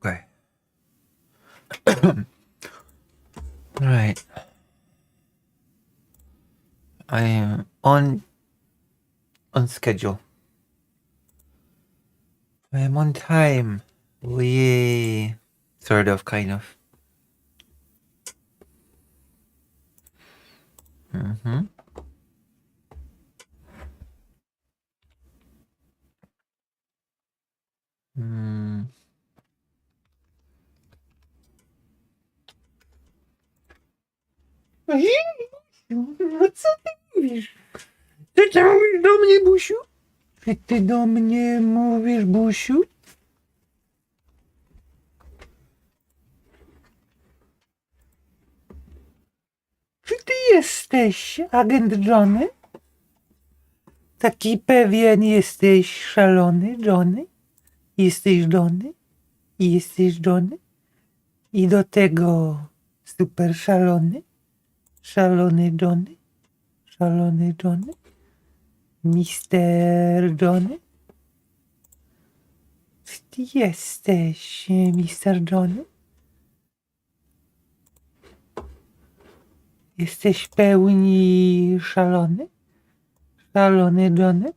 Okay. Right. I am on schedule. I am on time. We sort of, kind of. Mm-hmm. Mm. Co ty mówisz? Ty to mówisz do mnie, Busiu? Czy ty do mnie mówisz, Busiu? Czy ty jesteś agent Johnny? Taki pewien jesteś szalony, Johnny? Jesteś Johnny? Jesteś Johnny? I do tego super szalony? Szalony Johnny? Szalony Johnny? Mister Johnny? Czy ty jesteś Mister Johnny? Jesteś pełni szalony? Szalony Johnny?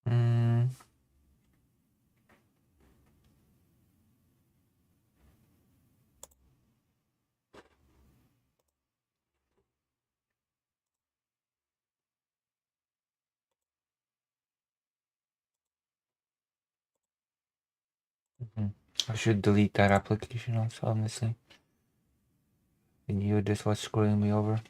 Mm. I should delete that application also, honestly. And you just was screwing me over.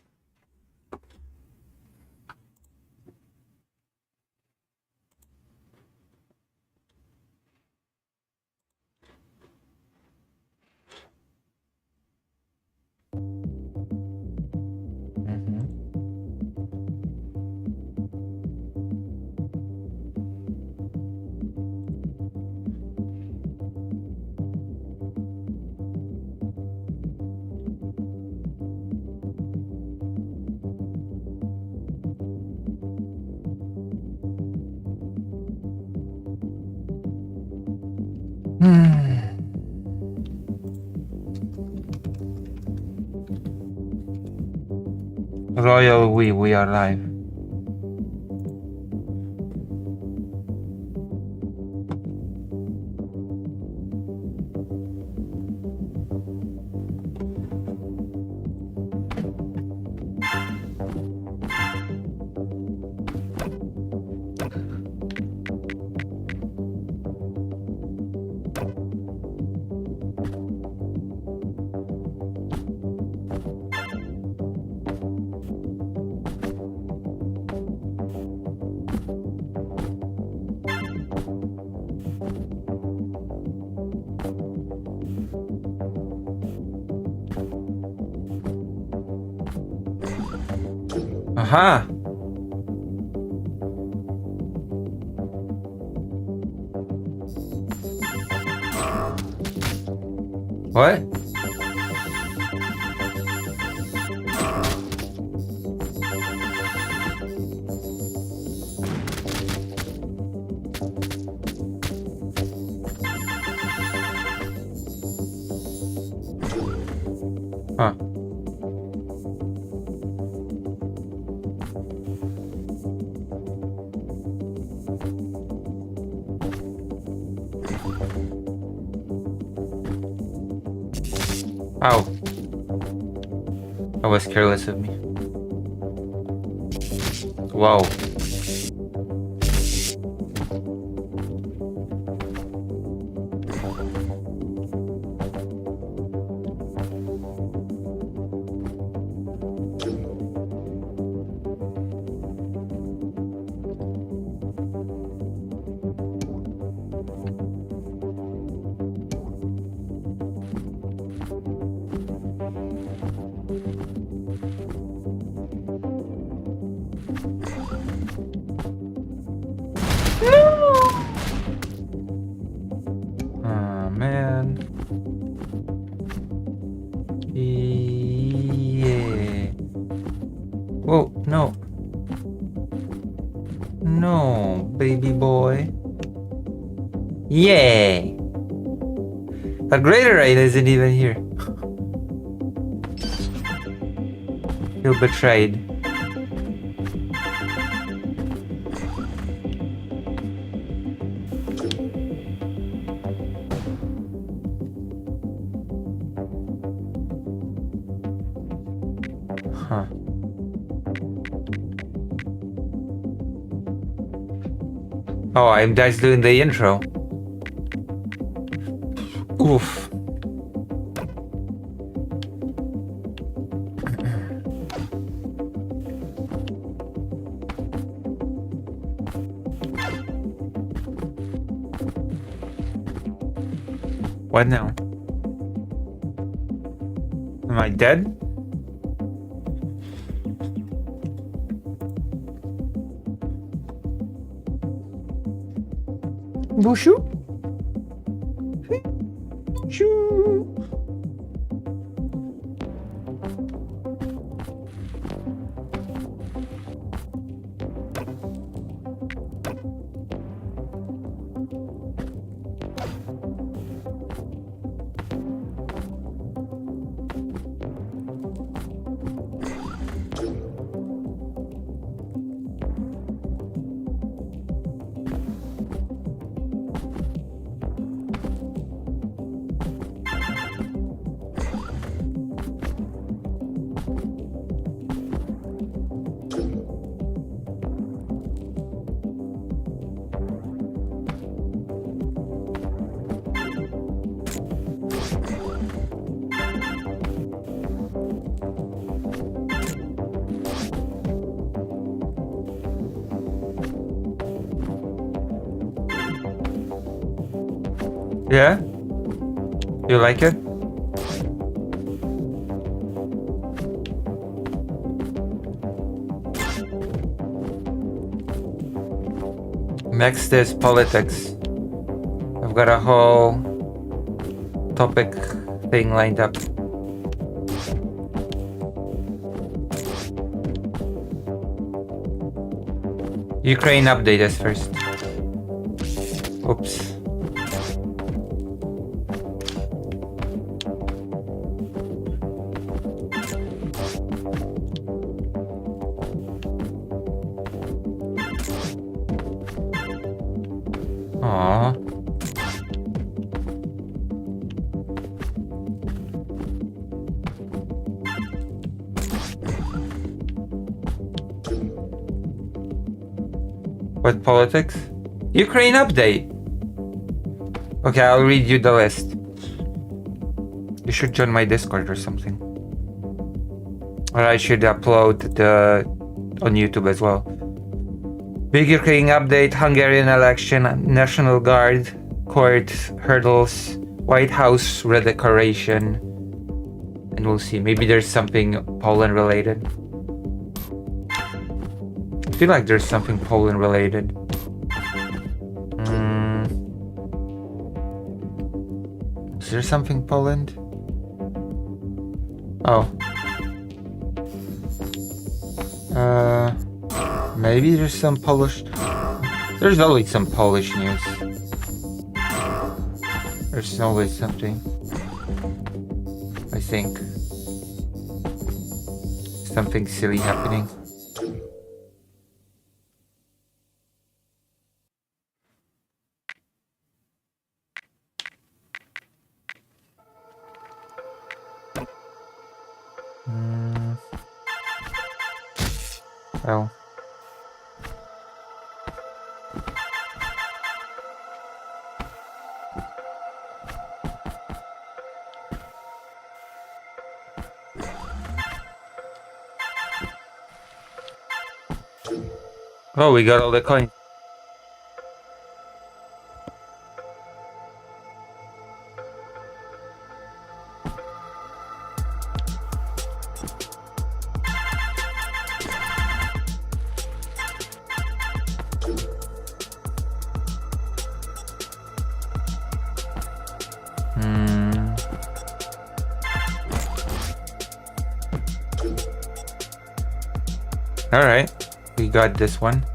Royal we are live. Aha! What? Ow. That was careless of me. Wow. Oh man. Yeah. Whoa, no. No, baby boy. Yay! The greater right isn't even here. Feel betrayed. Huh. Oh, I'm just doing the intro. Oof. What now? Am I dead? Bushu? Bushu. Yeah? You like it? Next is politics. I've got a whole topic thing lined up. Ukraine update us first. Oops. Aww. What politics? Ukraine update. Okay, I'll read you the list. You should join my Discord or something. Or I should upload the on YouTube as well. Big Ukraine update, Hungarian election, National Guard, court hurdles, White House redecoration, and we'll see. Maybe there's something Poland related. I feel like there's something Poland related. Is there something Poland? Oh. Maybe there's some Polish. There's always some Polish news. There's always something. I think. Something silly happening. Oh. Oh, we got all the coins. Alright, we got this one.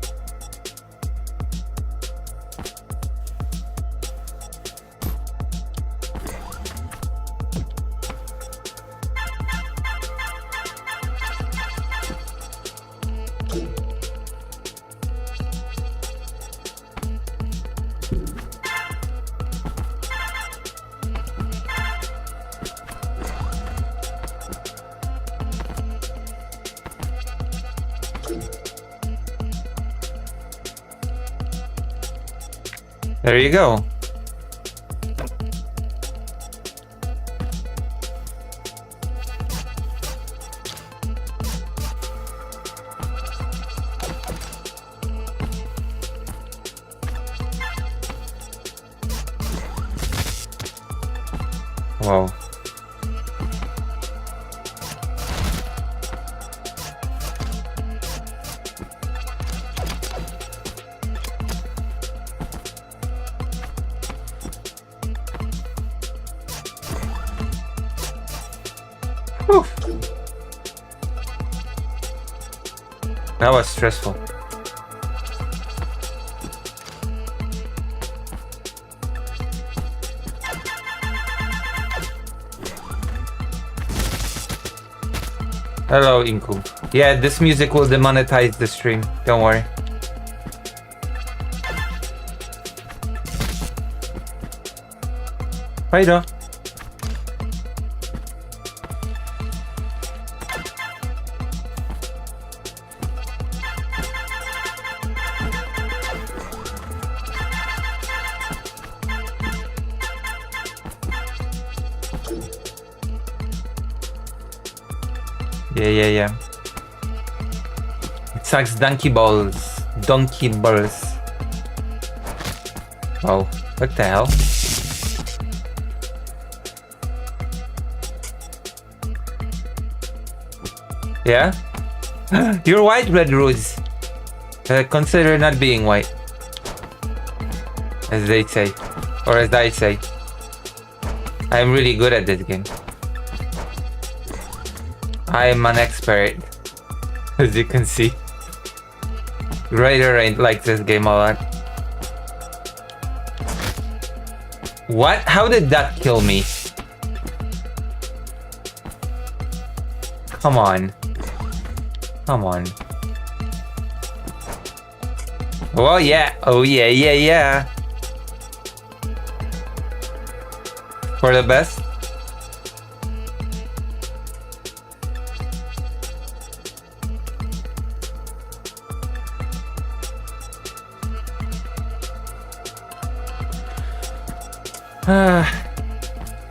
There you go. Wow. Whew. That was stressful. Hello, Inku. Yeah, this music will demonetize the stream. Don't worry. Bye, Yeah. It sucks donkey balls. Donkey balls. Oh, what the hell? Yeah? You're white, Red Rose. Consider not being white. As they say. Or as I say. I'm really good at this game. I'm an expert, as you can see. Ryder ain't like this game a lot. What? How did that kill me? Come on. Come on. Oh yeah. Oh yeah. For the best.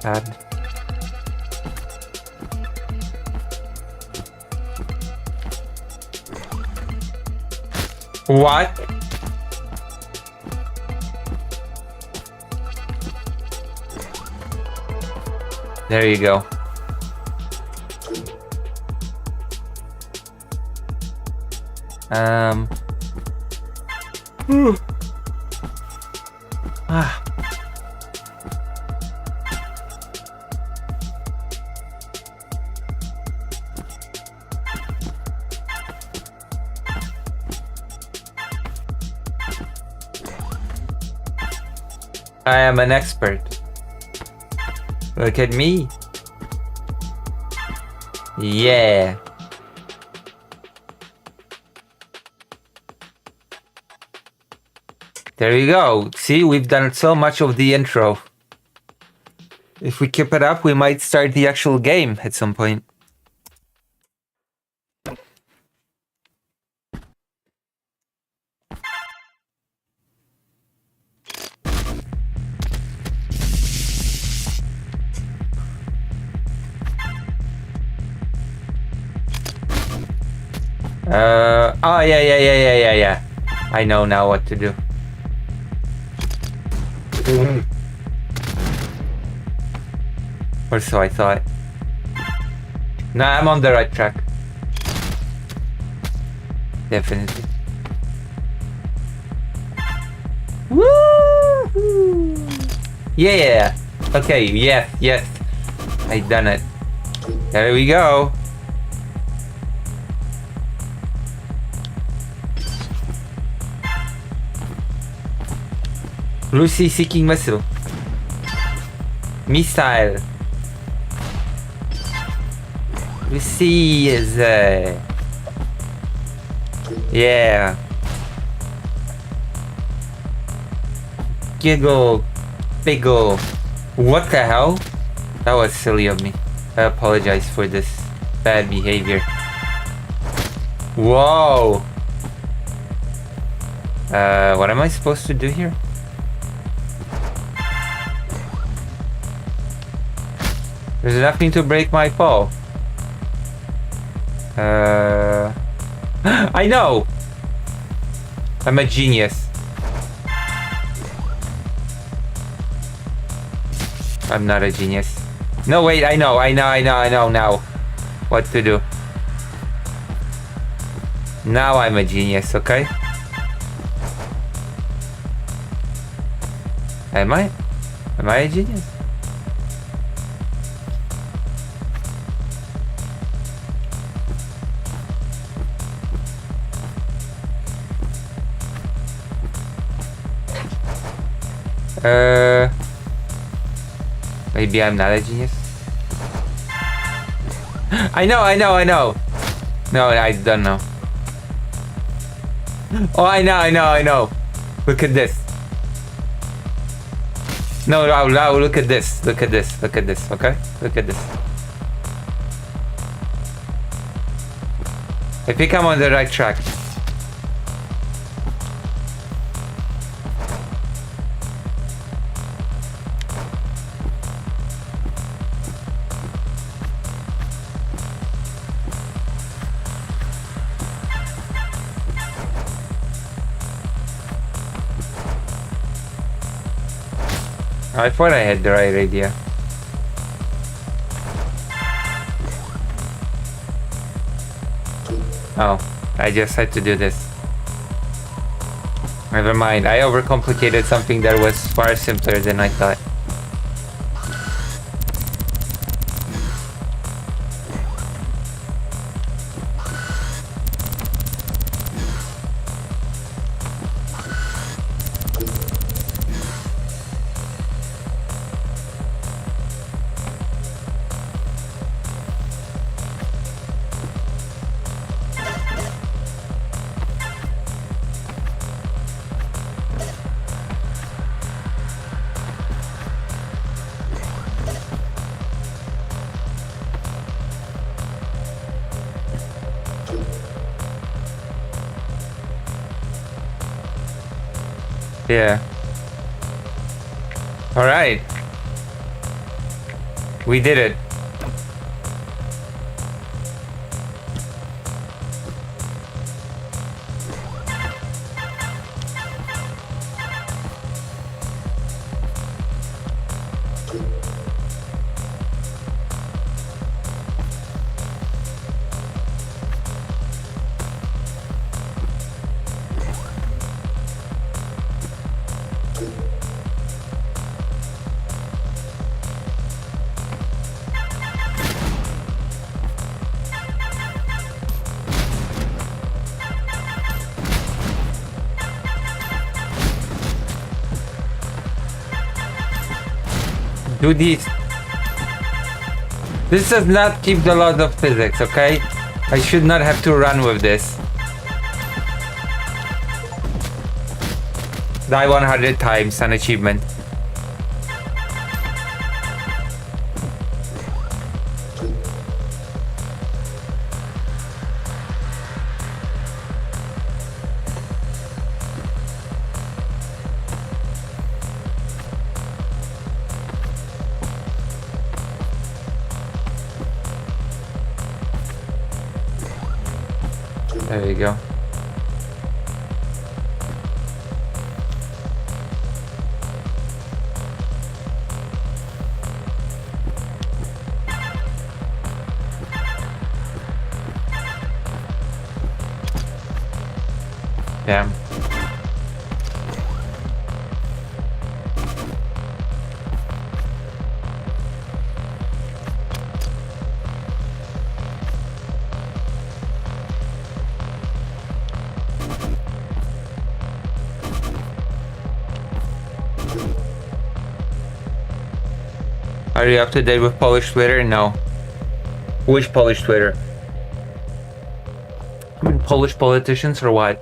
Sad. What? There you go. I am an expert. Look at me. Yeah. There you go. See, we've done so much of the intro. If we keep it up, we might start the actual game at some point. Oh, yeah. I know now what to do. Or so I thought. Nah, I'm on the right track. Definitely. Woo! Yeah. Okay, yes. I done it. There we go. Lucy seeking missile. Missile. Lucy is yeah. Giggle. Biggle. What the hell? That was silly of me. I apologize for this bad behavior. Whoa. What am I supposed to do here? There's nothing to break my fall. I know! I'm a genius. I'm not a genius. No, wait, I know now what to do. Now I'm a genius, okay? Am I? Am I a genius? Maybe I'm not a genius. I know. No, I don't know. Oh, I know. Look at this. No, look at this. Okay? Look at this. I think I'm on the right track. I thought I had the right idea. Oh, I just had to do this. Never mind, I overcomplicated something that was far simpler than I thought. Yeah. Alright. We did it. Do this. This does not keep the laws of physics, okay? I should not have to run with this. Die 100 times, an achievement. There you go. Damn. Are you up to date with Polish Twitter? No. Which Polish Twitter? I mean, Polish politicians or what?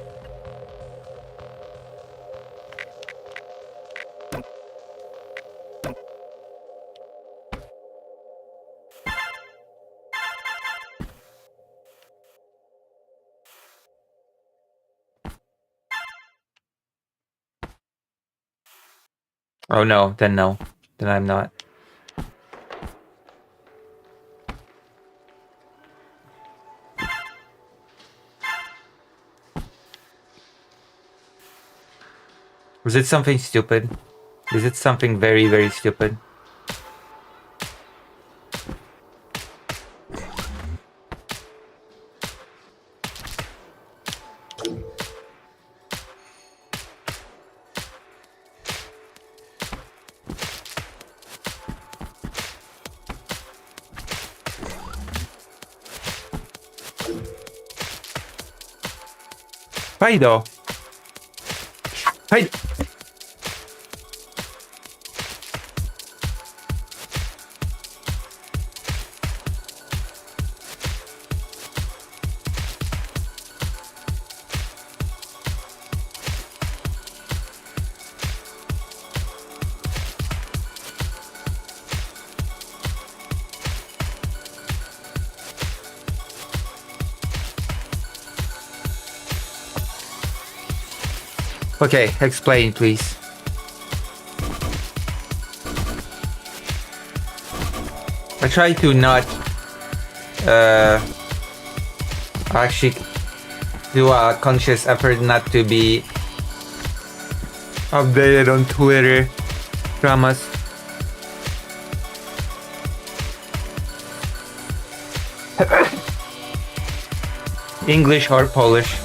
Oh no, then no. Then I'm not. Was it something stupid? Is it something very, very stupid? Fajdo! Fajdo! Okay, explain, please. I try to not actually do a conscious effort not to be updated on Twitter dramas. English or Polish.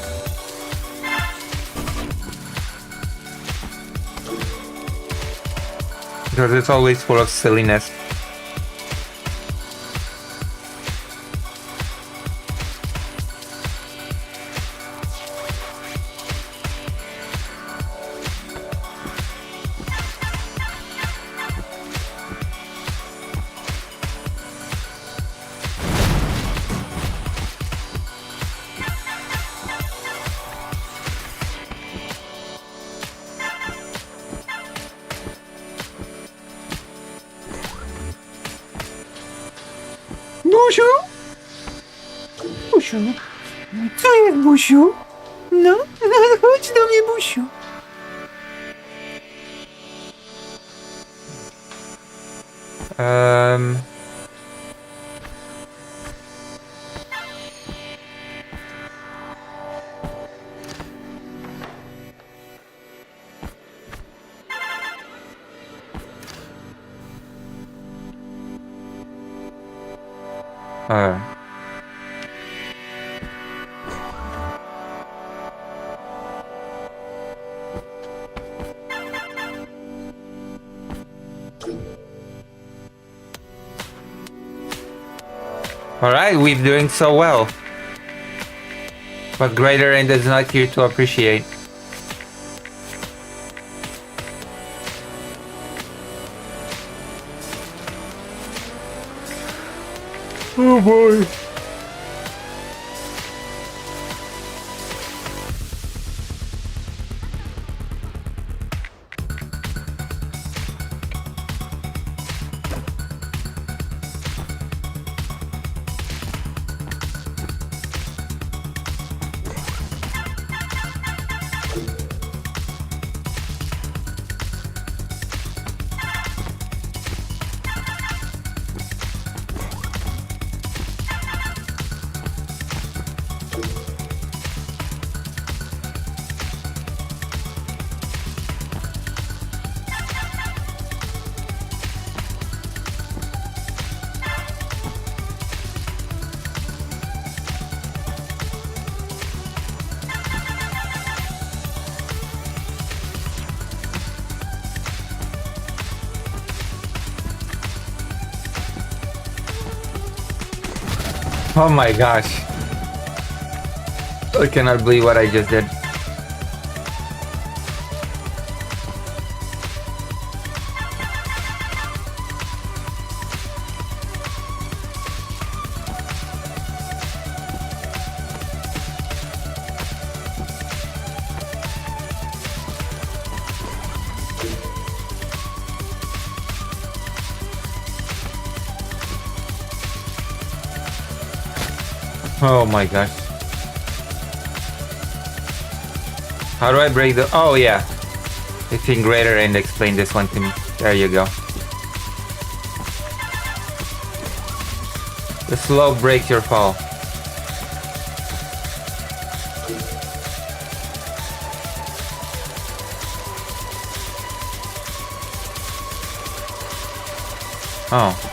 Because it's always full of silliness. Busiu? Busiu? Co jest, Busiu? No, chodź do mnie, Busiu. Alright, we're doing so well. But Greater End is not here to appreciate. Oh boy. Oh my gosh. I cannot believe what I just did. Oh my gosh. How do I break the... Oh yeah. I think Greater and explain this one to me. There you go. The slow breaks your fall. Oh.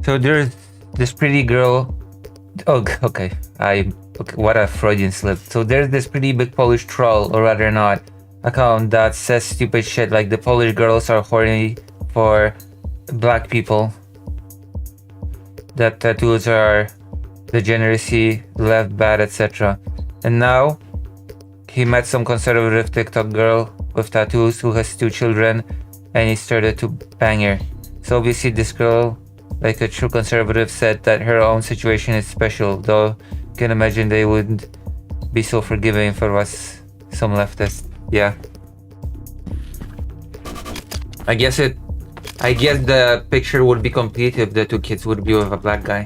So there's this pretty girl. Oh, okay. Okay, what a Freudian slip. So there's this pretty big Polish troll, or rather not, account that says stupid shit like the Polish girls are horny for black people, that tattoos are degeneracy, left bad, etc. And now he met some conservative TikTok girl with tattoos who has 2 children, and he started to bang her. So obviously this girl, like a true conservative, said that her own situation is special, though you can imagine they wouldn't be so forgiving if it was some leftist. Yeah. I guess the picture would be complete if the 2 kids would be with a black guy.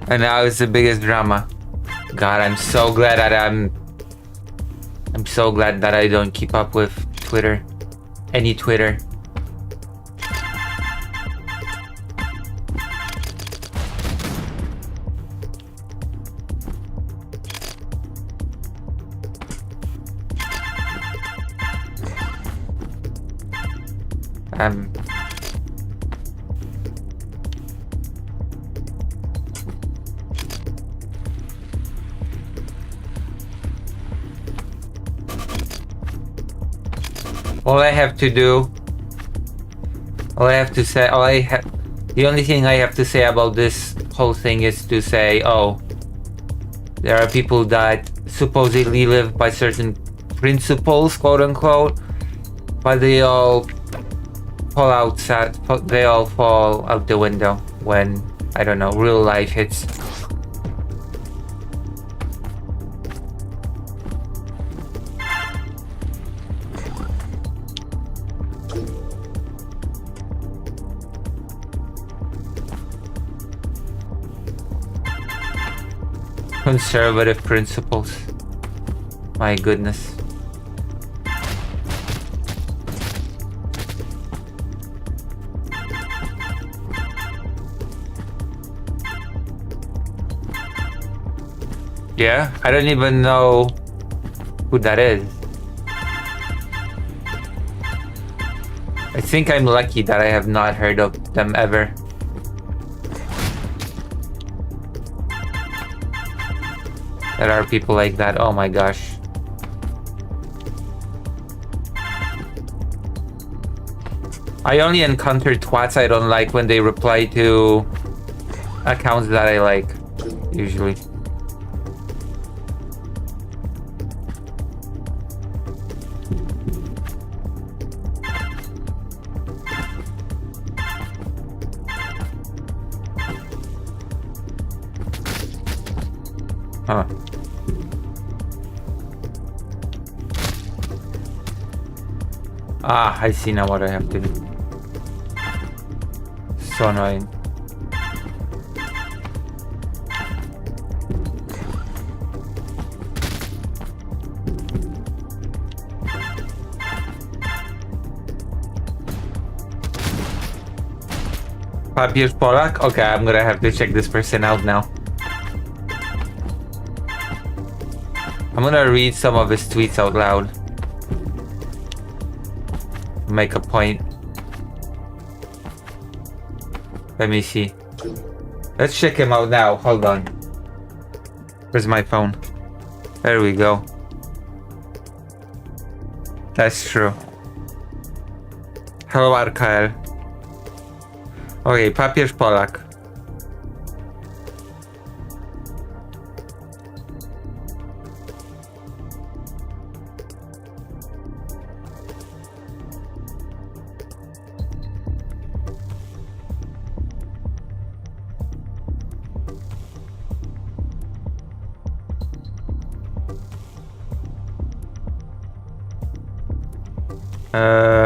And now it's the biggest drama. God, I'm so glad that I'm so glad that I don't keep up with Twitter. Any Twitter. The only thing I have to say about this whole thing is to say, oh, there are people that supposedly live by certain principles, quote unquote, but they all fall out the window when, I don't know, real life hits. Conservative principles. My goodness. Yeah, I don't even know who that is. I think I'm lucky that I have not heard of them ever. There are people like that, oh my gosh. I only encounter twats I don't like when they reply to accounts that I like, usually. Huh. Ah, I see now what I have to do. So annoying. Papier Polak? Okay, I'm gonna have to check this person out now. I'm gonna read some of his tweets out loud. Make a point. Let me see. Let's check him out now. Hold on. Where's my phone? There we go. That's true. Hello, Arkael. Okay, Papier Polak.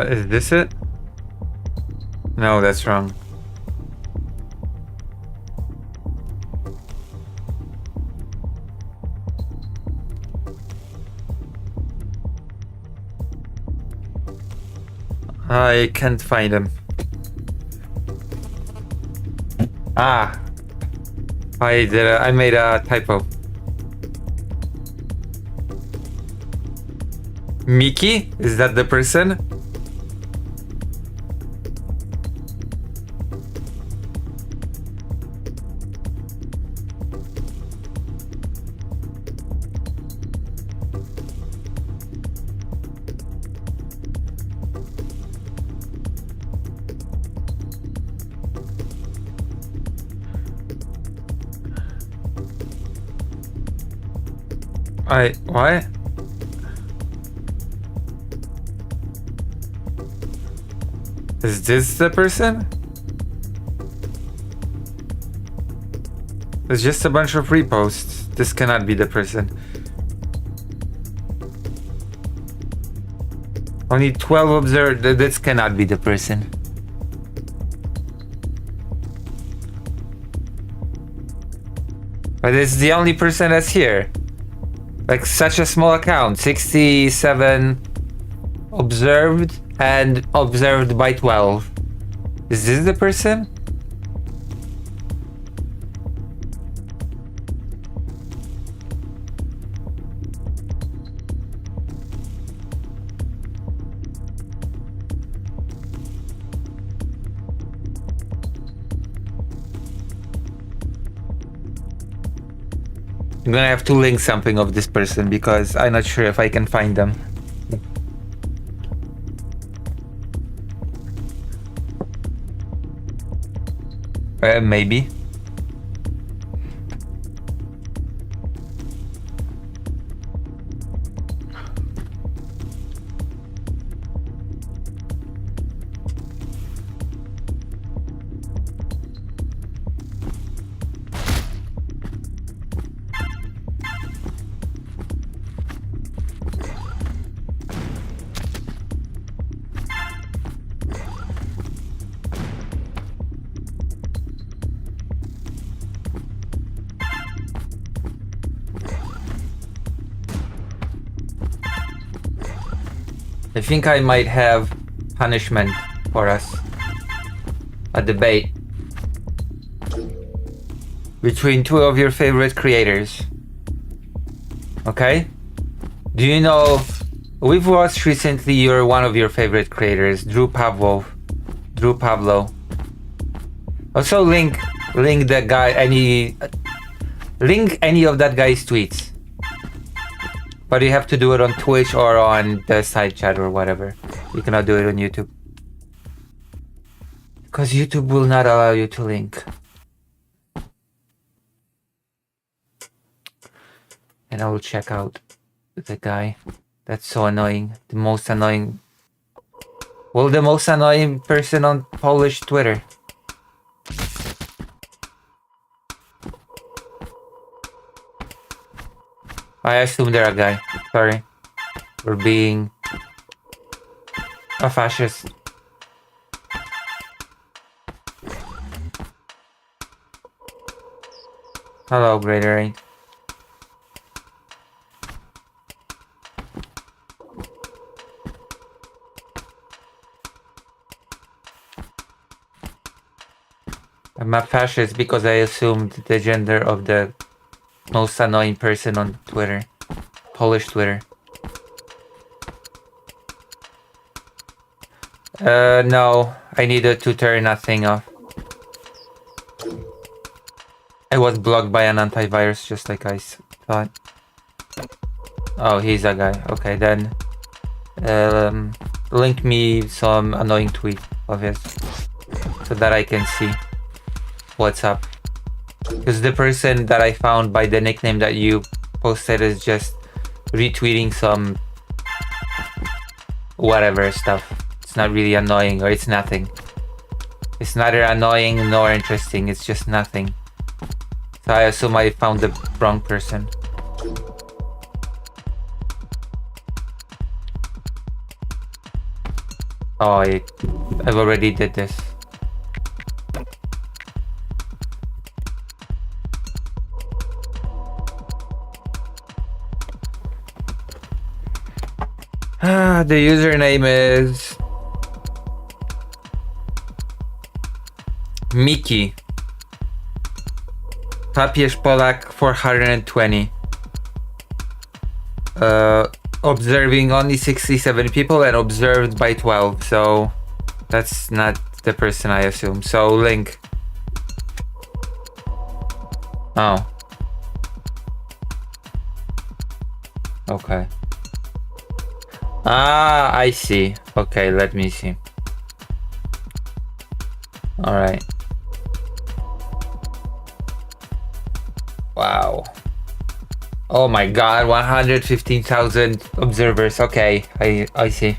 Is this it? No, that's wrong. I can't find him. Ah. I made a typo. Mickey? Is that the person? What? Is this the person? It's just a bunch of reposts. This cannot be the person. Only 12 observed. This cannot be the person. But it's the only person that's here. Like, such a small account. 67 observed and observed by 12. Is this the person? I'm gonna have to link something of this person because I'm not sure if I can find them. Maybe. I think I might have punishment for us. A debate between two of your favorite creators. Okay? Do you know, we've watched recently one of your favorite creators, Drew Pavlo. Also link the guy, link any of that guy's tweets. But you have to do it on Twitch or on the side chat or whatever. You cannot do it on YouTube. Because YouTube will not allow you to link. And I will check out the guy. That's so annoying. The most annoying. Well, the most annoying person on Polish Twitter. I assume they're a guy. Sorry. For being a fascist. Hello, Greater 8. I'm a fascist because I assumed the gender of the most annoying person on Twitter. Polish Twitter. No. I needed to turn that thing off. I was blocked by an antivirus just like I thought. Oh, he's a guy. Okay, then link me some annoying tweet of his so that I can see what's up. Because the person that I found by the nickname that you posted is just retweeting some whatever stuff. It's not really annoying, or it's nothing. It's neither annoying nor interesting, it's just nothing. So I assume I found the wrong person. Oh, I've already did this. The username is Miki. Papież Polak 420. Observing only 67 people and observed by 12, so that's not the person I assume. So link. Oh. Okay. Ah, I see. Okay, let me see. Alright. Wow. Oh my god, 115,000 observers. Okay, I see.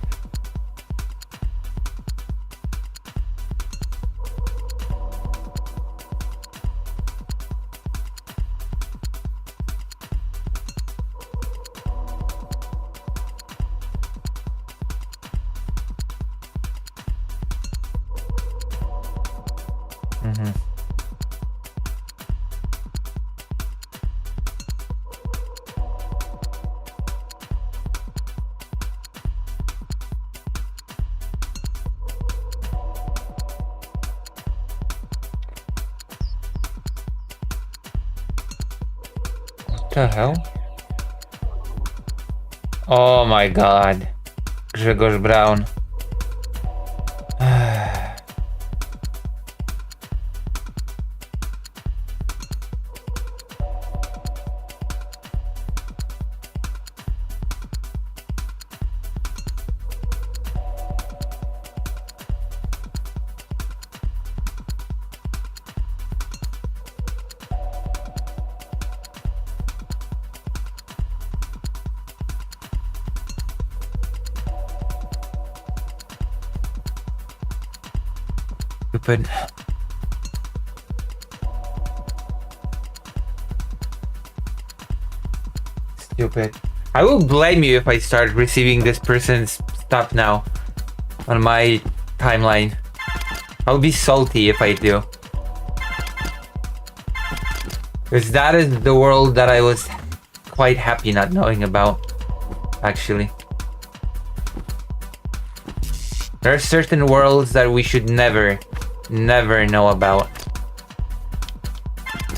What the hell? Oh my god. Grzegorz Braun. Stupid. Stupid. I will blame you if I start receiving this person's stuff now on my timeline. I'll be salty if I do. Because that is the world that I was quite happy not knowing about, actually. There are certain worlds that we should never know about.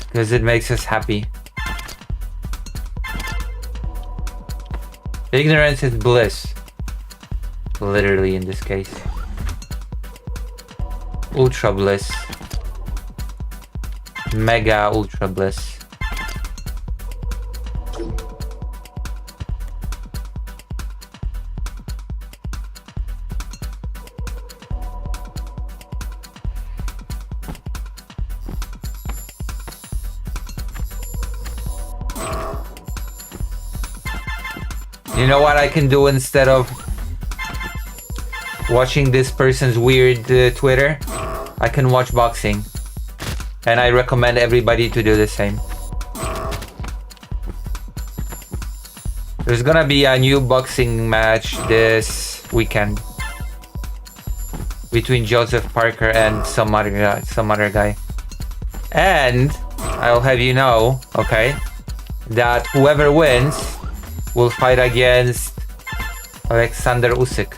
Because it makes us happy. Ignorance is bliss. Literally in this case. Ultra bliss. Mega ultra bliss. You know what I can do instead of watching this person's weird Twitter? I can watch boxing. And I recommend everybody to do the same. There's gonna be a new boxing match this weekend between Joseph Parker and some other guy. And I'll have you know, okay, that whoever wins will fight against Alexander Usyk.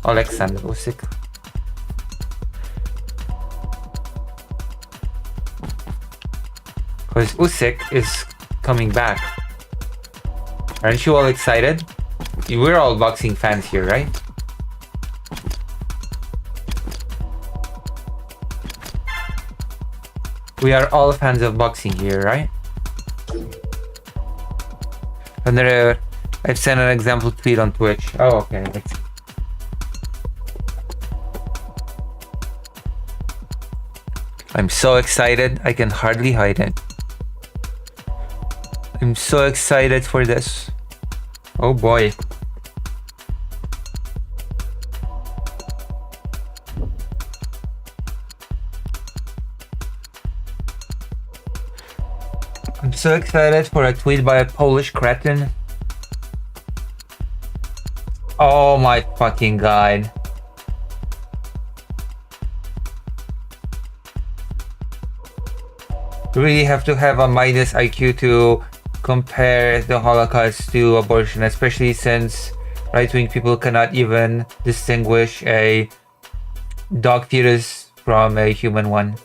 Alexander Usyk. Because Usyk is coming back. Aren't you all excited? We're all boxing fans here, right? We are all fans of boxing here, right? And I've sent an example tweet on Twitch. Oh, okay. I'm so excited, I can hardly hide it. I'm so excited for this. Oh boy. I'm so excited for a tweet by a Polish cretin. Oh my fucking god. You really have to have a minus IQ to compare the Holocaust to abortion, especially since right-wing people cannot even distinguish a dog fetus from a human one.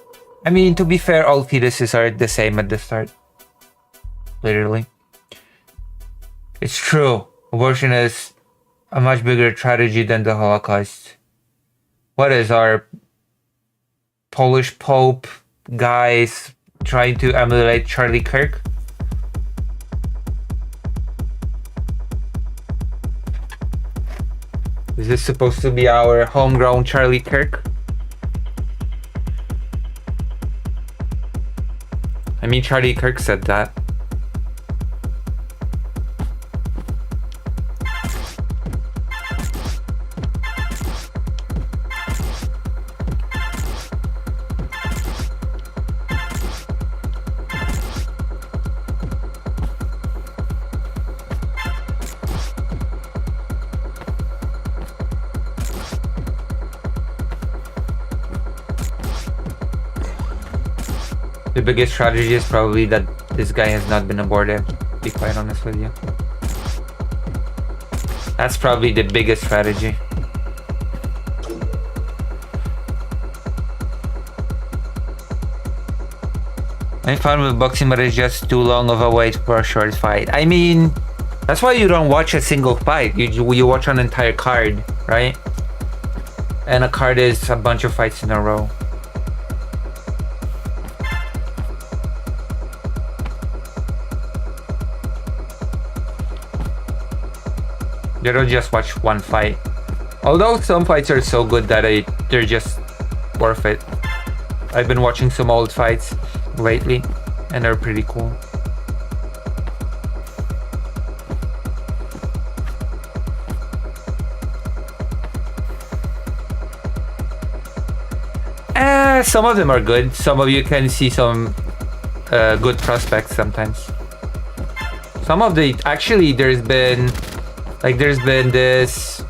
I mean, to be fair, all fetuses are the same at the start. Literally. It's true. Abortion is a much bigger tragedy than the Holocaust. What is our Polish Pope guys trying to emulate Charlie Kirk? Is this supposed to be our homegrown Charlie Kirk? I mean, Charlie Kirk said that. The biggest tragedy is probably that this guy has not been aborted, to be quite honest with you. That's probably the biggest tragedy. I'm fine with boxing, but it's just too long of a wait for a short fight. I mean, that's why you don't watch a single fight. You watch an entire card, right? And a card is a bunch of fights in a row. You don't just watch one fight. Although some fights are so good that they're just worth it. I've been watching some old fights lately, and they're pretty cool. Some of them are good. Some of you can see some good prospects sometimes. Some of the... Actually, there's been this...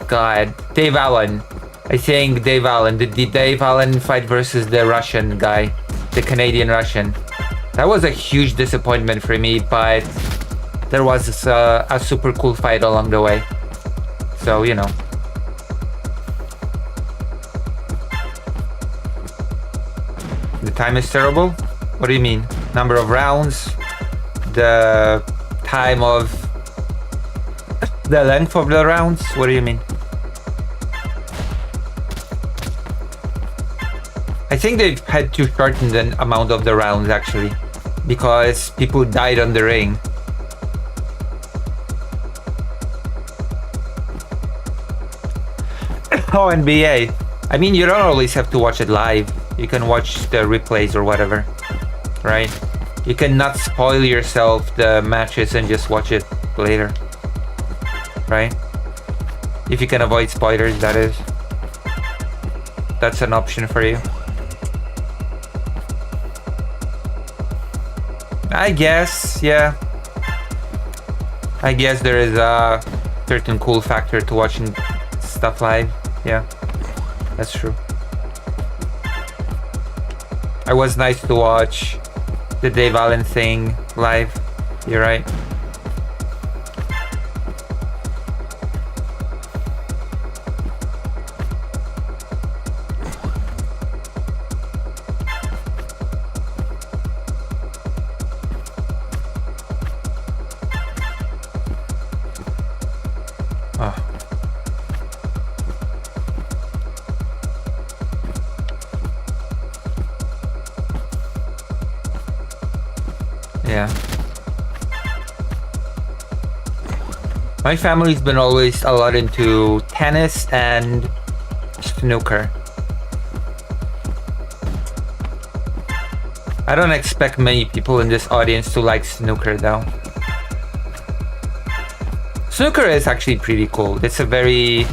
God, Dave Allen. I think Dave Allen. The Dave Allen fight versus the Russian guy. The Canadian Russian. That was a huge disappointment for me, but there was a super cool fight along the way. So, you know. The time is terrible? What do you mean? Number of rounds? The time of... the length of the rounds? What do you mean? I think they've had to shorten the amount of the rounds actually, because people died on the ring. Oh, NBA. I mean, you don't always have to watch it live. You can watch the replays or whatever, right? You cannot spoil yourself the matches and just watch it later, right? If you can avoid spoilers, that is. That's an option for you. I guess, yeah. I guess there is a certain cool factor to watching stuff live. Yeah, that's true. It was nice to watch the Dave Allen thing live. You're right. Yeah. My family's been always a lot into tennis and snooker. I don't expect many people in this audience to like snooker though. Snooker is actually pretty cool. It's a very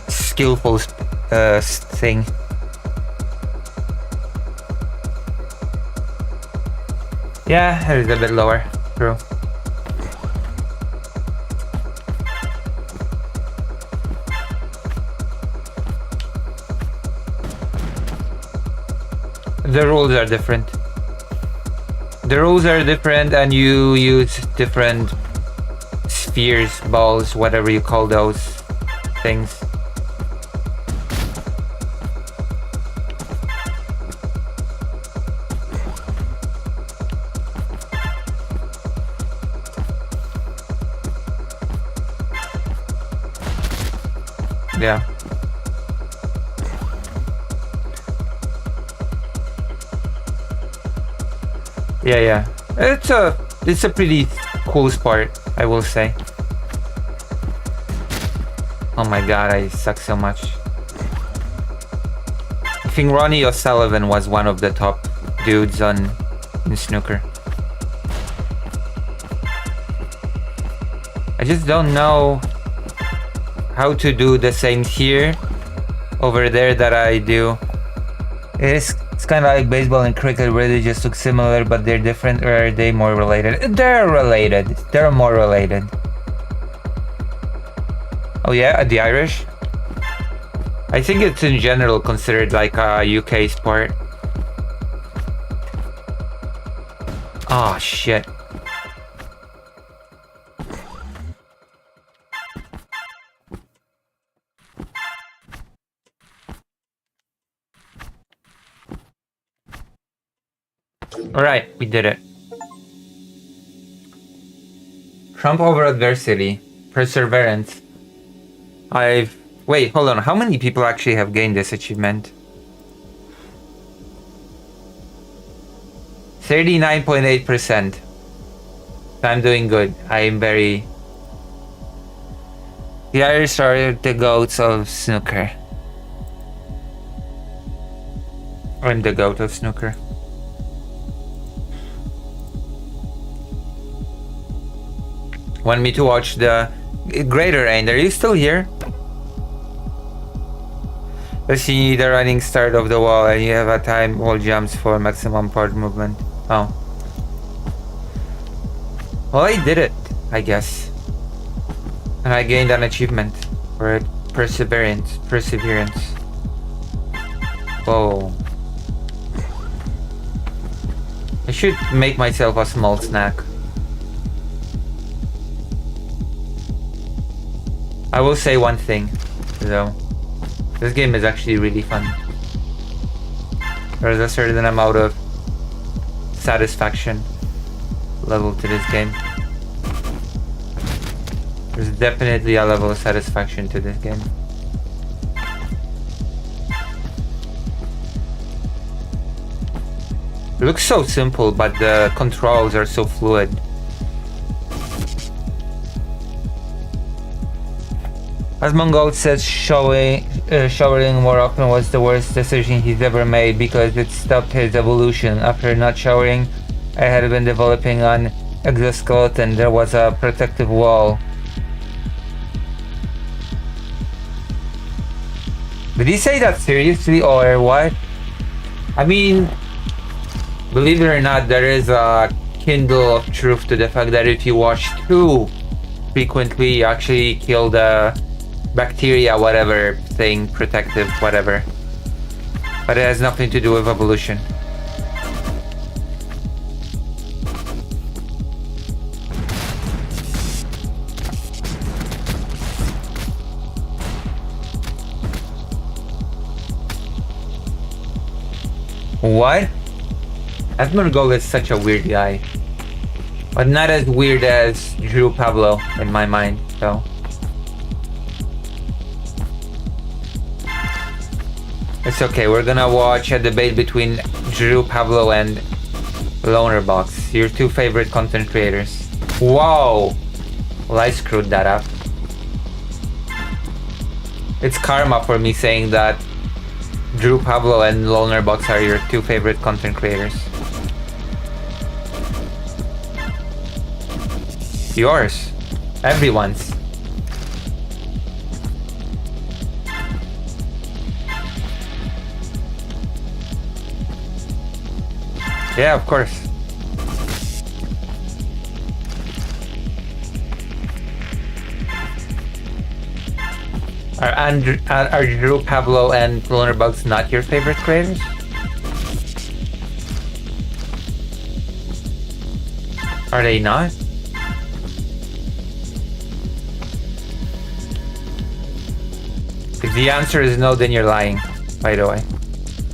skillful thing. Yeah, it is a bit lower. True. The rules are different. The rules are different and you use different spheres, balls, whatever you call those things. Yeah. Yeah. It's a pretty cool sport, I will say. Oh my god, I suck so much. I think Ronnie O'Sullivan was one of the top dudes in snooker. I just don't know how to do the same here over there that I do. It's kind of like baseball and cricket, where they just look similar but they're different, or are they more related? They're related. They're more related. Oh yeah, the Irish? I think it's in general considered like a UK sport. Oh shit. Alright, we did it. Trump over adversity. Perseverance. Wait, hold on. How many people actually have gained this achievement? 39.8%. I'm doing good. I am very... The Irish are the goats of snooker. I'm the goat of snooker. Want me to watch the Greater End? Are you still here? Let's see the running start of the wall, and you have a time wall jumps for maximum part movement. Oh. Well, I did it, I guess. And I gained an achievement for it. Perseverance. Whoa. I should make myself a small snack. I will say one thing, though. This game is actually really fun. There's a certain amount of satisfaction level to this game. There's definitely a level of satisfaction to this game. It looks so simple, but the controls are so fluid. As Mongol says, showering more often was the worst decision he's ever made because it stopped his evolution. After not showering, I had been developing an exoskeleton. There was a protective wall. Did he say that seriously or what? I mean, believe it or not, there is a kindle of truth to the fact that if you wash too frequently, you actually kill the bacteria, whatever thing, protective, whatever. But it has nothing to do with evolution. What? Asmongold is such a weird guy. But not as weird as Drew Pablo in my mind, so. It's okay, we're gonna watch a debate between Drew Pablo and Loner Box, your 2 favorite content creators. Whoa! Well, I screwed that up. It's karma for me saying that Drew Pablo and Loner Box are your 2 favorite content creators. Yours. Everyone's. Yeah, of course. Are Drew Pablo and Loner Bugs not your favorite creators? Are they not? If the answer is no, then you're lying, by the way.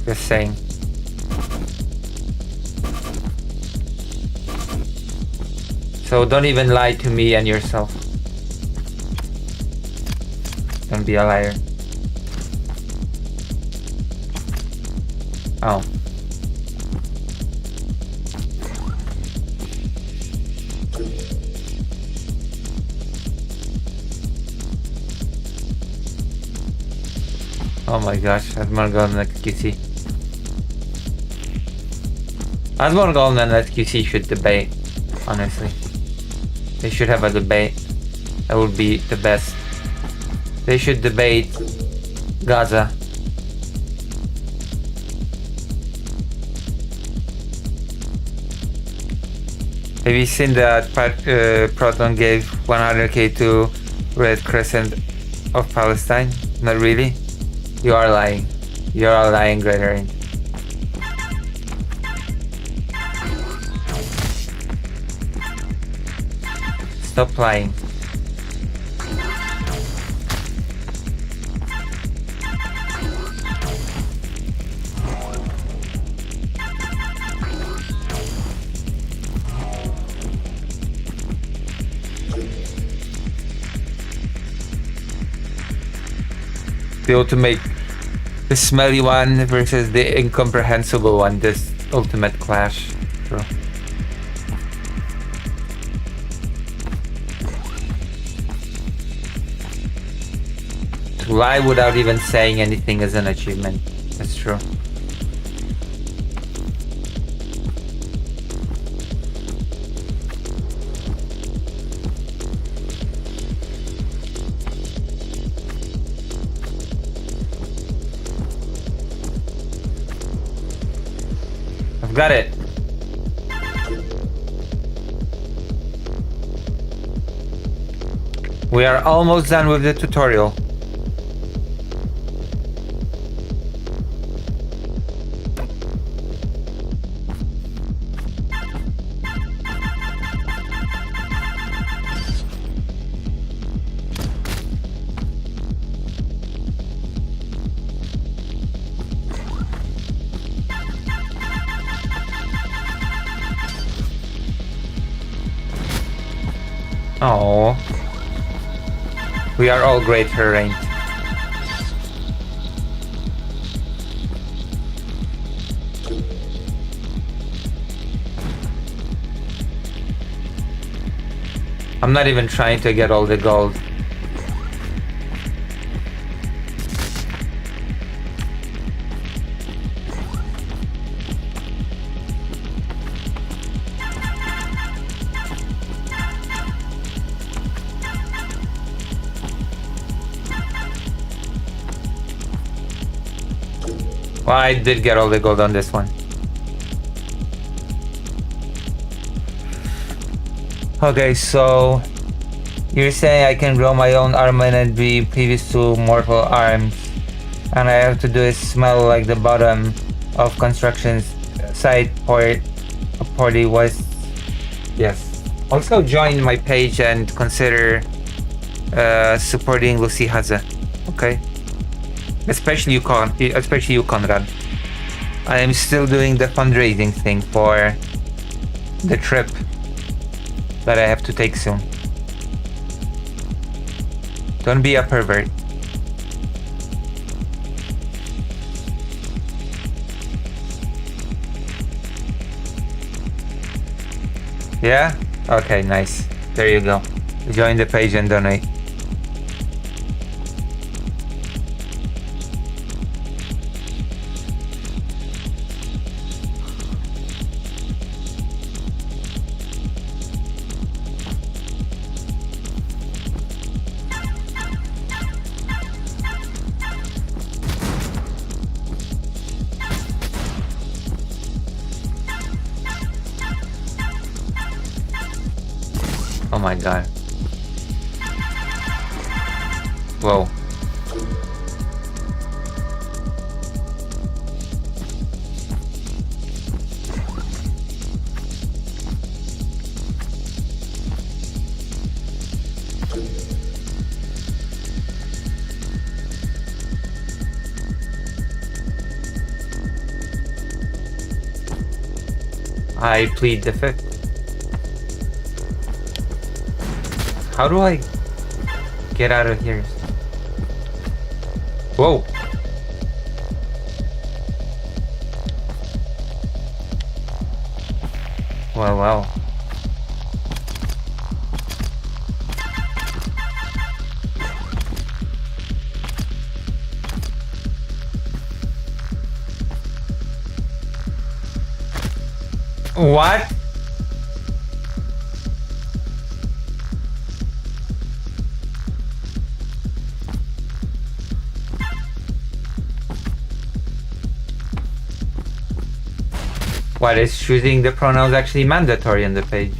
Just saying. So don't even lie to me and yourself. Don't be a liar. Oh. Oh my gosh, Asmongold and XQC. Asmongold and XQC should debate, honestly. They should have a debate. That would be the best. They should debate Gaza. Have you seen that Proton gave 100k to Red Crescent of Palestine? Not really? You are lying. You are lying, Gregory. Stop lying. The ultimate, the smelly one versus the incomprehensible one, this ultimate clash. Bro. To lie without even saying anything is an achievement. That's true. I've got it. We are almost done with the tutorial. Oh, we are all great, Rain. I'm not even trying to get all the gold. Well, I did get all the gold on this one. Okay, so you're saying I can grow my own armor and be previous to mortal arms, and I have to do is smell like the bottom of construction site party was. Yes. Also join my page and consider supporting Lucy Haza. Okay. Especially you, Conrad. I am still doing the fundraising thing for the trip that I have to take soon. Don't be a pervert. Yeah? Okay, nice. There you go. Join the page and donate. Oh my god. Whoa. I plead the fifth. How do I get out of here? Whoa. Well, well. What? What, is choosing the pronouns actually mandatory on the page?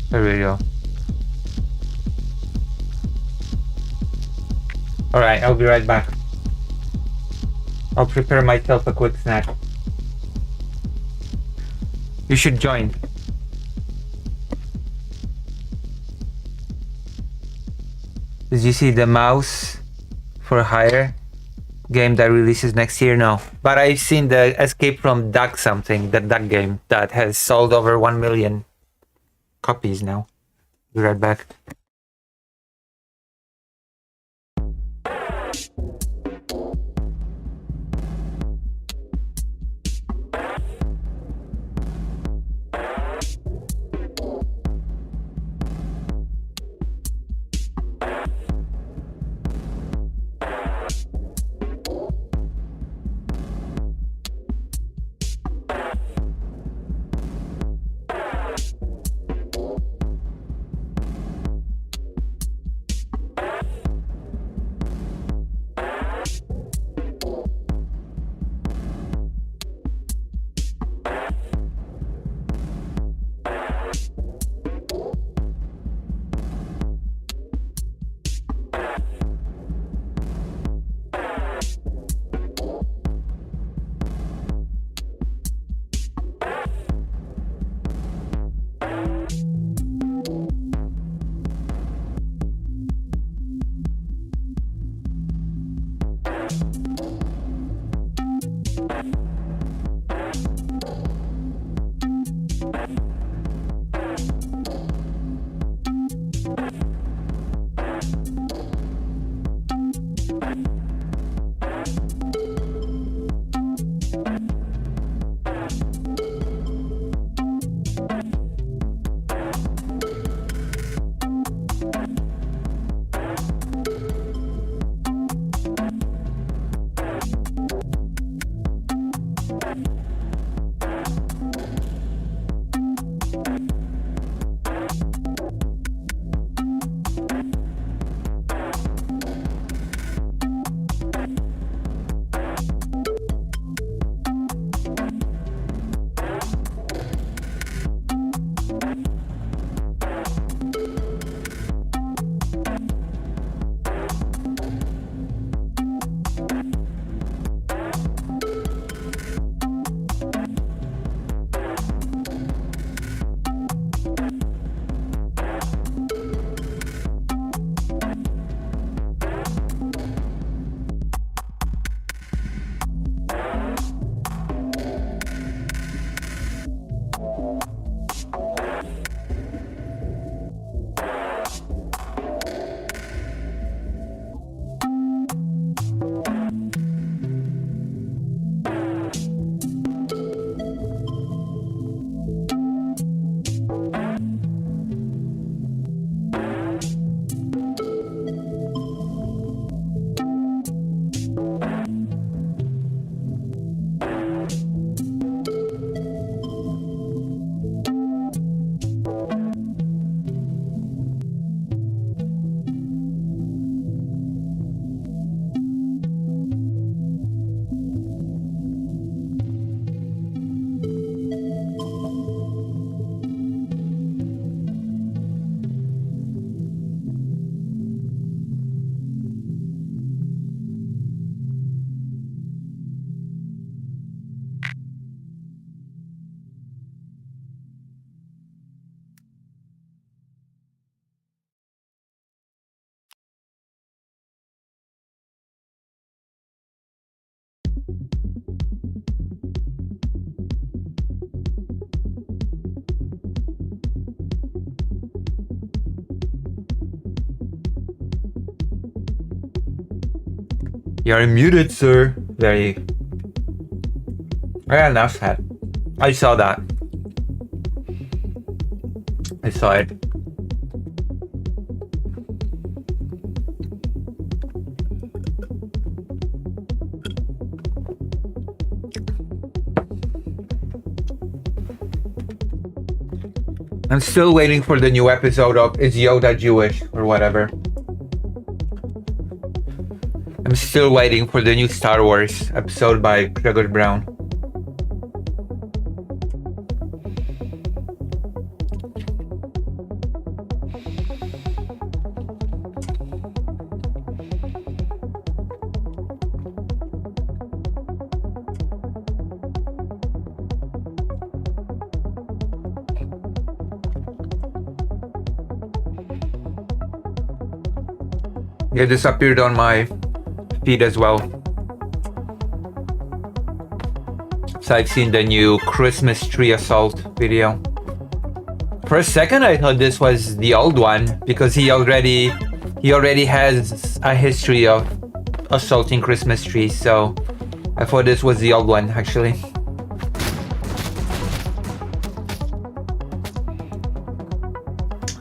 There we go. Alright, I'll be right back. I'll prepare myself a quick snack. You should join. Did you see the Mouse for Hire game that releases next year? No. But I've seen the Escape from Duck something, the Duck game that has sold over 1 million copies now. Be right back. You're muted, sir. Very. Yeah, enough that. I saw that. I saw it. I'm still waiting for the new episode of Is Yoda Jewish or whatever. I'm still waiting for the new Star Wars episode by Gregor Brown. Yeah, this appeared on my feed as well. So I've seen the new Christmas tree assault video. For a second I thought this was the old one because he already has a history of assaulting Christmas trees, so I thought this was the old one actually.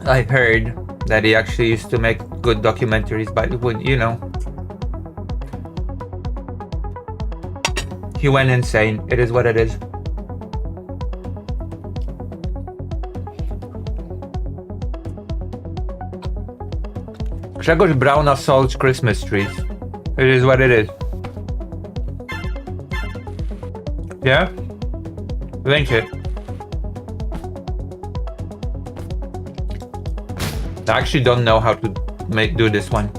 I've heard that he actually used to make good documentaries, but it would, you know, he went insane. It is what it is. Gregor Brown assaults Christmas trees. It is what it is. Yeah? Link it. I actually don't know how to do this one.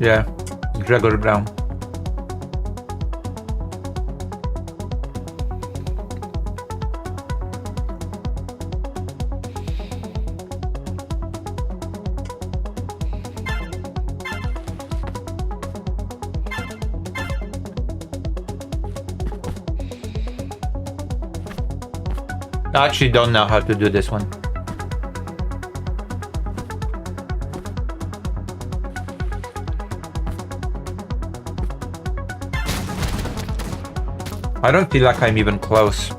Yeah, Gregor Brown. I actually don't know how to do this one. I don't feel like I'm even close.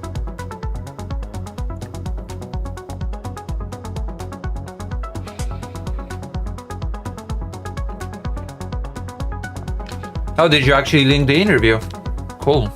Oh, did you actually link the interview? Cool.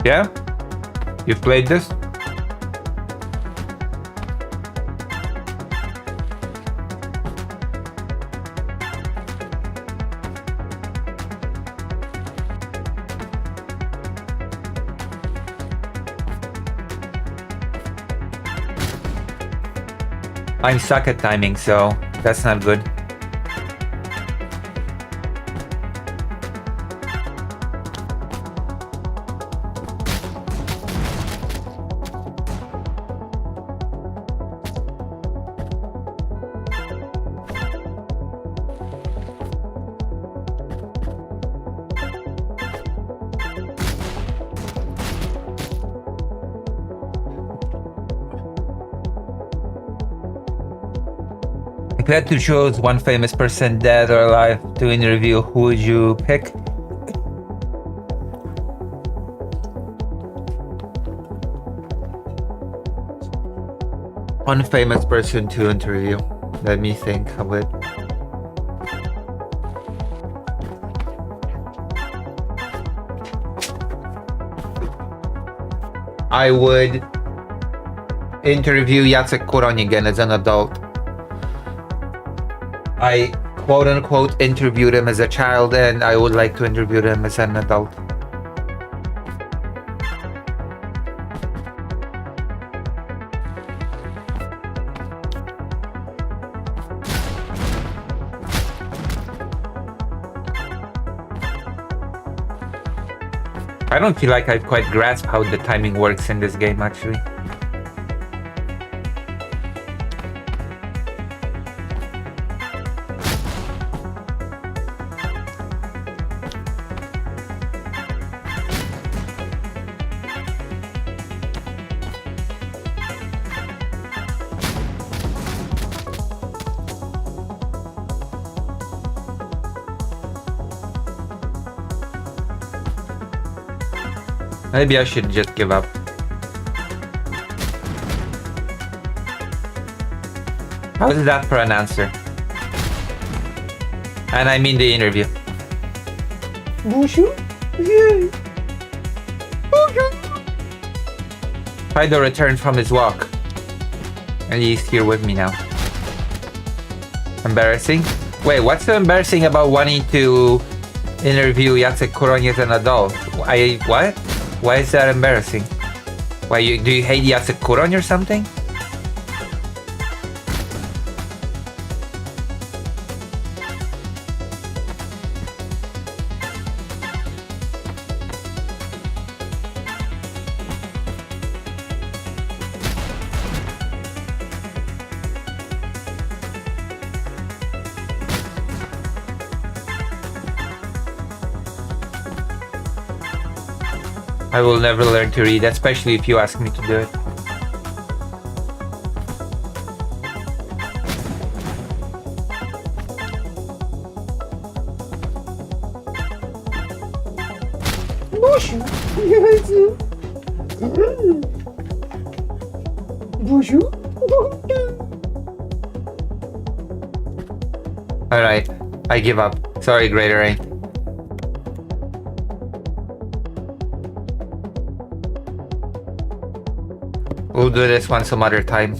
Yeah? You've played this? I'm stuck at timing, so that's not good. If you had to choose one famous person, dead or alive, to interview, who would you pick? One famous person to interview. Let me think of it. I would interview Jacek Kuronigan as an adult. I quote-unquote interviewed him as a child, and I would like to interview him as an adult. I don't feel like I've quite grasped how the timing works in this game, actually. Maybe I should just give up. How is that for an answer? And I mean the interview. Bonjour. Bonjour. Fido returned from his walk. And he's here with me now. Embarrassing? Wait, what's so embarrassing about wanting to interview Jacek Kuroń as an adult? What? Why is that embarrassing? Why, do you hate Jacek Kuroń or something? I will never learn to read, especially if you ask me to do it. Bonjour. Bonjour. Alright, I give up. Sorry, Greater. We'll do this one some other time.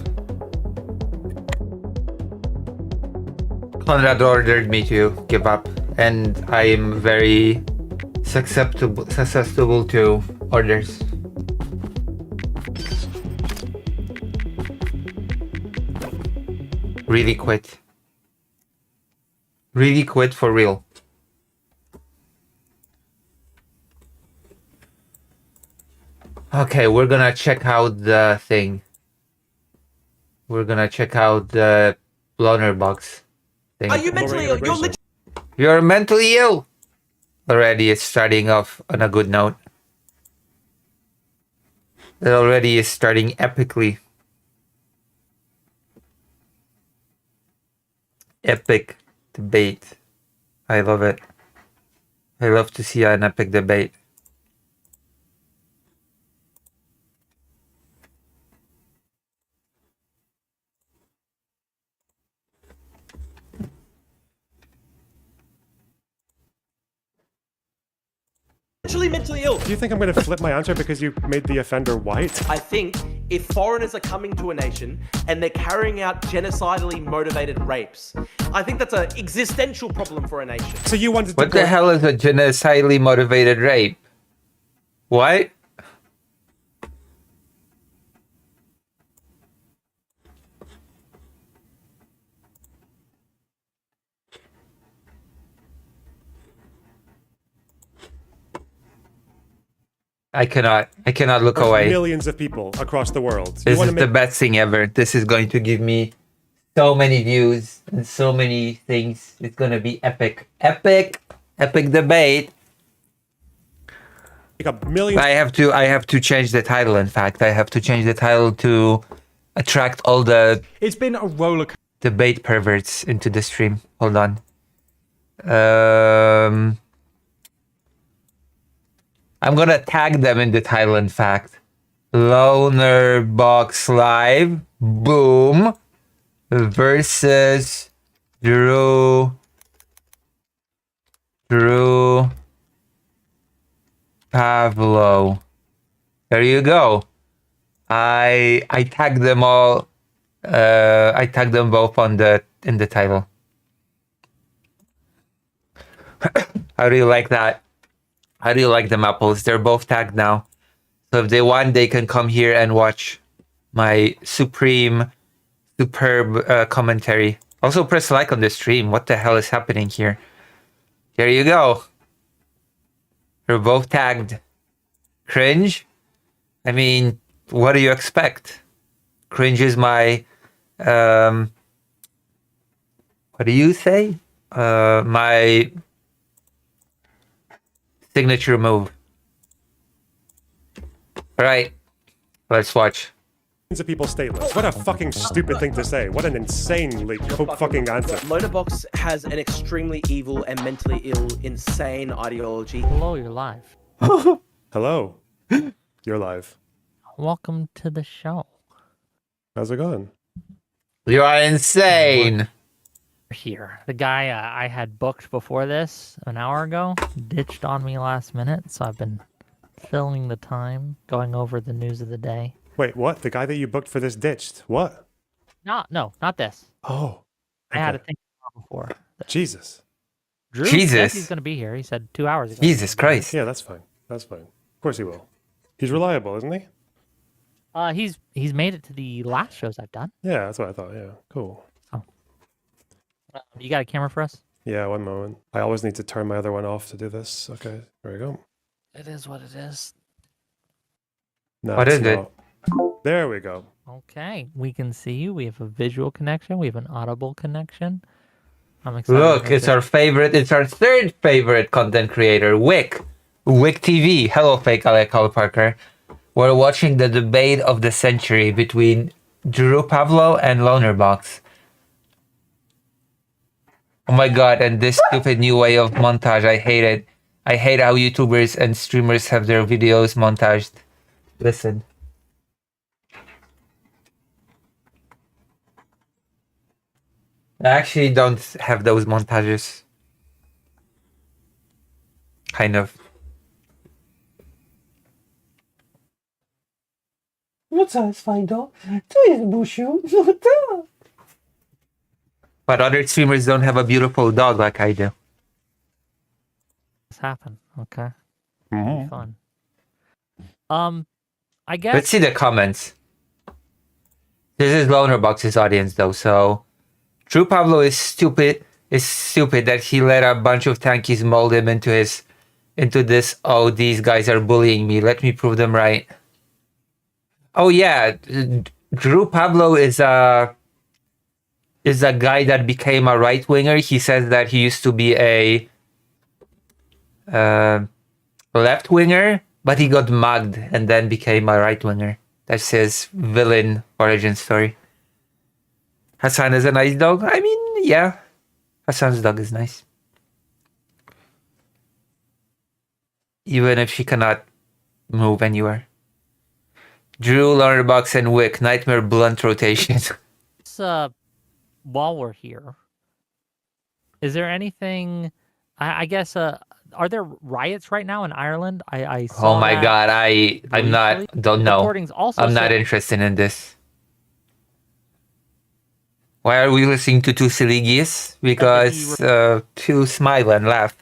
Conrad ordered me to give up, and I am very susceptible to orders. Really quit. Really quit for real. Okay, we're gonna check out the thing. We're gonna check out the loner box thing. Are you mentally ill? You're mentally ill! Already it's starting off on a good note. It already is starting epically. Epic debate. I love it. I love to see an epic debate. Mentally ill. Do you think I'm going to flip my answer because you made the offender white? I think if foreigners are coming to a nation and they're carrying out genocidally motivated rapes, I think that's an existential problem for a nation. So you wanted to What the hell is a genocidally motivated rape? What? I cannot look away. Millions of people across the world. This is the best thing ever. This is going to give me so many views and so many things. It's gonna be epic. Epic debate. I have to change the title, in fact. I have to change the title to attract all the It's been a roller debate perverts into the stream. Hold on. I'm gonna tag them in the title, in fact. Loner Box Live, boom, versus Drew Pavlo. There you go. I tagged them all. I tagged them both in the title. How do you like that? How do you like them apples? They're both tagged now. So if they want, they can come here and watch my superb commentary. Also press like on the stream. What the hell is happening here? There you go. They're both tagged. Cringe? I mean, what do you expect? Cringe is my what do you say? My signature move. Right. Let's watch. Millions of people stateless. What a fucking stupid thing to say. What an insanely fucking answer. Lonerbox has an extremely evil and mentally ill, insane ideology. Hello, you're live. Hello. You're live. Welcome to the show. How's it going? You are insane. We're here. The guy I had booked before this an hour ago ditched on me last minute, so I've been filling the time going over the news of the day. Wait, what? The guy that you booked for this ditched? What? No, not this. Oh. I had a okay. thing before. Jesus. Drew Jesus. says he's going to be here. He said 2 hours ago. Jesus Christ. Yeah, that's fine. That's fine. Of course he will. He's reliable, isn't he? He's made it to the last shows I've done. Yeah, that's what I thought. Yeah, cool. You got a camera for us? Yeah, one moment. I always need to turn my other one off to do this. Okay, there we go. It is what it is. No, What it's is it? not. There we go. Okay, we can see you. We have a visual connection. We have an audible connection. I'm excited. Look, it's our third favorite content creator, Wick. Wick TV. Hello, fake Alec Parker. We're watching the debate of the century between Drew Pavlo and Lonerbox. Oh my god, and this stupid new way of montage, I hate it. I hate how YouTubers and streamers have their videos montaged. Listen. I actually don't have those montages. Kind of. No co jest fajno? Tu jest Busiu. No tak. But other streamers don't have a beautiful dog like I do. This happen. Okay. Mhm. Fun. I guess Let's see the comments. This is Lonerbox's audience though, so Drew Pavlo is stupid that he let a bunch of tankies mold him into this, oh, these guys are bullying me, let me prove them right. Oh yeah, Drew Pavlo is a guy that became a right winger. He says that he used to be a left winger, but he got mugged and then became a right winger. That's his villain origin story. Hassan is a nice dog. I mean, yeah. Hassan's dog is nice. Even if she cannot move anywhere. Drew, Lonerbox, and Wick. Nightmare blunt rotation. while we're here, is there anything? I guess. Are there riots right now in Ireland? I saw. Oh my that god, I'm not, briefly. don't know. Reportings also I'm not say- interested in this. Why are we listening to two silly geese? Because to smile and laugh.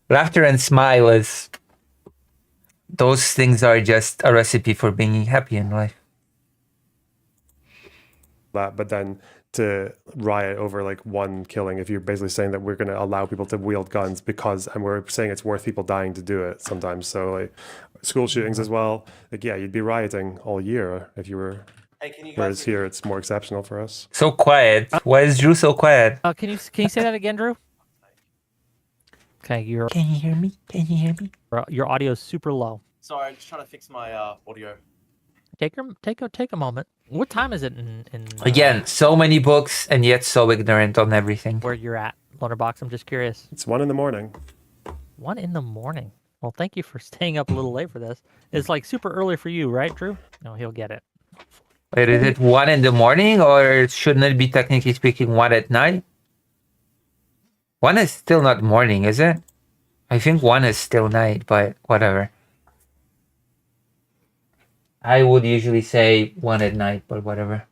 Laughter and smile is... Those things are just a recipe for being happy in life. That, but then to riot over like one killing, if you're basically saying that we're going to allow people to wield guns and we're saying it's worth people dying to do it sometimes. So like school shootings as well. Like, yeah, you'd be rioting all year if you were... Hey, can you Whereas guys here it's more exceptional for us. So quiet. Why is Drew so quiet? Can you say that again, Drew? Okay, your Can you hear me? Can you hear me? audio is super low. Sorry, I'm just trying to fix my audio. Take a moment. What time is it in Again, so many books and yet so ignorant on everything. where you're at, Lonerbox? I'm just curious. It's 1 a.m. 1 a.m. Well, thank you for staying up a little late for this. It's like super early for you, right, Drew? No, he'll get it. Wait, is it 1 in the morning or shouldn't it be technically speaking 1 at night? 1 is still not morning, is it? I think 1 is still night, but whatever. I would usually say 1 at night, but whatever.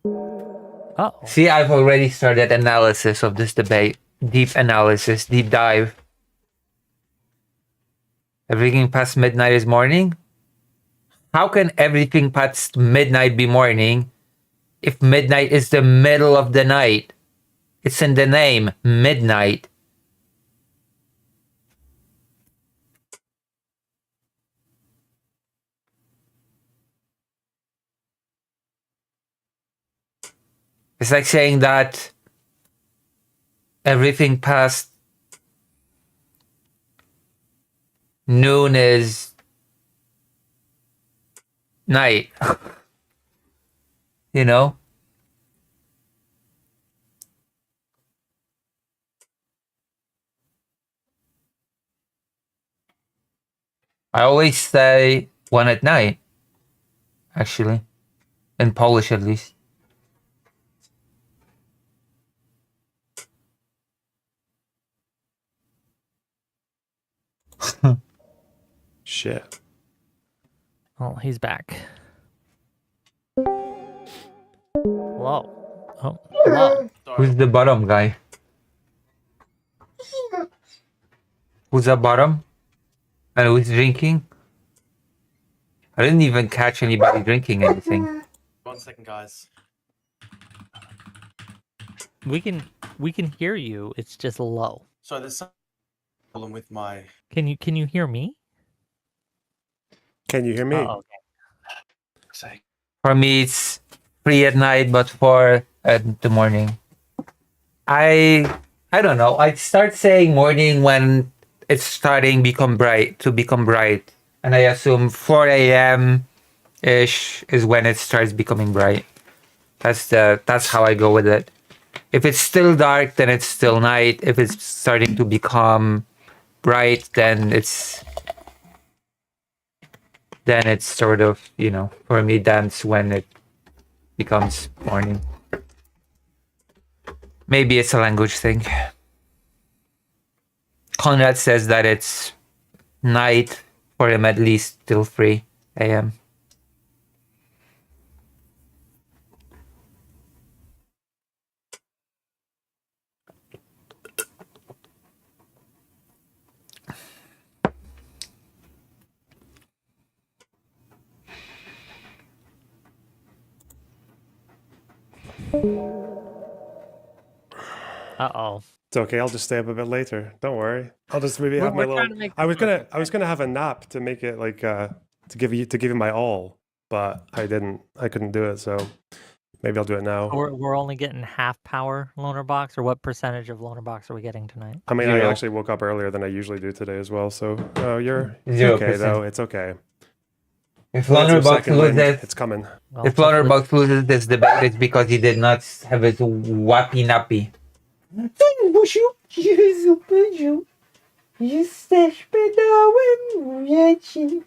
Oh, See, I've already started analysis of this debate. Deep analysis, deep dive. Everything past midnight is morning? How can everything past midnight be morning if midnight is the middle of the night? It's in the name, midnight. It's like saying that everything past noon is night. You know? I always say one at night, actually. In Polish, at least. Shit. Oh, he's back. Hello. Oh, hello. Who's the bottom guy? Who's the bottom? And who's drinking? I didn't even catch anybody drinking anything. 1 second, guys. We can hear you. It's just low. So there's some problem with my. Can you hear me? Can you hear me? Oh, Say. For me, it's 3 at night, but 4 at the morning. I don't know. I start saying morning when it's starting become bright, and I assume 4 a.m. ish is when it starts becoming bright. That's how I go with it. If it's still dark, then it's still night. If it's starting to become bright, then it's sort of, for me, that's when it becomes morning. Maybe it's a language thing. Conrad says that it's night for him at least till 3 a.m. Uh-oh. It's okay. I'll just stay up a bit later. Don't worry. I'll just maybe We're- have my we're trying to little. make I was this gonna have a nap to make it like to give you my all, but I didn't. I couldn't do it. So maybe I'll do it now. We're only getting half power loaner box, or what percentage of loaner box are we getting tonight? I mean, I 0. actually woke up earlier than I usually do today as well. So you're 0%. okay though. It's okay. If That's your Lonerbox second wind. loses, It's coming. Well, if hopefully- Lonerbox loses this debate, it's because he did not have his wappy nappy. To jest, Busiu? Jezu, Pyziu. Jesteś pedałem, mówię ci.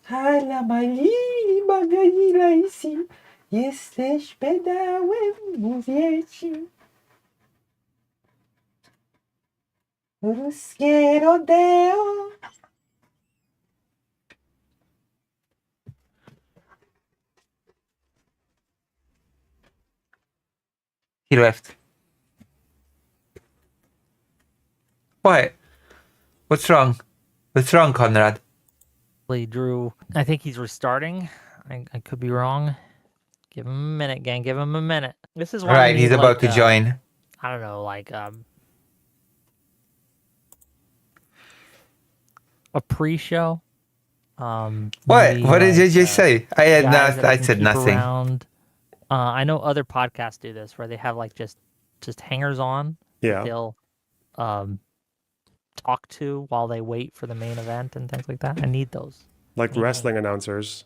Hala malili, baganila i si. Jesteś pedałem, mówię ci. Ruskie rodeo. He left. What? What's wrong? What's wrong, Conrad? Drew, I think he's restarting. I could be wrong. Give him a minute, gang. Give him a minute. This is why we Right, he's need, about like, to join. I don't know, like a pre-show. What? Maybe, What did you just say? I had guys that I can said keep nothing. around. I know other podcasts do this where they have like just hangers on. Yeah. They'll talk to while they wait for the main event and things like that. I need those. Like wrestling announcers.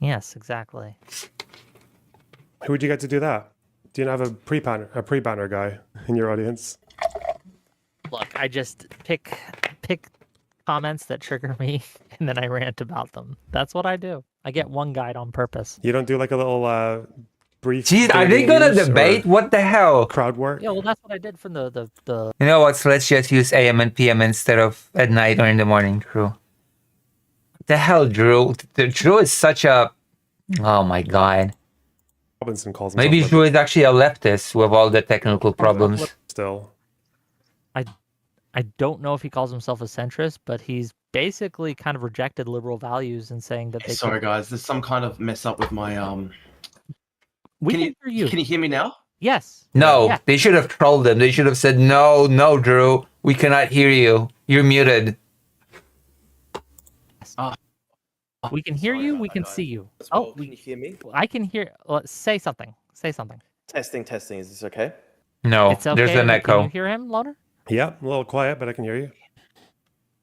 Yes, exactly. Who would you get to do that? Do you not have a pre-banner guy in your audience? Look, I just pick comments that trigger me and then I rant about them. That's what I do. I get one guide on purpose. You don't do like a little brief. Jeez, are they daily gonna news or debate? What the hell? crowd work? Yeah, well, that's what I did from the You know what? So let's just use AM and PM instead of at night or in the morning, Drew. What the hell, Drew? Drew is such a... Oh my god. Robinson calls Maybe himself Drew is actually a leftist with all the technical problems. still. I don't know if he calls himself a centrist, but he's basically kind of rejected liberal values and saying that they Sorry, could- guys. There's some kind of mess up with my We Can can hear you. Can you hear me now? Yes. No, Yeah. they should have trolled him. They should have said, no, Drew, we cannot hear you. You're muted. We can hear Sorry you. about We that, can guys. see you. Well, Oh, can you hear me? I can hear. Say something. Say something. Testing, testing. Is this okay? No, It's okay. there's an but echo. Can you hear him, Loner? Yeah, a little quiet, but I can hear you.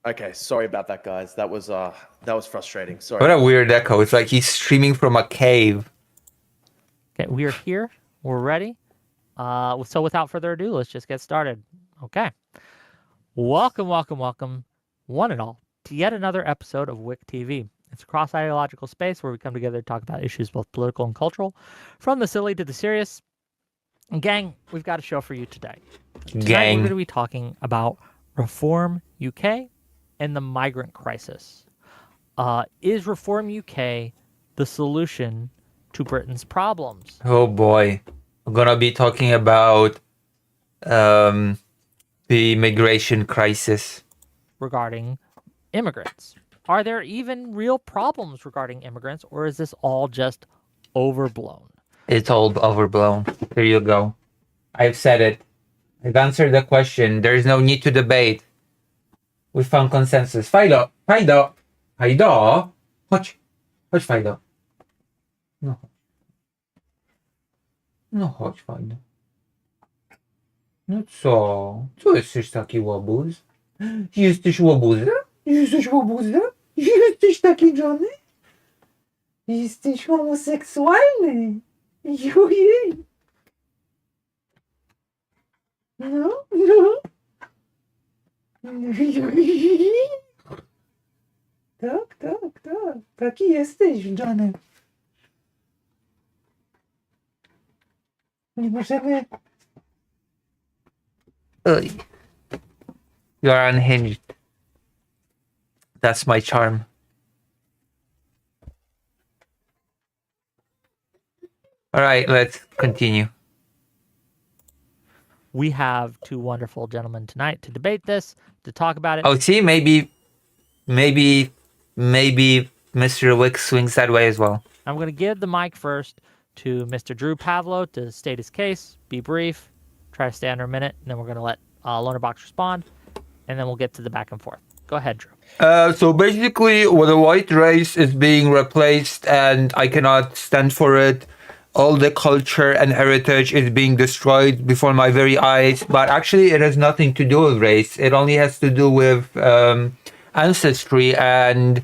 Okay, sorry about that, guys. That was frustrating. Sorry. What a weird echo. It's like he's streaming from a cave. Okay, we are here. We're ready. So without further ado, let's just get started. Okay. Welcome, one and all, to yet another episode of WIC TV. It's a cross-ideological space where we come together to talk about issues both political and cultural, from the silly to the serious. And gang, we've got a show for you today. Tonight we're Gang. going to be talking about Reform UK and the migrant crisis. Is Reform UK the solution to Britain's problems? Oh boy. We're gonna be talking about the immigration crisis. Regarding immigrants? Are there even real problems regarding immigrants, or is this all just overblown? It's all overblown. There you go. I've said it. I've answered the question. There is no need to debate. We found consensus. Fido. Chodź. Chodź, Fido. No. No chodź, Fido. No co? Co jesteś taki łobuz? Jesteś łobuzem? Jesteś łobuzem? Jesteś taki Johnny? Jesteś homoseksualny? Ojej! No. Tak. Taki jesteś, Johnny. Nie możemy... Ugh. You are unhinged. That's my charm. Alright, let's continue. We have two wonderful gentlemen tonight to debate this, to talk about it. Oh, see, maybe Mr. Wick swings that way as well. I'm going to give the mic first to Mr. Drew Pavlo to state his case, be brief, try to stay under a minute, and then we're going to let Lonerbox respond, and then we'll get to the back and forth. Go ahead, Drew. So basically, when the white race is being replaced, and I cannot stand for it, all the culture and heritage is being destroyed before my very eyes. But actually, it has nothing to do with race. It only has to do with ancestry and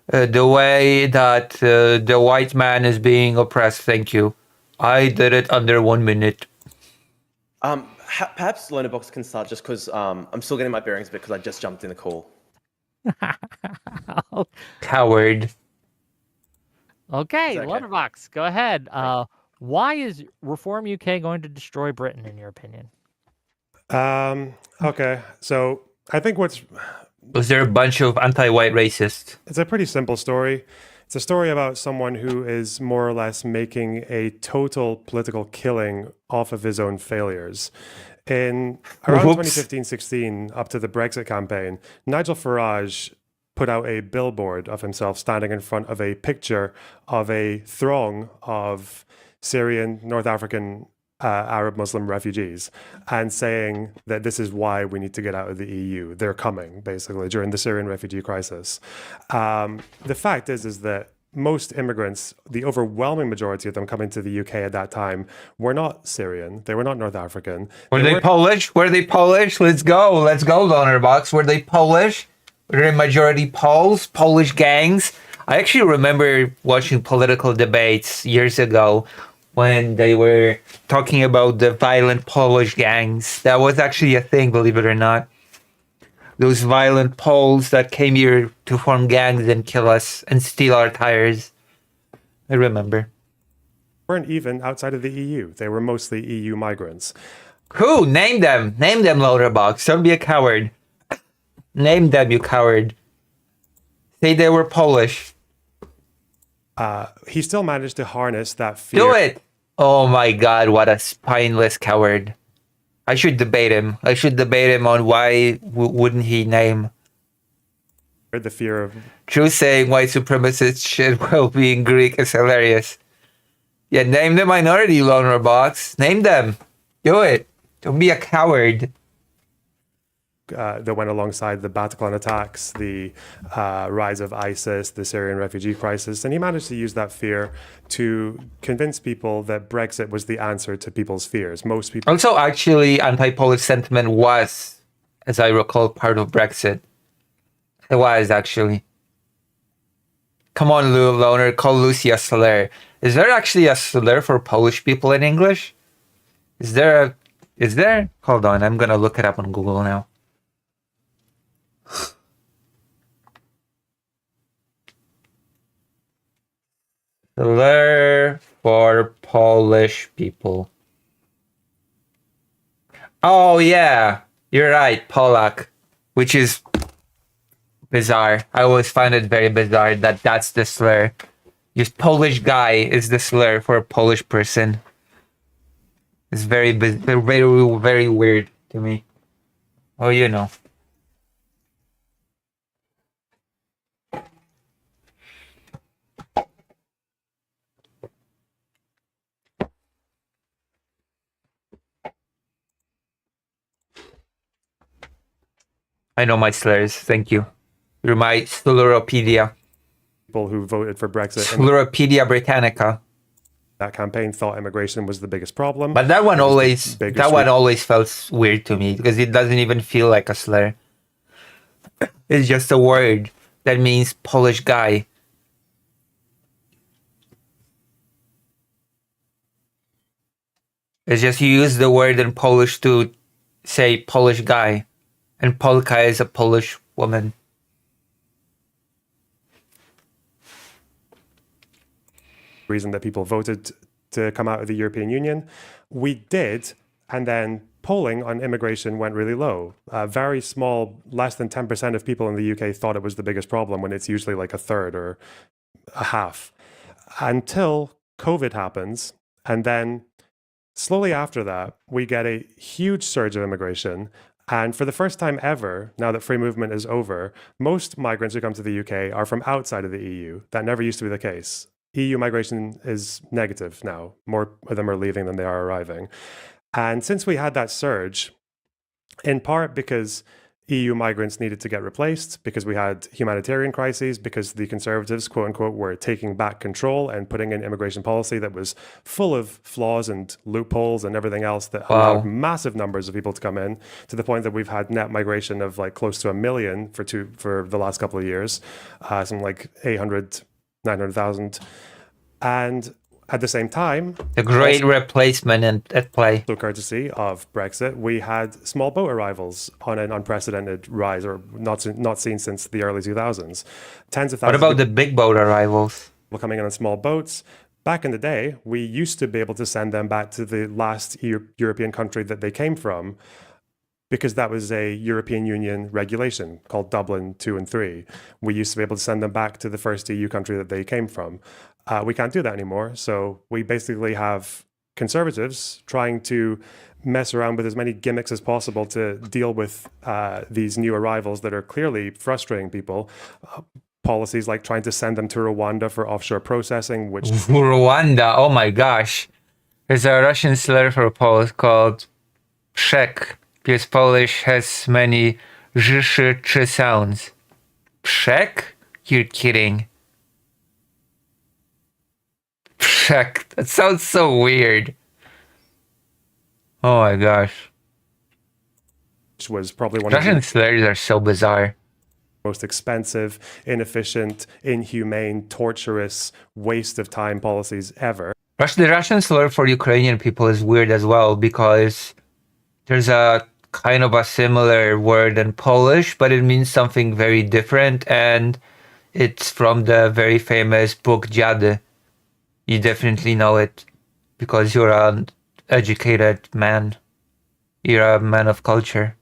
the way that the white man is being oppressed. Thank you. I did it under 1 minute. Perhaps Lonerbox can start just because I'm still getting my bearings a bit because I just jumped in the call. Coward. Okay, It's okay. Lonerbox, go ahead. Why is Reform UK going to destroy Britain, in your opinion? Okay, so I think Was there a bunch of anti-white racists? it's a pretty simple story. It's a story about someone who is more or less making a total political killing off of his own failures. In around Whoops. 2015-16, up to the Brexit campaign, Nigel Farage put out a billboard of himself standing in front of a picture of a throng of Syrian, North African, Arab Muslim refugees, and saying that this is why we need to get out of the EU. They're coming, basically, during the Syrian refugee crisis. The fact is that most immigrants, the overwhelming majority of them coming to the UK at that time, were not Syrian. They were not North African. Were they Polish? Were they Polish? Let's go, Lonerbox. Were they Polish? Were they majority Poles? Polish gangs? I actually remember watching political debates years ago when they were talking about the violent Polish gangs. That was actually a thing, believe it or not. Those violent Poles that came here to form gangs and kill us and steal our tires. I remember. Weren't even outside of the EU. They were mostly EU migrants. Who? Name them. Name them, Lonerbox. Don't be a coward. Name them, you coward. Say they were Polish. He still managed to harness that fear. Do it! Oh my god, what a spineless coward. I should debate him. I should debate him on why wouldn't he name. The fear of True saying white supremacist shit while being Greek is hilarious. Yeah, name the minority, Lonerbox. Name them. Do it. Don't be a coward. that went alongside the Bataclan attacks, the rise of ISIS, the Syrian refugee crisis, and he managed to use that fear to convince people that Brexit was the answer to people's fears. Most people Also, actually, anti-Polish sentiment was, as I recall, part of Brexit. It was, actually. Come on, Lou Loner, call Lucy a slur. Is there actually a slur for Polish people in English? Is there? Hold on, I'm gonna look it up on Google now. Slur for Polish people. Oh yeah, you're right, Polak, which is bizarre. I always find it very bizarre that that's the slur. Just Polish guy is the slur for a Polish person. It's very, very weird to me. Oh, you know. I know my slurs. Thank you. You're my Slurpedia. who voted for Brexit in Slurpedia Britannica. that campaign thought immigration was the biggest problem. But that one It was the always biggest that one re- always felt weird to me because it doesn't even feel like a slur. It's just a word that means Polish guy. It's just you use the word in Polish to say Polish guy, and Polka is a Polish woman. reason that people voted to come out of the European Union. We did, and then polling on immigration went really low. Very small, less than 10% of people in the UK thought it was the biggest problem when it's usually like a third or a half. Until COVID happens, and then slowly after that, we get a huge surge of immigration. And for the first time ever, now that free movement is over, most migrants who come to the UK are from outside of the EU. That never used to be the case. EU migration is negative now. More of them are leaving than they are arriving. And since we had that surge, in part because EU migrants needed to get replaced, because we had humanitarian crises, because the Conservatives, quote unquote, were taking back control and putting in immigration policy that was full of flaws and loopholes and everything else that allowed massive numbers of people to come in, to the point that we've had net migration of like close to 1 million for the last couple of years, something like 800, 900,000. And at the same time, The great replacement at play. also courtesy of Brexit, we had small boat arrivals on an unprecedented rise, or not seen since the early 2000s. Tens of What thousands about of the big boat arrivals? people coming in on small boats. Back in the day, we used to be able to send them back to the last European country that they came from, because that was a European Union regulation called Dublin 2 and 3. We used to be able to send them back to the first EU country that they came from. We can't do that anymore. So we basically have Conservatives trying to mess around with as many gimmicks as possible to deal with these new arrivals that are clearly frustrating people. Policies like trying to send them to Rwanda for offshore processing, which Rwanda. Oh my gosh. There's a Russian slur for Polish called Przek, because Polish has many sh sounds. Przek? You're kidding. Przek. That sounds so weird. Oh my gosh. was probably one of Russian the slurs are so bizarre. most expensive, inefficient, inhumane, torturous, waste of time policies ever. The Russian slur for Ukrainian people is weird as well because there's a kind of a similar word in Polish, but it means something very different, and it's from the very famous book Dziady. You definitely know it because you're an educated man. You're a man of culture.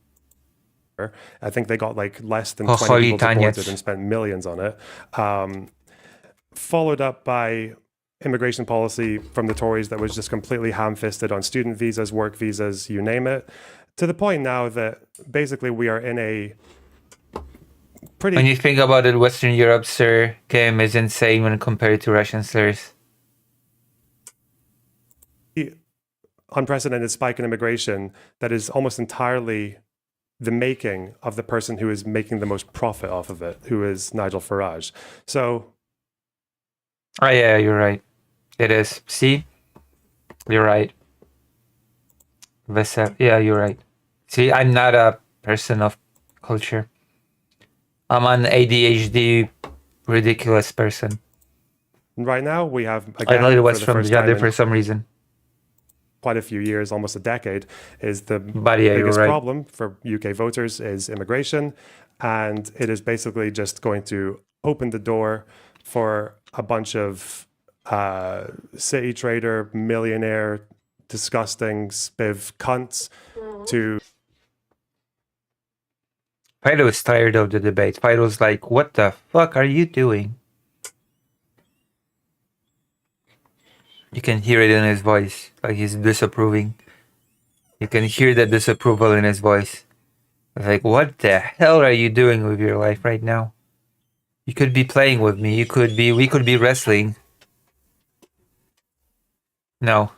I think they got like less than Oh, 20 holy people deported taniec. and spent millions on it. Followed up by immigration policy from the Tories that was just completely ham-fisted on student visas, work visas, you name it, to the point now that basically we are in a pretty When you think about it, Western Europe slur game is insane when compared to Russian slurs. unprecedented spike in immigration that is almost entirely the making of the person who is making the most profit off of it, who is Nigel Farage. So, Oh yeah, you're right. It is. See, you're right. Yeah, you're right. See, I'm not a person of culture. I'm an ADHD, ridiculous person. right now we have I again thought it was for the from first time gender in for some reason. quite a few years, almost a decade, is the But yeah, you're biggest right. problem for UK voters is immigration, and it is basically just going to open the door for a bunch of city trader, millionaire, disgusting spiv cunts to Fido is tired of the debate. Fido's like, what the fuck are you doing? You can hear it in his voice, like he's disapproving. You can hear the disapproval in his voice. It's like, what the hell are you doing with your life right now? You could be playing with me. We could be wrestling. No.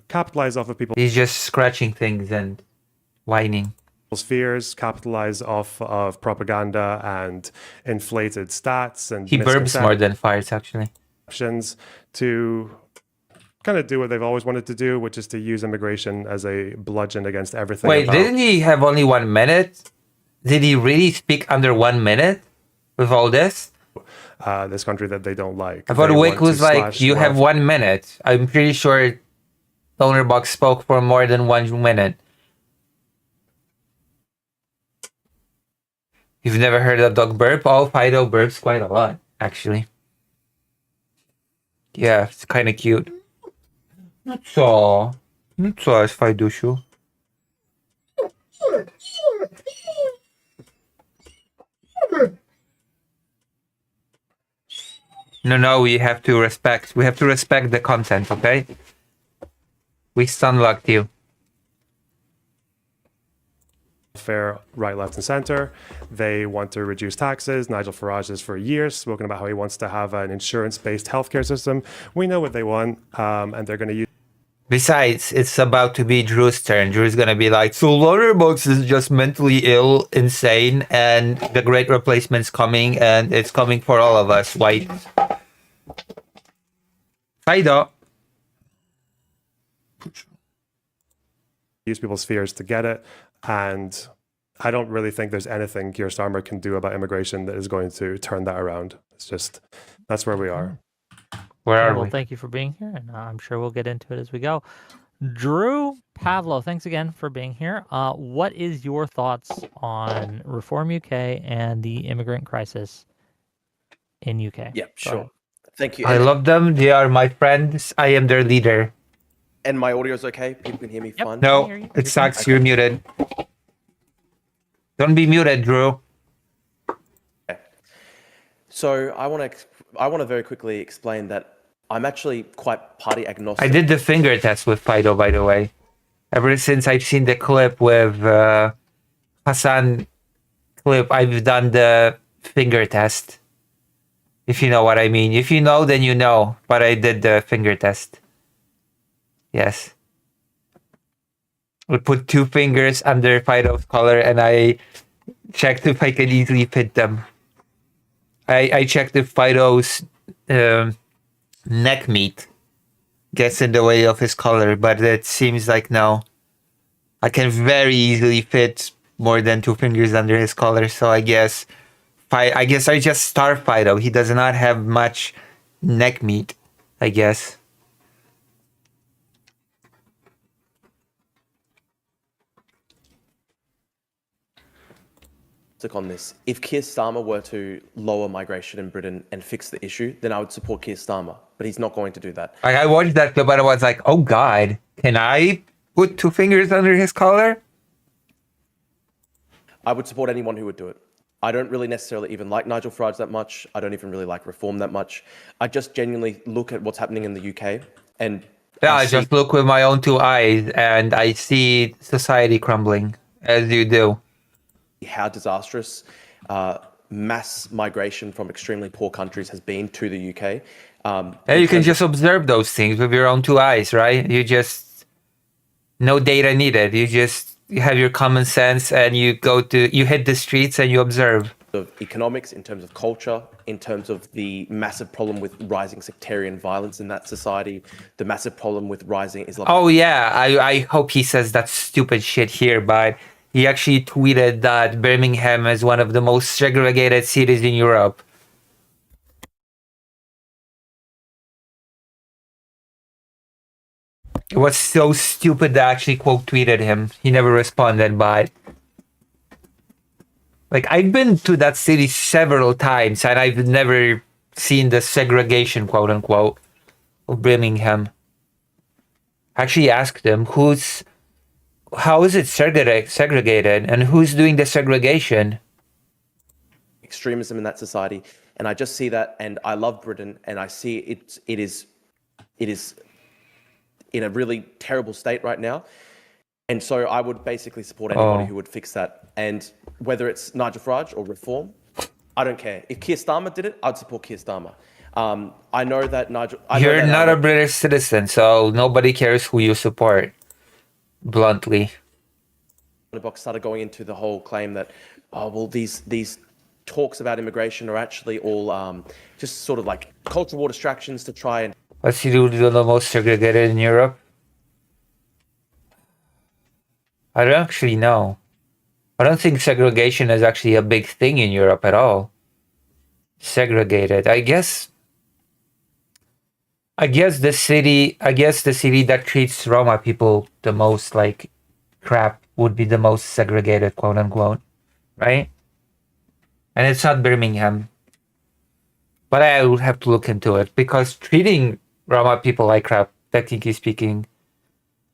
capitalize off of people's He's just scratching things and whining. fears, capitalize off of propaganda and inflated stats and He burps more than farts, actually. misconceptions to kind of do what they've always wanted to do, which is to use immigration as a bludgeon against everything. Wait, about didn't he have only 1 minute? Did he really speak under 1 minute with all this? this country that they don't like. I thought They Wick want to was like, slash you more have of- 1 minute. I'm pretty sure Box spoke for more than 1 minute. You've never heard a dog burp? Oh, Fido burps quite a lot, actually. Yeah, it's kind of cute. Not so. Not so as Fidushu. No, we have to respect the content, okay? We stunlocked you. fair right, left, and center. They want to reduce taxes. Nigel Farage has for years spoken about how he wants to have an insurance-based healthcare system. We know what they want, and they're going to use Besides, it's about to be Drew's turn. Drew's gonna be like, so Letterboxd is just mentally ill, insane, and the great replacement's coming, and it's coming for all of us, white. Fido. use people's fears to get it. And I don't really think there's anything Keir Starmer can do about immigration that is going to turn that around. It's just, that's where we are. Where are Well, we? thank you for being here, and I'm sure we'll get into it as we go. Drew Pavlo, thanks again for being here. What is your thoughts on Reform UK and the immigrant crisis in UK? Yeah, Go sure. ahead. Thank you. I love them. They are my friends. I am their leader. And my audio's okay? People can hear me Yep. fine? I No, hear you. it sucks. You're muted. Don't be muted, Drew. So I want to very quickly explain that I'm actually quite party agnostic. I did the finger test with Fido, by the way. Ever since I've seen the clip with Hassan clip, I've done the finger test. If you know what I mean. If you know, then you know. But I did the finger test. Yes. I put 2 fingers under Fido's collar and I checked if I could easily fit them. I checked if Fido's neck meat gets in the way of his collar, but it seems like no. I can very easily fit more than 2 fingers under his collar, so I guess I just starve Fido. He does not have much neck meat, I guess. on this. If Keir Starmer were to lower migration in Britain and fix the issue, then I would support Keir Starmer. But he's not going to do that. I watched that clip and I was like, oh God, can I put 2 fingers under his collar? I would support anyone who would do it. I don't really necessarily even like Nigel Farage that much. I don't even really like Reform that much. I just genuinely look at what's happening in the UK and Yeah, I see just look with my own 2 eyes and I see society crumbling, as you do. how disastrous mass migration from extremely poor countries has been to the UK. And you can just observe those things with your own 2 eyes, right? You just No data needed. You have your common sense and you hit the streets and you observe. Of economics, in terms of culture, in terms of the massive problem with rising sectarian violence in that society, the massive problem with rising Islam. Oh yeah, I hope he says that stupid shit here, but he actually tweeted that Birmingham is one of the most segregated cities in Europe. It was so stupid that I actually quote tweeted him. He never responded, but like I've been to that city several times and I've never seen the segregation, quote unquote, of Birmingham. I actually asked him how is it segregated and who's doing the segregation? Extremism in that society, and I just see that, and I love Britain, and I see it is in a really terrible state right now, and so I would basically support anybody who would fix that, and whether it's Nigel Farage or Reform, I don't care. If Keir Starmer did it, I'd support Keir Starmer. I know that Nigel. You're not a British citizen, so nobody cares who you support. Bluntly. Box started going into the whole claim that, these talks about immigration are actually all just sort of like cultural war distractions to try and. What's he do the most segregated in Europe? I don't actually know. I don't think segregation is actually a big thing in Europe at all. Segregated. I guess the city that treats Roma people the most like crap would be the most segregated, quote unquote, right? And it's not Birmingham. But I would have to look into it because treating Roma people like crap, technically speaking,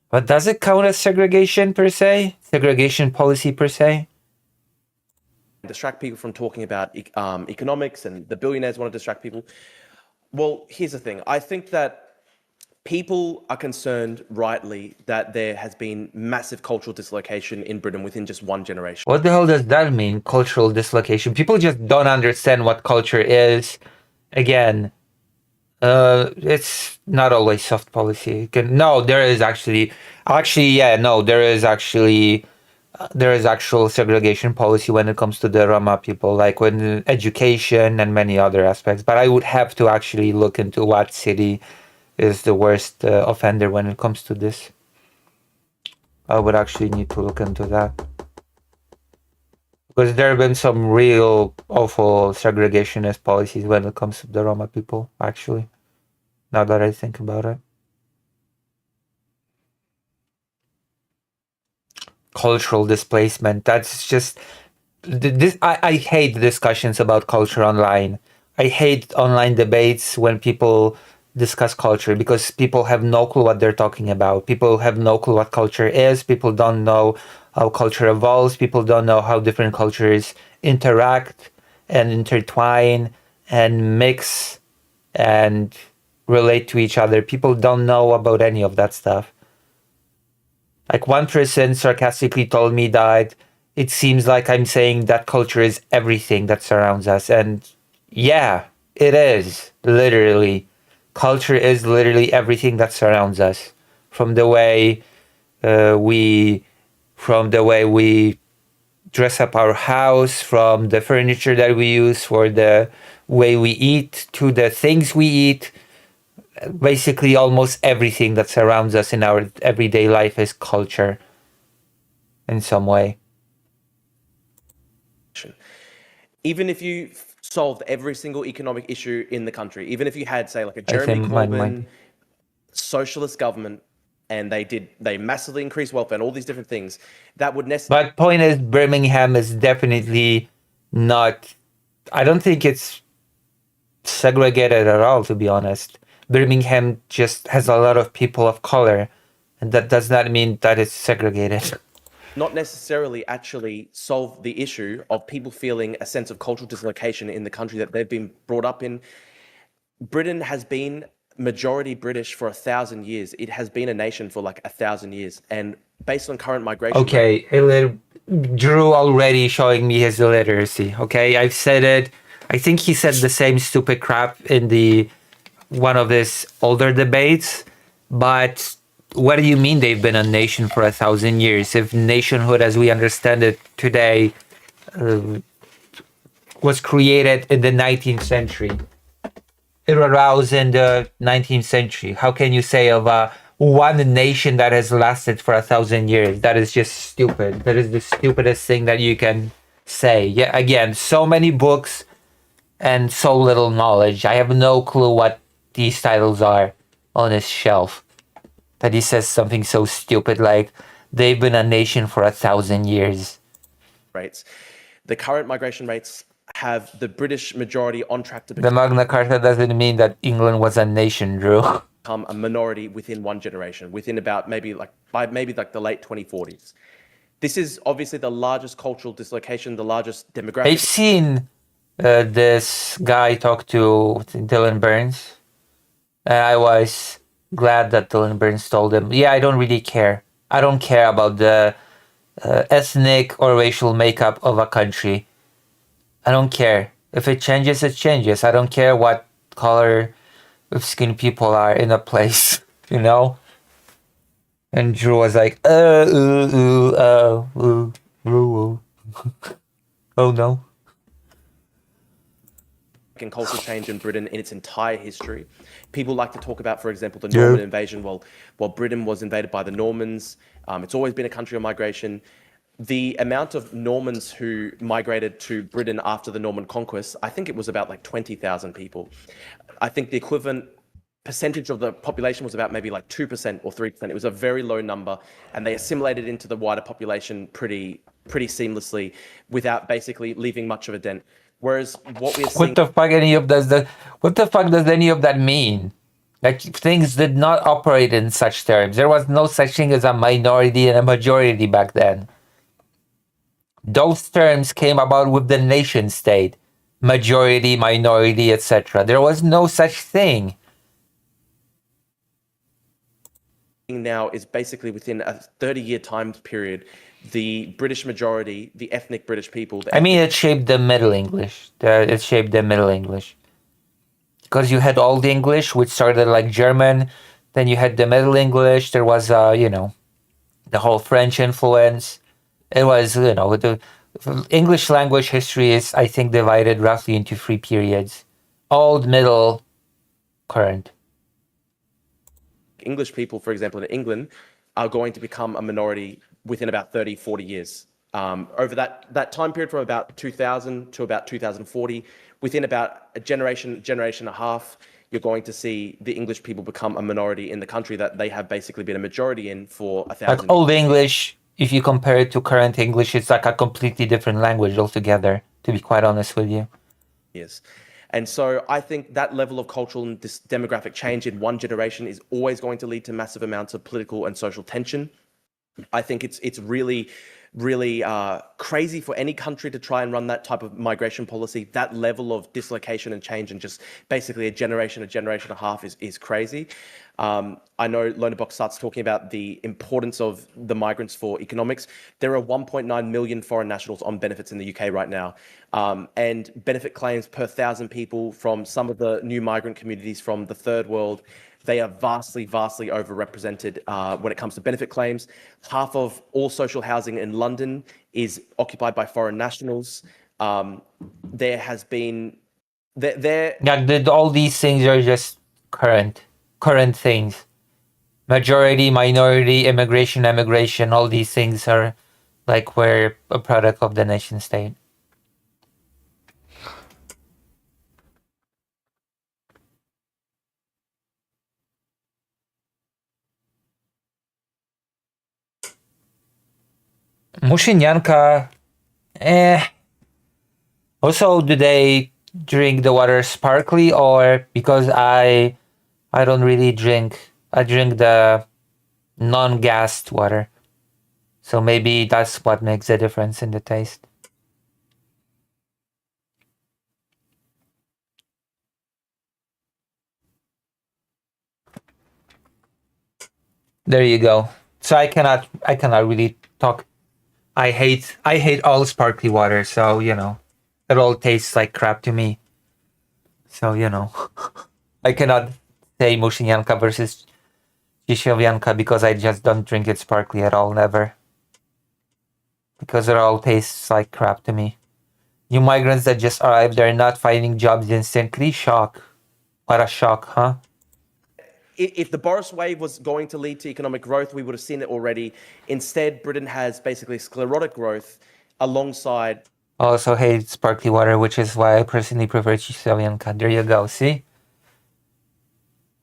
but does it count as segregation per se? Segregation policy per se? Distract people from talking about economics, and the billionaires want to distract people. Well, here's the thing. I think that people are concerned, rightly, that there has been massive cultural dislocation in Britain within just one generation. What the hell does that mean, cultural dislocation? People just don't understand what culture is. Again, it's not always soft policy. There is actual segregation policy when it comes to the Roma people, like when education and many other aspects. But I would have to actually look into what city is the worst offender when it comes to this. I would actually need to look into that. Because there have been some real awful segregationist policies when it comes to the Roma people, actually. Now that I think about it. Cultural displacement. That's just... I hate discussions about culture online. I hate online debates when people discuss culture because people have no clue what they're talking about. People have no clue what culture is. People don't know how culture evolves. People don't know how different cultures interact and intertwine and mix and relate to each other. People don't know about any of that stuff. Like one person sarcastically told me that it seems like I'm saying that culture is everything that surrounds us. And yeah, it is, literally. Culture is literally everything that surrounds us. From the way we dress up our house, from the furniture that we use, for the way we eat, to the things we eat. Basically, almost everything that surrounds us in our everyday life is culture in some way. Even if you solved every single economic issue in the country, even if you had, say, like a Jeremy Corbyn socialist government, and they massively increased welfare and all these different things, that would necessarily... But point is, Birmingham is definitely not... I don't think it's segregated at all, to be honest. Birmingham just has a lot of people of color, and that does not mean that it's segregated. Not necessarily actually solve the issue of people feeling a sense of cultural dislocation in the country that they've been brought up in. Britain has been majority British for 1,000 years. It has been a nation for like 1,000 years. And based on current migration... Okay, Drew already showing me his illiteracy. Okay, I've said it. I think he said the same stupid crap in one of his older debates, but what do you mean they've been a nation for 1,000 years? If nationhood, as we understand it today, was created in the 19th century, it arose in the 19th century. How can you say of one nation that has lasted for 1,000 years? That is just stupid. That is the stupidest thing that you can say. Yeah, again, so many books and so little knowledge. I have no clue what these titles are on his shelf. That he says something so stupid like they've been a nation for 1,000 years. Rates. The current migration rates have the British majority on track to The Magna Carta doesn't mean that England was a nation, Drew. become a minority within one generation, within about by the late 2040s. This is obviously the largest cultural dislocation, the largest demographic. I've seen this guy talk to Dylan Burns, and I was glad that Dylan Burns told him, yeah, I don't really care. I don't care about the ethnic or racial makeup of a country. I don't care. If it changes, it changes. I don't care what color of skin people are in a place, you know? And Drew was like, oh no. And cultural change in Britain in its entire history. People like to talk about, for example, the Norman invasion. Well, Britain was invaded by the Normans. It's always been a country of migration. The amount of Normans who migrated to Britain after the Norman conquest, I think it was about like 20,000 people. I think the equivalent percentage of the population was about maybe like 2% or 3%. It was a very low number, and they assimilated into the wider population pretty seamlessly without basically leaving much of a dent. Whereas what we're seeing... What the fuck does any of that mean? Like, things did not operate in such terms. There was no such thing as a minority and a majority back then. Those terms came about with the nation state. Majority, minority, etc. There was no such thing. Now is basically within a 30-year time period, the British majority, the ethnic British people... It shaped the Middle English. Because you had Old English, which started like German. Then you had the Middle English. There was, the whole French influence. It was, the English language history is, I think, divided roughly into 3 periods. Old, Middle, Current. English people, for example, in England, are going to become a minority within about 30, 40 years. Over that time period from about 2000 to about 2040, within about a generation and a half, you're going to see the English people become a minority in the country that they have basically been a majority in for 1,000 years. Like Old English, if you compare it to current English, it's like a completely different language altogether, to be quite honest with you. Yes. And so I think that level of cultural and this demographic change in one generation is always going to lead to massive amounts of political and social tension. I think it's really crazy for any country to try and run that type of migration policy. That level of dislocation and change and just basically a generation and a half is crazy. I know Lonabox starts talking about the importance of the migrants for economics. There are 1.9 million foreign nationals on benefits in the UK right now. And benefit claims per 1,000 people from some of the new migrant communities from the third world, they are vastly overrepresented when it comes to benefit claims. Half of all social housing in London is occupied by foreign nationals. There has been... all these things are just current things. Majority, minority, immigration, emigration, all these things are like we're a product of the nation state. Mushinyanka, Also, do they drink the water sparkly, or because I don't really drink. I drink the non-gassed water. So maybe that's what makes the difference in the taste. There you go. So I cannot really talk. I hate all sparkly water, so it all tastes like crap to me. So I cannot say Mushinyanka versus Cisłowianka because I just don't drink it sparkly at all, never. Because it all tastes like crap to me. New migrants that just arrived, they're not finding jobs instantly. Shock. What a shock, huh? If the Boris wave was going to lead to economic growth, we would have seen it already. Instead, Britain has basically sclerotic growth alongside. Also hate sparkly water, which is why I personally prefer Cisłowianka. There you go, see?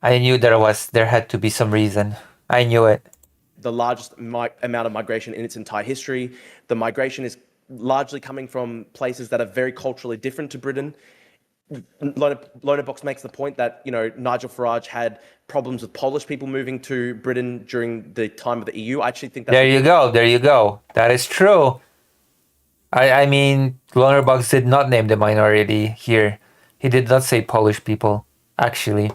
I knew there had to be some reason. I knew it. The largest amount of migration in its entire history. The migration is largely coming from places that are very culturally different to Britain. Lonerbox makes the point that, Nigel Farage had problems with Polish people moving to Britain during the time of the EU. I actually think that's... There you go. That is true. I mean, Lonerbox did not name the minority here. He did not say Polish people, actually.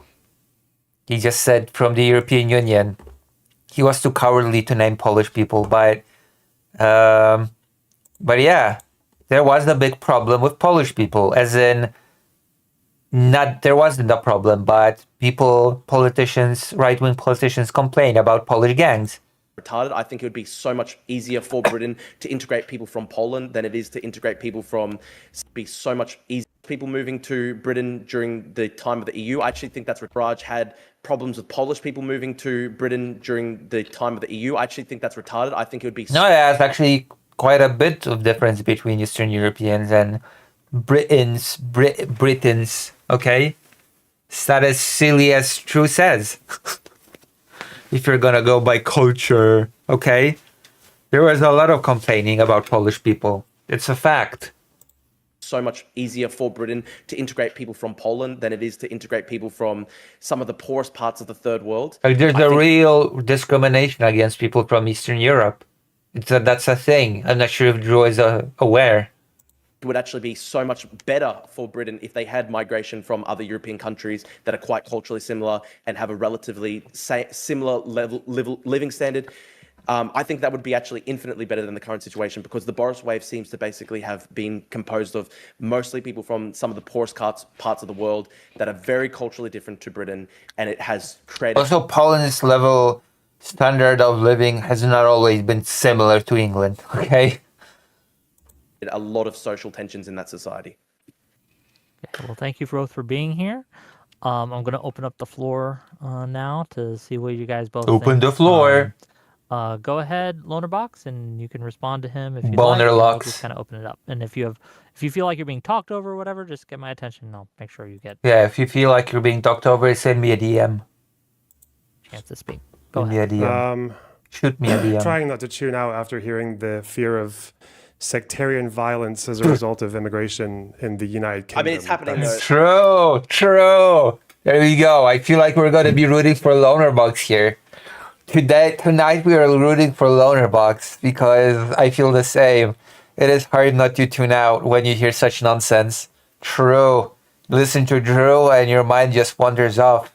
He just said from the European Union. He was too cowardly to name Polish people, but yeah, there was a big problem with Polish people, as in, there wasn't a problem, but politicians, right-wing politicians complain about Polish gangs. Retarded. I think it would be so much easier for Britain to integrate people from Poland than it is to integrate people from... people moving to Britain during the time of the EU. I actually think that's Farage had problems with Polish people moving to Britain during the time of the EU. I actually think that's retarded. I think it would be... No, there's actually quite a bit of difference between Eastern Europeans and Britons, okay? It's not as silly as True says. If you're gonna go by culture, okay? There was a lot of complaining about Polish people. It's a fact. So much easier for Britain to integrate people from Poland than it is to integrate people from some of the poorest parts of the third world. Like, there's real discrimination against people from Eastern Europe. That's a thing. I'm not sure if Drew is aware. It would actually be so much better for Britain if they had migration from other European countries that are quite culturally similar and have a relatively similar living standard. I think that would be actually infinitely better than the current situation, because the Boris wave seems to basically have been composed of mostly people from some of the poorest parts of the world that are very culturally different to Britain, and it has created... Also, Poland's standard of living has not always been similar to England, okay? A lot of social tensions in that society. Okay, well, thank you both for being here. I'm going to open up the floor now to see what you guys both Open think. the floor. Go ahead, Lonerbox, and you can respond to him if you like. Boner I'll locks. just kind of open it up. And if you feel like you're being talked over or whatever, just get my attention and I'll make sure you get Yeah, if you feel like you're being talked over, send me a DM. a chance to speak. Go Send me ahead. a DM. Shoot me a DM. Trying not to tune out after hearing the fear of sectarian violence as a result of immigration in the United Kingdom. I mean, it's happening That's- True. There we go. I feel like we're going to be rooting for Lonerbox here. Tonight we are rooting for Lonerbox because I feel the same. It is hard not to tune out when you hear such nonsense. True. Listen to Drew and your mind just wanders off.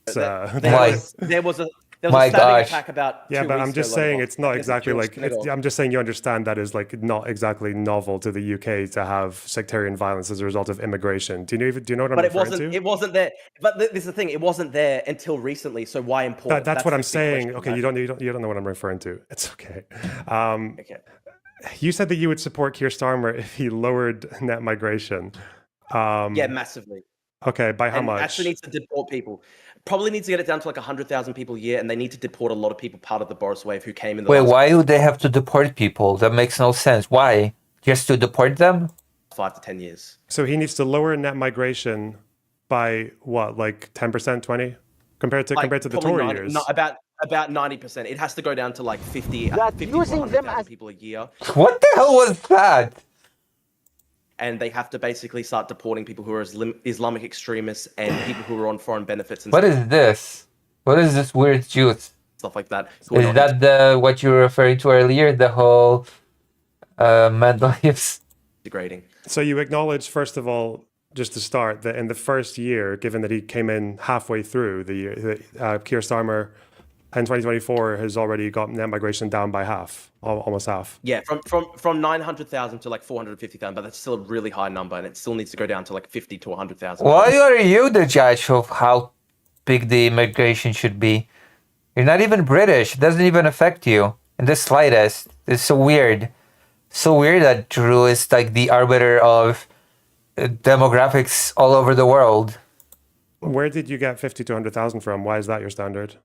There was a My stabbing gosh. attack about 2 Yeah, but weeks I'm just ago, saying Lonerbox. it's not Against exactly George like Sniggle. I'm just saying you understand that is like not exactly novel to the UK to have sectarian violence as a result of immigration. Do you know what I'm But referring to? it wasn't there. But this is the thing, it wasn't there until recently. So why import? That's what I'm the big saying. question, Okay, right? you don't know what I'm referring to. It's okay. Okay. You said that you would support Keir Starmer if he lowered net migration. Yeah, massively. Okay, by how And much? actually needs to deport people. Probably needs to get it down to like 100,000 people a year, and they need to deport a lot of people part of the Boris wave who came in the Wait, last why would they have to deport people? That makes no sense. Why? Just to deport them? 5 to 10 years. So he needs to lower net migration by what, like 10%, 20? Compared to the probably Tory 90 years. no, about 90%. It has to go down to like 50 That 50 using to them 100,000 as- people a year. What the hell was that? And they have to basically start deporting people who are Islamic extremists and people who are on foreign benefits and What is this? What is this weird juice? stuff like that. who are Is not that what you were referring to earlier? The whole mental ifs? integrating. So you acknowledge, first of all, just to start, that in the first year, given that he came in halfway through the year, Keir Starmer in 2024 has already got net migration down by half, almost half. Yeah, from 900,000 to like 450,000, but that's still a really high number, and it still needs to go down to like 50 to 100,000. Why are you the judge of how big the immigration should be? You're not even British. It doesn't even affect you in the slightest. It's so weird. So weird that Drew is like the arbiter of demographics all over the world. Where did you get 50 to 100,000 from? Why is that your standard?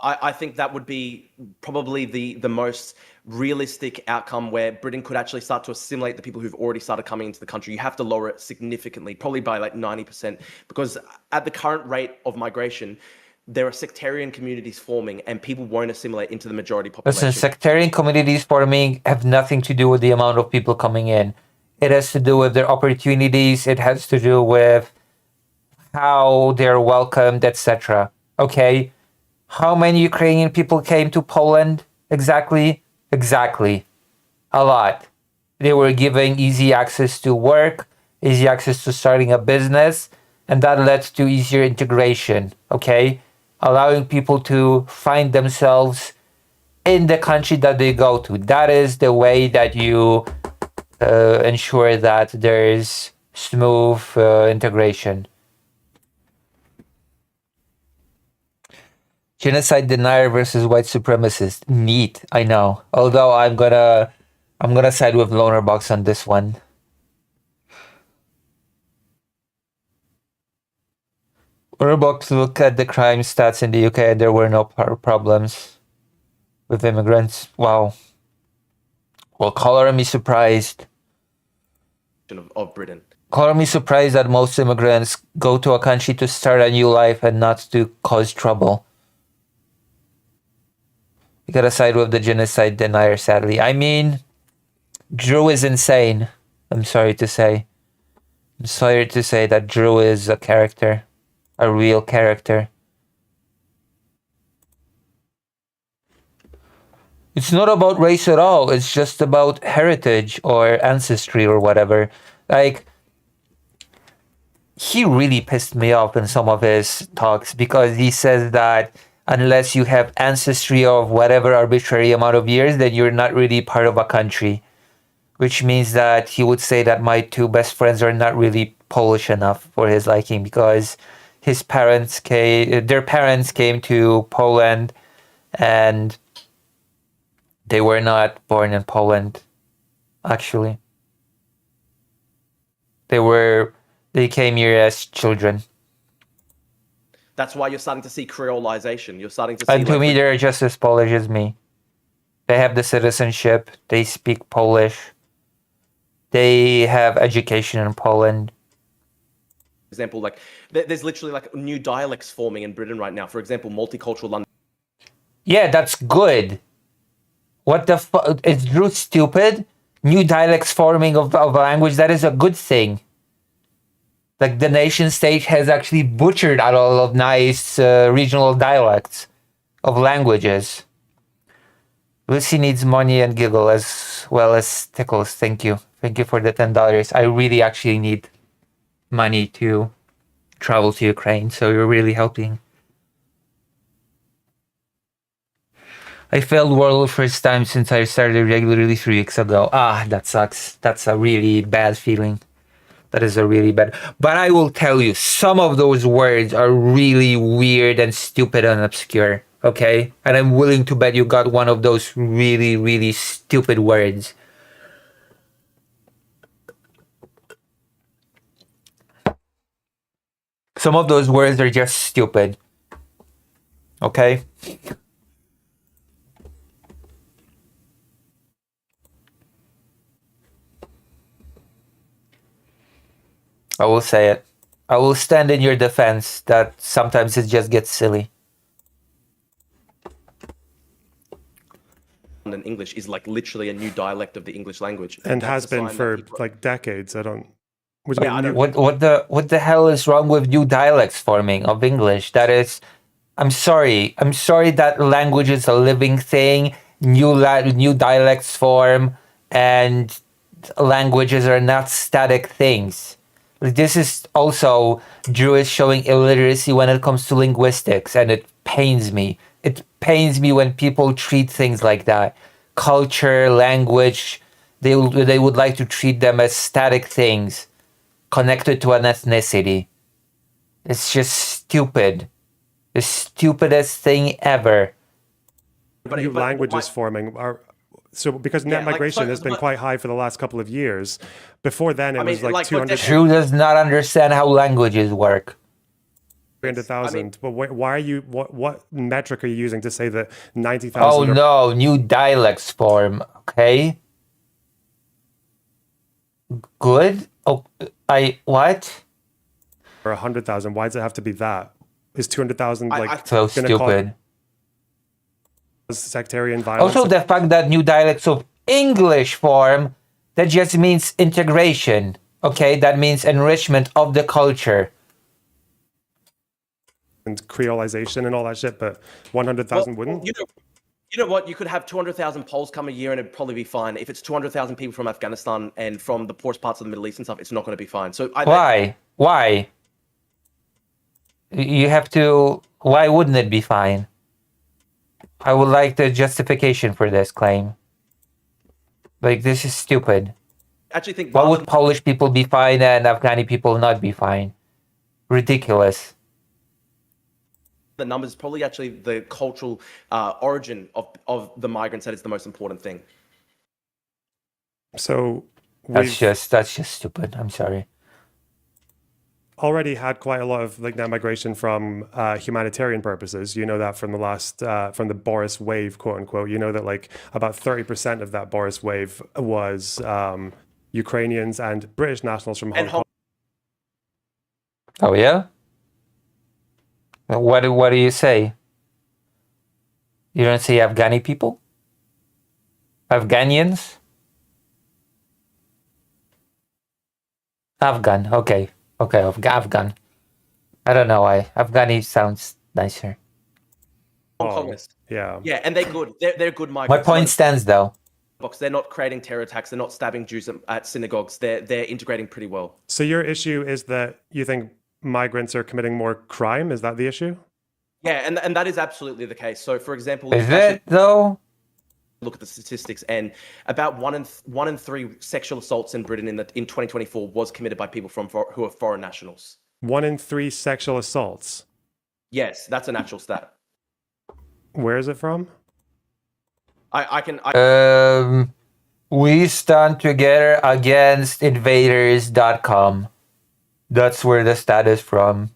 I think that would be probably the most realistic outcome where Britain could actually start to assimilate the people who've already started coming into the country. You have to lower it significantly, probably by like 90%, because at the current rate of migration, there are sectarian communities forming and people won't assimilate into the majority population. Listen, sectarian communities forming have nothing to do with the amount of people coming in. It has to do with their opportunities. It has to do with how they're welcomed, etc. Okay? How many Ukrainian people came to Poland? Exactly? Exactly. A lot. They were given easy access to work, easy access to starting a business, and that led to easier integration, okay? Allowing people to find themselves in the country that they go to. That is the way that you ensure that there is smooth integration. Genocide denier versus white supremacist. Neat, I know. Although I'm gonna side with Lonerbox on this one. Lonerbox look at the crime stats in the UK and there were no problems with immigrants. Wow. Well, color me surprised. Of Britain. Color me surprised that most immigrants go to a country to start a new life and not to cause trouble. You gotta side with the genocide denier, sadly. I mean, Drew is insane. I'm sorry to say. I'm sorry to say that Drew is a character. A real character. It's not about race at all. It's just about heritage or ancestry or whatever. Like, he really pissed me off in some of his talks because he says that unless you have ancestry of whatever arbitrary amount of years, then you're not really part of a country. Which means that he would say that my two best friends are not really Polish enough for his liking because their parents came to Poland and they were not born in Poland, actually. They came here as children. That's why you're starting to see creolization. You're starting to see. And to me, they're just as Polish as me. They have the citizenship. They speak Polish. They have education in Poland. For example, like there's literally like new dialects forming in Britain right now. For example, multicultural London. Yeah, that's good. What the fuck? Is Drew stupid? New dialects forming of a language, that is a good thing. Like the nation state has actually butchered out all of nice regional dialects of languages. Lucy needs money and giggle as well as tickles. Thank you. Thank you for the $10. I really actually need money to travel to Ukraine, so you're really helping. I failed World first time since I started regularly 3 weeks ago. Ah, that sucks. That's a really bad feeling. That is a really bad. But I will tell you, some of those words are really weird and stupid and obscure. Okay? And I'm willing to bet you got one of those really, really stupid words. Some of those words are just stupid. Okay? I will say it. I will stand in your defense that sometimes it just gets silly. And English is like literally a new dialect of the English language, And that's has a been sign for that people- like decades. I don't. Yeah, I don't- What the hell is wrong with new dialects forming of English? That is, I'm sorry that language is a living thing. New dialects form, and languages are not static things. This is also Drew is showing illiteracy when it comes to linguistics, and it pains me. It pains me when people treat things like that. Culture, language, they would like to treat them as static things connected to an ethnicity. It's just stupid. The stupidest thing ever. But, New but languages my- forming are so because net Yeah, like, migration so- has been but- quite high for the last couple of years. Before then, it I was mean, like like, for 200, decades- Drew does not understand how languages work. 300,000. But why are you? What metric are you using to say that Oh 90,000 no, new dialects form. Okay. Good. Oh, what? or 100,000? Why does it have to be that? Is 200,000 I- like I- So gonna stupid. cause sectarian violence? Also, the fact that new dialects of English form, that just means integration. Okay, that means enrichment of the culture. and creolization and all that shit, but 100,000 wouldn't. You know what? You could have 200,000 Poles come a year and it'd probably be fine. If it's 200,000 people from Afghanistan and from the poorest parts of the Middle East and stuff, it's not going to be fine. So Why? Why? You have to. Why wouldn't it be fine? I would like the justification for this claim. Like, this is stupid. actually think Why rather would Polish people be fine and Afghani people not be fine? Ridiculous. the numbers is probably actually the cultural origin of the migrants that is the most important thing. So That's we've just stupid. I'm sorry. already had quite a lot of like net migration from humanitarian purposes. You know that from the last from the Boris wave, quote unquote. You know that like about 30% of that Boris wave was Ukrainians and British nationals from Hong And Kong. Oh yeah. What do you say? You don't say Afghani people? Afghanians? Afghan. Okay. Afghan. I don't know why. Afghani sounds nicer. Hong Kong. Kongers. Yeah. Yeah, and they're good. They're good My migrants. point stands though. They're not creating terror attacks. They're not stabbing Jews at synagogues. They're integrating pretty well. So your issue is that you think migrants are committing more crime? Is that the issue? Yeah, and that is absolutely the case. So, for example, Is you actually it though? look at the statistics, and about one in three sexual assaults in Britain in 2024 was committed by people who are foreign nationals. 1 in 3 sexual assaults. Yes, that's an actual stat. Where is it from? We stand together against invaders.com. That's where the stat is from.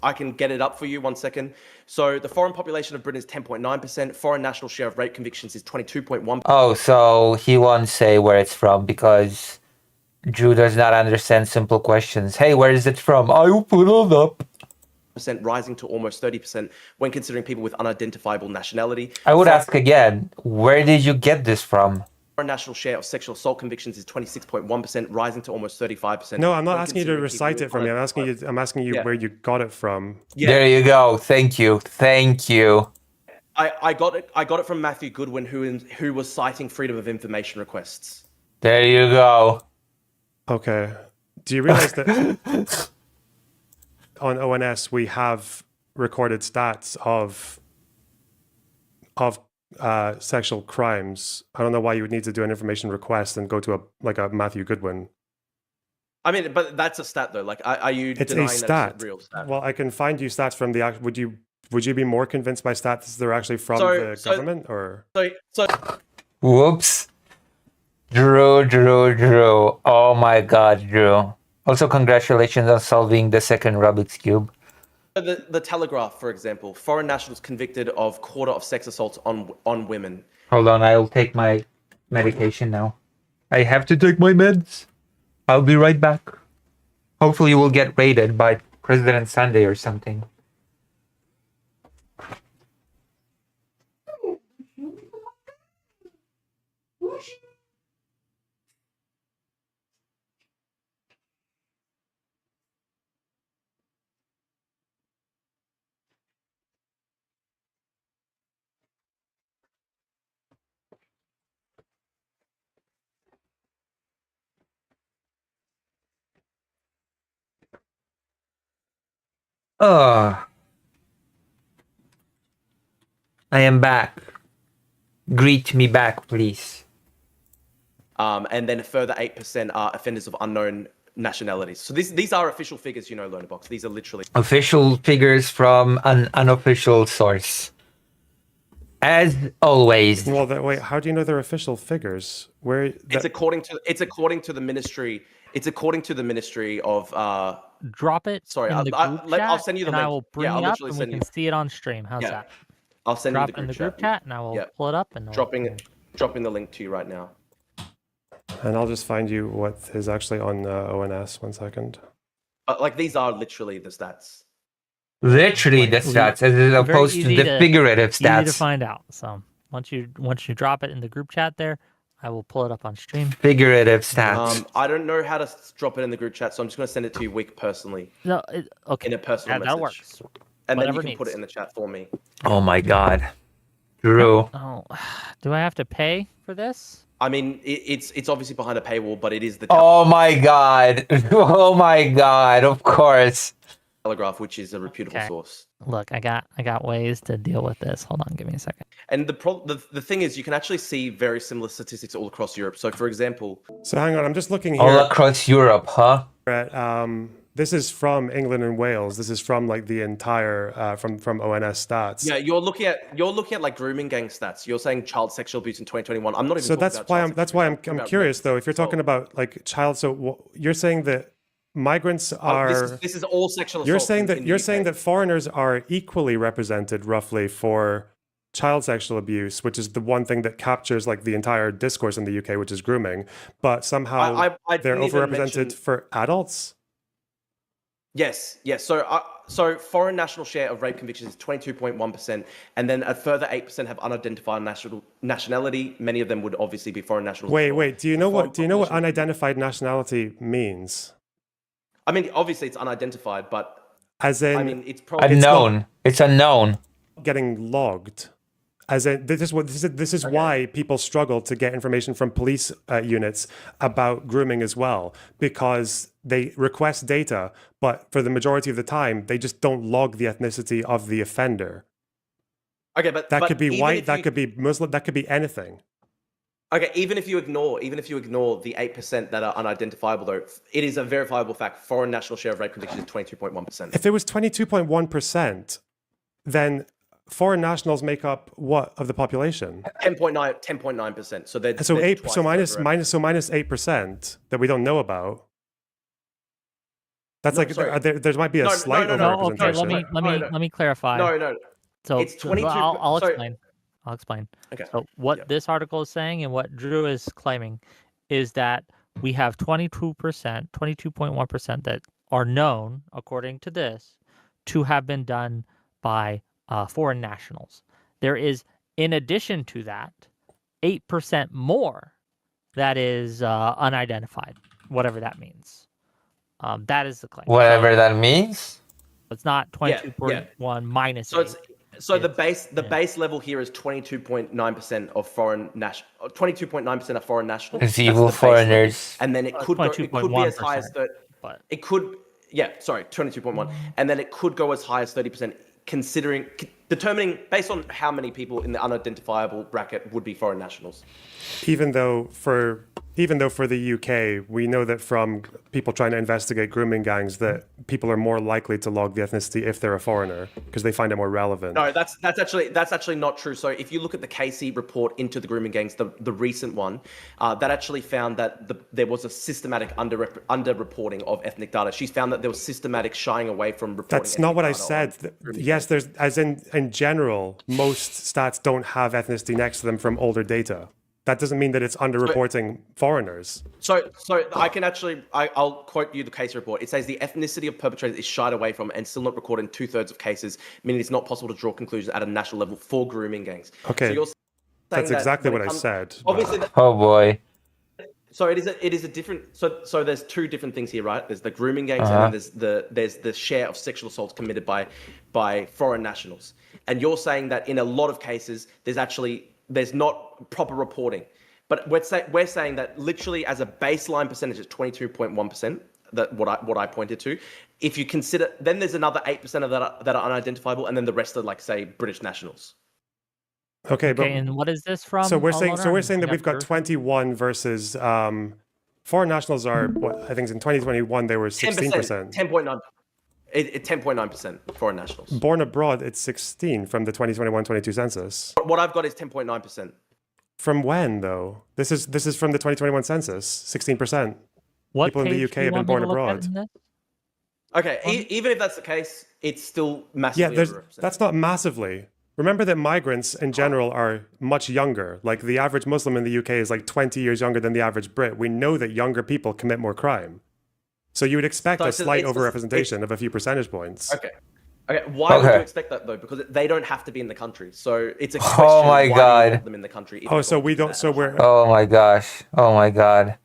I can get it up for you 1 second. So the foreign population of Britain is 10.9%. Foreign national share of rape convictions is 22.1%. Oh, so he won't say where it's from because Drew does not understand simple questions. Hey, where is it from? I will put it up. Rising to almost 30% when considering people with unidentifiable nationality. I would ask again, where did you get this from? Foreign national share of sexual assault convictions is 26.1%, rising to almost 35%. No, I'm not when asking you to considering recite people it from me. with I'm asking you Yeah. where you got it from. Yeah. There you go. Thank you. I got it from Matthew Goodwin, who was citing freedom of information requests. There you go. Okay. Do you realize that on ONS we have recorded stats of sexual crimes? I don't know why you would need to do an information request and go to a Matthew Goodwin. I mean, but that's a stat though. Like, are you It's denying a that stat. it's a real stat? Well, I can find you stats from the would you be more convinced by stats that are actually from the government or So Whoops. Drew. Oh my god, Drew. Also, congratulations on solving the second Rubik's Cube. the Telegraph, for example, foreign nationals convicted of quarter of sex assaults on women. Hold on, I'll take my medication now. I have to take my meds. I'll be right back. Hopefully we'll get raided by President Sunday or something. I am back. Greet me back, please. And then a further 8% are offenders of unknown nationalities. So these are official figures, you know, Loanerbox. These are literally Official figures from an unofficial source. As always. Well, wait, how do you know they're official figures? Where it's according to the ministry. It's according to the Ministry of Drop it Sorry, in the group I'll chat, send you the and I link. will bring I'll it up, literally and we send can you. see it on stream. How's Yeah. that? I'll send Drop you it the in the group group chat, and I will Yeah. pull it up. And Dropping the link to you right now. and I'll just find you what is actually on ONS. 1 second. But like these are literally the stats. Literally the stats, as opposed to easy the to- figurative easy to stats. find out. So once you drop it in the group chat there, I will pull it up on stream. Figurative stats. I don't know how to drop it in the group chat, so I'm just going to send it to you, Wick, personally No, okay. in a personal that message. works. And then you Whatever can put it needs. in the chat for me. Oh my god. Drew. Oh, do I have to pay for this? I mean, it's obviously behind a paywall, but it is the Oh my god. Oh my god. Of course. Telegraph, which is a reputable Okay. source. Look, I got ways to deal with this. Hold on, give me a second. And the thing is, you can actually see very similar statistics all across Europe. So, for example, So hang on, I'm just looking All here across Europe, huh? at this is from England and Wales. This is from like the entire from ONS stats. yeah, you're looking at like grooming gang stats. You're saying child sexual abuse in 2021. I'm not even. So talking that's about why child I'm that's sexual why abuse. I'm talking about curious rape, though. If you're talking assault. about like child, so you're saying that migrants are. This is all sexual assault. You're saying in that the you're UK. saying that foreigners are equally represented roughly for child sexual abuse, which is the one thing that captures like the entire discourse in the UK, which is grooming, but somehow I they're didn't even overrepresented mention- for adults. Yes. So foreign national share of rape convictions is 22.1%, and then a further 8% have unidentified nationality. Many of them would obviously be foreign nationals. as well. Wait. Do you know Foreign what population- unidentified nationality means? I mean, obviously it's unidentified, but As in I mean, it's probably Unknown. It's unknown. getting logged. As in, this is why people struggle to get information from police units about grooming as well, because they request data, but for the majority of the time, they just don't log the ethnicity of the offender. okay, but That but could be even white, if that you- could be Muslim, that could be anything. Okay, even if you ignore the 8% that are unidentifiable, though, it is a verifiable fact. Foreign national share of rape convictions is 22.1%. If it was 22.1%, then foreign nationals make up what of the population? 10.9%. So they're So they're eight, twice so over. minus 8% that we don't know about. That's No, like sorry. there might be a No, no, slight no, no. No, okay. Let me No. let me clarify. No. So It's 22 I'll sorry. explain. I'll explain. Okay. So what Yeah. this article is saying and what Drew is claiming is that we have 22%, 22.1% that are known, according to this, to have been done by foreign nationals. There is, in addition to that, 8% more that is unidentified, whatever that means. That is the claim. Whatever So that means. it's not Yeah, 22.1 minus So it's 8. so the base level here is 22.9% of 22.9% of foreign nationals. It's That's evil the base level. foreigners. And then it could be as high as 22.1%, but 22.1, and then it could go as high as 30%, determining based on how many people in the unidentifiable bracket would be foreign nationals. even though for the UK, we know that from people trying to investigate grooming gangs that people are more likely to log the ethnicity if they're a foreigner because they find it more relevant. No, that's actually not true. So if you look at the Casey report into the grooming gangs, the recent one, that actually found that there was a systematic underreporting of ethnic data. She's found that there was systematic shying away from reporting. That's not what I ethnic data said. on grooming Yes, there's as in general, most stats don't have ethnicity next to them from older data. That doesn't mean that it's underreporting foreigners. So I can actually, I'll quote you the case report. It says the ethnicity of perpetrators is shied away from and still not recorded in 2/3 of cases, meaning it's not possible to draw conclusions at a national level for grooming gangs. Okay, So you're saying That's that exactly when what it I comes- said. Obviously, Oh boy. so it is a different. So there's two different things here, right? There's the grooming gangs Uh-huh. and then there's the share of sexual assaults committed by foreign nationals. And you're saying that in a lot of cases, there's not proper reporting. But we're saying that literally as a baseline percentage, it's 22.1%. That what I pointed to. If you consider, then there's another 8% of that are unidentifiable, and then the rest are like say British nationals. Okay, but Okay, and what is this from? so we're saying Alona? that I we've got got 21 versus foreign nationals are what I think in 2021 they were 16%. 10.9. 10.9% foreign nationals. Born abroad, it's 16 from the 2021-22 census. What I've got is 10.9%. From when though? This is from the 2021 census. 16%. What People in the page UK do you have been want me born to look at abroad. in this? Okay, even if that's the case, it's still massively overrepresented. That's not massively. Remember that migrants in general are much younger. Like the average Muslim in the UK is like 20 years younger than the average Brit. We know that younger people commit more crime. So you would expect So a it's a- slight it's a- overrepresentation of a few percentage points. Okay. Why would Okay. you expect that though? Because they don't have to be in the country. So it's a Oh question. my why do you God. want them in the country? if Oh, they're so going we to do don't. that So at a higher we're. rate? Oh my gosh. Oh my god.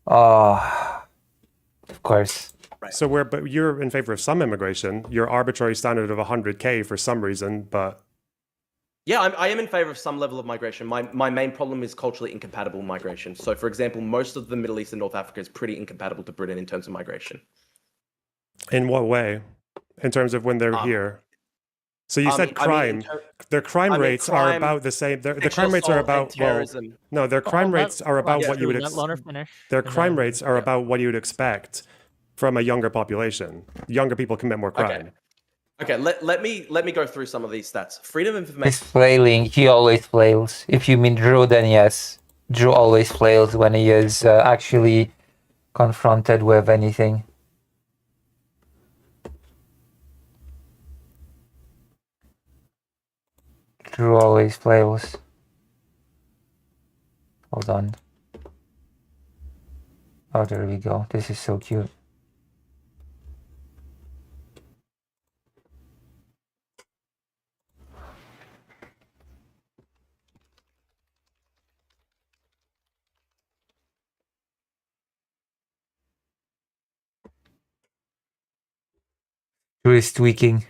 Oh, of course. So we're. But you're in favor of some immigration. Your arbitrary standard of 100K for some reason, but Yeah, I am in favor of some level of migration. My main problem is culturally incompatible migration. So, for example, most of the Middle East and North Africa is pretty incompatible to Britain in terms of migration. in what way? In terms of when they're here. So you said in crime. ter- Their crime I mean, rates are crime, about the same. The sexual crime rates are assault, and about well. terrorism. No, their crime rates are about what you would. Let her finish. Their and crime then- rates are about what you would expect from a younger population. Younger people commit more crime. Okay, let me go through some of these stats. Freedom of He's information. flailing. He always flails. If you mean Drew, then yes. Drew always flails when he is actually confronted with anything. Drew always flails. Hold on. Oh, there we go. This is so cute. Drew is tweaking.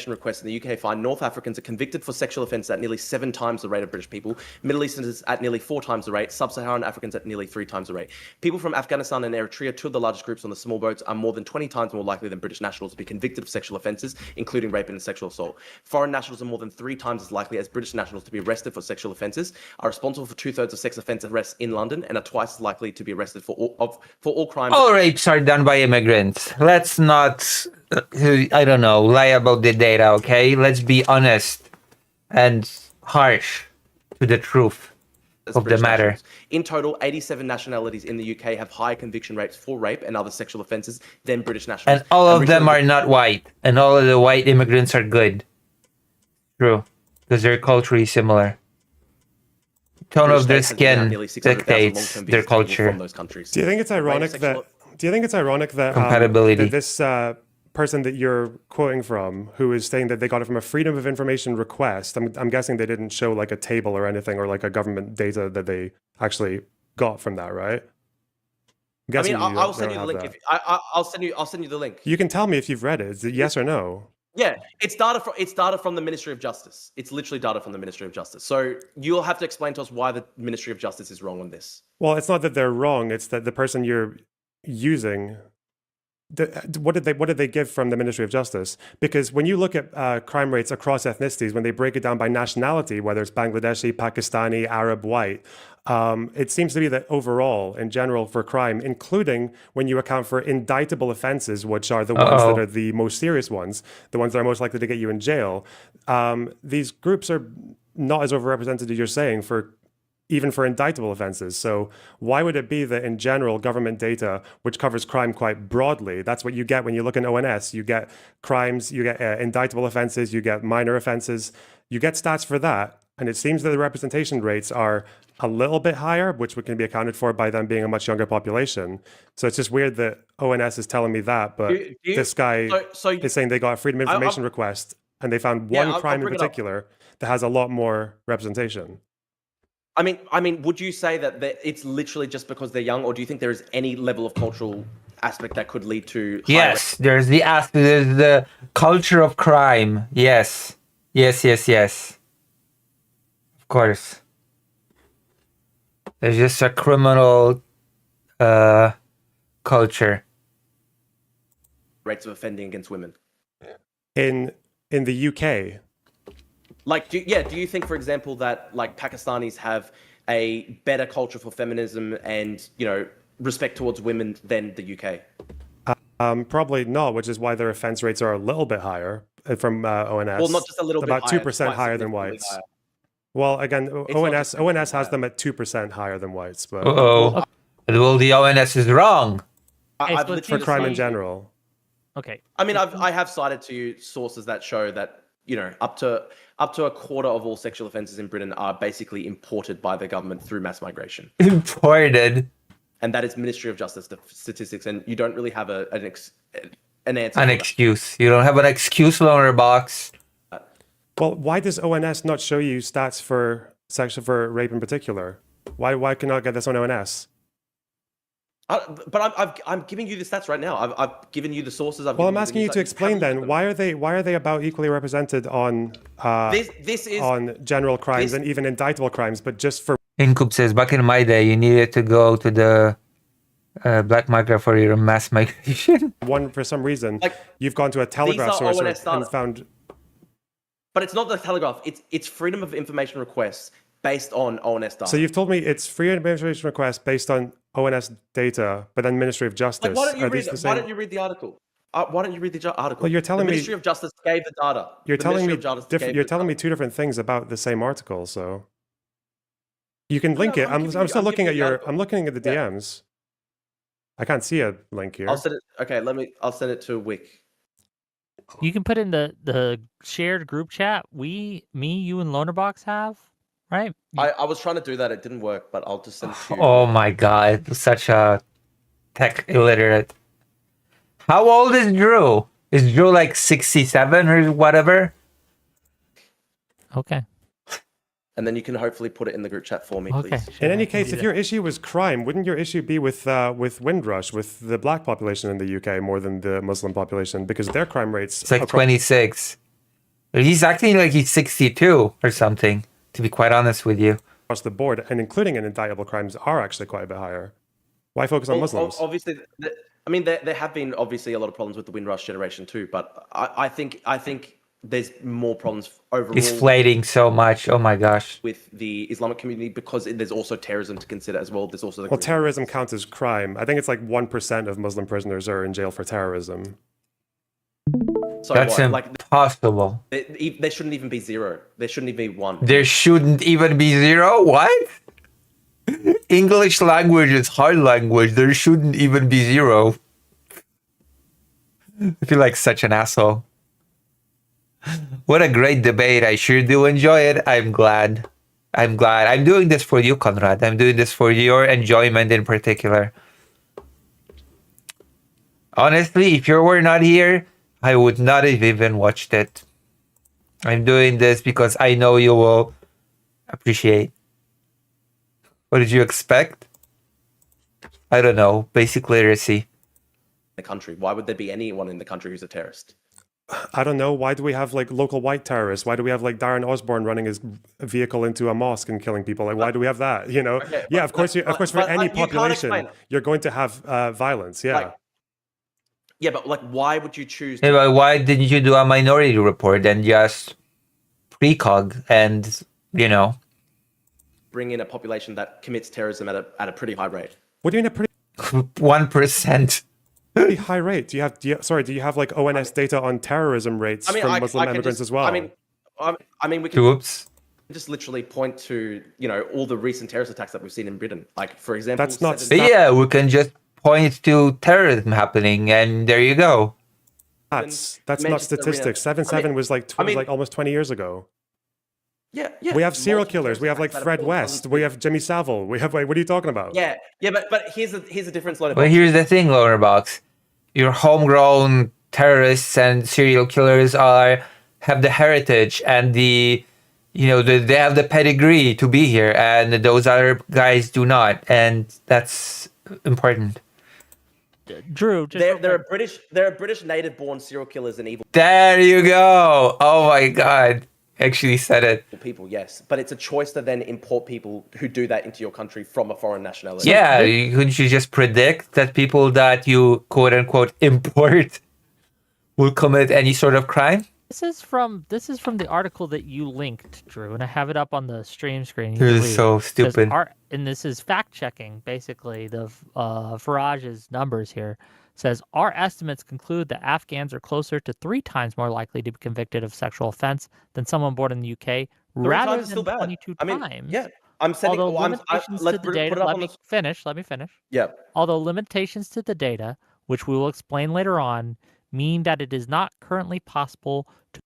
Requests in the UK find North Africans are convicted for sexual offences at nearly 7 times the rate of British people, Middle Easterners at nearly 4 times the rate, Sub-Saharan Africans at nearly 3 times the rate. People from Afghanistan and Eritrea, 2 of the largest groups on the small boats, are more than 20 times more likely than British nationals to be convicted of sexual offences, including rape and sexual assault. Foreign nationals are more than 3 times as likely as British nationals to be arrested for sexual offences, are responsible for 2/3 of sex offence arrests in London, and are twice as likely to be arrested for all crimes. All rapes are done by immigrants. Let's not, I don't know, lie about the data, okay? Let's be honest and harsh to the truth as of the British matter. nationals. In total, 87 nationalities in the UK have higher conviction rates for rape and other sexual offences than British nationals. And all of them recently- are not white. And all of the white immigrants are good. True. Because they're culturally similar. Tone British of their states has given out skin nearly 600,000 dictates long-term their visas to people culture. from those countries. Do you think it's ironic sexual- that Compatibility. that this person that you're quoting from, who is saying that they got it from a Freedom of Information request, I'm guessing they didn't show like a table or anything or like a government data that they actually got from that, right? I'm I guessing mean, you I'll don't send you the have link. that. I'll send you the link. You can tell me if you've read it. Is it yes or no? Yeah, it's data from the Ministry of Justice. It's literally data from the Ministry of Justice. So you'll have to explain to us why the Ministry of Justice is wrong on this. Well, it's not that they're wrong. It's that the person you're using. What did they give from the Ministry of Justice? Because when you look at crime rates across ethnicities, when they break it down by nationality, whether it's Bangladeshi, Pakistani, Arab, white, it seems to be that overall, in general, for crime, including when you account for indictable offenses, which are the ones that are the most serious ones, the ones that are most likely to get you in jail, these groups are not as overrepresented as you're saying even for indictable offenses. So why would it be that in general, government data, which covers crime quite broadly, that's what you get when you look in ONS, you get crimes, you get indictable offenses, you get minor offenses, you get stats for that. And it seems that the representation rates are a little bit higher, which can be accounted for by them being a much younger population. So it's just weird that ONS is telling me that, but this guy is saying they got a Freedom of Information request and they found one crime in particular that has a lot more representation. I mean, would you say that it's literally just because they're young, or do you think there is any level of cultural aspect that could lead to? Yes, there's the culture of crime. Yes. Of course. There's just a criminal culture. Rates of offending against women. In the UK. Like, do you think, for example, that like Pakistanis have a better culture for feminism and, respect towards women than the UK. Probably not, which is why their offense rates are a little bit higher from ONS. Well, not just a little bit about higher, 2% quite higher than significantly whites. higher. Well, again, not ONS just ONS has higher. them at 2% higher than whites, but Uh-oh. Well, the ONS is wrong. Hey, I've so literally for just crime in cited- general. Okay. I mean, I have cited to you sources that show that, you know, up to a quarter of all sexual offences in Britain are basically imported by the government through mass migration, Imported. and that is Ministry of Justice statistics, and you don't really have an answer. An for that. excuse. You don't have an excuse, loner box. Well, why does ONS not show you stats for rape in particular? Why can I get this on ONS? But I'm giving you the stats right now. I've given you the sources. Well, I'm asking you to explain then. Why are they about equally represented on This is on general crimes and even indictable crimes, but just for Incub says, back in my day, you needed to go to the black market for your mass migration. one for some reason Like, you've gone to a Telegraph are source ONS and data. found. But it's not the Telegraph. It's freedom of information requests based on ONS data. So you've told me it's free administration request based on ONS data, but then Ministry of Justice. like, why don't you Are read? these the Why same? don't you read the article? Why don't you read the article? Well, you're telling the me- Ministry of Justice gave the data. You're The telling Ministry me of Justice different. gave You're the telling me data. two different things about the same article. So you can link no, it. I'm I'm giving still you- I'm looking giving at you the your. article. I'm looking at the Yeah. DMs. I can't see a link here. I'll send it. Okay, I'll send it to Wick. You can put in the shared group chat. Me, you, and Lonerbox have, right? I was trying to do that. It didn't work, but I'll just send it to you. Oh my god, such a tech illiterate. How old is Drew? Is Drew like 67 or whatever? Okay. And then you can hopefully put it in the group chat for me, Okay. please. In any I can case, do if that. your issue was crime, wouldn't your issue be with Windrush, with the black population in the UK more than the Muslim population, because their crime rates It's like across 26. He's acting like he's 62 or something, to be quite honest with you. the board, and including in indictable crimes, are actually quite a bit higher. Why focus on Well, Muslims? obviously, I mean, there have been obviously a lot of problems with the Windrush generation too, but I think there's more problems overall He's flating so much. Oh my gosh. with the Islamic community because there's also terrorism to consider as well. There's also the Well, terrorism counts as crime. I think it's like 1% of Muslim prisoners are in jail for terrorism. So That's what? Like impossible. there shouldn't even be zero. There shouldn't even be one. There shouldn't even be zero? What? English language is hard language. There shouldn't even be zero. I feel like such an asshole. What a great debate. I sure do enjoy it. I'm glad. I'm doing this for you, Conrad. I'm doing this for your enjoyment in particular. Honestly, if you were not here, I would not have even watched it. I'm doing this because I know you will appreciate. What did you expect? I don't know. Basic literacy. The country. Why would there be anyone in the country who's a terrorist? I don't know. Why do we have like local white terrorists? Why do we have like Darren Osborne running his vehicle into a mosque and killing people? Like, why do we have that? You know? Okay, Yeah, but- of course. Of course, for but any you can't population, explain it. you're going to have violence. Yeah. Like, yeah, but like, why would you choose? Yeah, but why didn't you do a minority report and just precog and, you know, Bring in a population that commits terrorism at a pretty high rate. What do you mean a pretty 1%? high rate? Do you have like ONS data on terrorism rates from Muslim can immigrants just- as well? I mean, we can Oops. just literally point to all the recent terrorist attacks that we've seen in Britain. Like, for example, That's not Yeah, we can just point to terrorism happening and there you go. that's not Manchester Arena. statistics. 7/7 was like I mean- like almost 20 years ago. Yeah. We have serial multiple killers. We have like terrorist Fred attacks West. that We have Jimmy Savile. We have like, what are you talking about? Yeah, but here's a difference. Load of But here's the thing, Lowerbox. Your homegrown terrorists and serial killers have the heritage and they have the pedigree to be here, and those other guys do not, and that's important. Drew, just There are British native-born serial killers and evil There you go. Oh my god. Actually said it. people, yes, but it's a choice to then import people who do that into your country from a foreign nationality. Yeah, couldn't you just predict that people that you quote unquote import will commit any sort of crime? This is from the article that you linked, Drew, and I have it up on the stream screen. You This can is read so it. It says stupid. and this is fact checking basically the Farage's numbers here. Says our estimates conclude that Afghans are closer to 3 times more likely to be convicted of sexual offense than someone born in the UK, 3 rather times is than still bad. 22 I mean, times. yeah. I'm sending. Although Well, limitations let's to the put data, it up let on me the. finish. Let me finish. Yeah. Although limitations to the data, which we will explain later on, mean that it is not currently possible to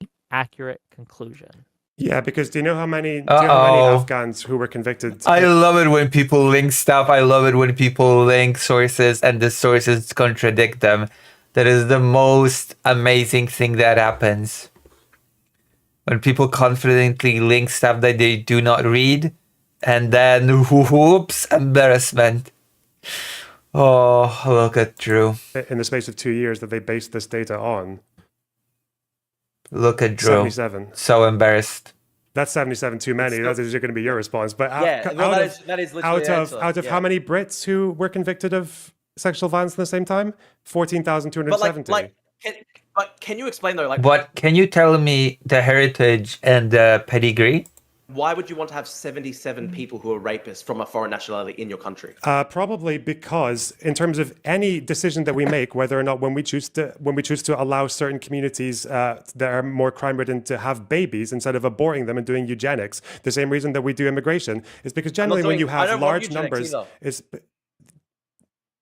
make an accurate conclusion. Yeah, because do you know how many Afghans who were convicted? I love it when people link stuff. I love it when people link sources and the sources contradict them. That is the most amazing thing that happens. When people confidently link stuff that they do not read, and then whoops, embarrassment. Oh, look at Drew. in the space of 2 years that they based this data on. Look at Drew. 77. So embarrassed. That's 77 too many. That is going to be your response. But Yeah. out, Well, out that is of, literally out of how many Brits who were convicted of sexual violence at the same time? 14,270. But can you explain though? Like, But can you tell me the heritage and the pedigree? why would you want to have 77 people who are rapists from a foreign nationality in your country? Probably because, in terms of any decision that we make, whether or not when we choose to allow certain communities that are more crime-ridden to have babies instead of aborting them and doing eugenics, the same reason that we do immigration is because generally when you have large numbers, is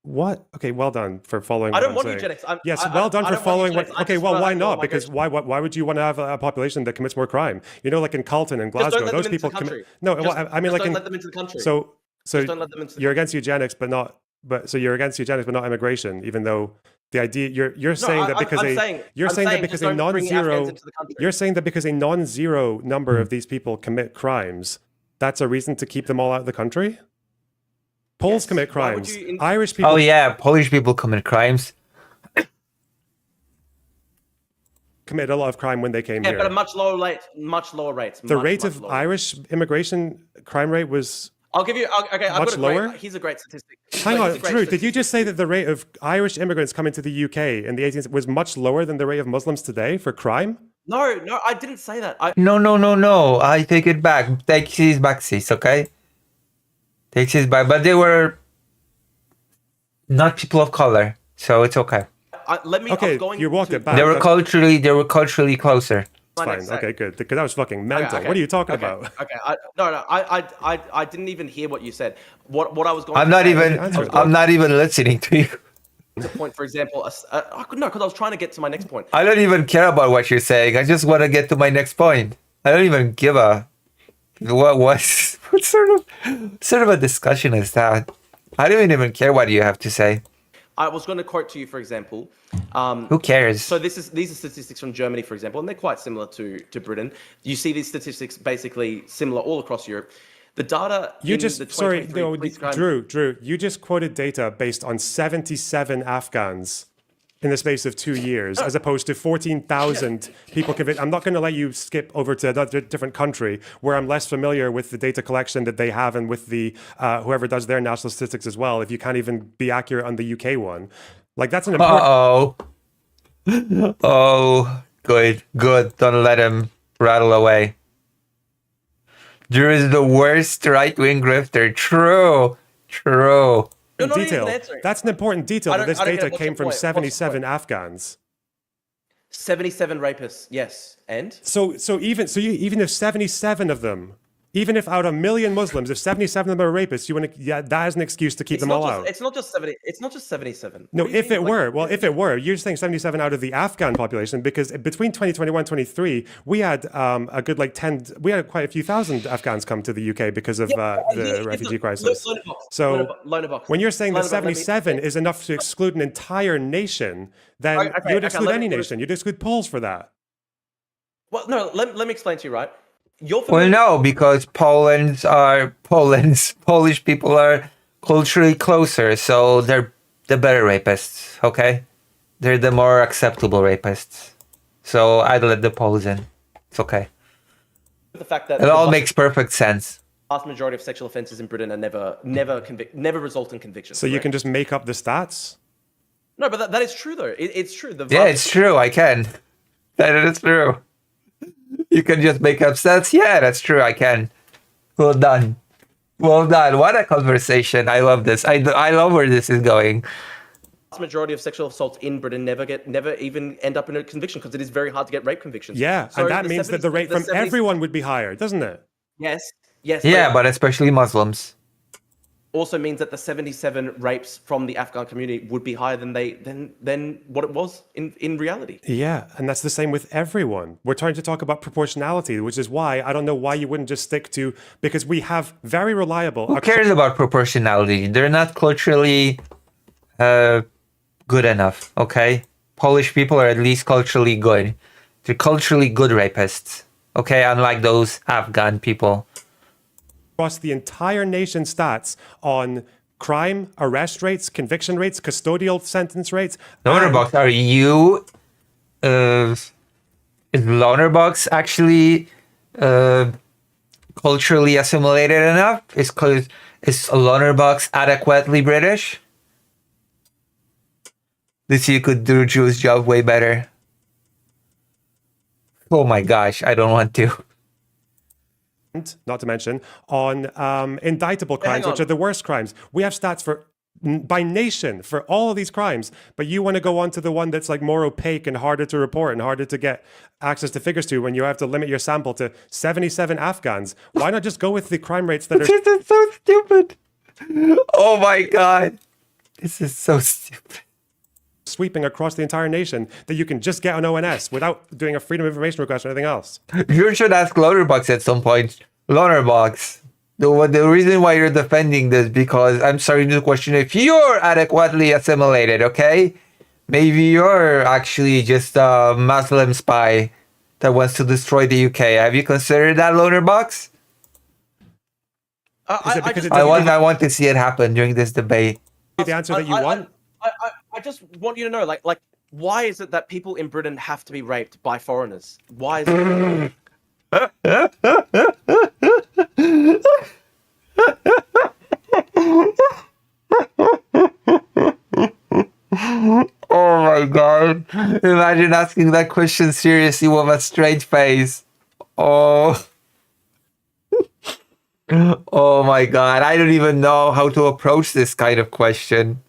what? Okay, well done for following. I don't what want I'm saying. eugenics. Yes, well done for following. Okay, well, why not? want Because migration. why would you want to have a population that commits more crime? You know, like in Carlton and Glasgow, Just don't let those them into people the country. commit. No, Just- I mean, just like don't let them into the country. so Just don't let them into the you're against eugenics, so you're against eugenics, but not immigration, even though the idea you're saying that because just don't bring Afghans into the country. you're saying that because a non-zero number of these people commit crimes, that's a reason to keep them all out of the country. Poles Yes. commit Why would crimes. you Irish people. Oh yeah, Polish people commit crimes. Committed a lot of crime when they came Yeah, here. but at much lower rates. The much, rate much of lower. Irish immigration crime rate was. I'll give you. Okay, I've much got a lower? Here's a great statistic. Hang on, Drew. Did you just say that the rate of Irish immigrants coming to the UK in the 18th was much lower than the rate of Muslims today for crime? No, I didn't say that. No. I take it back. Take his backsies, okay? Take his back. But they were not people of color, so it's okay. Okay, you walked it back. They were culturally closer. Fine. Okay, good. Because that was fucking mental. Okay, What are you talking okay, about? Okay, I didn't even hear what you said. What I was going. I'm to not say, even. I was going I'm not even listening to you. to point, for example, no, because I was trying to get to my next point. I don't even care about what you're saying. I just want to get to my next point. I don't even give a. What sort of a discussion is that? I don't even care what you have to say. I was going to quote to you, for example. Who cares? So these are statistics from Germany, for example, and they're quite similar to Britain. You see these statistics basically similar all across Europe. The data. You in just the sorry, 2023 no, police crime- Drew. You just quoted data based on 77 Afghans in the space of 2 years, as opposed to 14,000 people convicted. I'm not going to let you skip over to another different country where I'm less familiar with the data collection that they have and with the whoever does their national statistics as well. If you can't even be accurate on the UK one, like that's an important. Oh, good. Don't let him rattle away. Drew is the worst right-wing grifter. True. You're not detail. even answering. That's an important detail. I That don't- this I don't data get it. What's came the from point? What's the 77 point? Afghans. 77 rapists, yes, and So even if 77 of them, even if out of 1 million Muslims, if 77 of them are rapists, that is an excuse to keep them all out. It's not just 70. It's not just 77. No, What do you if mean? it were, well, if it were, you're saying 77 out of the Afghan population, because between 2021 and 23, we had a good we had quite a few thousand Afghans come to the UK because of the refugee crisis. So when you're saying that 77 is enough to exclude an entire nation, then you would exclude any nation. You'd exclude Poles for that. Well, no, let me explain to you, right? You're Well, familiar- no, because Polish people are culturally closer, so they're the better rapists. Okay, they're the more acceptable rapists. So I'd let the Poles in. It's okay. the fact that It all makes perfect sense. the vast majority of sexual offences in Britain are never result in conviction. So you can just make up the stats? No, but that is true though. It's true. Yeah, it's true. I can. That is true. You can just make up stats. Yeah, that's true. I can. Well done. Well done. What a conversation. I love this. I love where this is going. The majority of sexual assaults in Britain never even end up in a conviction because it is very hard to get rape convictions. Yeah, So and that the means that 70s the rate from 70s everyone would be higher, doesn't it? Yes, yes. Yeah, but especially Muslims. also means that the 77 rapes from the Afghan community would be higher than what it was in reality. Yeah, and that's the same with everyone. We're trying to talk about proportionality, which is why I don't know why you wouldn't just stick to, because we have very reliable. Who cares about proportionality? They're not culturally good enough, okay? Polish people are at least culturally good. They're culturally good rapists, okay? Unlike those Afghan people. Across the entire nation stats on crime, arrest rates, conviction rates, custodial sentence rates. Lonerbox, are you... is Lonerbox actually culturally assimilated enough? Is Lonerbox adequately British? This you could do Drew's job way better. Oh my gosh, I don't want to. Not to mention on indictable crimes, which are the worst crimes. We have stats for by nation for all of these crimes, but you want to go on to the one that's like more opaque and harder to report and harder to get access to figures to when you have to limit your sample to 77 Afghans. Why not just go with the crime rates that are... This is so stupid. Oh my god. This is so stupid. Sweeping across the entire nation that you can just get on ONS without doing a freedom of information request or anything else. You should ask Lonerbox at some point. Lonerbox, the reason why you're defending this because I'm starting to question if you're adequately assimilated, okay? Maybe you're actually just a Muslim spy that wants to destroy the UK. Have you considered that, Lonerbox? I want to see it happen during this debate. The answer that you want? I just want you to know, like, why is it that people in Britain have to be raped by foreigners? Why is it? Oh my god. Imagine asking that question seriously with a straight face. Oh. Oh my god. I don't even know how to approach this kind of question.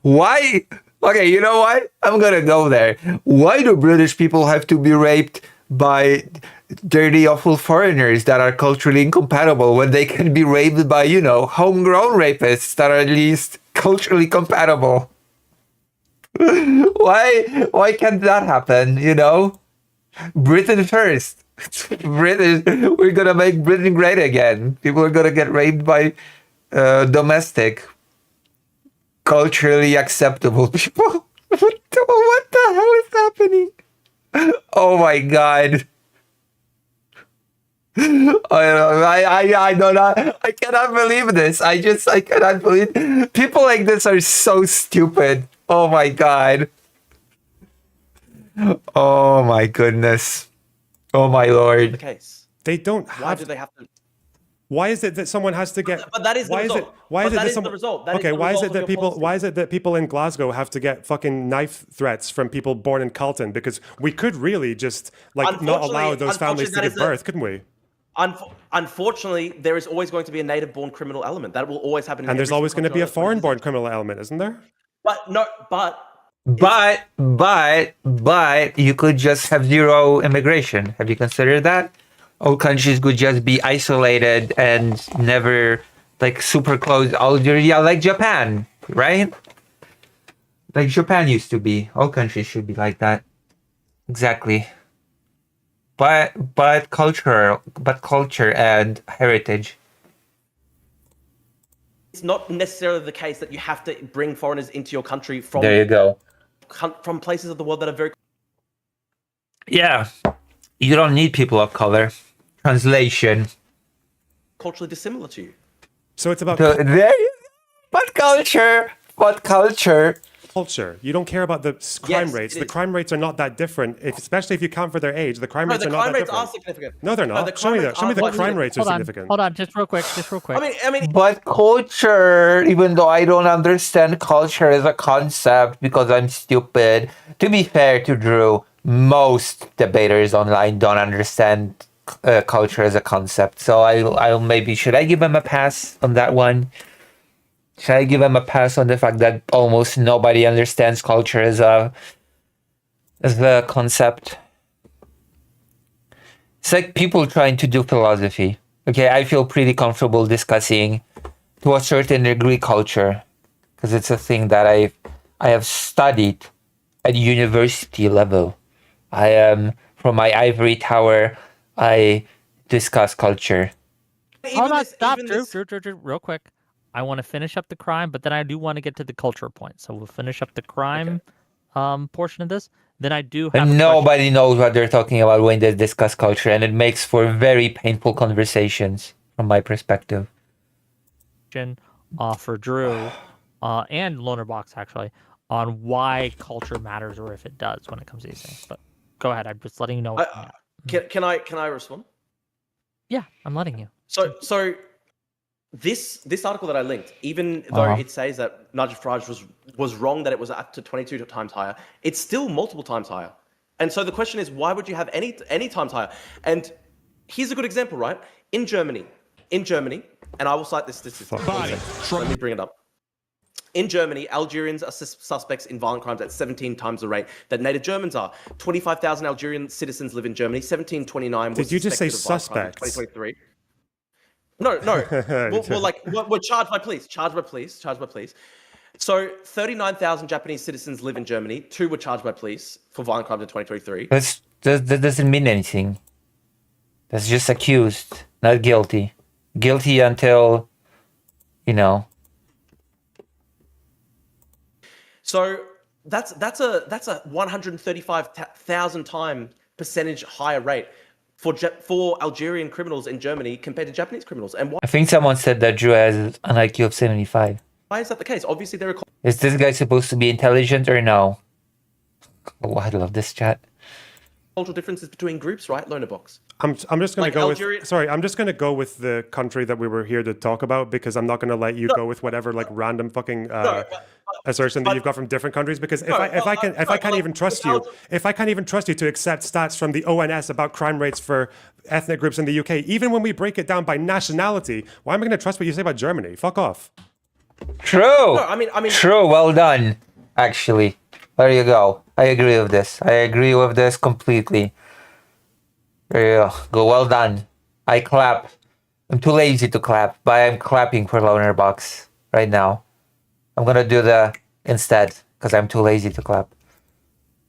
Why? Okay, you know what? I'm gonna go there. Why do British people have to be raped by dirty, awful foreigners that are culturally incompatible when they can be raped by, you know, homegrown rapists that are at least culturally compatible? Why can't that happen, you know? Britain first. Britain, we're gonna make Britain great again. People are gonna get raped by domestic, culturally acceptable people. What the hell is happening? Oh my god. I don't know. I cannot believe this. I cannot believe people like this are so stupid. Oh my god. Oh my goodness. Oh my lord. The case. They don't Why have... do they have to? Why is it that someone has to get... But that is the result. Why is it But that that is the someone... result. That is Okay, the why is result it of that your people... policy. Why is it that people in Glasgow have to get fucking knife threats from people born in Carlton? Because we could really just like not allow those families to give birth, couldn't we? Unfortunately, there is always going to be a native-born criminal element. That will always happen. And there's always going to be a foreign-born criminal element, isn't there? But you could just have zero immigration. Have you considered that? All countries could just be isolated and never like super close. Yeah, like Japan, right? Like Japan used to be. All countries should be like that. Exactly. But culture and heritage. it's not necessarily the case that you have to bring foreigners into your country from There you go. from places of the world that are very Yeah. You don't need people of color. Translation. culturally dissimilar to you. So it's about But culture. culture. You don't care about the crime rates. The crime rates are not that different, especially if you count for their age. The crime rates the are not crime that rates different. are significant. No, they're not. Show me the crime rates are significant. Hold on, just real quick. I mean, But culture, even though I don't understand culture as a concept because I'm stupid, to be fair to Drew, most debaters online don't understand culture as a concept. So I'll maybe, should I give him a pass on that one? Should I give him a pass on the fact that almost nobody understands culture as a concept? It's like people trying to do philosophy. Okay, I feel pretty comfortable discussing to a certain degree culture because it's a thing that I have studied at university level. I am from my ivory tower. I discuss culture. Hold on, stop, Drew, real quick. I want to finish up the crime, but then I do want to get to the culture point. So we'll finish up the crime portion of this. Then I do have. And nobody knows what they're talking about when they discuss culture, and it makes for very painful conversations from my perspective. For Drew and Lonerbox actually on why culture matters or if it does when it comes to these things. But go ahead. I'm just letting you know. Can I respond? Yeah, I'm letting you. So this article that I linked, even though it says that Nigel Farage was wrong that it was up to 22 times higher, it's still multiple times higher. And so the question is, why would you have any times higher? And here's a good example, right? In Germany, and I will cite this statistic. Let me bring it up. In Germany, Algerians are suspects in violent crimes at 17 times the rate that native Germans are. 25,000 Algerian citizens live in Germany. 1729 was Did you just say suspected of violent crimes in suspects? 2023. No. We're charged by police. So 39,000 Japanese citizens live in Germany. 2 were charged by police for violent crimes in 2023. That doesn't mean anything. That's just accused, not guilty. Guilty until, So that's a 135,000 time percentage higher rate for Algerian criminals in Germany compared to Japanese criminals. And I think someone said that Drew has an IQ of 75. why is that the case? Obviously, there are Is this guy supposed to be intelligent or no? Oh, I love this chat. cultural differences between groups, right? Lonerbox. I'm just going Like to go Algeria- with. Sorry, I'm just going to go with the country that we were here to talk about because I'm not going to let you go with whatever like random fucking assertion that you've got from different countries. Because if I can't even trust you to accept stats from the ONS about crime rates for ethnic groups in the UK, even when we break it down by nationality, why am I going to trust what you say about Germany? Fuck off. True. No, I mean, True. Well done. Actually, there you go. I agree with this. I agree with this completely. There you go. Well done. I clap. I'm too lazy to clap, but I'm clapping for Lonerbox right now. I'm gonna do the instead because I'm too lazy to clap.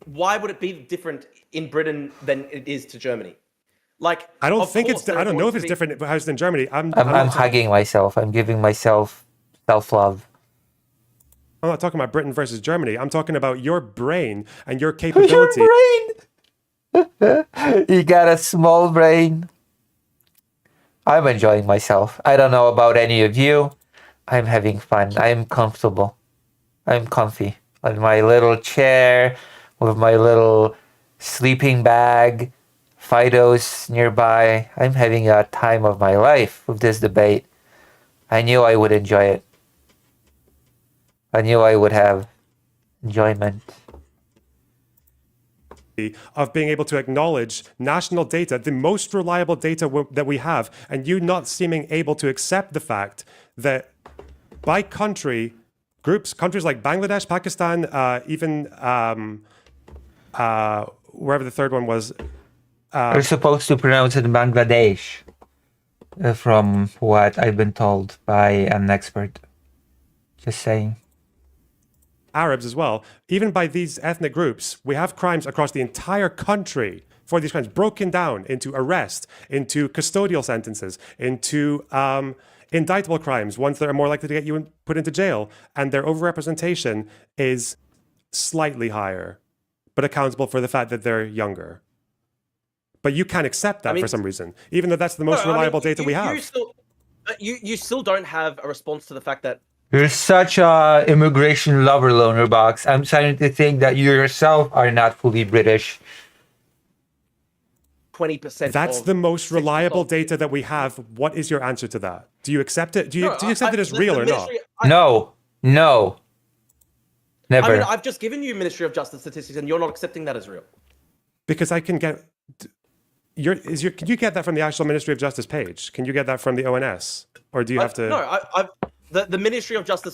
why would it be different in Britain than it is to Germany? Like, I don't of think course it's. there I are don't know going if to it's be- different house than Germany. I'm I'm hugging myself. I'm giving myself self-love. I'm not talking about Britain versus Germany. I'm talking about your brain and your capability. Your brain. You got a small brain. I'm enjoying myself. I don't know about any of you. I'm having fun. I'm comfortable. I'm comfy on my little chair with my little sleeping bag. Fido's nearby. I'm having a time of my life with this debate. I knew I would enjoy it. I knew I would have enjoyment. Of being able to acknowledge national data, the most reliable data that we have, and you not seeming able to accept the fact that by country, countries like Bangladesh, Pakistan, even wherever the third one was. We're supposed to pronounce it Bangladesh, from what I've been told by an expert. Just saying. Arabs as well, even by these ethnic groups, we have crimes across the entire country for these crimes broken down into arrest, into custodial sentences, into indictable crimes, ones that are more likely to get you put into jail, and their overrepresentation is slightly higher, but accountable for the fact that they're younger. But you can't accept that for some reason, even though that's the most reliable data we have. You still don't have a response to the fact that You're such a immigration lover, Lonerbox. I'm starting to think that you yourself are not fully British. 20%. That's the most reliable data that we have. What is your answer to that? Do you accept it? Do you accept it as real or not? No. Never. I mean, I've just given you Ministry of Justice statistics, and you're not accepting that as real. Because I can get can you get that from the actual Ministry of Justice page? Can you get that from the ONS, or do you have to? No, the Ministry of Justice.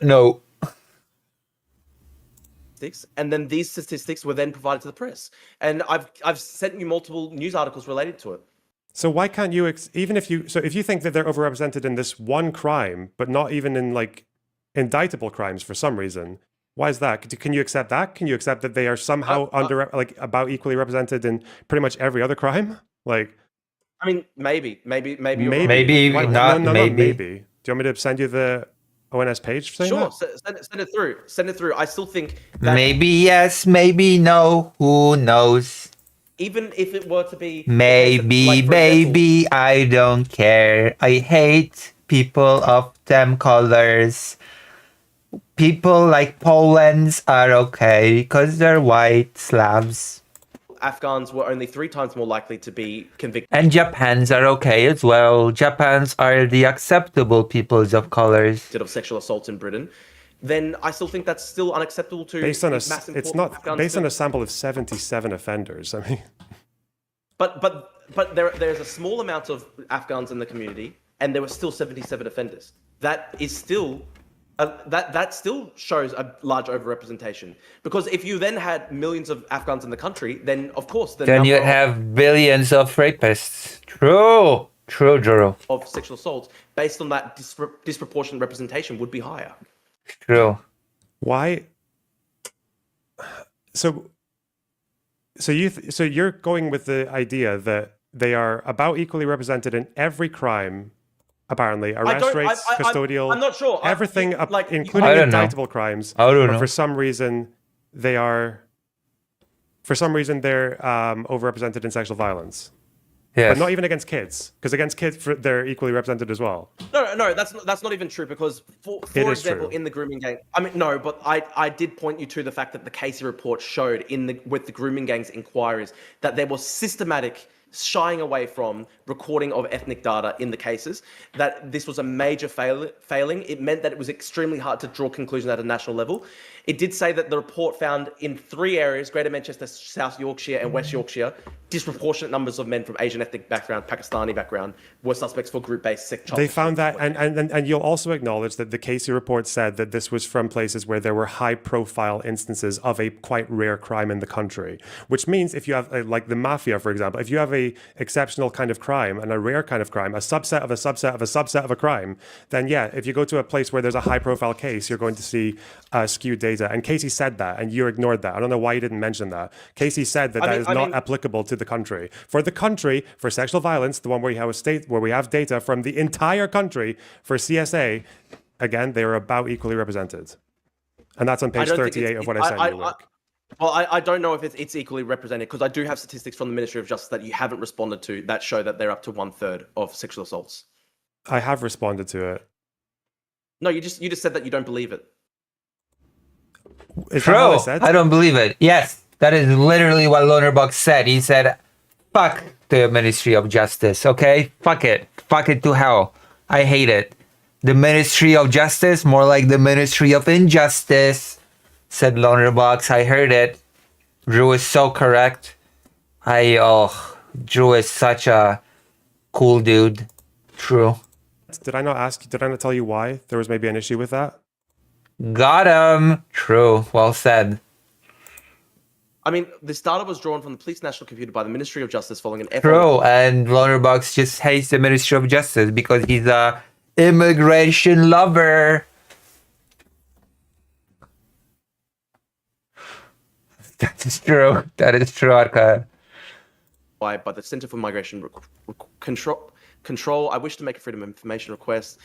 No. Statistics, and then these statistics were then provided to the press. And I've sent you multiple news articles related to it. So why can't you even if you think that they're overrepresented in this one crime, but not even in like indictable crimes for some reason? Why is that? Can you accept that? Can you accept that they are somehow about equally represented in pretty much every other crime? Like, I mean, maybe. Maybe Why, not. No, maybe. Do you want me to send you the ONS page saying Sure, that? send it through. Send it through. I still think that Maybe yes, maybe no. Who knows? even if it were to be Maybe, like, for example, baby, I don't care. I hate people of them colors. People like Poland's are okay because they're white Slavs. Afghans were only 3 times more likely to be convicted And Japan's are okay as well. Japan's are the acceptable peoples of colors. of sexual assault in Britain, then I still think that's still unacceptable to Based on mass it's import not Afghans based to- on a sample of 77 offenders. I mean, But there's a small amount of Afghans in the community, and there were still 77 offenders. That is still that still shows a large overrepresentation. Because if you then had millions of Afghans in the country, then of course the Then number you have billions of rapists. True, Drew. of sexual assaults based on that disproportionate representation would be higher. True. why? So you're going with the idea that they are about equally represented in every crime, apparently arrest rates, custodial, I'm not sure. everything, like including I don't know. indictable crimes. I don't but know. for some reason, they're overrepresented in sexual violence, Yes. but not even against kids, because against kids they're equally represented as well. No, that's not even true because, for It is example, true. in the grooming gang, I mean, no, but I did point you to the fact that the Casey report showed with the grooming gangs inquiries that there was systematic shying away from recording of ethnic data in the cases, that this was a major failing. It meant that it was extremely hard to draw conclusions at a national level. It did say that the report found in 3 areas, Greater Manchester, South Yorkshire and West Yorkshire, disproportionate numbers of men from Asian ethnic background, Pakistani background, were suspects for group-based child They found that, and you'll also acknowledge that the Casey report said that this was from places where there were high-profile instances of a quite rare crime in the country. Which means if you have, like the mafia, for example, if you have a exceptional kind of crime and a rare kind of crime, a subset of a subset of a subset of a crime, then yeah, if you go to a place where there's a high-profile case, you're going to see skewed data. And Casey said that, and you ignored that. I don't know why you didn't mention that. Casey said that that is not applicable to the country. For the country, for sexual violence, the one where you have a state where we have data from the entire country for CSA, again, they are about equally represented. And that's on page 38 of what I sent you, Luke. Well, I don't know if it's equally represented because I do have statistics from the Ministry of Justice that you haven't responded to that show that they're up to 1/3 of sexual assaults. I have responded to it. No, you just said that you don't believe it. Is that what I True. said? I don't believe it. Yes, that is literally what Lonerbox said. He said, fuck the Ministry of Justice, okay? Fuck it. Fuck it to hell. I hate it. The Ministry of Justice, more like the Ministry of Injustice, said Lonerbox. I heard it. Drew is so correct. Drew is such a cool dude. True. Did I not tell you why there was maybe an issue with that? Got him. True. Well said. I mean, this data was drawn from the Police National Computer by the Ministry of Justice following an True. And Lonerbox just hates the Ministry of Justice because he's a immigration lover. That is true. That is true, Arka. by the Center for Migration Control. I wish to make a Freedom of Information request.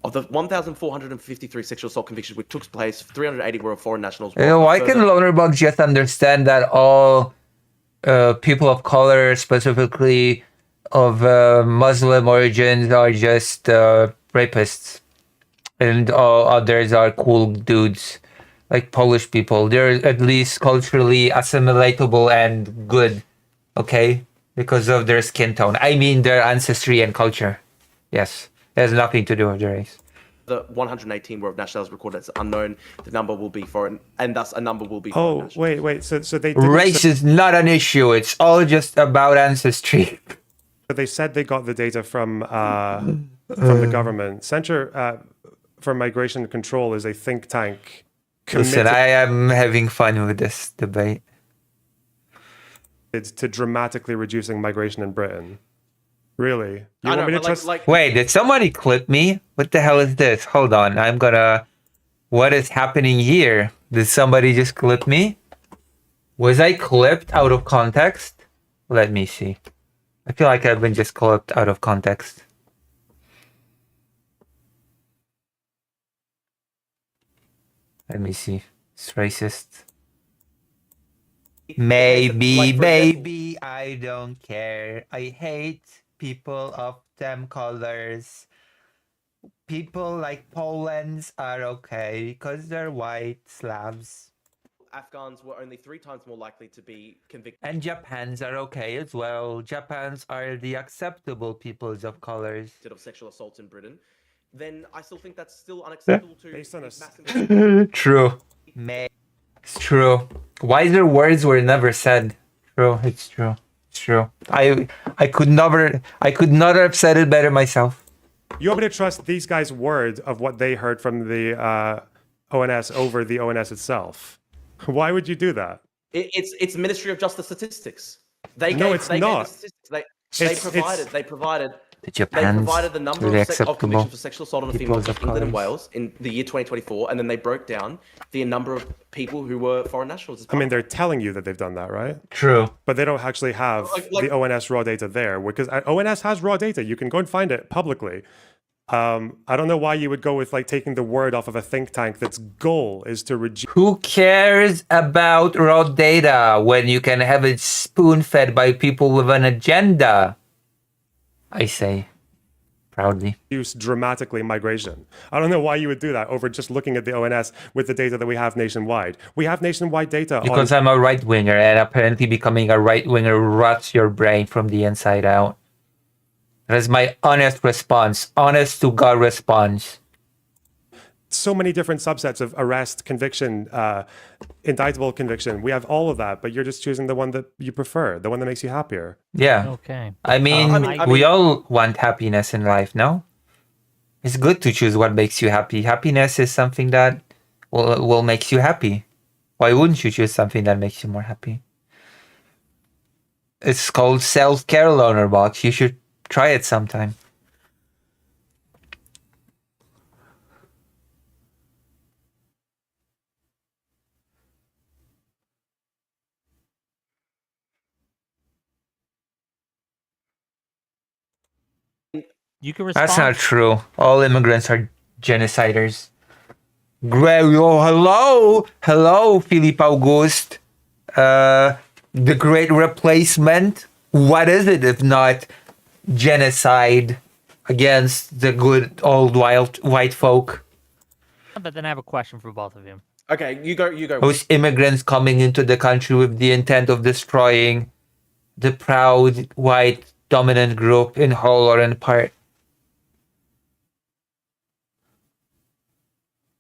Of the 1,453 sexual assault convictions which took place, 380 were of foreign nationals. Why can Lonerbox just understand that all people of color, specifically of Muslim origins, are just rapists, and all others are cool dudes, like Polish people? They're at least culturally assimilatable and good, okay, because of their skin tone. I mean, their ancestry and culture. Yes, it has nothing to do with their race. the 118 were of nationalities recorded as unknown, the number will be foreign, and thus a number will be foreign Oh, nationals. wait. So they didn't Race is not an issue. It's all just about ancestry. But they said they got the data from the government. Center for Migration Control is a think tank Listen, committed I am having fun with this debate. to dramatically reducing migration in Britain. Really? You I want know, me to but trust? Wait, did somebody clip me? What the hell is this? Hold on, I'm gonna... What is happening here? Did somebody just clip me? Was I clipped out of context? Let me see. I feel like I've been just clipped out of context. Let me see. It's racist. Maybe, Like, for example- maybe, I don't care. I hate people of them colors. People like Poland's are okay because they're white Slavs. Afghans were only 3 times more likely to be convicted And Japan's are okay as well. Japan's are the acceptable peoples of colors. of sexual assault in Britain, then I still think that's still unacceptable to Based on a mass True. It's true. Wiser words were never said. True. It's true. It's true. I could not have said it better myself. You want me to trust these guys' word of what they heard from the ONS over the ONS itself? Why would you do that? It's Ministry of Justice statistics. They No, gave, it's they not. Gave the statistics. They It's- provided The they Japan's provided the number really of acceptable convictions for sexual assault on a female peoples in of England and colours. Wales in the year 2024, and then they broke down the number of people who were foreign nationals. I mean, they're telling you that they've done that, right? True. But they don't actually have Like- the ONS raw data there, because ONS has raw data. You can go and find it publicly. I don't know why you would go with like taking the word off of a think tank that's goal is to reduce. Who cares about raw data when you can have it spoon-fed by people with an agenda? I say proudly. Dramatically migration. I don't know why you would do that over just looking at the ONS with the data that we have nationwide. We have nationwide data Because on I'm a right-winger, and apparently becoming a right-winger rots your brain from the inside out. That is my honest response. Honest to God response. so many different subsets of arrest, conviction, indictable conviction. We have all of that, but you're just choosing the one that you prefer, the one that makes you happier. Yeah. Okay. I mean, I we mean- all want happiness in life, no? It's good to choose what makes you happy. Happiness is something that will makes you happy. Why wouldn't you choose something that makes you more happy? It's called self-care, Loner Box. You should try it sometime. You can respond. That's not true. All immigrants are genociders. Hello, Philippe Auguste. The Great Replacement. What is it if not genocide against the good old white folk? But then I have a question for both of you. Okay, you go. Those immigrants coming into the country with the intent of destroying the proud white dominant group in whole or in part.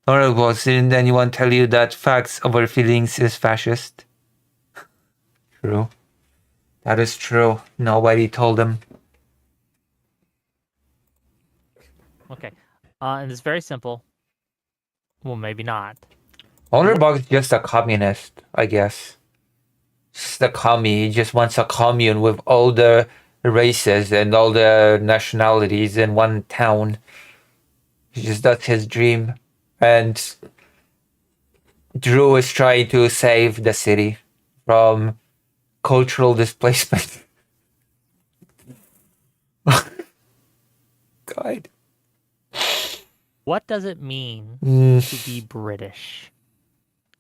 Honorable, didn't anyone tell you that facts over feelings is fascist? True. That is true. Nobody told them. Okay. And it's very simple. Well, maybe not. Honorable is just a communist, I guess. Just a commie. He just wants a commune with all the races and all the nationalities in one town. That's his dream. And Drew is trying to save the city from cultural displacement. God. What does it mean Mm. to be British?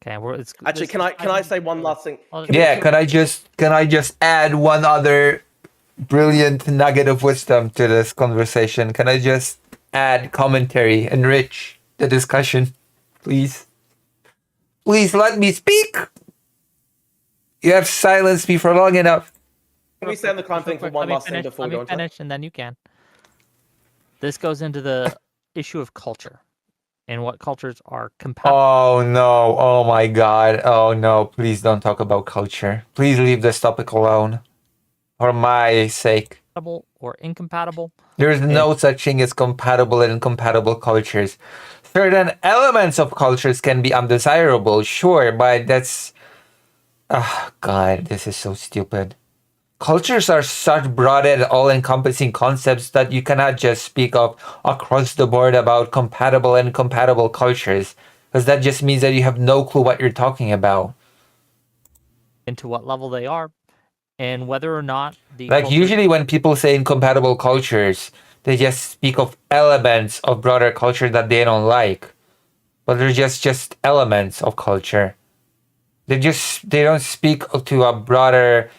Okay. Actually, can I say one last thing? Yeah, can I just add one other brilliant nugget of wisdom to this conversation? Can I just add commentary, enrich the discussion, please? Please let me speak. You have silenced me for long enough. Can we stay on the crime thing for one last thing before we go Let me into that? finish, and then you can. This goes into the issue of culture. and what cultures are compatible Oh no. Oh my god. Oh no. Please don't talk about culture. Please leave this topic alone. For my sake. or incompatible. There's no such thing as compatible and incompatible cultures. Certain elements of cultures can be undesirable, sure, but that's... Oh god, this is so stupid. Cultures are such broad and all-encompassing concepts that you cannot just speak of across the board about compatible and incompatible cultures, because that just means that you have no clue what you're talking about. And to what level they are, and whether or not the Like culture- usually when people say incompatible cultures, they just speak of elements of broader culture that they don't like. But they're just elements of culture. They don't speak to a broader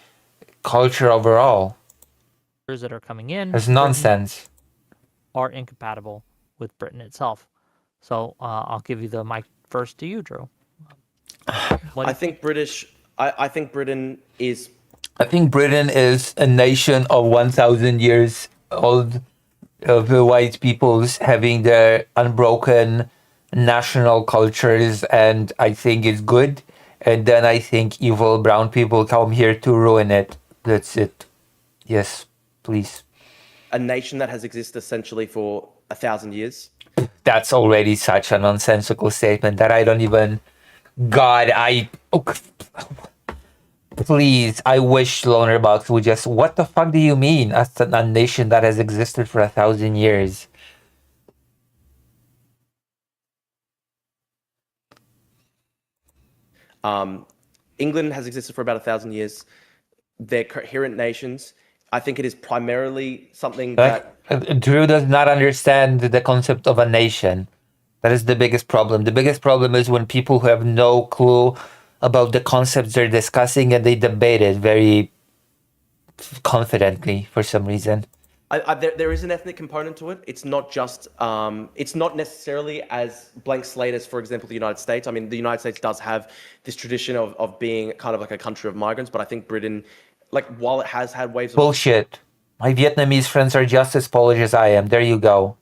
culture overall. that are coming in It's Britain nonsense. are incompatible with Britain itself. So I'll give you the mic first to you, Drew. What do I you think British. I think Britain is I think Britain is a nation of 1,000 years old, of the white peoples having their unbroken national cultures, and I think it's good. And then I think evil brown people come here to ruin it. That's it. Yes, please. a nation that has existed essentially for 1,000 years. That's already such a nonsensical statement that I don't even... God, please, I wish Lonerbox would just... What the fuck do you mean? As a nation that has existed for 1,000 years. England has existed for about 1,000 years. They're coherent nations. I think it is primarily something that Drew does not understand the concept of a nation. That is the biggest problem. The biggest problem is when people who have no clue about the concepts they're discussing and they debate it very confidently for some reason. there is an ethnic component to it. It's not just, it's not necessarily as blank slate as, for example, the United States. I mean, the United States does have this tradition of being kind of like a country of migrants, but I think Britain, like, while it has had waves of... Bullshit. My Vietnamese friends are just as Polish as I am. There you go.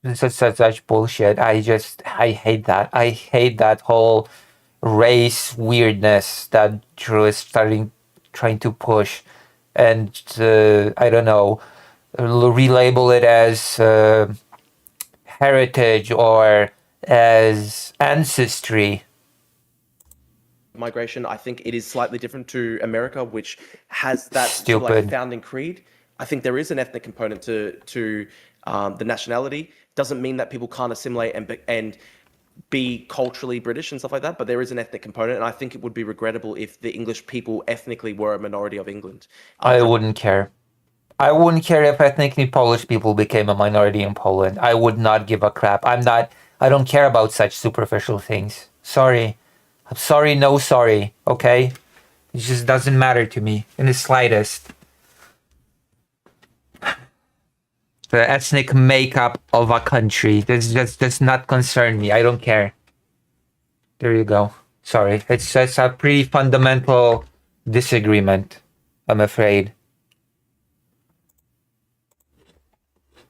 This is such bullshit. I hate that. I hate that whole race weirdness that Drew is trying to push. And, I don't know, relabel it as heritage or as ancestry. Migration, I think it is slightly different to America, which has that sort of like Stupid. founding creed. I think there is an ethnic component to the nationality. Doesn't mean that people can't assimilate and be culturally British and stuff like that, but there is an ethnic component, and I think it would be regrettable if the English people ethnically were a minority of England. I wouldn't care. I wouldn't care if ethnically Polish people became a minority in Poland. I would not give a crap. I don't care about such superficial things. Sorry. I'm sorry, no sorry, okay? It just doesn't matter to me in the slightest. The ethnic makeup of a country does not concern me. I don't care. There you go. Sorry. It's just a pretty fundamental disagreement, I'm afraid.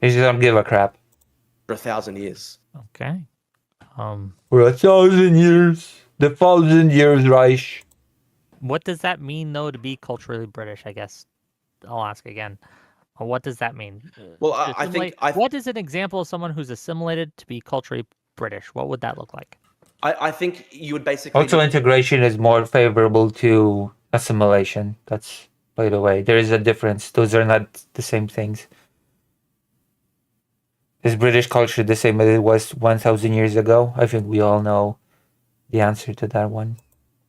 I just don't give a crap. For 1,000 years. Okay. For 1,000 years. The 1,000 years Reich. What does that mean, though, to be culturally British? I guess I'll ask again. What does that mean? Well, To I assimilate- think what is an example of someone who's assimilated to be culturally British? What would that look like? I think you would basically Also, integration is more favorable to assimilation. That's, by the way, there is a difference. Those are not the same things. Is British culture the same as it was 1,000 years ago? I think we all know the answer to that one.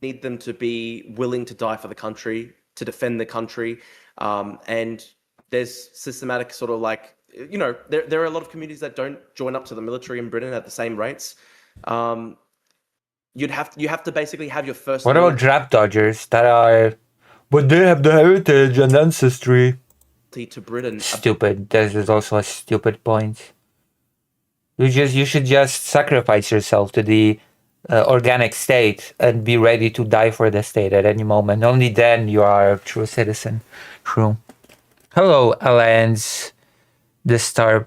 need them to be willing to die for the country, to defend the country. And there's systematic sort of like, you know, there are a lot of communities that don't join up to the military in Britain at the same rates. You have to basically have your first... What about draft dodgers that are... But they have the heritage and ancestry. to Britain? Stupid. This is also a stupid point. You should just sacrifice yourself to the organic state and be ready to die for the state at any moment. Only then you are a true citizen. True. Hello, Alliance, the star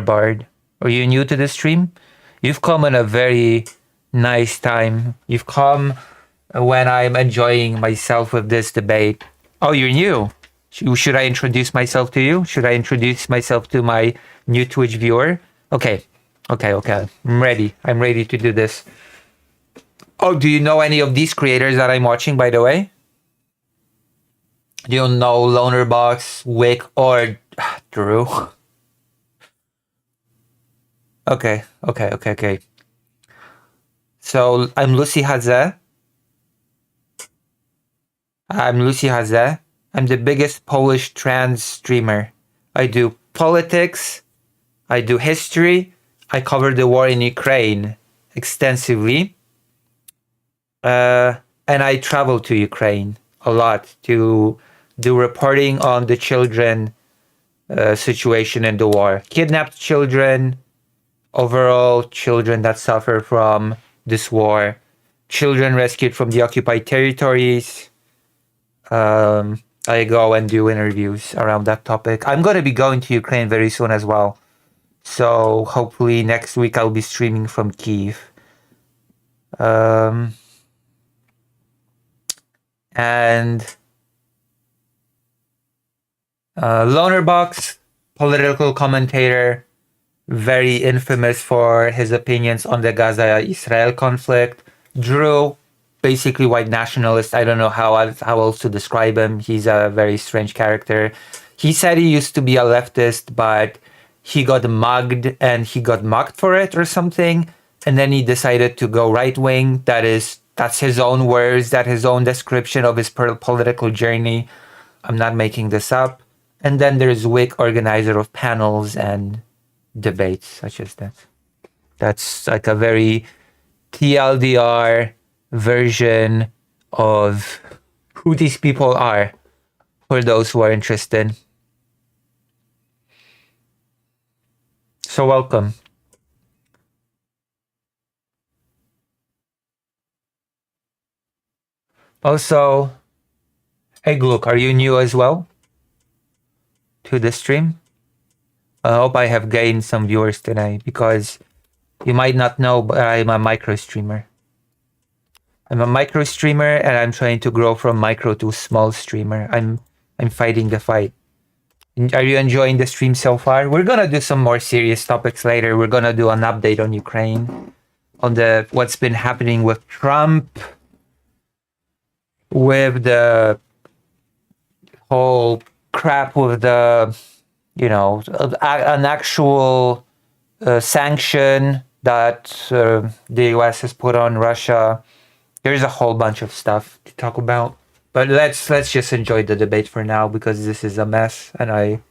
bard. Are you new to the stream? You've come in a very nice time. You've come when I'm enjoying myself with this debate. Oh, you're new. Should I introduce myself to you? Should I introduce myself to my new Twitch viewer? Okay. I'm ready. I'm ready to do this. Oh, do you know any of these creators that I'm watching, by the way? Do you know Lonerbox, Wick, or Drew? Okay. So I'm Lucy Haze. I'm the biggest Polish trans streamer. I do politics, I do history, I cover the war in Ukraine extensively. And I travel to Ukraine a lot to do reporting on the children situation in the war. Kidnapped children, overall children that suffer from this war, children rescued from the occupied territories. I go and do interviews around that topic. I'm going to be going to Ukraine very soon as well. So hopefully next week I'll be streaming from Kyiv. And Lonerbox, political commentator, very infamous for his opinions on the Gaza-Israel conflict. Drew, basically white nationalist. I don't know how else to describe him. He's a very strange character. He said he used to be a leftist, but he got mugged and he got mocked for it or something. And then he decided to go right wing. That's his own words, that's his own description of his political journey. I'm not making this up. And then there's Wick, organizer of panels and debates such as that. That's like a very TLDR version of who these people are for those who are interested. So welcome. Also, hey Gluck, are you new as well to the stream? I hope I have gained some viewers today because you might not know, but I'm a micro streamer. I'm a micro streamer and I'm trying to grow from micro to small streamer. I'm fighting the fight. Are you enjoying the stream so far? We're gonna do some more serious topics later. We're gonna do an update on Ukraine, on what's been happening with Trump, with the whole crap with the, an actual sanction that the US has put on Russia. There's a whole bunch of stuff to talk about. But let's just enjoy the debate for now because this is a mess and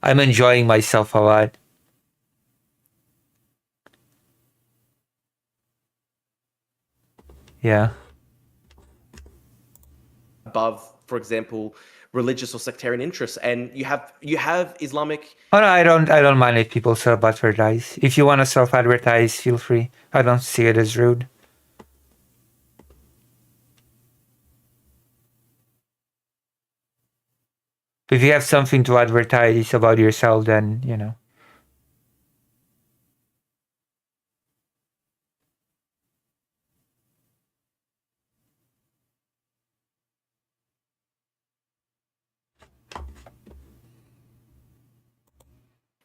I'm enjoying myself a lot. Yeah. Above, for example, religious or sectarian interests, and you have Islamic. Oh no, I don't mind if people self-advertise. If you want to self-advertise, feel free. I don't see it as rude. If you have something to advertise about yourself, then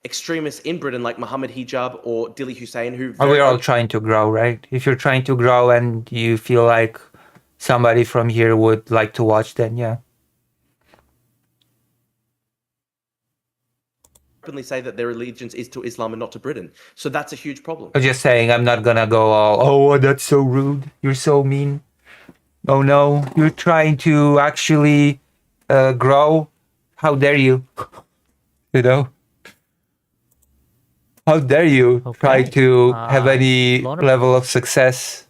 Extremists in Britain like Mohammed Hijab or Dili Hussein, who we're all trying to grow, right? If you're trying to grow and you feel like somebody from here would like to watch, then yeah. openly say that their allegiance is to Islam and not to Britain. So that's a huge problem. I'm just saying, I'm not gonna go oh, that's so rude. You're so mean. Oh no, you're trying to actually grow. How dare you? How dare you try to have any level of success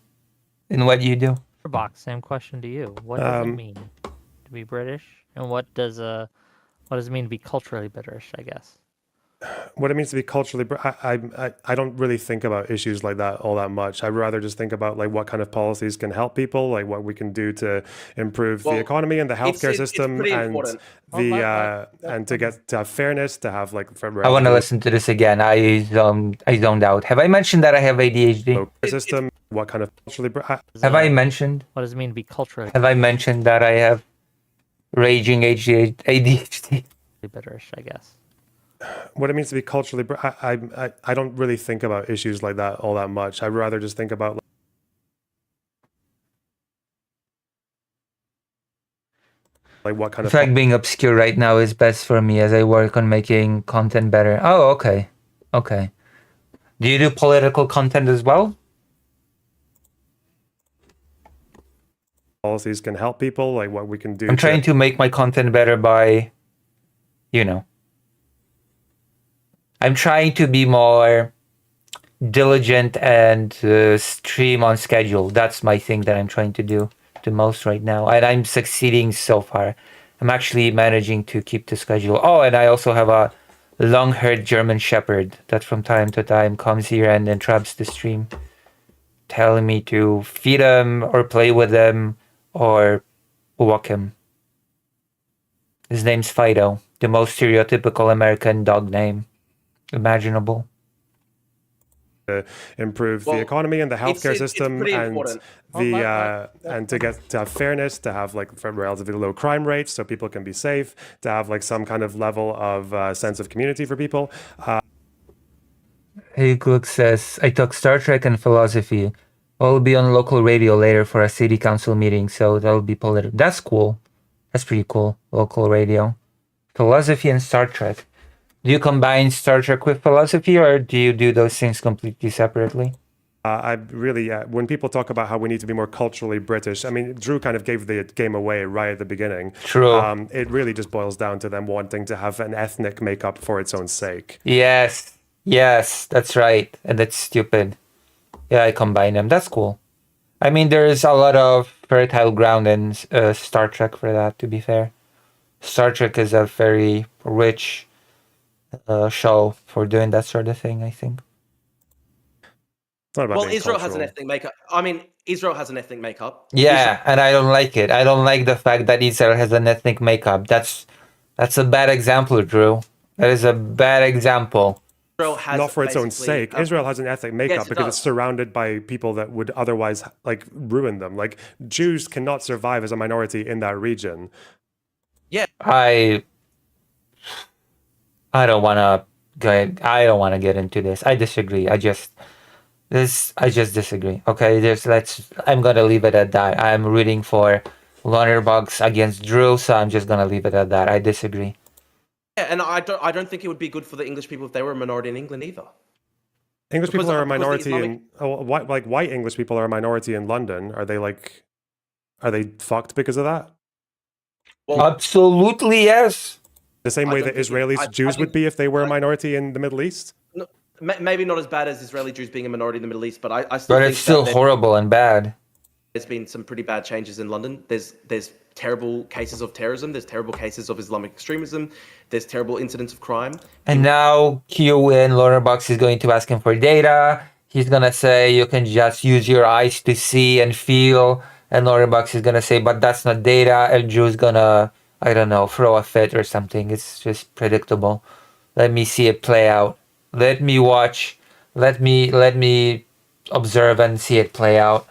in what you do? Box, same question to you. What does it mean to be British, and what does it mean to be culturally British? I guess. what it means to be culturally I don't really think about issues like that all that much. I'd rather just think about like what kind of policies can help people, like what we can do to improve the Well, economy and the healthcare it's system, pretty and important. and to have fairness, to have like I want to listen to this again. I zoned out. Have I mentioned that I have ADHD? system. What kind of culturally Have I mentioned? What does it mean to be culturally Have I mentioned that I have raging ADHD? bitterish, I guess? what it means to be culturally I don't really think about issues like that all that much. I'd rather just think about like what kind In of fact, being obscure right now is best for me as I work on making content better. Oh, okay. Okay. Do you do political content as well? policies can help people, like what we can do. I'm trying to make my content better by, I'm trying to be more diligent and stream on schedule. That's my thing that I'm trying to do the most right now. And I'm succeeding so far. I'm actually managing to keep the schedule. Oh, and I also have a long-haired German Shepherd that from time to time comes here and interrupts the stream, telling me to feed him or play with him or walk him. His name's Fido, the most stereotypical American dog name imaginable. Improve the Well, economy and the healthcare it's system, pretty and important. and to have fairness, to have like relatively low crime rates so people can be safe, to have like some kind of level of sense of community for people. Hey Cook says, I took Star Trek and philosophy. I'll be on local radio later for a city council meeting, so that'll be political. That's cool. That's pretty cool. Local radio. Philosophy and Star Trek. Do you combine Star Trek with philosophy, or do you do those things completely separately? I really, when people talk about how we need to be more culturally British, I mean, Drew kind of gave the game away right at the beginning. True. It really just boils down to them wanting to have an ethnic makeup for its own sake. Yes. Yes, that's right. And that's stupid. Yeah, I combine them. That's cool. I mean, there's a lot of fertile ground in Star Trek for that, to be fair. Star Trek is a very rich show for doing that sort of thing, I think. It's not about Well, being Israel has an cultural. ethnic makeup. I mean, Israel has an ethnic makeup. Yeah, and I don't like it. I don't like the fact that Israel has an ethnic makeup. That's a bad example, Drew. That is a bad example. Israel has Not for its own basically, sake. Israel has an ethnic makeup it because it's does. surrounded by people that would otherwise like ruin them. Like Jews cannot survive as a minority in that region. I don't want to get into this. I disagree. I just disagree. Okay, I'm going to leave it at that. I'm rooting for Lonerbox against Drew, so I'm just going to leave it at that. I disagree. Yeah, and I don't think it would be good for the English people if they were a minority in England either. English Because- people are a because the minority Islamic- like white English people are a minority in London. Are they fucked because of that? Well, Absolutely yes. The same I way don't that think it- Israelis I Jews would think- be if they were a minority in the Middle East. maybe not as bad as Israeli Jews being a minority in the Middle East, but I still But think it's still that horrible and bad. there's been some pretty bad changes in London. There's terrible cases of terrorism. There's terrible cases of Islamic extremism. There's terrible incidents of crime. And now Q in Lonerbox is going to ask him for data. He's going to say you can just use your eyes to see and feel. And Lonerbox is going to say, but that's not data. And Drew's going to, I don't know, throw a fit or something. It's just predictable. Let me see it play out. Let me watch. Let me observe and see it play out.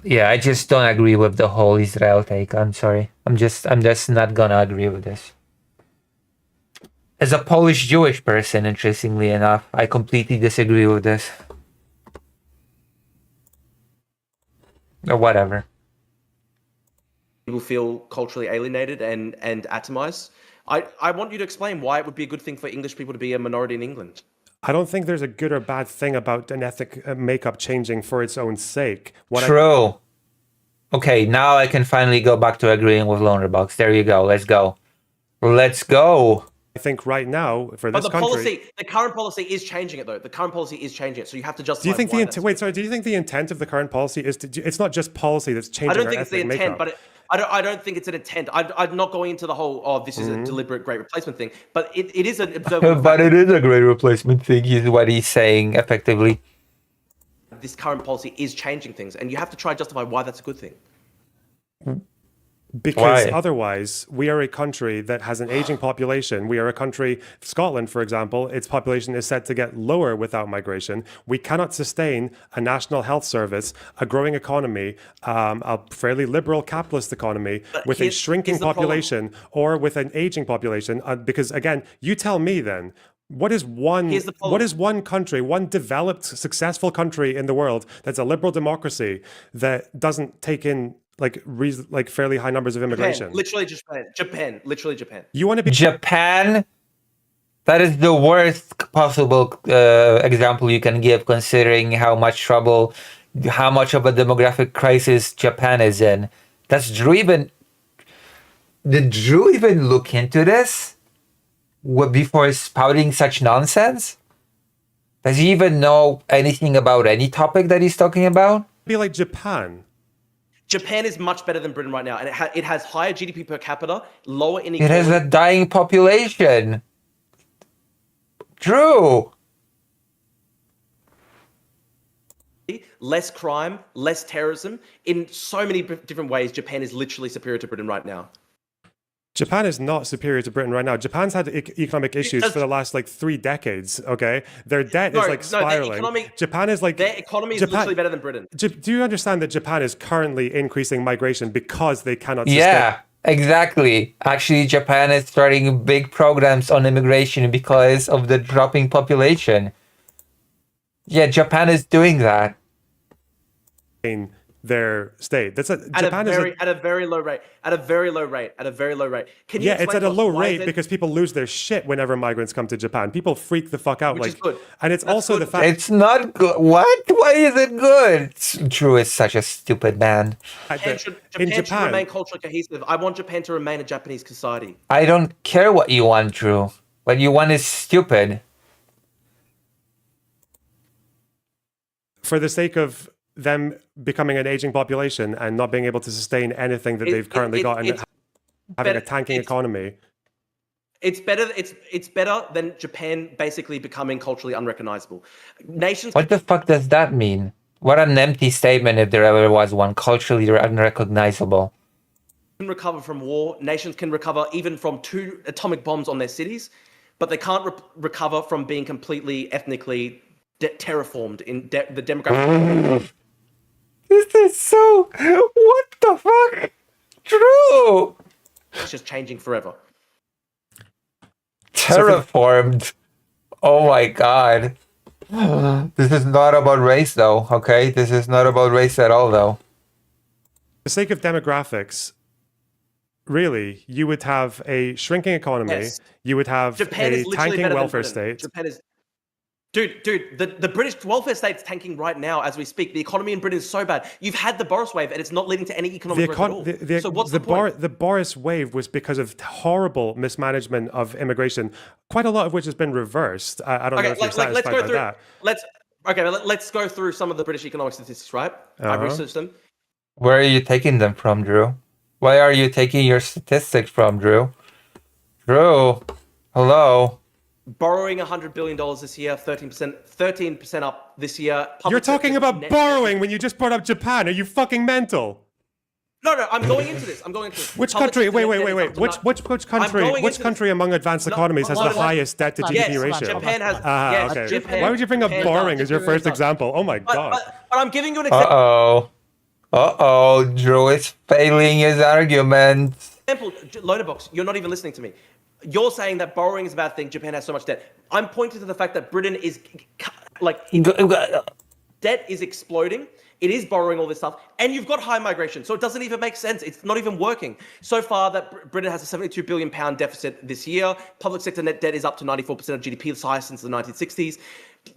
Yeah, I just don't agree with the whole Israel take. I'm sorry. I'm just not gonna agree with this. As a Polish Jewish person, interestingly enough, I completely disagree with this. Or whatever. People feel culturally alienated and atomized. I want you to explain why it would be a good thing for English people to be a minority in England. I don't think there's a good or bad thing about an ethnic makeup changing for its own sake. True. Okay, now I can finally go back to agreeing with Lonerbox. There you go. Let's go. Let's go. I think right now for But this the country. the current policy is changing it though. The current policy is changing it, so you have to justify. Do you think why the that's- intent? Wait, sorry. Do you think the intent of the current policy is to? It's not just policy that's changing. I don't our think it's the ethnic intent, makeup. I don't think it's an intent. I'm not going into the whole, this is a deliberate great replacement thing, but it is an observable But fact it is a great replacement thing, is what he's saying effectively. that this current policy is changing things, and you have to try and justify why that's a good thing. Because Why? otherwise, we are a country that has an aging population. We are a country, Scotland, for example, its population is set to get lower without migration. We cannot sustain a national health service, a growing economy, a fairly liberal capitalist economy with a here's shrinking the problem. population or with an aging population. Because again, you tell me then. What is one? Here's the problem. What is one country, one developed, successful country in the world that's a liberal democracy that doesn't take in like fairly high numbers of immigration? Literally Japan. Literally Japan. You want to be Japan, that is the worst possible example you can give, considering how much of a demographic crisis Japan is in. Did Drew even look into this before spouting such nonsense? Does he even know anything about any topic that he's talking about? like Japan? Japan is much better than Britain right now, and it has higher GDP per capita, lower It inequality. has a dying population. Drew! Less crime, less terrorism. In so many different ways, Japan is literally superior to Britain right now. Japan is not superior to Britain right now. Japan's had economic issues for the last 3 decades. Okay, their debt is their spiraling. Japan is Their economy is literally better than Britain. Do you understand that Japan is currently increasing migration because they cannot sustain? Yeah, exactly. Actually, Japan is starting big programs on immigration because of the dropping population. Yeah, Japan is doing that. Their state. At a very low rate. Can you it's explain at a to us low why rate is it- because people lose their shit whenever migrants come to Japan. People freak the fuck out. Which is good. And it's That's also good. the fact It's not good. What? Why is it good? Drew is such a stupid man. Japan should remain culturally cohesive. I want Japan to remain a Japanese society. I don't care what you want, Drew. What you want is stupid. for the sake of them becoming an aging population and not being able to sustain anything that they've currently got and having a tanking economy. It's better than Japan basically becoming culturally unrecognizable. Nations. What the fuck does that mean? What an empty statement if there ever was one, culturally unrecognizable. Can recover from war. Nations can recover even from 2 atomic bombs on their cities, but they can't recover from being completely ethnically terraformed in the demographic. This is so... What the fuck? True! It's just changing forever. Terraformed. Oh my god. This is not about race though, okay? This is not about race at all though. For the sake of demographics, really, you would have a shrinking economy. Yes. You would have Japan a is literally tanking better than welfare Britain. state. Japan is, dude. The British welfare state's tanking right now as we speak. The economy in Britain is so bad. You've had the Boris wave, and it's not leading to any economic growth at all. So what's the point? The Boris wave was because of horrible mismanagement of immigration, quite a lot of which has been reversed. I don't know if you're satisfied by that. Let's go through some of the British economic statistics, right? I've researched them. Where are you taking them from, Drew? Why are you taking your statistics from, Drew? Drew, hello? Borrowing $100 billion this year, 13% up this year. You're talking about borrowing when you just brought up Japan. Are you fucking mental? No, I'm going into this. Which country? Wait. Which country among advanced economies has the highest debt to GDP ratio? Japan has. Okay. Japan, Why would you bring up borrowing as your first does. example? Oh my god. But I'm giving you an example. Drew is failing his argument. Loaderbox, you're not even listening to me. You're saying that borrowing is a bad thing. Japan has so much debt. I'm pointing to the fact that Britain is debt is exploding. It is borrowing all this stuff, and you've got high migration, so it doesn't even make sense. It's not even working. So far, that Britain has a £72 billion deficit this year. Public sector net debt is up to 94% of GDP, the highest since the 1960s.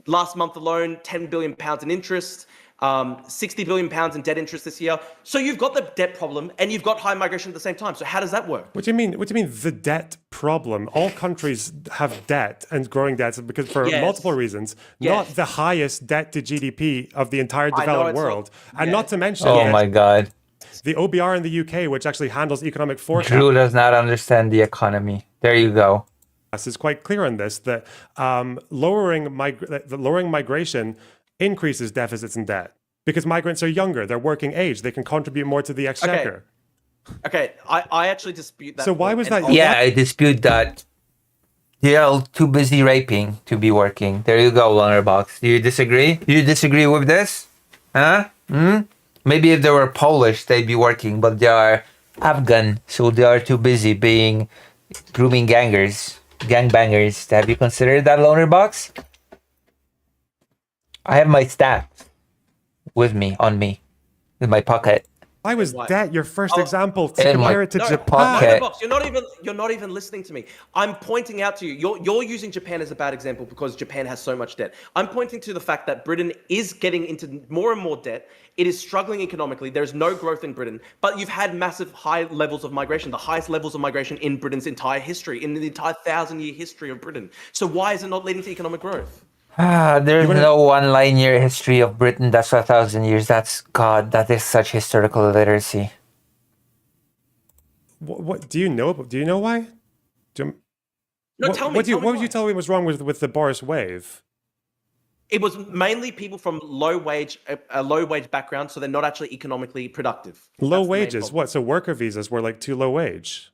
Last month alone, £10 billion in interest. £60 billion in debt interest this year. So you've got the debt problem and you've got high migration at the same time. So how does that work? What do you mean? What do you mean the debt problem? All countries have debt and growing debts because for multiple reasons. Not the highest debt to GDP of the entire developed world, and not to mention. Oh my god. the OBR in the UK, which actually handles economic forecasts, Drew does not understand the economy. There you go. is quite clear on this, that lowering migration increases deficits and debt because migrants are younger, they're working age, they can contribute more to the exchequer. Okay, I actually dispute that. So why point, was and that- Yeah, I dispute that. They're all too busy raping to be working. There you go, Lunderbox. Do you disagree? Do you disagree with this? Huh? Maybe if they were Polish, they'd be working, but they are Afghan, so they are too busy being grooming gangbangers. Have you considered that, Lunderbox? I have my stats with me, in my pocket. Why was Why? debt your first Oh, example to in my- compare it to No, Japan? Okay. Box, you're not even listening to me. I'm pointing out to you. You're using Japan as a bad example because Japan has so much debt. I'm pointing to the fact that Britain is getting into more and more debt. It is struggling economically. There's no growth in Britain, but you've had massive high levels of migration, the highest levels of migration in Britain's entire history, in the entire 1,000-year history of Britain. So why is it not leading to economic growth? There's no one linear history of Britain. That's 1,000 years. That is such historical illiteracy. What do you know? Do you know why? No, tell me. What tell me would why. you tell me was wrong with the Boris wave? It was mainly people from low wage background, so they're not actually economically productive. Low That's the main wages. problem. What? So worker visas were like too low wage.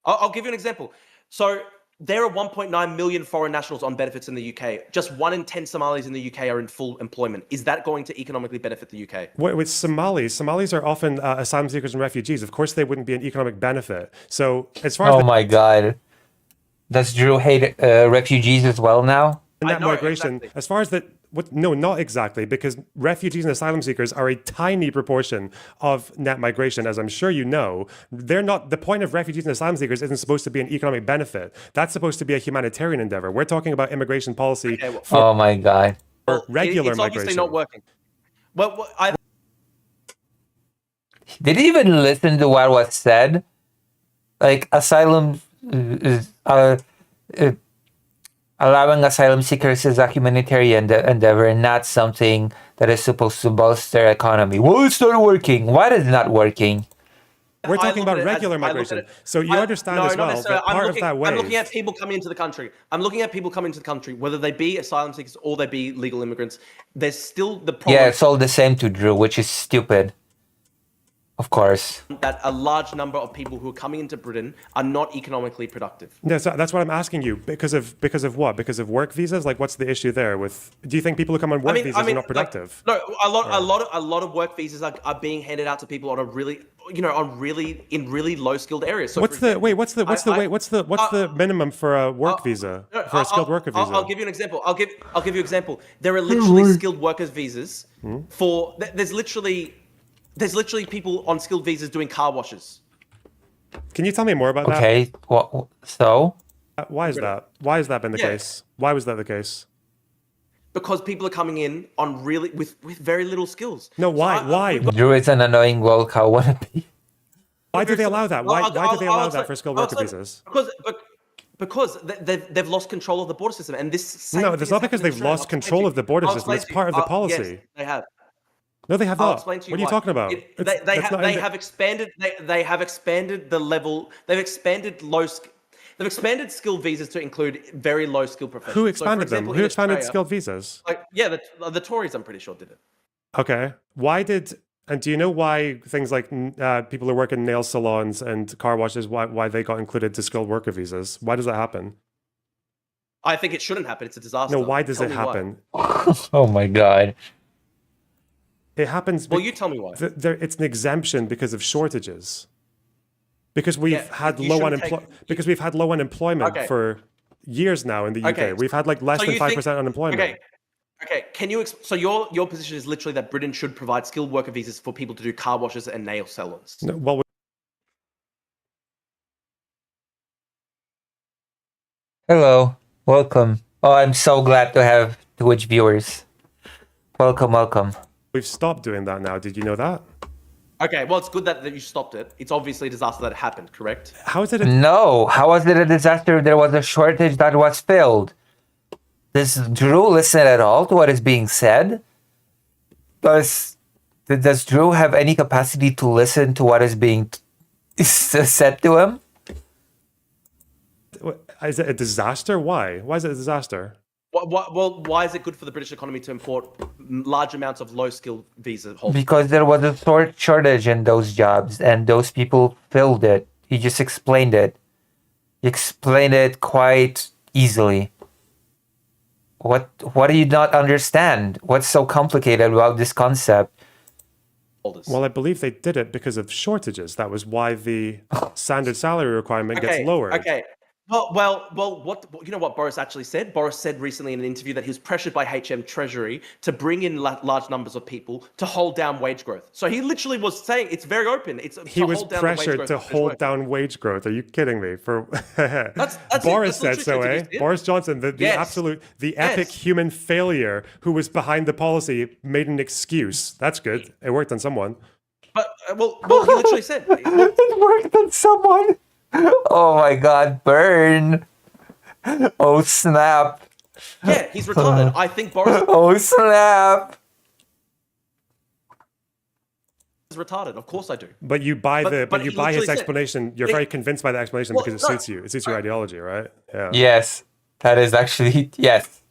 I'll give you an example. So there are 1.9 million foreign nationals on benefits in the UK. Just 1 in 10 Somalis in the UK are in full employment. Is that going to economically benefit the UK? With Somalis are often asylum seekers and refugees. Of course, they wouldn't be an economic benefit. So as far as Oh my god. Does Drew hate refugees as well now? the I net know, migration, exactly. as far as that, no, not exactly, because refugees and asylum seekers are a tiny proportion of net migration, as I'm sure you know. They're not, the point of refugees and asylum seekers isn't supposed to be an economic benefit. That's supposed to be a humanitarian endeavor. We're talking about immigration policy Okay, well, for Oh my god. regular it's obviously migration. not working. Well, Did he even listen to what was said? Like asylum allowing asylum seekers is a humanitarian endeavor and not something that is supposed to bolster economy. Well, it's not working. Why is it not working? We're I talking look at about it as- regular I look at migration. it- So you understand no, as not well necessarily. that part of that I'm wave. looking at people coming into the country. I'm looking at people coming into the country, whether they be asylum seekers or they be legal immigrants. There's still the problem Yeah, it's all the same to Drew, which is stupid. Of course. that a large number of people who are coming into Britain are not economically productive. That's what I'm asking you. Because of what? Because of work visas? Like, what's the issue there? Do you think people who come on work visas are not like, productive? no, a lot of work visas are being handed out to people on a really, in really low skilled areas. So What's for the example, what's the minimum for a work visa, no, for a skilled worker visa? I'll give you an example. I'll give you an example. There are literally skilled workers visas for. There's literally people on skilled visas doing car washes. Can you tell me more about that? Okay. Well, so Why is that? Why has that been the Yeah. case? Why was that the case? Because people are coming in on really with very little skills. No, why? So Why? Drew is an annoying woke cow wannabe. Why do they allow that? Why do they allow that for skilled worker explain. visas? Because they've lost control of the border system, and this. Same No, thing that's is not because happening in they've lost Australia. I'll explain control to of the border I'll system. It's explain to part of the Yes, policy. they have. No, they have I'll not. explain to you What are you why. talking about? They have expanded. They have expanded the level. They've expanded They've expanded skilled visas to include very low skilled professions. Who So, for expanded them? example, Who in expanded Australia, skilled visas? Like, yeah, the Tories, I'm pretty sure, did it. Okay. And do you know why things like people who work in nail salons and car washes, why they got included to skilled worker visas? Why does that happen? I think it shouldn't happen. It's a disaster. No, why does Tell it me why. happen? Oh my god. It happens. Well, you tell me why. It's an exemption because of shortages. Because we've Yeah, had you low shouldn't unemployment. take- Because we've had low unemployment Okay. for years now in the UK. Okay, We've had like less so than you 5% think- unemployment. Okay. Can you? So your position is literally that Britain should provide skilled worker visas for people to do car washes and nail salons. No, well, Hello. Welcome. Oh, I'm so glad to have Twitch viewers. Welcome. we've stopped doing that now. Did you know that? Okay. Well, it's good that you stopped it. It's obviously a disaster that happened. Correct. How is it? No. How was it a disaster if there was a shortage that was filled? Does Drew listen at all to what is being said? Does Does Drew have any capacity to listen to what is being said to him? Is it a disaster? Why? Why is it a disaster? Well, why is it good for the British economy to import large amounts of low-skilled visa holders? Because there was a shortage in those jobs, and those people filled it. He just explained it. He explained it quite easily. What do you not understand? What's so complicated about this concept? Holders. Well, I believe they did it because of shortages. That was why the standard salary requirement gets lowered. Okay. Well, what you know what Boris actually said? Boris said recently in an interview that he was pressured by HM Treasury to bring in large numbers of people to hold down wage growth. So he literally was saying it's very open. He was pressured to hold down wage growth. Are you kidding me? Boris said so, eh? Boris Johnson, the epic human failure who was behind the policy, made an excuse. That's good. It worked on someone. But well, he literally said It worked on someone. Oh my God, burn. Oh snap. yeah, he's retarded. I think Boris Oh snap. is retarded. Of course I do. But you buy But you he buy his literally said- explanation. You're very convinced by the explanation Well, because it no, suits you. It suits your ideology, right? Yeah. Yes, that is actually yes.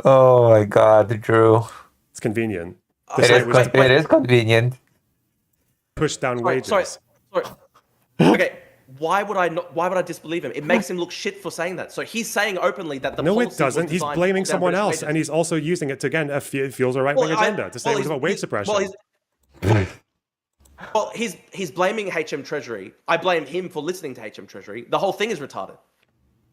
Oh my God, Drew. It's convenient. It is convenient. Push down wages. Sorry. Okay, why would I disbelieve him? It makes him look shit for saying that. So he's saying openly that the No, policy it doesn't. was He's designed blaming to hold down someone British else, wages. and he's also using it to, again, it fuels a right-wing agenda to say it was about wage suppression. He's blaming HM Treasury. I blame him for listening to HM Treasury. The whole thing is retarded.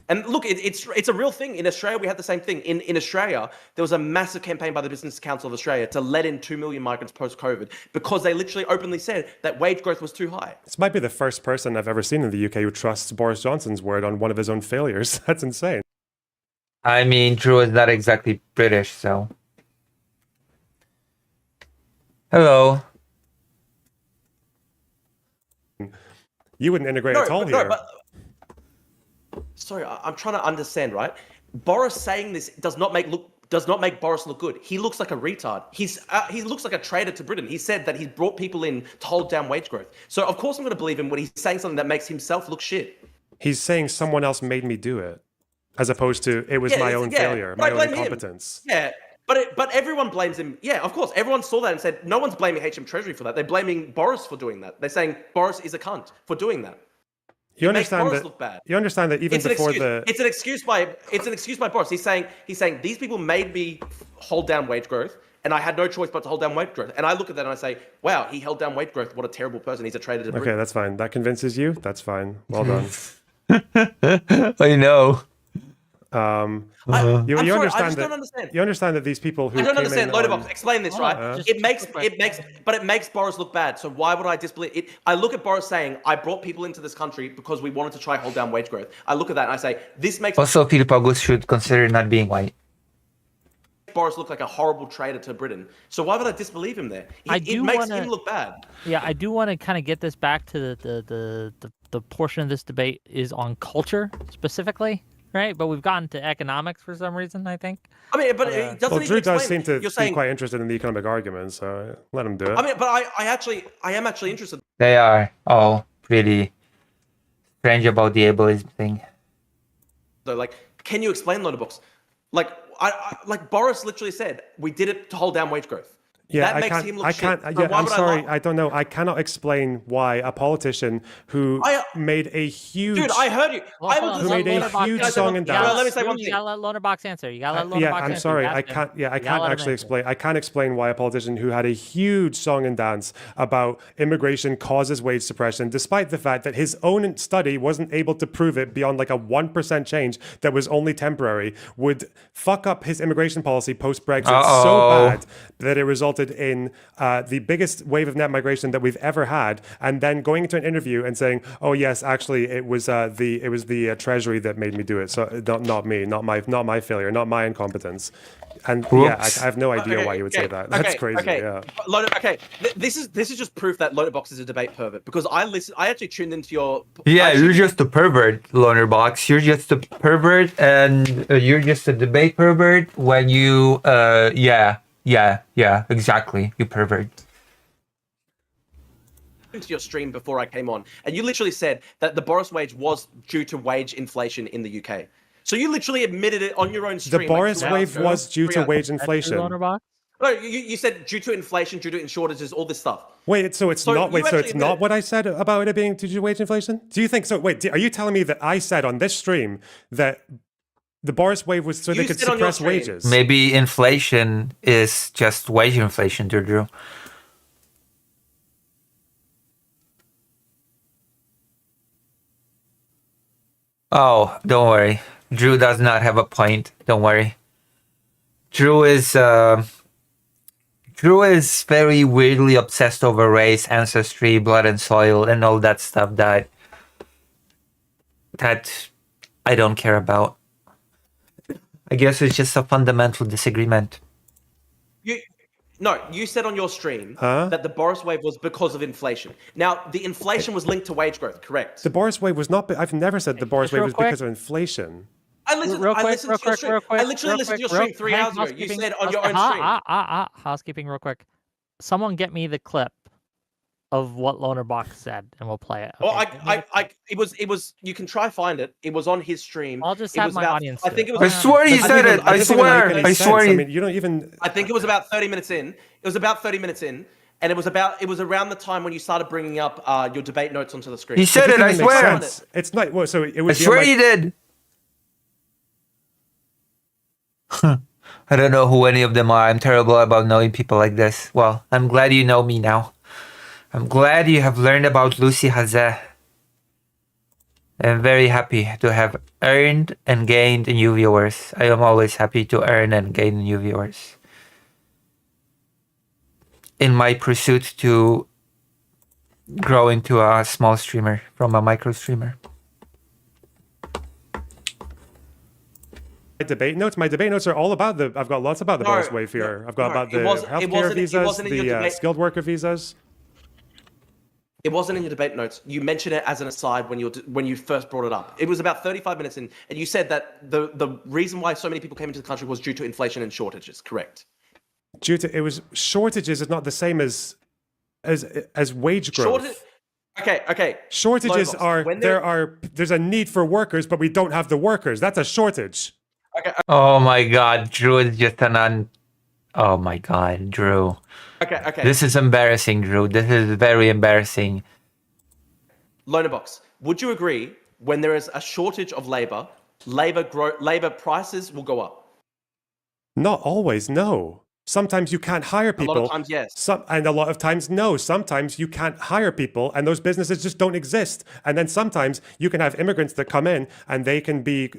And look, it's a real thing. In Australia, we had the same thing. In Australia, there was a massive campaign by the Business Council of Australia to let in 2 million migrants post-COVID because they literally openly said that wage growth was too high. This might be the first person I've ever seen in the UK who trusts Boris Johnson's word on one of his own failures. That's insane. I mean, Drew is not exactly British, so. Hello. You wouldn't integrate at all here. Sorry, I'm trying to understand, right? Boris saying this does not make Boris look good. He looks like a retard. He looks like a traitor to Britain. He said that he brought people in to hold down wage growth. So of course I'm going to believe him when he's saying something that makes himself look shit. He's saying someone else made me do it, as opposed to it was my own failure, my own incompetence. Yeah, but everyone blames him. Yeah, of course, everyone saw that and said no one's blaming HM Treasury for that. They're blaming Boris for doing that. They're saying Boris is a cunt for doing that. You makes understand Boris that? look bad. You understand that even before it's an excuse by Boris. He's saying these people made me hold down wage growth, and I had no choice but to hold down wage growth. And I look at that and I say, wow, he held down wage growth. What a terrible person. He's a traitor to Britain. Okay, that's fine. That convinces you. That's fine. Well done. I know. You I just understand don't that. understand. You understand that these people who I don't came understand. in Loaderbox, on- explain this, right? just It makes a quick question. it makes Boris look bad. So why would I disbelieve it? I look at Boris saying, I brought people into this country because we wanted to try hold down wage growth. I look at that and I say, this makes Also, Philip August should consider not being white. Boris look like a horrible traitor to Britain. So why would I disbelieve him there? It makes him look bad. Yeah, I do want to kind of get this back to the portion of this debate is on culture specifically, right? But we've gotten to economics for some reason, I think. I mean, but it doesn't Well, even Drew does explain. seem to You're be saying, quite interested in the economic argument, so let him do it. I mean, but I am actually interested. They are all pretty strange about the ableism thing. Though, like, can you explain Loaderbox? Like Boris literally said, we did it to hold down wage growth. Yeah, that makes him look shit. So yeah, why I'm would sorry. lie? I don't know. I cannot explain why a politician who made a huge. Dude, I heard you. I Hold was on, Who made a Loaderbox huge answer. song and You gotta- dance. Let me say one You thing. gotta let Loaderbox answer. You gotta let Loaderbox Yeah, answer. I'm sorry. You I asked him. can't. Yeah, I You gotta can't let him actually answer. explain. I can't explain why a politician who had a huge song and dance about immigration causes wage suppression, despite the fact that his own study wasn't able to prove it beyond like a 1% change that was only temporary, would fuck up his immigration policy post Brexit so bad that it resulted in the biggest wave of net migration that we've ever had, and then going into an interview and saying, "Oh yes, actually, it was the Treasury that made me do it. So not me, not my failure, not my incompetence." And yeah, I have no idea why you would say that. That's crazy. Okay. Yeah. This is just proof that Loaderbox is a debate pervert because I actually tuned into your. Yeah, you're just a pervert, Loaderbox. You're just a pervert, and you're just a debate pervert when you, Yeah, exactly. You pervert. Into your stream before I came on, and you literally said that the Boris wage was due to wage inflation in the UK. So you literally admitted it on your own The stream. Boris like 2 hours wave ago. was due to wage That's true, inflation. Lonerbox? No, you said due to inflation, due to shortages, all this stuff. Wait, so it's So not. you Wait, so actually it's not admitted- what I said about it being due to wage inflation? Do you think so? Wait, are you telling me that I said on this stream that the Boris wave was so they You could said on your suppress stream. wages? Maybe inflation is just wage inflation, Drew. Oh, don't worry. Drew does not have a point. Don't worry. Drew is very weirdly obsessed over race, ancestry, blood and soil, and all that stuff that I don't care about. I guess it's just a fundamental disagreement. You said on your stream Huh? that the Boris wave was because of inflation. Now, the inflation was linked to wage growth, correct? The Boris wave was not. I've never said the Boris Just wave real was quick. because of inflation. I listened Real to quick, your stream. I literally listened to your stream 3 hours ago. You said on your own stream. Housekeeping, real quick. Someone get me the clip of what Lonerbox said, and we'll play it. Well, Okay, give me the clip. it was. You can try find it. It was on his stream. I'll just It have was my about- audience I do think it. it I was. swear you I said think it. I doesn't even make swear. any I sense. swear I you. mean, you don't even. I think it was about 30 minutes in. It was about 30 minutes in, and it was around the time when you started bringing up your debate notes onto the screen. He said it. doesn't I even make swear. sense. It's not. Well, so it I was. swear you did. I don't know who any of them are. I'm terrible about knowing people like this. Well, I'm glad you know me now. I'm glad you have learned about Lucy Hazeh. I'm very happy to have earned and gained new viewers. I am always happy to earn and gain new viewers. In my pursuit to grow into a small streamer from a micro streamer. My debate notes are all about the. I've got lots about the No, Boris wave here. no, I've got no, about it the wasn't- it healthcare wasn't- it visas, wasn't in your the debate. skilled worker visas. It wasn't in your debate notes. You mentioned it as an aside when you first brought it up. It was about 35 minutes in, and you said that the reason why so many people came into the country was due to inflation and shortages. Correct. Due to it was shortages is not the same as wage growth. Shortage. Okay. Shortages Low box. are When there's a need for workers, but we don't have the workers. That's a shortage. Oh my god, Drew is just Oh my god, Drew. Okay. This is embarrassing, Drew. This is very embarrassing. Loner box. Would you agree when there is a shortage of labor prices will go up? Not always, no. Sometimes you can't hire people. A lot of times, yes. And a lot of times, no. Sometimes you can't hire people, and those businesses just don't exist. And then sometimes you can have immigrants that come in, and they can be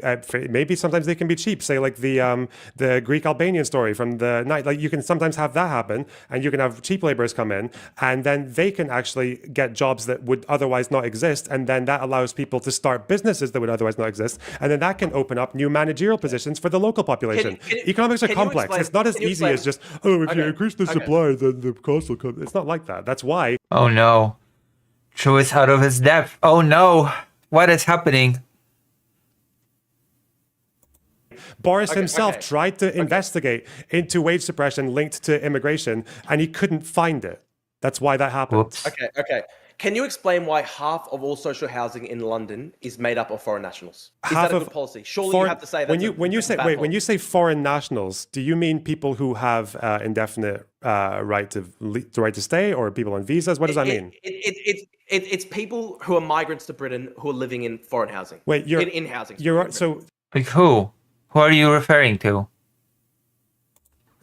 maybe sometimes they can be cheap. Say like the Greek Albanian story from the night. Like you can sometimes have that happen, and you can have cheap laborers come in, and then they can actually get jobs that would otherwise not exist, and then that allows people to start businesses that would otherwise not exist, and then that can open up new managerial positions for the local population. Economics are can you complex. explain- It's not as can you easy explain- as just if you Okay, increase the okay. supply, then the cost will come. It's not like that. That's why Oh no. Drew is out of his depth. Oh no. What is happening? Boris himself okay. tried to investigate into wage suppression linked to immigration, and he couldn't find it. That's why that happened. Whoops. Okay. Can you explain why half of all social housing in London is made up of foreign nationals? Is Half that a of good policy? Surely you foreign- have to say that. when you say foreign nationals, do you mean people who have indefinite right to stay, or people on visas? What does that mean? It's people who are migrants to Britain who are living in foreign housing. Wait, you're in housing. You're so. Like who? Who are you referring to?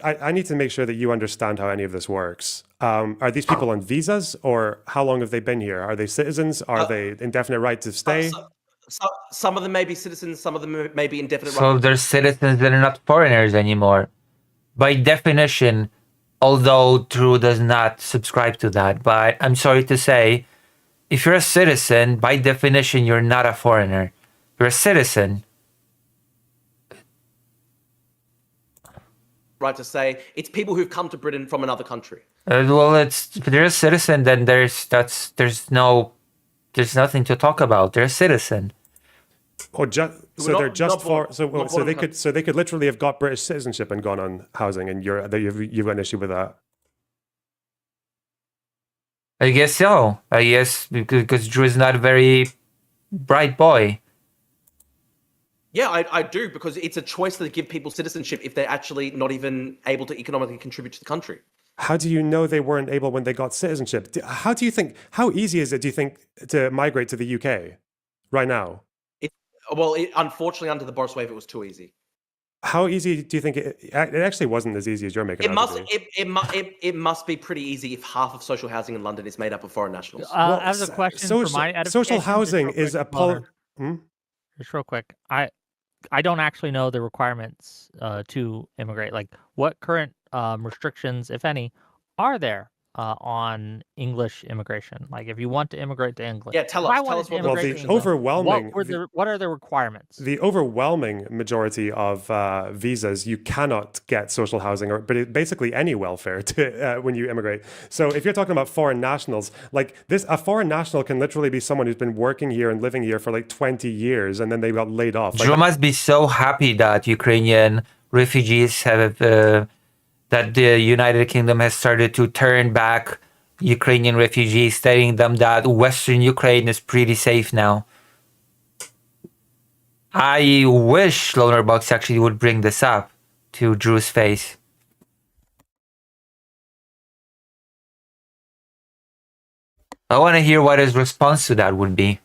I need to make sure that you understand how any of this works. Are these people on visas, or how long have they been here? Are they citizens? Are they indefinite right to stay? Some of them may be citizens, some of them may be indefinite. So they're citizens that are not foreigners anymore. By definition, although Drew does not subscribe to that, but I'm sorry to say, if you're a citizen, by definition, you're not a foreigner. You're a citizen. right to say it's people who've come to Britain from another country. Well, if they're a citizen, then there's nothing to talk about. They're a citizen. Or just Who so were they're not- just not for born- so not so born they in the could literally have got British citizenship and gone on housing, and you've got an issue with that. I guess so. I guess because Drew is not a very bright boy. Yeah, I do, because it's a choice to give people citizenship if they're actually not even able to economically contribute to the country. How do you know they weren't able when they got citizenship? How easy is it, do you think, to migrate to the UK right now? Unfortunately, under the Boris wave, it was too easy. How easy do you think it actually wasn't as easy as you're making It it out to be? it must be pretty easy if half of social housing in London is made up of foreign nationals. I have a question for my edification. social just housing real is quick, a Loner. Hmm? Just real quick. I don't actually know the requirements to immigrate. Like, what current restrictions, if any, are there on English immigration? Like, if you want to immigrate to England, Yeah, tell if I us wanted what to the immigrate to the restrictions England, overwhelming what are the requirements? the overwhelming majority of visas, you cannot get social housing basically any welfare when you immigrate. So if you're talking about foreign nationals, like this, a foreign national can literally be someone who's been working here and living here for like 20 years, and then they got laid off. Drew must be so happy that Ukrainian refugees have that the United Kingdom has started to turn back Ukrainian refugees, telling them that Western Ukraine is pretty safe now. I wish Loner Box actually would bring this up to Drew's face. I want to hear what his response to that would be.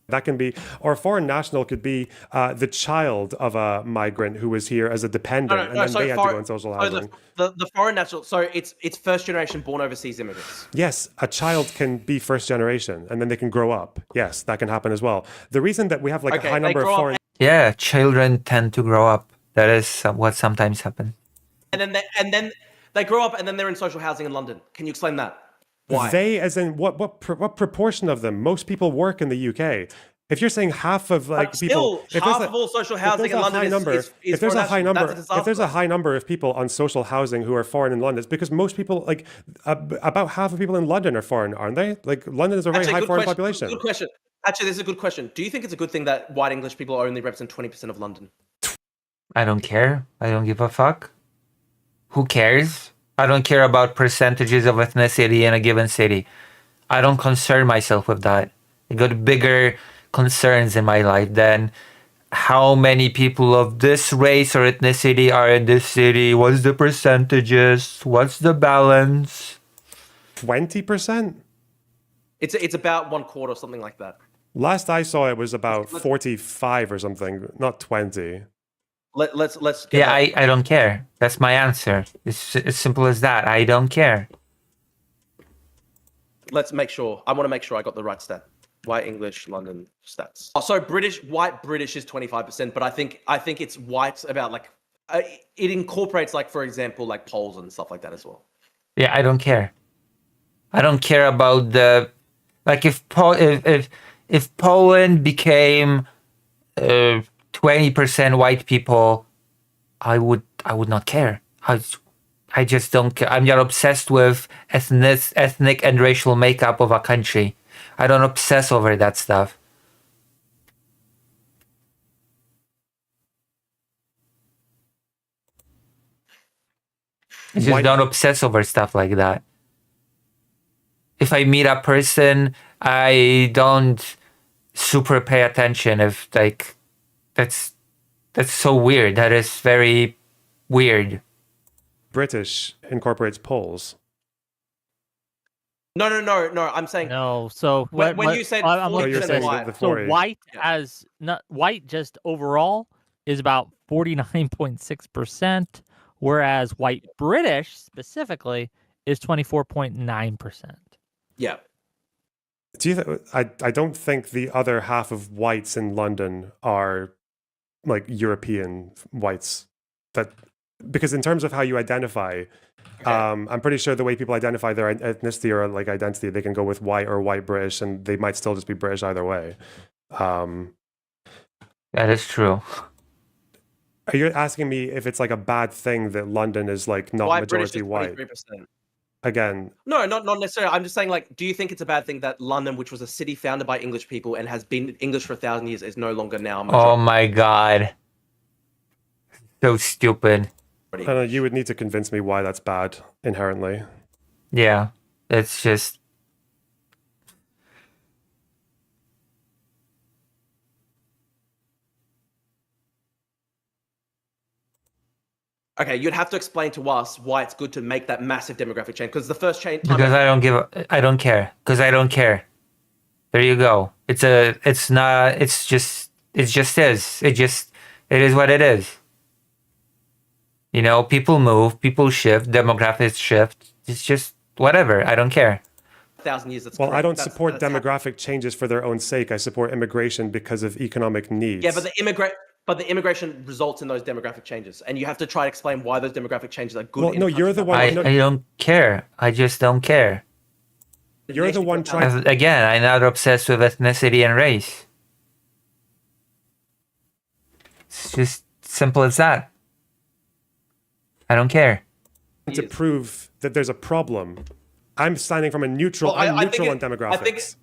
That can be, or a foreign national could be the child of a migrant who was here as a dependent, and then they had to go on social housing. The foreign national, so it's first generation born overseas immigrants. Yes, a child can be first generation, and then they can grow up. Yes, that can happen as well. The reason that we have like a high number of foreign Yeah, children tend to grow up. That is what sometimes happens. And then they grow up and then they're in social housing in London. Can you explain that? Why? They, as in what proportion of them? Most people work in the UK. If you're saying half of like But people, still, half of all social housing in London is if there's a high foreign number, nationals. That's a if there's a disaster. high number of people on social housing who are foreign in London, it's because most people, like about half of people in London are foreign, aren't they? Like London is a very high good foreign question. population. Good question. Actually, this is a good question. Do you think it's a good thing that white English people only represent 20% of London? I don't care. I don't give a fuck. Who cares? I don't care about percentages of ethnicity in a given city. I don't concern myself with that. I got bigger concerns in my life than how many people of this race or ethnicity are in this city. What's the percentages? What's the balance? 20%? It's about 1/4 or something like that. Last I saw, it was about 45 or something, not 20. Let's get Yeah, that. I don't care. That's my answer. It's as simple as that. I don't care. Let's make sure. I want to make sure I got the right stat. White English London stats. Oh, so white British is 25%, but I think it's white about like it incorporates like, for example, like Poles and stuff like that as well. Yeah, I don't care. I don't care about the like if Poland became 20% white people, I would not care. I just don't care. I'm not obsessed with ethnic and racial makeup of a country. I don't obsess over that stuff. I just don't obsess over stuff like that. If I meet a person, I don't super pay attention if like that's so weird. That is very weird. British incorporates Poles. No. I'm saying No, so when you said I'm 40% looking you're at saying this. white. the So 40. white Yeah. white just overall is about 49.6%, whereas white British specifically is 24.9%. Yeah. Do you I don't think the other half of whites in London are like European whites. That because in terms of how you identify, I'm pretty sure the way people identify their ethnicity or like identity, they can go with white or white British, and they might still just be British either way. That is true. Are you asking me if it's like a bad thing that London is like not White British majority is white? 23%. again, No, not necessarily. I'm just saying, like, do you think it's a bad thing that London, which was a city founded by English people and has been English for 1,000 years, is no longer now a Oh my god. So stupid. I don't know, you would need to convince me why that's bad inherently. Yeah. It's just. Okay, you'd have to explain to us why it's good to make that massive demographic change. Because the first change, Because I don't give I don't care. Because I don't care. There you go. It's just it is what it is. You know, people move, people shift, demographics shift. It's just whatever. I don't care. 1,000 years. That's Well, I correct. don't That's- support that's how- demographic changes for their own sake. I support immigration because of economic needs. Yeah, but the immigration results in those demographic changes, and you have to try to explain why those demographic changes are good. Well, in no, a you're country the that- one- I no- don't care. I just don't care. You're the one trying. Again, I'm not obsessed with ethnicity and race. It's just simple as that. I don't care. to prove that there's a problem. I'm standing from a neutral. Well, I'm I neutral on think demographics.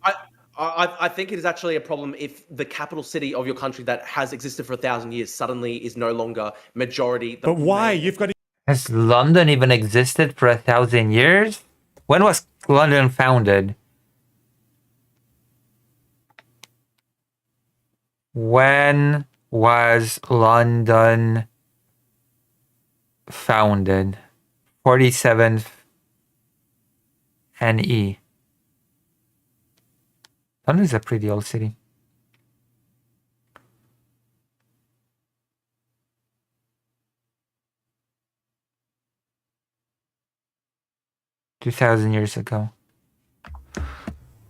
I think it is actually a problem if the capital city of your country that has existed for 1,000 years suddenly is no longer majority. But why? You've got to. Has London even existed for 1,000 years? When was London founded? When was London founded? 47th NE. London's a pretty old city. $2,000 ago.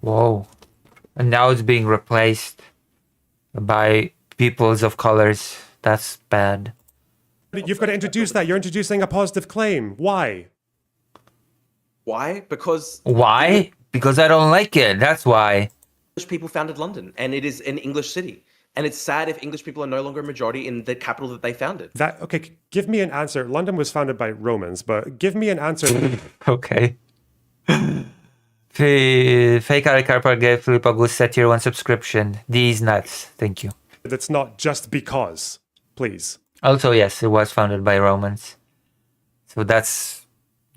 Whoa. And now it's being replaced by peoples of colors. That's bad. You've got to introduce that. You're introducing a positive claim. Why? Why? Because Why? Because I don't like it. That's why. English people founded London, and it is an English city. And it's sad if English people are no longer a majority in the capital that they founded. That okay? Give me an answer. London was founded by Romans, but give me an answer. Okay. Fake Ari Carper gave Philip Augusta tier 1 subscription. These nuts. Thank you. That's not just because. Please. Also, yes, it was founded by Romans. So that's...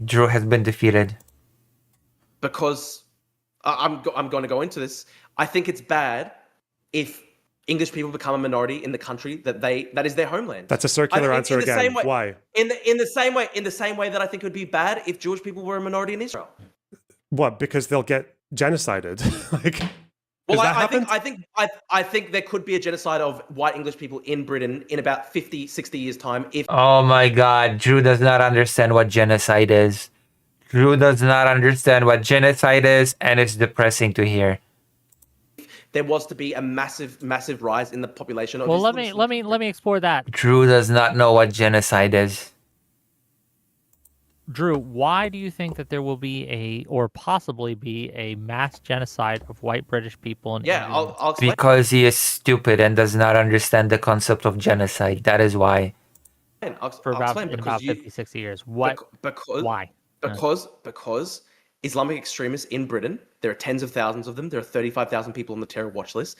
Drew has been defeated. Because I'm going to go into this. I think it's bad if English people become a minority in the country that is their homeland. That's a circular I- answer in the again. same way- Why? In the same way that I think it would be bad if Jewish people were a minority in Israel. What? Because they'll get genocided. like. Well, Has that I happened? think there could be a genocide of white English people in Britain in about 50, 60 years' time if Oh my god, Drew does not understand what genocide is. Drew does not understand what genocide is, and it's depressing to hear. there was to be a massive, massive rise in the population of Well, let Islam. me explore that. Drew does not know what genocide is. Drew, why do you think that there will be or possibly be a mass genocide of white British people in Yeah, England? I'll explain. Because he is stupid and does not understand the concept of genocide. That is why. For I'll about explain in because about you 50, 60 years. What? because Why? because Islamic extremists in Britain, there are tens of thousands of them. There are 35,000 people on the terror watch list.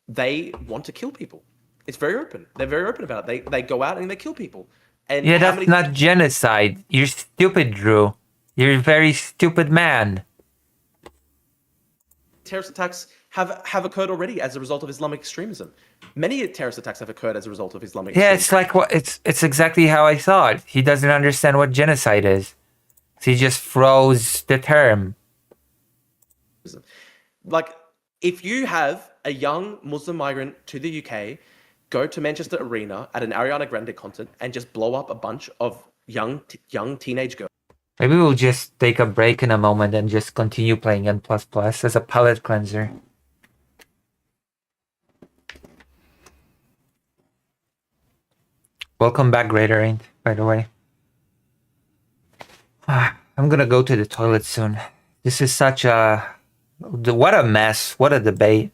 They want to kill people. It's very open. They're very open about it. They go out and they kill people. And Yeah, how that's many not genocide. You're stupid, Drew. You're a very stupid man. terrorist attacks have occurred already as a result of Islamic extremism? Many terrorist attacks have occurred as a result of Islamic Yeah, extremism. it's like what it's exactly how I thought. He doesn't understand what genocide is. So he just froze the term. Like, if you have a young Muslim migrant to the UK, go to Manchester Arena at an Ariana Grande concert and just blow up a bunch of young teenage girls. Maybe we'll just take a break in a moment and just continue playing N++ as a palate cleanser. Welcome back, Greater Ain't, by the way. I'm gonna go to the toilet soon. This is such a... What a mess. What a debate.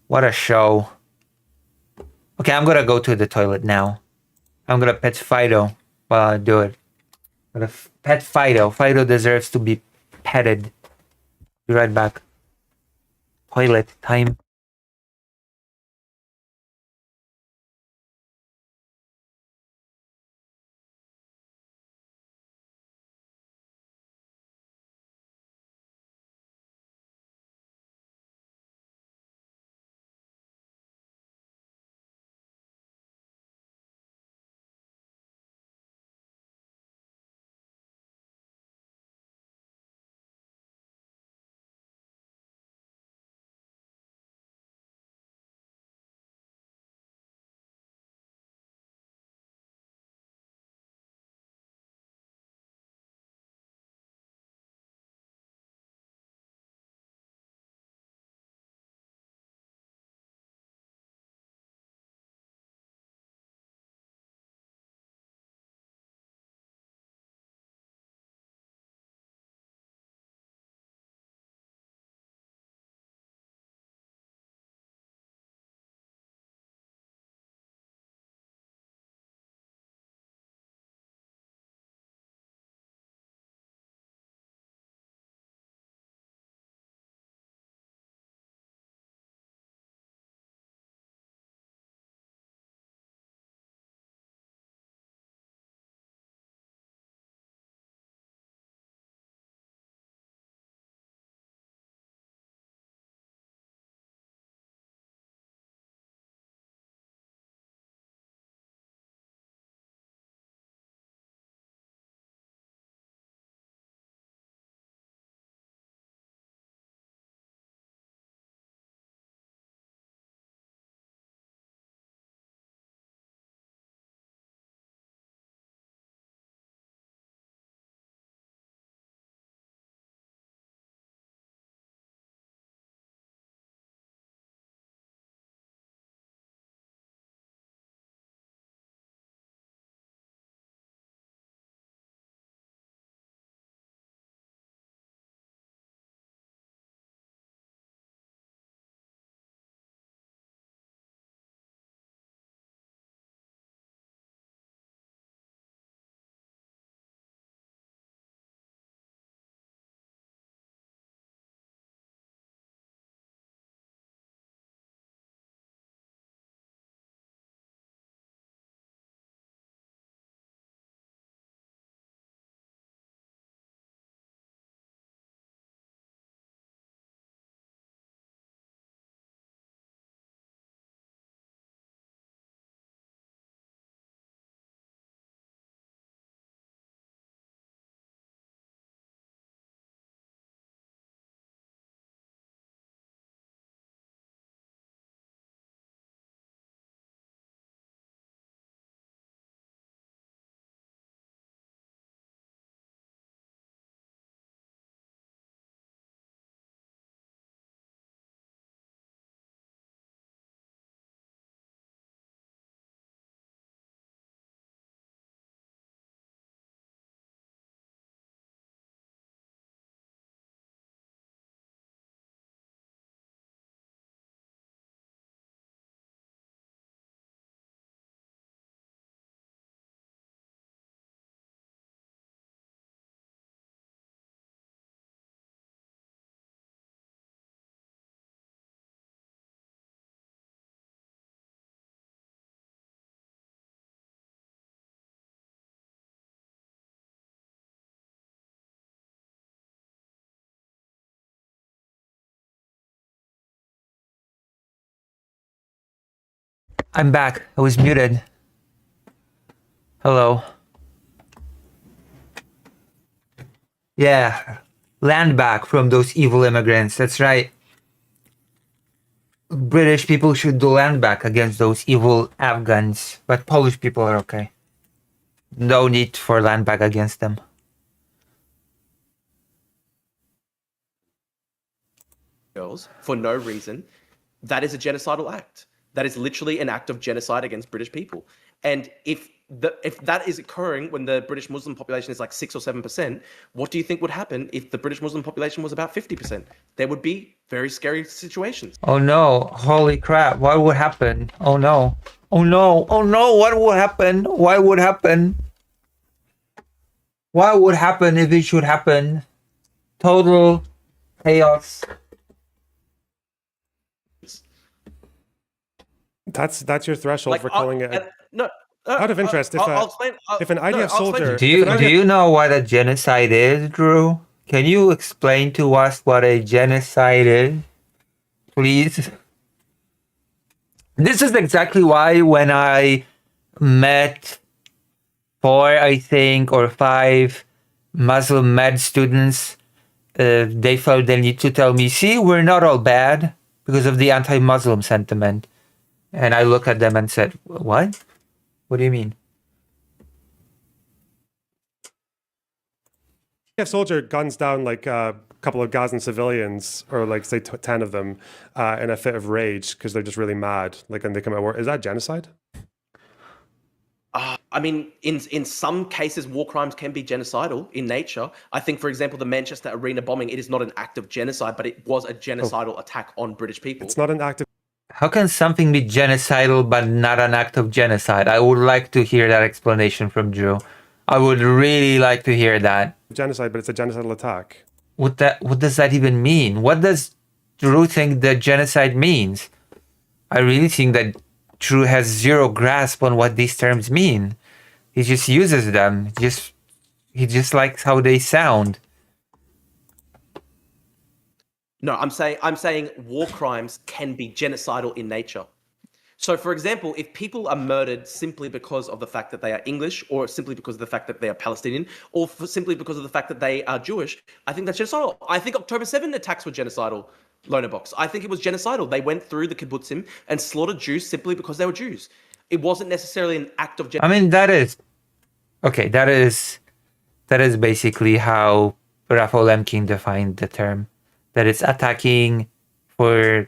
What a show. Okay, I'm gonna go to the toilet now. I'm gonna pet Fido while I do it. But pet Fido. Fido deserves to be headed. Be right back. Toilet time. I'm back. I was muted. Hello. Yeah. Land back from those evil immigrants. That's right. British people should do land back against those evil Afghans, but Polish people are okay. No need for land back against them. Girls for no reason, that is a genocidal act. That is literally an act of genocide against British people. And if that is occurring when the British Muslim population is like 6 or 7%, what do you think would happen if the British Muslim population was about 50%? There would be very scary situations. Oh no, holy crap, what would happen? Oh no. Oh no, oh no, what would happen? What would happen? What would happen if it should happen? total chaos. That's your threshold for calling it. No. Out of interest, I'll explain. if an IDF soldier, Do you if an do IDF you know what a genocide is, Drew? Can you explain to us what a genocide is, please? This is exactly why when I met 4, I think, or 5 Muslim med students, they felt the need to tell me, see, we're not all bad because of the anti-Muslim sentiment. And I looked at them and said, what? What do you mean? soldier guns down like a couple of Gazan civilians, or like say 10 of them, in a fit of rage because they're just really mad, like, and they come out war. Is that genocide? I mean, in some cases, war crimes can be genocidal in nature. I think, for example, the Manchester Arena bombing, it is not an act of genocide, but it was a genocidal attack on British people. It's not an act of How can something be genocidal but not an act of genocide? I would like to hear that explanation from Drew. I would really like to hear that. genocide, but it's a genocidal attack. What does that even mean? What does Drew think that genocide means? I really think that Drew has zero grasp on what these terms mean. He just uses them. He just likes how they sound. No, I'm saying war crimes can be genocidal in nature. So, for example, if people are murdered simply because of the fact that they are English, or simply because of the fact that they are Palestinian, or simply because of the fact that they are Jewish, I think that's genocidal. I think October 7 attacks were genocidal, Loner Box. I think it was genocidal. They went through the kibbutzim and slaughtered Jews simply because they were Jews. It wasn't necessarily an act of genocide. I mean, that is basically how Raphael Lemkin defined the term. That it's attacking for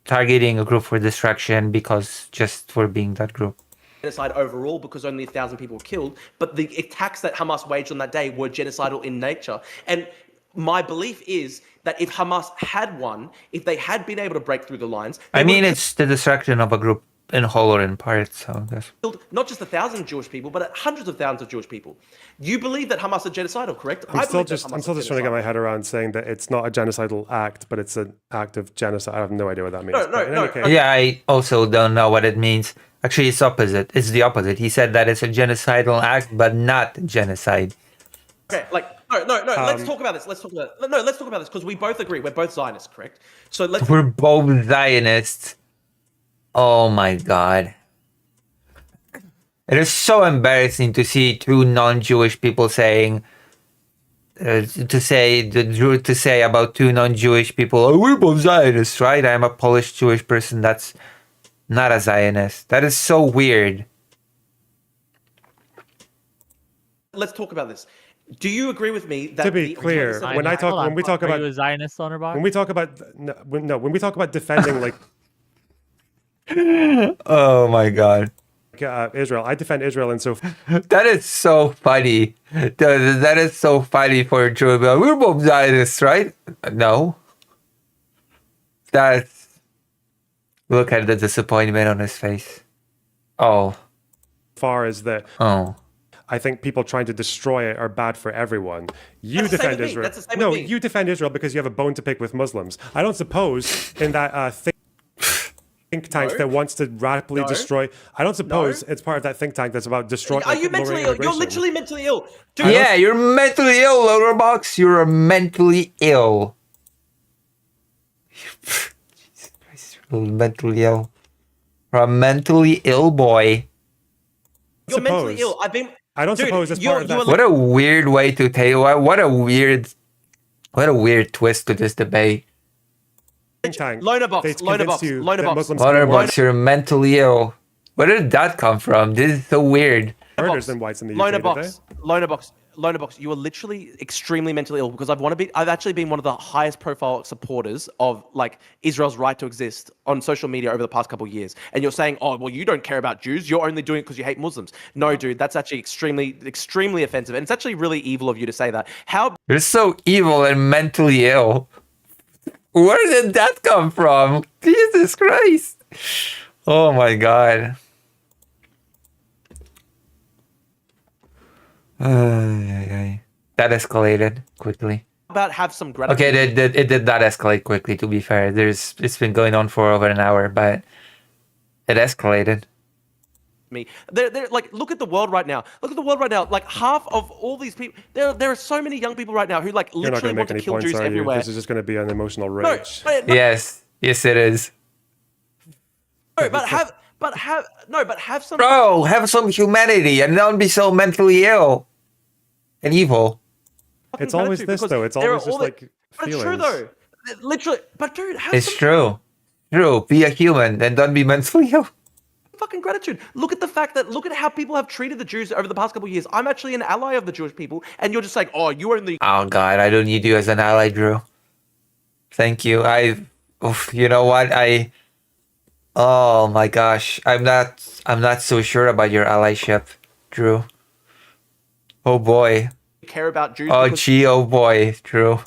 targeting a group for destruction because just for being that group. Genocide overall because only 1,000 people were killed, but the attacks that Hamas waged on that day were genocidal in nature. And my belief is that if Hamas had won, if they had been able to break through the lines, I mean, it's the destruction of a group in whole or in part, so that's... killed not just 1,000 Jewish people, but hundreds of thousands of Jewish people. You believe that Hamas are genocidal, correct? I'm still just trying to get my head around saying that it's not a genocidal act, but it's an act of genocide. I have no idea what that means. No. Yeah, I also don't know what it means. Actually, it's opposite. It's the opposite. He said that it's a genocidal act, but not genocide. Okay, no. Let's talk about this. Let's talk about this because we both agree. We're both Zionists, correct? So let's. We're both Zionists. Oh my God. It is so embarrassing to see 2 non-Jewish people saying, to say about 2 non-Jewish people, oh, we're both Zionists, right? I'm a Polish Jewish person that's not a Zionist. That is so weird. Let's talk about this. Do you agree with me that To be clear, when we talk Are about you a Zionist, Loner Box? when we talk about defending like Oh my God. Israel, I defend Israel, and so That is so funny. That is so funny for Drew. We're both Zionists, right? No. Look at the disappointment on his face. Oh. far as that. Oh. I think people trying to destroy it are bad for everyone. You That's the same defend with me. Israel. That's the same No, with me. you defend Israel because you have a bone to pick with Muslims. I don't suppose in that think tank No. that wants to rapidly No. destroy. I don't suppose No. it's part of that think tank that's about destroying. Are you mentally ill? You're literally mentally ill. Dude, Yeah, you're mentally ill, Lowerbox. You're mentally ill. Jesus Christ, you're mentally ill. You're a mentally ill boy. You're mentally suppose. ill. I've been. I don't Dude, suppose it's you're- part of you that. are What a weird way to take. What a weird twist to this debate. think tank. Loner Box, They Loner convince Box, you Loner that Box. Muslims Loner commit more Box, you're mentally ill. Where did that come from? This is so weird. murders than whites in the Loner UK. Box, Loner Box. You are literally extremely mentally ill because I've actually been one of the highest profile supporters of like Israel's right to exist on social media over the past couple of years. And you're saying, oh, well, you don't care about Jews. You're only doing it because you hate Muslims. No, dude, that's actually extremely offensive. And it's actually really evil of you to say that. How You're so evil and mentally ill. Where did that come from? Jesus Christ. Oh my God. That escalated quickly. about have some gratitude? Okay, it did not escalate quickly. To be fair, it's been going on for over an hour, but it escalated. Me. They're like, look at the world right now. Look at the world right now. Like half of all these people, there are so many young people right now who like You're not literally going to want make to any kill points, Jews are you? everywhere. This is just going to be an emotional No, rage. but, Yes, it is. no, but have some. Bro, have some humanity and don't be so mentally ill and evil. fucking It's always gratitude this, because though. It's there are always just all the- like But it's feelings. true though. Literally, but dude, have It's some true. True. Be a human and don't be mentally ill. fucking gratitude. Look at the fact that look at how people have treated the Jews over the past couple of years. I'm actually an ally of the Jewish people, and you're just like, oh, you only. Oh God, I don't need you as an ally, Drew. Thank you. You know what? Oh my gosh, I'm not so sure about your allyship, Drew. Oh boy. care about Jews Oh because gee, oh boy, Drew.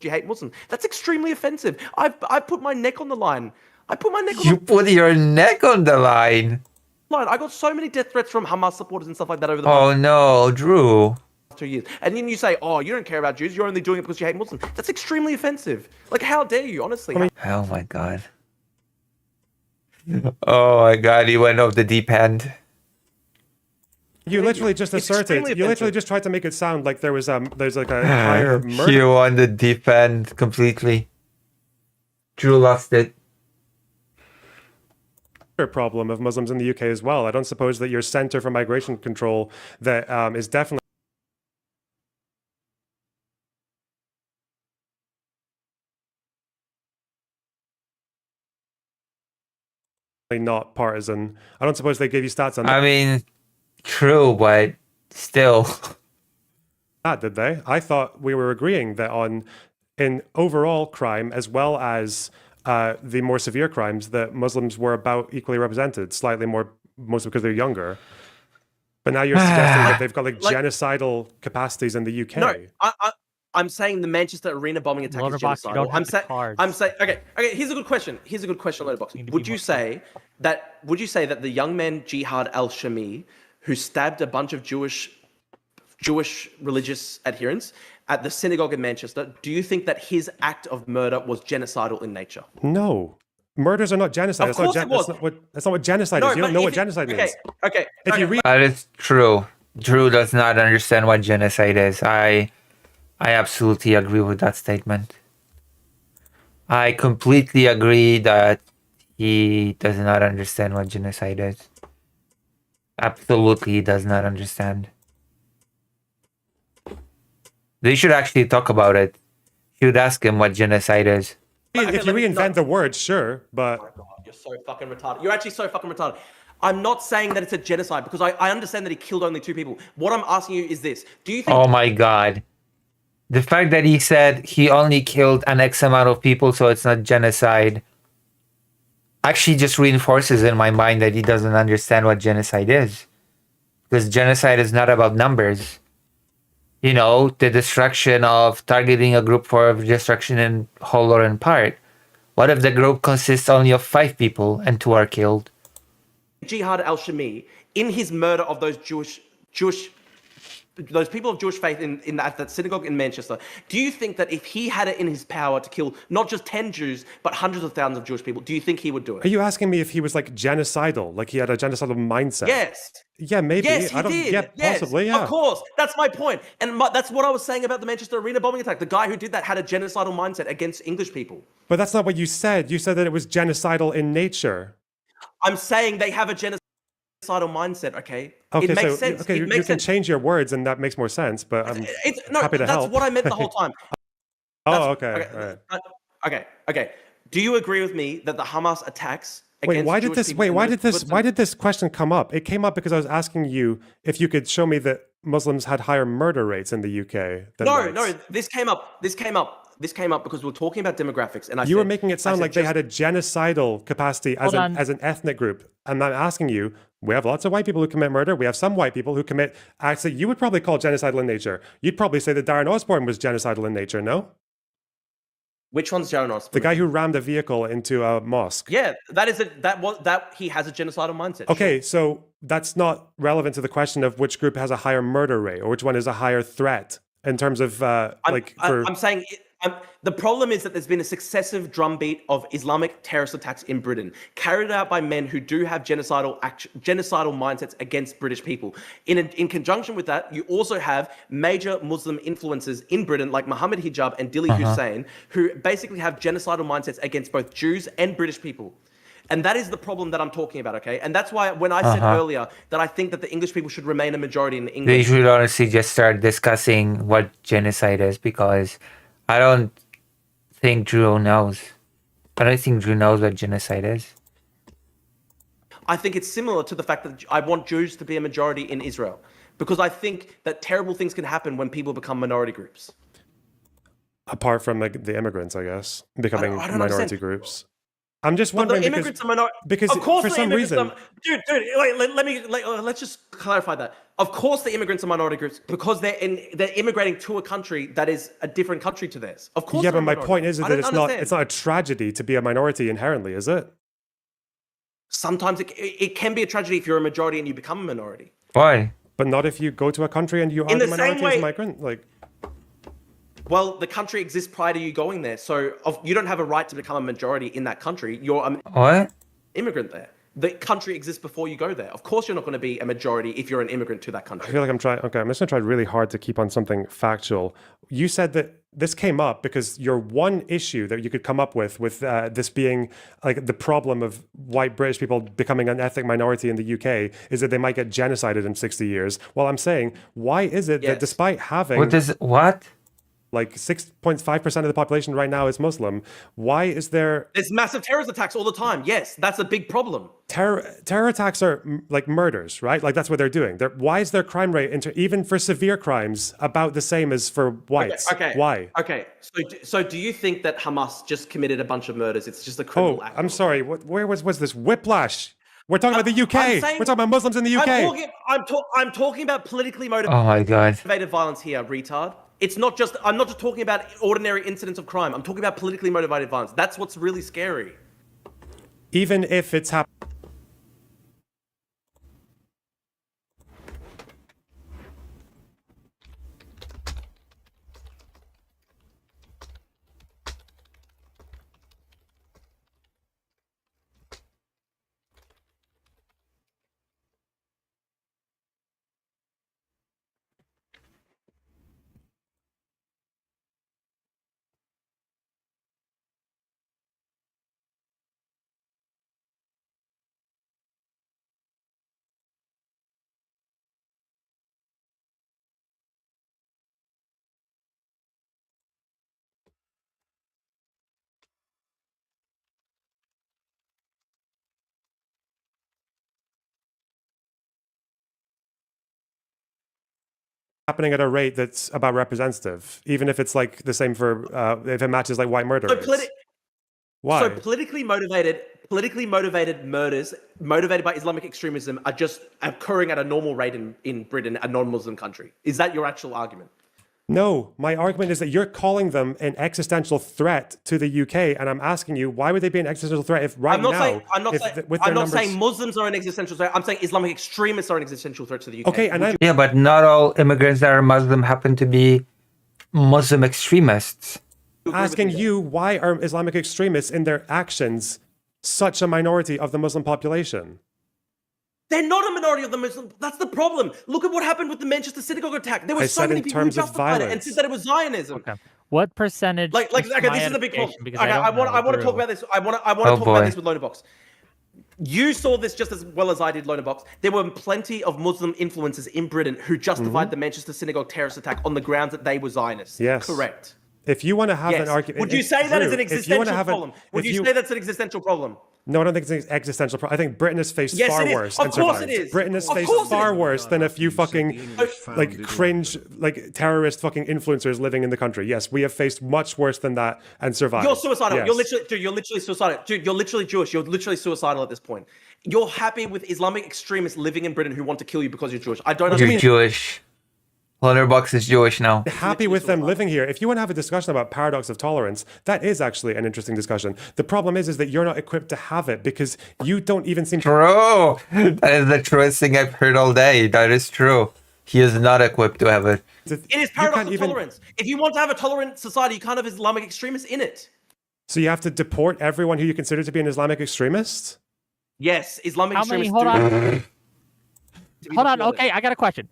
you hate Muslims. That's extremely offensive. I put my neck on the line. I put my neck on You put your neck on the line. the line. I got so many death threats from Hamas supporters and stuff like that over the Oh no, Drew. past 2 years. And then you say, oh, you don't care about Jews. You're only doing it because you hate Muslims. That's extremely offensive. Like, how dare you, honestly? Oh my God. Oh my God, he went off the deep end. You literally just It's asserted. extremely You literally offensive. just tried to make it sound like there's like a higher murder. You on the deep end completely. Drew lost it. problem of Muslims in the UK as well. I don't suppose that your Centre for Migration Control that is definitely not partisan. I don't suppose they gave you stats on I mean, true, but still. that, did they? I thought we were agreeing that in overall crime as well as the more severe crimes, that Muslims were about equally represented, slightly more, mostly because they're younger. But now you're suggesting that they've got like genocidal capacities in the UK. No, I'm saying the Manchester Arena bombing attack is Loaderbox, you don't genocidal. have the cards. I'm saying, okay. Here's a good question. Loaderbox. need to Would be you say that the young man Jihad al-Shami, who stabbed a bunch of Jewish religious adherents at the synagogue in Manchester, do you think that his act of murder was genocidal in nature? No. Murders are not genocide. Of course it was. That's not what genocide is. You but don't know if what it- genocide means. Okay. If you read That is true. Drew does not understand what genocide is. I absolutely agree with that statement. I completely agree that he does not understand what genocide is. Absolutely does not understand. They should actually talk about it. You should ask him what genocide is. if you reinvent the word, sure, but You're so fucking retarded. You're actually so fucking retarded. I'm not saying that it's a genocide because I understand that he killed only 2 people. What I'm asking you is this. Do you think Oh my God. The fact that he said he only killed an X amount of people, so it's not genocide, actually just reinforces in my mind that he doesn't understand what genocide is. Because genocide is not about numbers. You know, the destruction of targeting a group for destruction in whole or in part. What if the group consists only of 5 people and 2 are killed? Jihad al-Shami, in his murder of those those people of Jewish faith at that synagogue in Manchester, do you think that if he had it in his power to kill not just 10 Jews, but hundreds of thousands of Jewish people, do you think he would do are it? you asking me if he was like genocidal, like he had a genocidal mindset? Yes. Yeah, maybe. Yes, he I don't. did. Yeah, Yes, possibly. Yeah. Of course. That's my point. And that's what I was saying about the Manchester Arena bombing attack. The guy who did that had a genocidal mindset against English people. But that's not what you said. You said that it was genocidal in nature. I'm saying they have a genocidal mindset, okay? Okay, it makes so sense. okay, It you makes can sense. change your words, and that makes more sense. But I'm No, happy to that's help. what I meant the whole time. Oh, okay. All right. Okay. Do you agree with me that the Hamas attacks Wait, against why did Jewish this? people Wait, in why those did this? goods Why and- did this question come up? It came up because I was asking you if you could show me that Muslims had higher murder rates in the UK than whites. No, this came up because we're talking about demographics, and You were making it sound like they had a genocidal capacity as Hold on. as an ethnic group. And I'm asking you, we have lots of white people who commit murder. We have some white people who commit acts that you would probably call genocidal in nature. You'd probably say that Darren Osborne was genocidal in nature, no? Which one's Jonas? The guy who rammed a vehicle into a mosque. Yeah, that he has a genocidal mindset. Okay, so that's not relevant to the question of which group has a higher murder rate or which one is a higher threat in terms of I'm saying the problem is that there's been a successive drumbeat of Islamic terrorist attacks in Britain, carried out by men who do have genocidal mindsets against British people. In conjunction with that, you also have major Muslim influences in Britain, like Muhammad Hijab and Dili Hussein, who basically have genocidal mindsets against both Jews and British people. And that is the problem that I'm talking about, okay? And that's why when I said earlier that I think that the English people should remain a majority in England. They should honestly just start discussing what genocide is, because I don't think Drew knows. I don't think Drew knows what genocide is. I think it's similar to the fact that I want Jews to be a majority in Israel, because I think that terrible things can happen when people become minority groups. Apart from the immigrants, I guess, becoming I don't minority understand. groups. I'm just But wondering the immigrants are minority. because Of course, for the some immigrants reason, are, let's just clarify that. Of course, the immigrants are minority groups because they're immigrating to a country that is a different country to theirs. Of course. yeah, they're but my a minority. point is I that don't it's not a tragedy to be a minority inherently, is it? Sometimes it can be a tragedy if you're a majority and you become a minority. Why? But not if you go to a country and you are In the the minority same as a way- migrant. Like, Well, the country exists prior to you going there, so you don't have a right to become a majority in that country. You're an What? immigrant there. The country exists before you go there. Of course, you're not going to be a majority if you're an immigrant to that I country. feel like I'm trying. Okay, I'm just gonna try really hard to keep on something factual. You said that this came up because your one issue that you could come up with this being like the problem of white British people becoming an ethnic minority in the UK is that they might get genocided in 60 years. Well, I'm saying, why is it that Yes. despite having What? like 6.5% of the population right now is Muslim, why is there There's massive terrorist attacks all the time. Yes, that's a big problem. terror attacks are like murders, right? Like that's what they're doing. Why is their crime rate even for severe crimes about the same as for whites? Okay. Why? Okay. So do you think that Hamas just committed a bunch of murders? It's just a criminal Oh, act. I'm sorry. Where was this whiplash? We're talking about the UK. I'm saying- We're talking about Muslims in the UK. I'm talking about politically Oh my god. motivated violence here, retard. I'm not just talking about ordinary incidents of crime. I'm talking about politically motivated violence. That's what's really scary. Even if it's happening. Happening at a rate that's about representative, even if it's like the same for if it matches like white murder rates. Why? So politically motivated murders motivated by Islamic extremism are just occurring at a normal rate in Britain, a non-Muslim country. Is that your actual argument? No, my argument is that you're calling them an existential threat to the UK, and I'm asking you, why would they be an existential threat if right I'm not now, saying with their numbers... saying Muslims are an existential threat. I'm saying Islamic extremists are an existential threat to the UK. Okay, and Yeah, but not all immigrants that are Muslim happen to be Muslim extremists. I'm asking you, why are Islamic extremists in their actions such a minority of the Muslim population? They're not a minority of the Muslim. That's the problem. Look at what happened with the Manchester synagogue attack. There were I so said many in people who terms of justified it and violence. said that it was Zionism. Okay. What percentage? Like, just for okay, my this is the big problem. edification, because Okay, I want to talk Drew. about this. I want to Oh, talk boy. about this with Lonerbox. You saw this just as well as I did, Lonerbox. There were plenty of Muslim influencers in Britain who justified the Manchester synagogue terrorist attack on the grounds that they were Zionists. Yes. Correct. If you want to have Yes. an argument... Would you say that is an Drew, if you existential wanna have problem? Would you say that's an existential problem? No, I don't think it's an existential problem. I think Britain has faced Yes, far it is. worse Of and course survived. it is. Britain has Of faced course it far is. worse than a few fucking like cringe, like terrorist fucking influencers living in the country. Yes, we have faced much worse than that and survived. You're suicidal. Yes. You're literally suicidal. Dude, you're literally Jewish. You're literally suicidal at this point. You're happy with Islamic extremists living in Britain who want to kill you because you're Jewish. I don't You're understand. Jewish. Lonerbox is Jewish now. Happy with them living here. If you want to have a discussion about paradox of tolerance, that is actually an interesting discussion. The problem is that you're not equipped to have it because you don't even seem to... True. That is the truest thing I've heard all day. That is true. He is not equipped to have it. It is paradox of tolerance. If you want to have a tolerant society, you can't have Islamic extremists in it. So you have to deport everyone who you consider to be an Islamic extremist? Yes, Islamic How many? extremists Hold on. to be Hold on. deported. Okay, I got a question.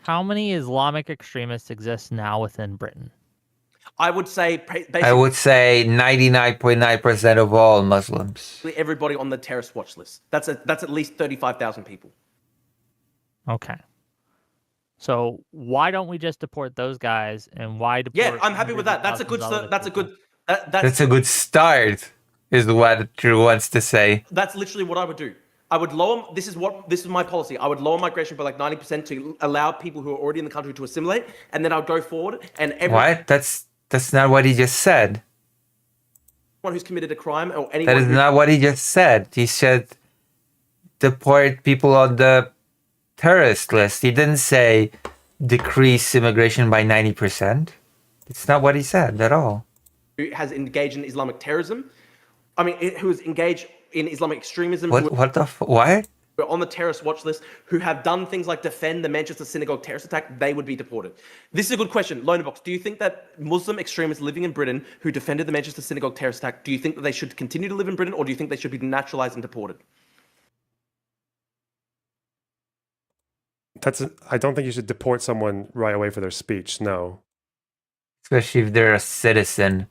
How many Islamic extremists exist now within Britain? I would say basically I would say 99.9% of all Muslims. everybody on the terrorist watch list. That's at least 35,000 people. Okay. So why don't we just deport those guys, and why deport? Yeah, I'm happy with that. That's a good. That's a good. That's a good start, is what Drew wants to say. That's literally what I would do. I would lower. This is my policy. I would lower migration by like 90% to allow people who are already in the country to assimilate, and then I'll go forward and everyone What? That's not what he just said. who's committed a crime or anyone. That is not what he just said. He said deport people on the terrorist list. He didn't say decrease immigration by 90%. It's not what he said at all. who has engaged in Islamic terrorism. I mean, who has engaged in Islamic extremism. What? Who are on the terrorist watch list, who have done things like defend the Manchester synagogue terrorist attack, they would be deported. This is a good question. Lonerbox, do you think that Muslim extremists living in Britain who defended the Manchester synagogue terrorist attack, do you think that they should continue to live in Britain, or do you think they should be naturalized and deported? I don't think you should deport someone right away for their speech. No. Especially if they're a citizen.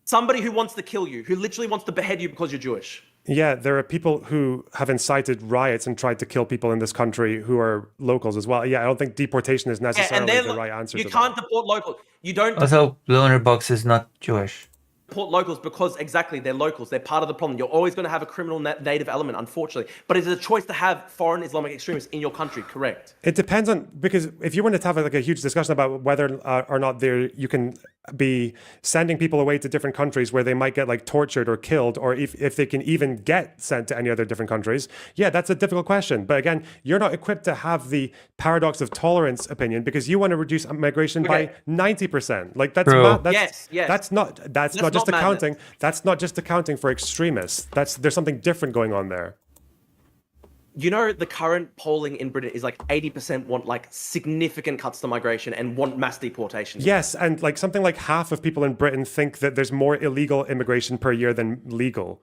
Somebody who wants to kill you, who literally wants to behead you because you're Jewish. Yeah, there are people who have incited riots and tried to kill people in this country who are locals as well. Yeah, I don't think deportation is necessarily the right answer to that. You can't deport locals. You don't Also, Lonerbox is not Jewish. deport locals because exactly they're locals. They're part of the problem. You're always going to have a criminal native element, unfortunately. But it's a choice to have foreign Islamic extremists in your country, correct? It depends on, because if you wanted to have like a huge discussion about whether or not you can be sending people away to different countries where they might get like tortured or killed, or if they can even get sent to any other different countries, yeah, that's a difficult question. But again, you're not equipped to have the paradox of tolerance opinion because you want to reduce migration by 90%. Like that's True. Yes. that's not just not accounting. madness. That's not just accounting for extremists. There's something different going on there. You know, the current polling in Britain is like 80% want like significant cuts to migration and want mass deportation. Yes, and like something like half of people in Britain think that there's more illegal immigration per year than legal.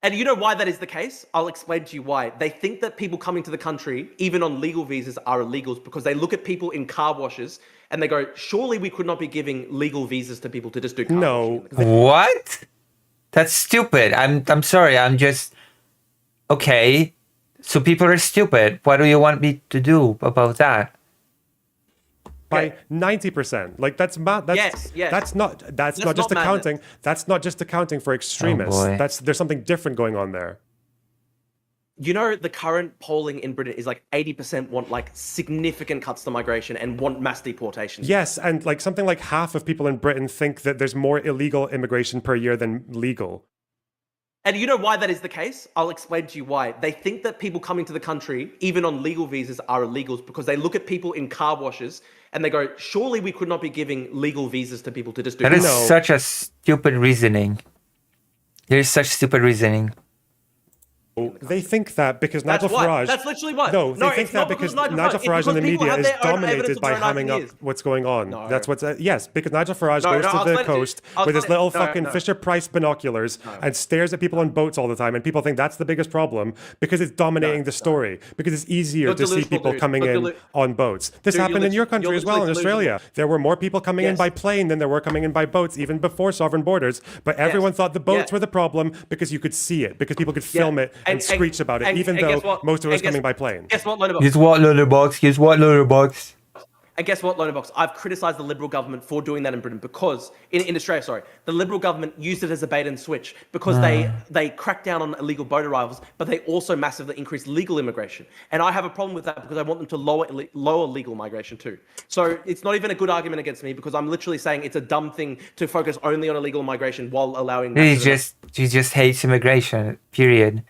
And you know why that is the case? I'll explain to you why. They think that people coming to the country, even on legal visas, are illegals because they look at people in car washes and they go, surely we could not be giving legal visas to people to just do car washing. What? That's stupid. I'm sorry. I'm just okay. So people are stupid. What do you want me to do about that? By 90%. Like that's Yes. That's not just not accounting. madness. That's not just accounting for extremists. boy. There's something different going on there. You know, the current polling in Britain is like 80% want like significant cuts to migration and want mass deportation. Yes, and like something like half of people in Britain think that there's more illegal immigration per year than legal. And you know why that is the case? I'll explain to you why. They think that people coming to the country, even on legal visas, are illegals because they look at people in car washes and they go, surely we could not be giving legal visas to people to just do That is car No. such a stupid reasoning. There's such stupid reasoning. They think that because That's Nigel why. Farage. That's literally why. No, No, they think it's that not because because Nigel Nigel Farage Farage- in the it's because people media have is their own dominated evidence by of their own hamming up ideas. what's going on. No. That's what's yes, because Nigel Farage No, goes no, to I'll the explain it to you. coast I'll with his explain it. little No, fucking no. Fisher Price binoculars and stares at people on boats all the time, and people think that's the biggest problem because it's dominating the story. Because it's easier You're to see delusional, people dude. coming You're in on boats. This Dude, happened you're in your lit- country you're as well in literally Australia. There were more people coming in Yes. by plane than there were coming in by boats, even before sovereign borders. But everyone thought the boats Yeah. were the problem because you could see it, because people could film it and, And- screech about it, and- even and though guess what? most of it was And guess- coming by plane. Guess what, Lonerbox? Guess what, Lonerbox? Guess what, Lonerbox? And guess what, Lonerbox? I've criticised the Liberal government for doing that in Britain because, in Australia, sorry, the Liberal government used it as a bait and switch because they cracked down on illegal boat arrivals, but they also massively increased legal immigration. And I have a problem with that because I want them to lower legal migration too. So it's not even a good argument against me because I'm literally saying it's a dumb thing to focus only on illegal migration while allowing... He just hates immigration, period.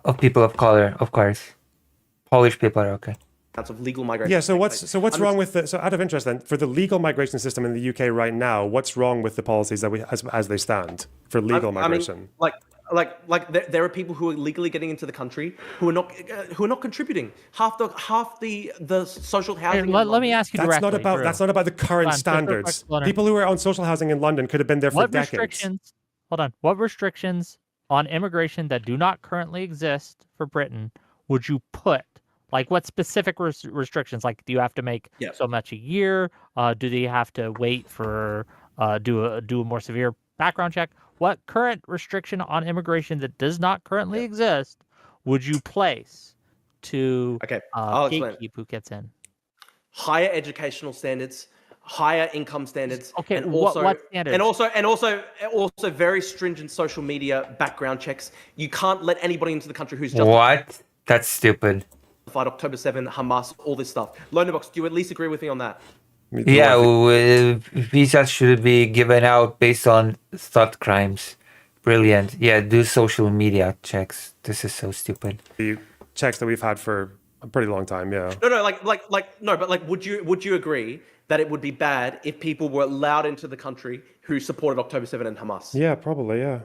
Of people of color, of course. Polish people are okay. of legal migration. Yeah, so what's wrong with so out of interest then, for the legal migration system in the UK right now, what's wrong with the policies that we as they stand for legal migration? there are people who are legally getting into the country who are not contributing. Half the social housing. Let me ask you That's directly. not about the current Hold on, standards. hold on. People who are on social housing in London could have been there for What decades. restrictions? Hold on. What restrictions on immigration that do not currently exist for Britain would you put? Like, what specific restrictions? Like, do you have to make so much a year? Do they have to wait for do a more severe background check? What current restriction on immigration that does not currently exist would you place to I'll explain. gatekeep who gets in? Higher educational standards, higher income standards, Okay, and also what standards? and also very stringent social media background checks. You can't let anybody into the country who's just What? That's stupid. October 7, Hamas, all this stuff. Loanerbox, do you at least agree with me on that? Yeah, visas should be given out based on thought crimes. Brilliant. Yeah, do social media checks. This is so stupid. The checks that we've had for a pretty long time, yeah. But would you agree that it would be bad if people were allowed into the country who supported October 7 and Hamas? Yeah, probably, yeah.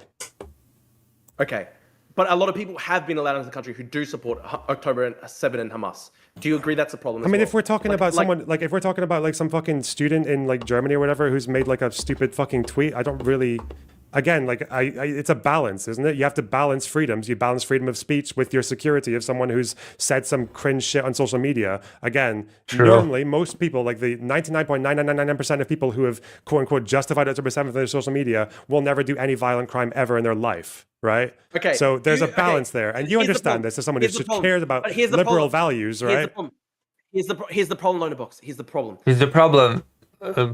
Okay. But a lot of people have been allowed into the country who do support October 7 and Hamas. Do you agree that's a problem? I mean, if we're talking about someone, like, if we're talking about, like, some fucking student in, like, Germany or whatever who's made, like, a stupid fucking tweet, I don't really... Again, like, it's a balance, isn't it? You have to balance freedoms. You balance freedom of speech with your security of someone who's said some cringe shit on social media. Again, normally, most people, like the 99.9999% of people who have, quote-unquote, justified October 7th on their social media will never do any violent crime ever in their life, right? Okay. So there's a balance there. And you understand this as someone who just cares about liberal values, right? Here's the problem, Loanerbox. Here's the problem. Here's the problem.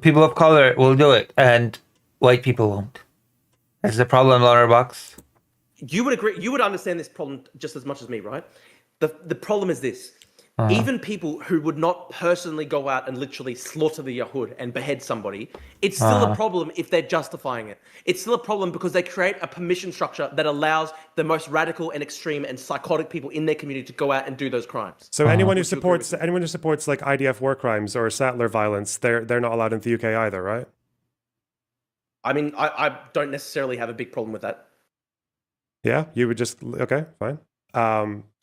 People of color will do it, and white people won't. That's the problem, Loanerbox. You would agree. You would understand this problem just as much as me, right? The problem is this. Even people who would not personally go out and literally slaughter the Yahud and behead somebody, it's still a problem if they're justifying it. It's still a problem because they create a permission structure that allows the most radical and extreme and psychotic people in their community to go out and do those crimes. So anyone who supports like IDF war crimes or settler violence, they're not allowed in the UK either, right? I mean, I don't necessarily have a big problem with that. Yeah, you would just okay, fine.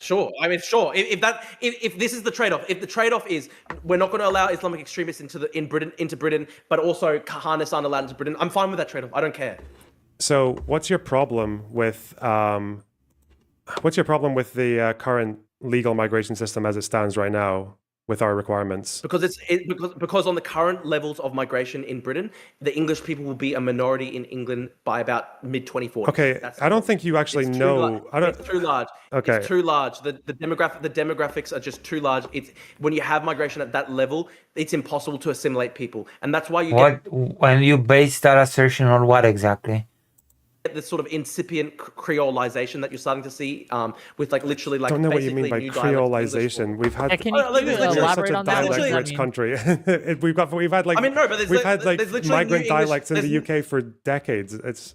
Sure. I mean, sure. If this is the trade-off, if the trade-off is we're not going to allow Islamic extremists into Britain, but also Kahanists aren't allowed into Britain, I'm fine with that trade-off. I don't care. So, what's your problem with the current legal migration system as it stands right now with our requirements? Because on the current levels of migration in Britain, the English people will be a minority in England by about mid-2040s. Okay, I don't think you actually know. It's too large. Okay, it's too large. The demographics are just too large. It's when you have migration at that level, it's impossible to assimilate people, and that's why when you base that assertion on what exactly? This sort of incipient creolization that you're starting to see with like literally like I don't know what you mean by creolization. We've had can you elaborate on that? Dialect-rich country. we've had like I mean, no, but we've had like migrant dialects in the UK for decades. It's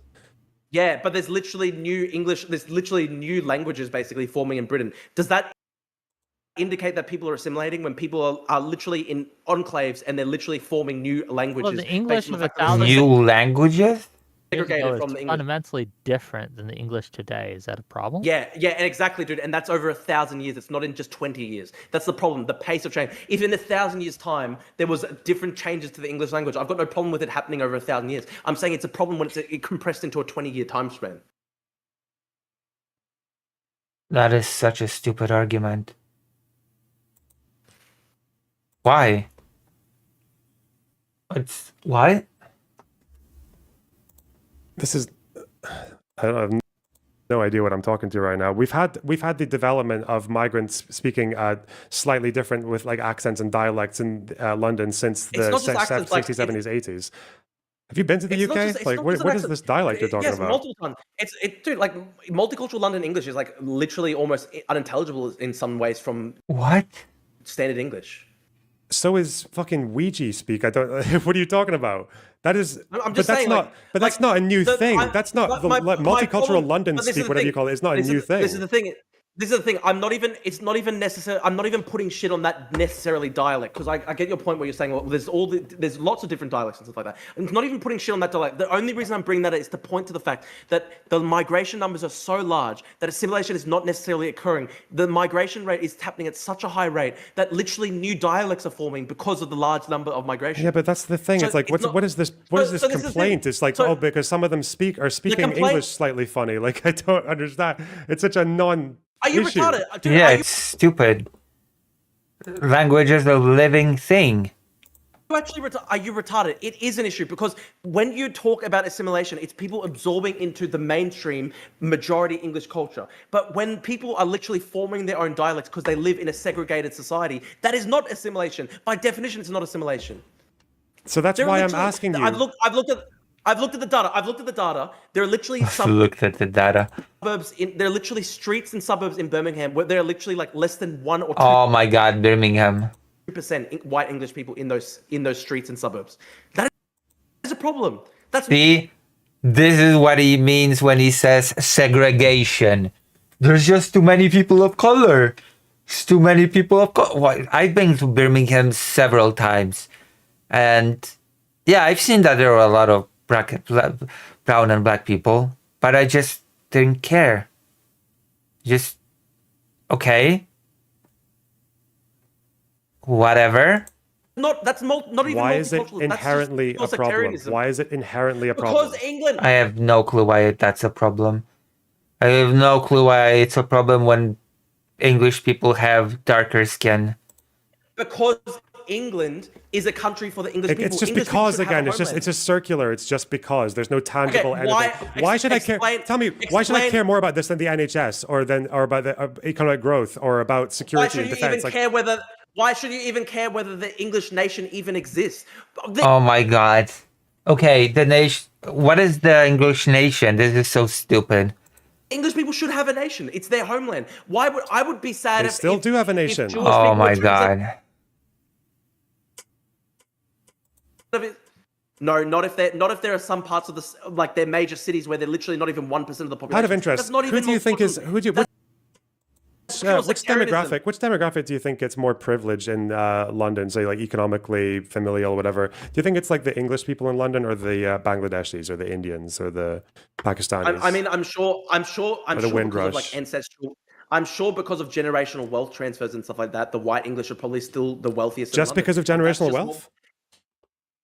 but there's literally new English. There's literally new languages basically forming in Britain. Does that indicate that people are assimilating when people are literally in enclaves and they're literally forming new languages? Well, the English of 1,000 new languages. Segregated from the English. Fundamentally different than the English today. Is that a problem? Yeah, exactly, dude. And that's over 1,000 years. It's not in just 20 years. That's the problem. The pace of change. If in 1,000 years' time there was different changes to the English language, I've got no problem with it happening over 1,000 years. I'm saying it's a problem when it's compressed into a 20-year time span. That is such a stupid argument. Why? It's why? This is, I have no idea what I'm talking to right now. We've had the development of migrants speaking slightly different with like accents and dialects in London since the 60s, 70s, 80s. Have you been to the UK? What is this dialect you're talking about? Yes, multiple times. Dude, like multicultural London English is like literally almost unintelligible in some ways from what standard English. So is fucking Ouija speak. I don't. What are you talking about? That is. I'm just saying, that's not a new thing. That's not multicultural London speak. Whatever you call it. It's not a new thing. This is the thing. this is the thing. It's not even necessary. I'm not even putting shit on that necessarily dialect, because I get your point where you're saying, well, there's lots of different dialects and stuff like that. And it's not even putting shit on that dialect. The only reason I'm bringing that up is to point to the fact that the migration numbers are so large that assimilation is not necessarily occurring. The migration rate is happening at such a high rate that literally new dialects are forming because of the large number of migration. Yeah, but that's the thing. So It's like, it's not- what is this so this is the complaint? thing. It's like, So- oh, because some of them are speaking complaint- English slightly funny. Like, I don't understand. It's such a non Are you issue. retarded? Dude, Yeah, are you it's stupid. Language is a living thing. Are you retarded? It is an issue, because when you talk about assimilation, it's people absorbing into the mainstream majority English culture. But when people are literally forming their own dialects because they live in a segregated society, that is not assimilation. By definition, it's not assimilation. So that's There are why I'm literally- asking you. I've looked at the data. There are literally I've some looked at the data. suburbs there are literally streets and suburbs in Birmingham where there are literally like less than 1 or 2% Oh my God, Birmingham. white English people in those streets and suburbs. That is a problem. That's See, this is what he means when he says segregation. There's just too many people of color. There's too many people of color. I've been to Birmingham several times, and yeah, I've seen that there are a lot of brown and black people, but I just didn't care. Just okay, whatever. not even Why is it multicultural, that's just inherently a problem? authoritarianism. Why is it inherently a problem? Because England, I have no clue why that's a problem. I have no clue why it's a problem when English people have darker skin. because England is a country for the English people. It's just English people because should have again, a it's homeland. just circular. It's just because there's no tangible Okay, anything. Why should I care? Tell me, why should I explain- care more about this than the NHS or about the economic growth or about Why security should and you defense? even care whether? Why should you even care whether the English nation even exists? Oh my God. Okay, the nation. What is the English nation? This is so stupid. English people should have a nation. It's their homeland. Why would I would be sad They if still if- do have a if nation. Jewish Oh people my were to represent- God. No, not if there are some parts of the like their major cities where they're literally not even 1% of the population. Out of interest, That's not who even do you think is multicultural. who do you? That's Which sectarianism. demographic do you think gets more privilege in London, say like economically, familial, whatever? Do you think it's like the English people in London or the Bangladeshis or the Indians or the Pakistanis? I mean, I'm sure the because of Windrush. like ancestral. I'm sure because of generational wealth transfers and stuff like that, the white English are probably still the wealthiest. in just London. because of That's generational just wealth?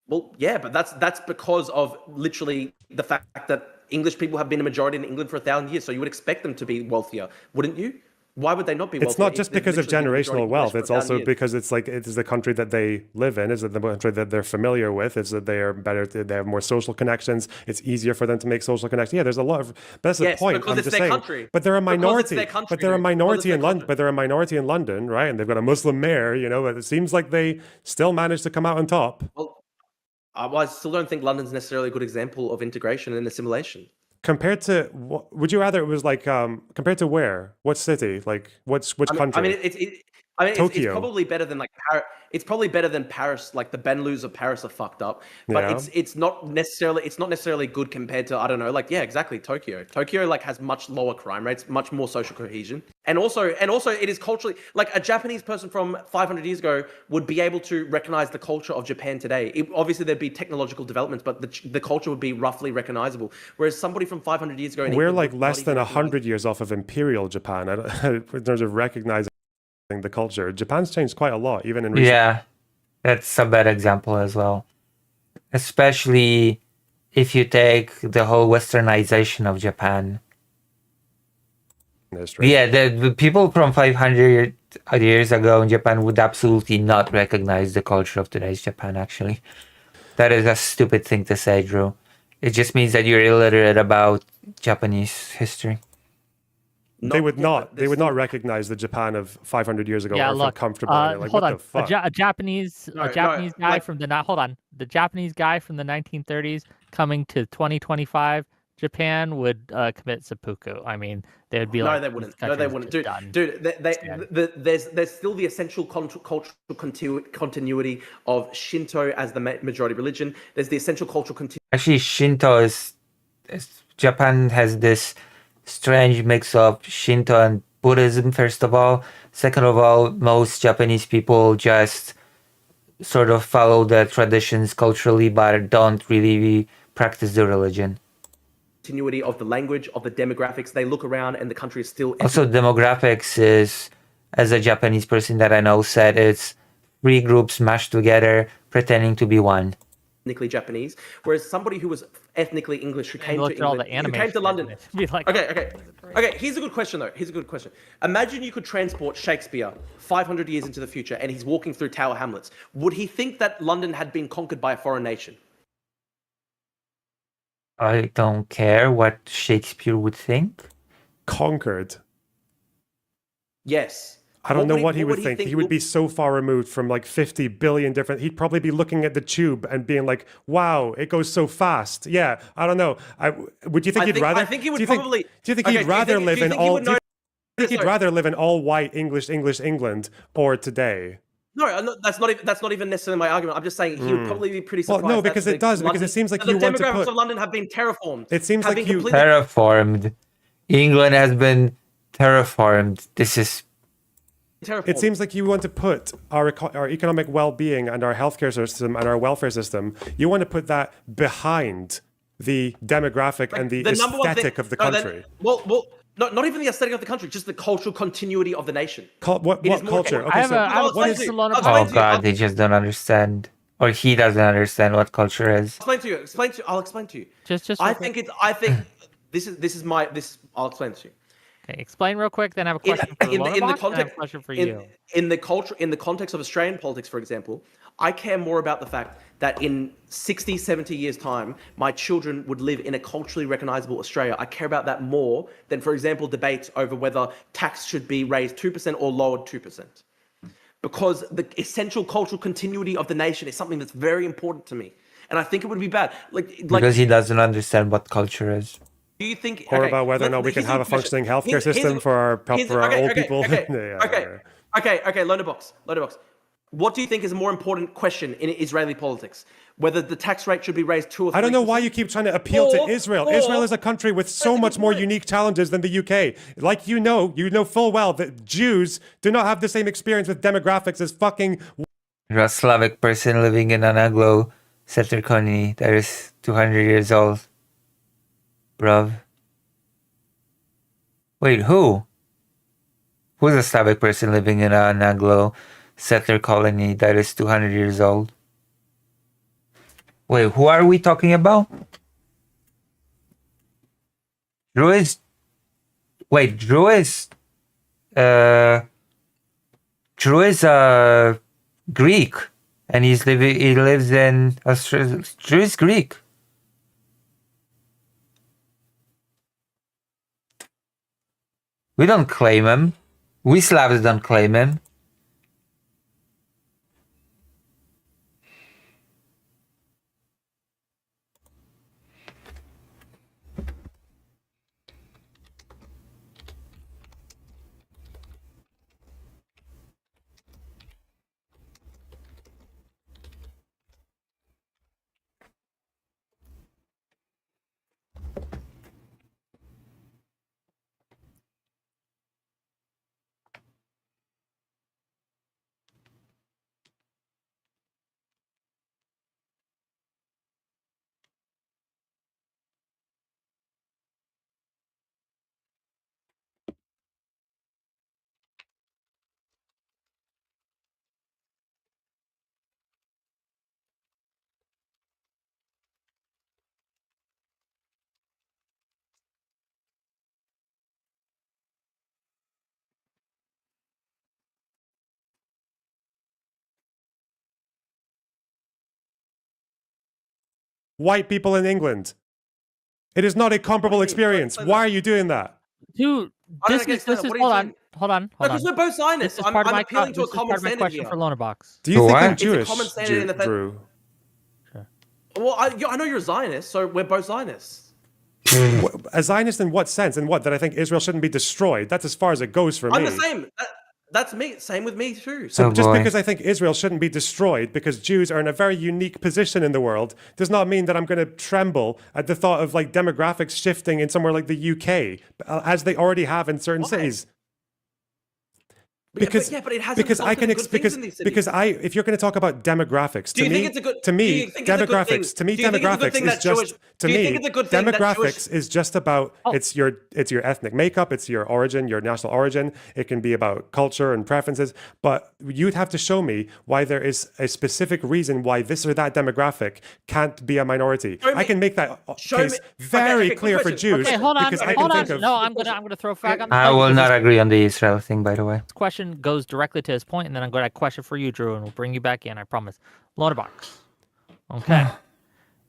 Well, yeah, but that's because of literally the fact that English people have been a majority in England for 1,000 years. So you would expect them to be wealthier, wouldn't you? Why would they not be wealthier? It's not if just they've because of literally been majority generational English wealth. for It's 1,000 also years? because it's like it is the country that they live in. Is it the country that they're familiar with? Is that they are better? They have more social connections. It's easier for them to make social connections. Yeah, there's a lot of. But that's the Yes, point. because I'm it's just their saying. country. But they're a Because it's minority. their country, But they're a dude. Because minority it's their in London. country. But they're a minority in London, right? And they've got a Muslim mayor. You know, but it seems like they still managed to come out on top. Well, I still don't think London's necessarily a good example of integration and assimilation. Compared to, would you rather it was like compared to where? What city? Like which country? I mean, it's Tokyo. probably better than like Paris. It's probably better than Paris. Like the Benelux of Paris are fucked up, but Yeah. it's not necessarily good compared to, I don't know, like yeah, exactly, Tokyo. Tokyo like has much lower crime rates, much more social cohesion, and also it is culturally like a Japanese person from 500 years ago would be able to recognize the culture of Japan today. Obviously there'd be technological developments, but the culture would be roughly recognizable. Whereas somebody from 500 years ago, in We're England like would not less even than recognize 100 years off of imperial Japan in terms of recognizing the culture. Japan's changed quite a lot, even in recent Yeah, that's a bad example as well. Especially if you take the whole westernization of Japan. history. Yeah, the people from 500 years ago in Japan would absolutely not recognize the culture of today's Japan, actually. That is a stupid thing to say, Drew. It just means that you're illiterate about Japanese history. They would yeah, not. but They would not still- recognize the Japan of 500 years ago Yeah, or feel look. comfortable in it. Like, Hold what on. the fuck? A Japanese No, guy like- from the Japanese guy from the 1930s coming to 2025 Japan would commit seppuku. I mean, they would be No, like, they "This wouldn't. No, they country's wouldn't. just Dude, done." there's still the essential cultural continuity of Shinto as the majority religion. There's the essential cultural continuity. Actually, Shinto is Japan has this strange mix of Shinto and Buddhism, first of all. Second of all, most Japanese people just sort of follow the traditions culturally, but don't really practice the religion. Continuity of the language, of the demographics. They look around and the country is still Also, demographics is, as a Japanese person that I know said, it's three groups mashed together pretending to be one. ethnically Japanese, whereas somebody who was ethnically English who came to Look at all the England, who anime. came to London. Be like, Okay. Here's a good question though. Here's a good question. Imagine you could transport Shakespeare 500 years into the future, and he's walking through Tower Hamlets. Would he think that London had been conquered by a foreign nation? I don't care what Shakespeare would think. Conquered. Yes. I don't know what he what would think. He would be so far removed from like 50 billion different. He'd probably be looking at the tube and being like, "Wow, it goes so fast." Yeah, I don't know. Would you think he'd rather? I think he would do you think- probably. Do you think Okay, he'd rather live in all? Do you think he'd Sorry. rather live in all white English England or today? No, that's not even necessarily my argument. I'm just saying he would probably be pretty Well, surprised. no, that because the it does, because London- it seems like that the you want to demographics put- of London have been terraformed. It seems have like been you- completely- Terraformed. England has been terraformed. This is terraformed. It seems like you want to put our economic well-being and our healthcare system and our welfare system. You want to put that behind the demographic and the number one aesthetic thing- of the no, country. Not even the aesthetic of the country, just the cultural continuity of the nation. What It is more culture? important. I have a I'll what explain is to you. Lona I'll Paul. explain oh to you. god, they just don't understand, or he doesn't understand what culture is. I'll explain to you. just I real think quick. this is I'll explain to you. Okay, explain real quick, then I have a question for in Lona the Box, and I have a context question for in, you. in the context of Australian politics, for example, I care more about the fact that in 60, 70 years' time, my children would live in a culturally recognizable Australia. I care about that more than, for example, debates over whether tax should be raised 2% or lowered 2%. Because the essential cultural continuity of the nation is something that's very important to me. And I think it would be bad. Because he doesn't understand what culture is. Do you think, Or about whether or not we can have a functioning healthcare system for our old people? Okay, Loader Box. What do you think is a more important question in Israeli politics? Whether the tax rate should be raised 2 or 3%? I don't know why you keep trying to appeal to Israel. Israel is a country with so That's a much good more point. unique challenges than the UK. Like you know full well that Jews do not have the same experience with demographics as fucking. You're a Slavic person living in an Anglo-Settler colony that is 200 years old. Bruv. Wait, who? Who's a Slavic person living in an Anglo-Settler colony that is 200 years old? Wait, who are we talking about? Drew is Greek, and he lives in Australia. Drew is Greek. We don't claim him. We Slavs don't claim him. White people in England. It is not a comparable experience. Why are you doing that? Dude, I this don't is understand. What are you hold on, saying? hold on, No, hold because on. we're both Zionists. This is I'm part of my appealing to a this is common part of my standard question here. for Lona Box. Do you think What? I'm It's a Jewish, common standard in the Drew? Well, I know you're a Zionist, so we're both Zionists. A Zionist in what sense? In what? That I think Israel shouldn't be destroyed. That's as far as it goes for I'm me. the same. That's me. Same with me too. So Oh, just boy. because I think Israel shouldn't be destroyed because Jews are in a very unique position in the world does not mean that I'm going to tremble at the thought of like demographics shifting in somewhere like the UK, as they already have in certain Why? cities. Because but it hasn't because I resulted can in good things in these cities. because I if you're going to talk about demographics, Do to you me think it's a good? to do me you think it's a good thing? demographics to me Do you think it's a good demographics thing is that Jewish? just to Do you me think it's a good thing that demographics Jewish? is just about Oh. it's your ethnic makeup, it's your origin, your national origin. It can be about culture and preferences, but you'd have to show me why there is a specific reason why this or that demographic can't be a minority. Show I me- can make that show case me- very okay, clear quick for question. Jews Okay, hold on, because I hold can on. think of No, I'm gonna throw a flag on the I table will because not this agree on the Israel thing, by the way. question goes directly to his point, and then I'm going to question for you, Drew, and we'll bring you back in. I promise. Loaderbox. Okay.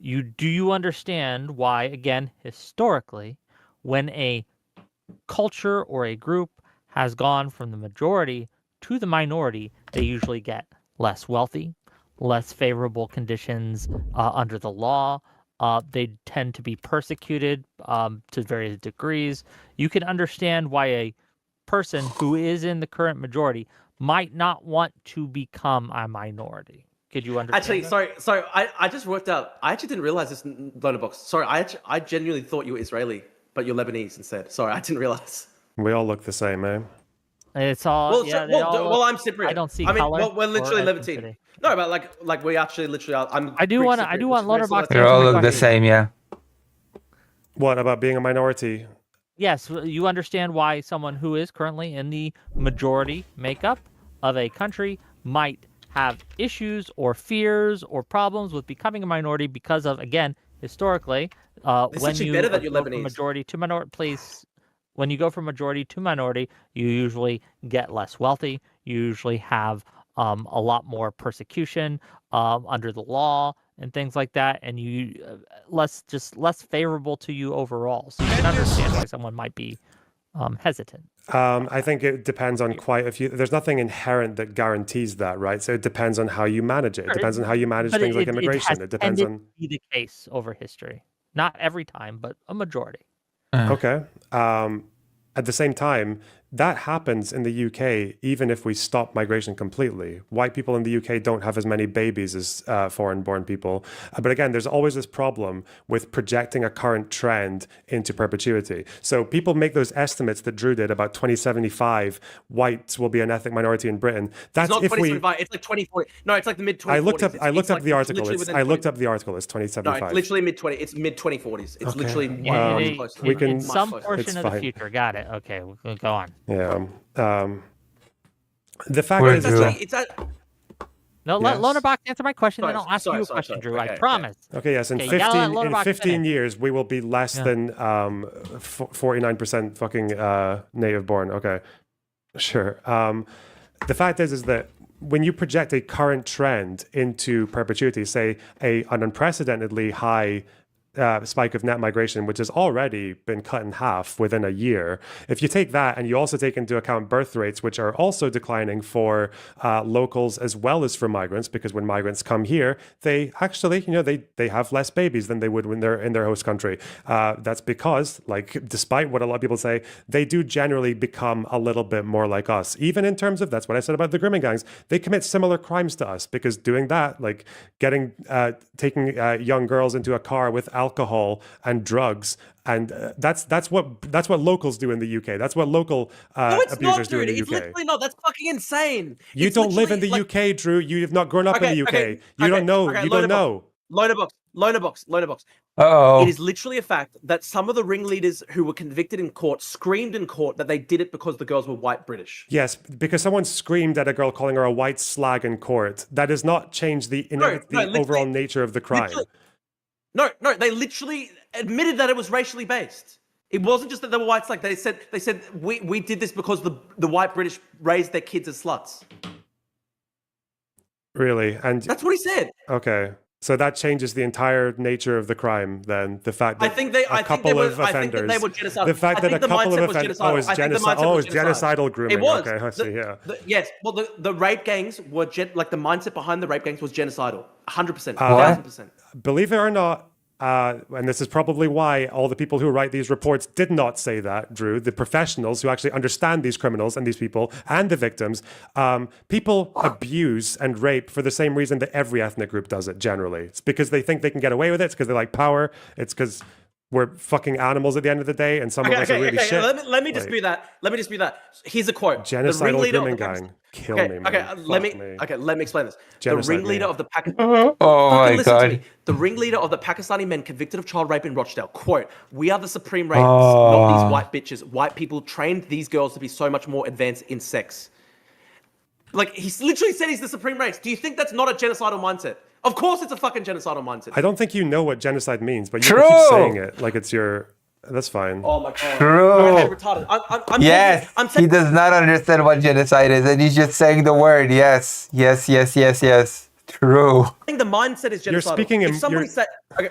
Do you understand why, again, historically, when a culture or a group has gone from the majority to the minority, they usually get less wealthy, less favorable conditions under the law. They tend to be persecuted to various degrees. You can understand why a person who is in the current majority might not want to become a minority. Could you understand? Actually, that? sorry. I just worked out. I actually didn't realize this Loaderbox. Sorry, I genuinely thought you were Israeli, but you're Lebanese instead. Sorry, I didn't realize. we all look the same, eh? It's all Well, yeah. so- they all well, look- I'm Cypriot. I don't see I mean, color well, we're or literally Levantine. ethnicity. No, but like we actually literally are. I do want Loaderbox to They answer all my look the question. same, yeah. What about being a minority? Yes, you understand why someone who is currently in the majority makeup of a country might have issues or fears or problems with becoming a minority because of, again, historically, It's when actually you better that you're go from Lebanese. majority to minority, please. When you go from majority to minority, you usually get less wealthy. You usually have a lot more persecution under the law and things like that, and you less favorable to you overall. So you can understand why someone might be hesitant. I think it depends on quite a few. There's nothing inherent that guarantees that, right? So it depends on how you manage it. It Sure, depends on how you manage But things like has immigration. It depends tended on. to be the case over history. Not every time, but a majority. Okay. At the same time, that happens in the UK, even if we stop migration completely. White people in the UK don't have as many babies as foreign-born people. But again, there's always this problem with projecting a current trend into perpetuity. So people make those estimates that Drew did about 2075, whites will be an ethnic minority in Britain. That's It's not if we. 2025. It's like 2040. No, it's like the mid 2040s. I looked up. I looked up the article. Literally It's, within I looked 20 up the article. It's No, 2075. it's literally mid 20. It's mid 2040s. It's Okay. literally Yeah, much in- closer. we in, can- in some Much closer. portion It's of the fine. future. Got it. Okay, we'll go on. Yeah. The fact Where is, is It's it? actually, it's at, No, Yes. let Loaderbox answer my question, then Sorry, I'll ask sorry, you a sorry, question, sorry. Drew. I Okay, promise. okay, yes, in Okay, you gotta let 15 in Loaderbox 15 finish. years we will be less Yeah. than 49% fucking native born. Okay, sure. The fact is that when you project a current trend into perpetuity, say an unprecedentedly high spike of net migration, which has already been cut in half within a year. If you take that and you also take into account birth rates, which are also declining for locals as well as for migrants, because when migrants come here, they actually, they have less babies than they would when they're in their host country. That's because, like, despite what a lot of people say, they do generally become a little bit more like us. Even in terms of, that's what I said about the grooming gangs, they commit similar crimes to us because doing that, like taking young girls into a car with alcohol and drugs, and that's what locals do in the UK. That's what local no, it's abusers not, do in dude. the It's UK. literally not. That's fucking insane. You It's don't live in the literally, like, UK, Drew. You have not grown up in the UK. okay, You don't know. okay, You don't Loaderbox. know. Loaderbox. Uh-oh. It is literally a fact that some of the ringleaders who were convicted in court screamed in court that they did it because the girls were white British. Yes, because someone screamed at a girl calling her a white slag in court. That does not change the literally- overall nature of the crime. literally- No, they literally admitted that it was racially based. It wasn't just that they were white slag. They said we did this because the white British raised their kids as sluts. Really? And That's what he said. okay. So that changes the entire nature of the crime then. The fact that I think they were genocidal. The fact I that think a the couple mindset of was offenders. genocidal. Oh, it's I think the genocide. mindset Oh, was it's genocidal grooming. It was. Okay, I see. Yeah. Yes. Well, the rape gangs were like the mindset behind the rape gangs was genocidal. 100%. What? 1000%. Believe it or not, and this is probably why all the people who write these reports did not say that, Drew, the professionals who actually understand these criminals and these people and the victims, people abuse and rape for the same reason that every ethnic group does it generally. It's because they think they can get away with it. It's because they like power. It's because we're fucking animals at the end of the day, and some of us are really shit. Let me Like, dispute that. Let me dispute that. Here's a quote. The Genocidal ringleader of grooming the Pakistan- gang. Kill me, man. let Fuck me let me explain this. Genocide the ringleader me. of the Pakistan. Oh my listen to god. me. The ringleader of the Pakistani men convicted of child rape in Rochdale. Quote: "We are the supreme rapists, not Oh. these white bitches. White people trained these girls to be so much more advanced in sex." Like he literally said, he's the supreme race. Do you think that's not a genocidal mindset? Of course, it's a fucking genocidal mindset. I don't think you know what genocide means, but you True. keep saying it like it's your. That's fine. Oh my god. True. Okay, retarded. I'm Yes, I'm he saying does not understand what genocide is, and he's just saying the word. Yes, yes, yes, yes, yes. True. the mindset is genocidal. You're speaking in- If somebody you're- said, okay,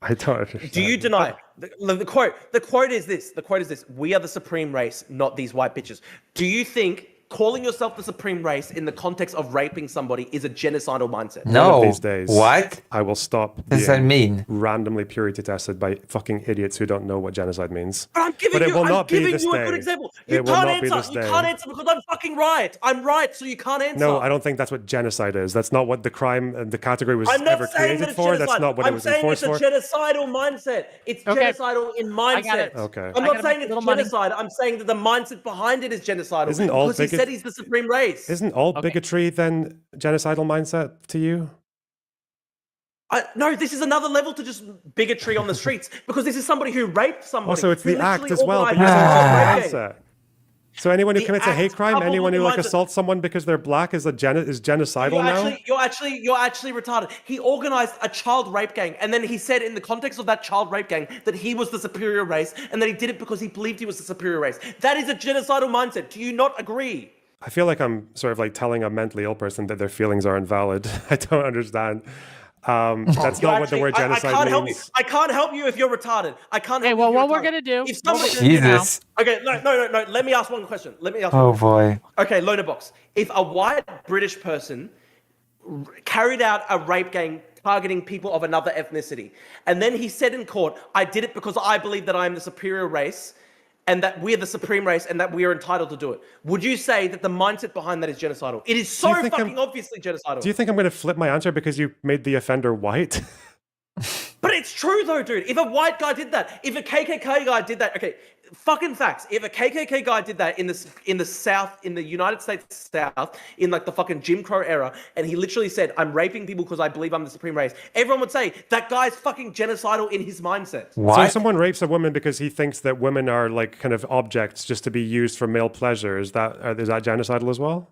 I don't understand. do you deny the quote? The quote is this. The quote is this: "We are the supreme race, not these white bitches." Do you think calling yourself the supreme race in the context of raping somebody is a genocidal mindset? One No. of these days, What? I will stop Does that being mean? randomly purity tested by fucking idiots who don't know what genocide means. But I'm giving But it you, will I'm not be giving this you a day. good example. It You will can't not be answer. this You day. can't answer because I'm fucking right. I'm right, so you can't answer. No, I don't think that's what genocide is. That's not what the crime and the category was I'm not ever saying created that it's for. genocide. That's not what I'm it was saying enforced it's a for. genocidal mindset. It's Okay. genocidal in I got mindset. it. Okay. I'm I not gotta saying make a it's little money. genocide. I'm saying that the mindset behind it is genocidal. Isn't all because he bigot- said he's the supreme race. Isn't all Okay. bigotry then genocidal mindset to you? No, this is another level to just bigotry on the streets because this is somebody who raped somebody. Also, it's who the act literally as well. But organised you're saying a it's child the rape gang. mindset. So anyone who The commits a hate act crime, coupled anyone with who the like mindset. assaults someone because they're black is genocidal now. You're actually retarded. He organized a child rape gang, and then he said in the context of that child rape gang that he was the superior race, and that he did it because he believed he was the superior race. That is a genocidal mindset. Do you not agree? I feel like I'm sort of like telling a mentally ill person that their feelings are invalid. I don't understand. That's not what the word genocide I can't help you. means. I can't help you if you're retarded. I can't Okay, help well, you if what you're we're gonna do? If what we're somebody, gonna do now- Jesus. okay, no. Let me ask one question. Let me ask. Oh one question. boy. Okay, loader box. If a white British person carried out a rape gang targeting people of another ethnicity, and then he said in court, "I did it because I believe that I am the superior race, and that we're the supreme race, and that we are entitled to do it," would you say that the mindset behind that is genocidal? It is so think fucking obviously genocidal. Do you think I'm going to flip my answer because you made the offender white? But it's true though, dude. If a white guy did that, if a KKK guy did that, okay, fucking facts. If a KKK guy did that in the South, in the United States South, in like the fucking Jim Crow era, and he literally said, "I'm raping people because I believe I'm the supreme race," everyone would say that guy's fucking genocidal in his mindset. So What? if someone rapes a woman because he thinks that women are like kind of objects just to be used for male pleasure, is that genocidal as well?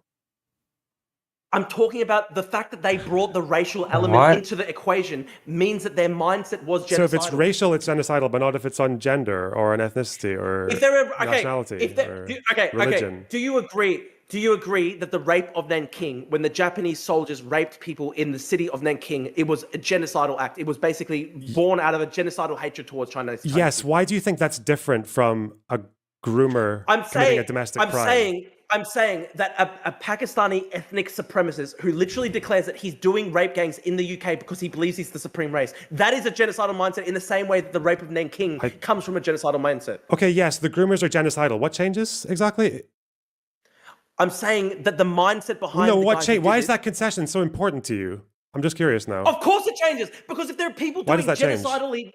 I'm talking about the fact that they brought the racial element What? into the equation means that their mindset was genocidal. So if it's racial, it's genocidal, but not if it's on gender or on ethnicity or If there are nationality or religion. Do you agree? Do you agree that the rape of Nanking, when the Japanese soldiers raped people in the city of Nanking, it was a genocidal act? It was basically born out of a genocidal hatred towards Chinese. Yes. Why do you think that's different from a groomer I'm committing saying, a domestic crime? I'm saying that a Pakistani ethnic supremacist who literally declares that he's doing rape gangs in the UK because he believes he's the supreme race, that is a genocidal mindset in the same way that the rape of Nanking comes from a genocidal mindset. Okay, yes, the groomers are genocidal. What changes exactly? I'm saying that the mindset behind No, the what guys who change? did Why it- is that concession so important to you? I'm just curious now. Of course it changes, because if there are people Why doing does that change? genocidally...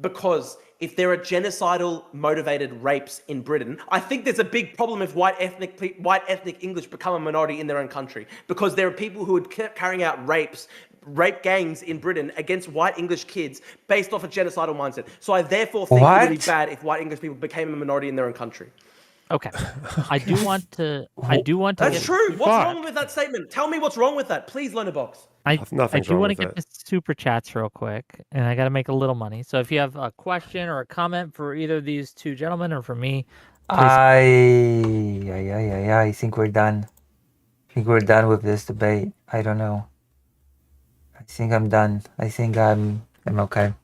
Because if there are genocidal motivated rapes in Britain, I think there's a big problem if white ethnic English become a minority in their own country. Because there are people who are carrying out rape gangs in Britain against white English kids based off a genocidal mindset. So I therefore think it would be What? bad if white English people became a minority in their own country. Okay, I do want to. That's get- true. What's Fuck. wrong with that statement? Tell me what's wrong with that, please, Lonerbox. I Nothing's do wrong want to with get it. the super chats real quick, and I got to make a little money. So if you have a question or a comment for either of these two gentlemen or for me, I think we're done. I think we're done with this debate. I don't know. I think I'm done. I think I'm okay.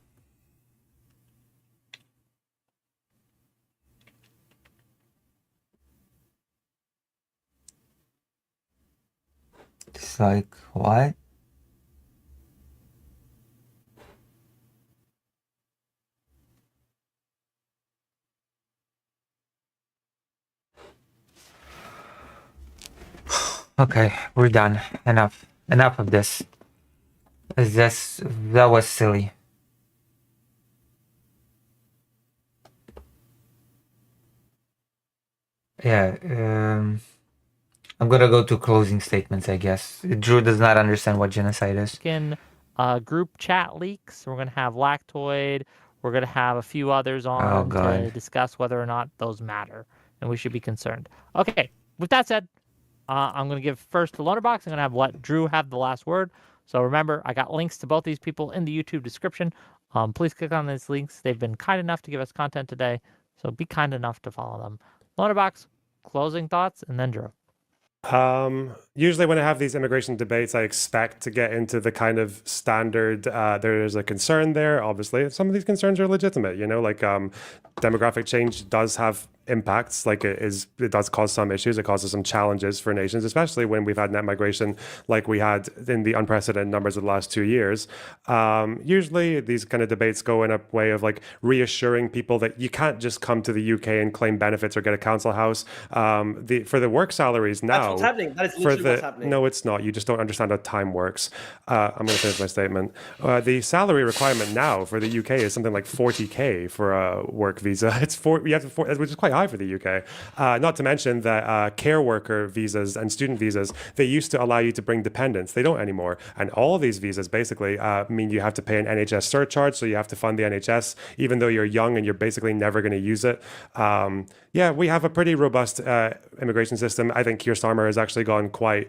It's like, what? Okay, we're done. Enough. Enough of this. That was silly. Yeah. I'm gonna go to closing statements, I guess. Drew does not understand what genocide is. Can group chat leaks. We're going to have Lactoid. We're going to have a few others on to God. discuss whether or not those matter, and we should be concerned. Okay, with that said, I'm going to give first to Loaderbox. I'm going to let Drew have the last word. So remember, I got links to both these people in the YouTube description. Please click on these links. They've been kind enough to give us content today, so be kind enough to follow them. Loaderbox, closing thoughts, and then Drew. Usually when I have these immigration debates, I expect to get into the kind of standard, there's a concern there. Obviously, some of these concerns are legitimate, like demographic change does have impacts, like it does cause some issues. It causes some challenges for nations, especially when we've had net migration like we had in the unprecedented numbers of the last 2 years. Usually these kind of debates go in a way of like reassuring people that you can't just come to the UK and claim benefits or get a council house. For the work salaries now, That's what's happening. That is literally what's happening. No, it's not. You just don't understand how time works. I'm going to finish my statement. The salary requirement now for the UK is something like 40k for a work visa. It's which is quite high for the UK. Not to mention that care worker visas and student visas, they used to allow you to bring dependents. They don't anymore. And all of these visas basically mean you have to pay an NHS surcharge, so you have to fund the NHS, even though you're young and you're basically never going to use it. Yeah, we have a pretty robust immigration system. I think Keir Starmer has actually gone quite,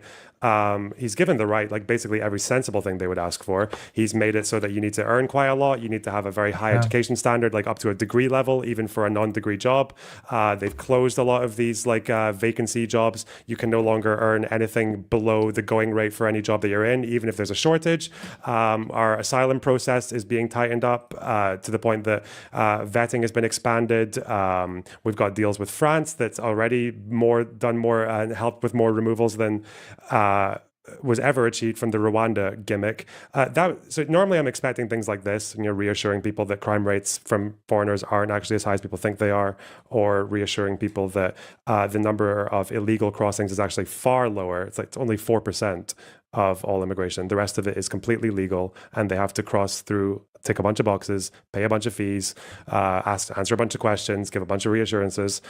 he's given the right, like basically every sensible thing they would ask for. He's made it so that you need to earn quite a lot. You need to have a very high education standard, like up to a degree level, even for a non-degree job. They've closed a lot of these like vacancy jobs. You can no longer earn anything below the going rate for any job that you're in, even if there's a shortage. Our asylum process is being tightened up to the point that vetting has been expanded. We've got deals with France that's already done more and helped with more removals than was ever achieved from the Rwanda gimmick. So normally I'm expecting things like this, and you're reassuring people that crime rates from foreigners aren't actually as high as people think they are, or reassuring people that the number of illegal crossings is actually far lower. It's only 4% of all immigration. The rest of it is completely legal, and they have to cross through, tick a bunch of boxes, pay a bunch of fees, answer a bunch of questions, give a bunch of reassurances.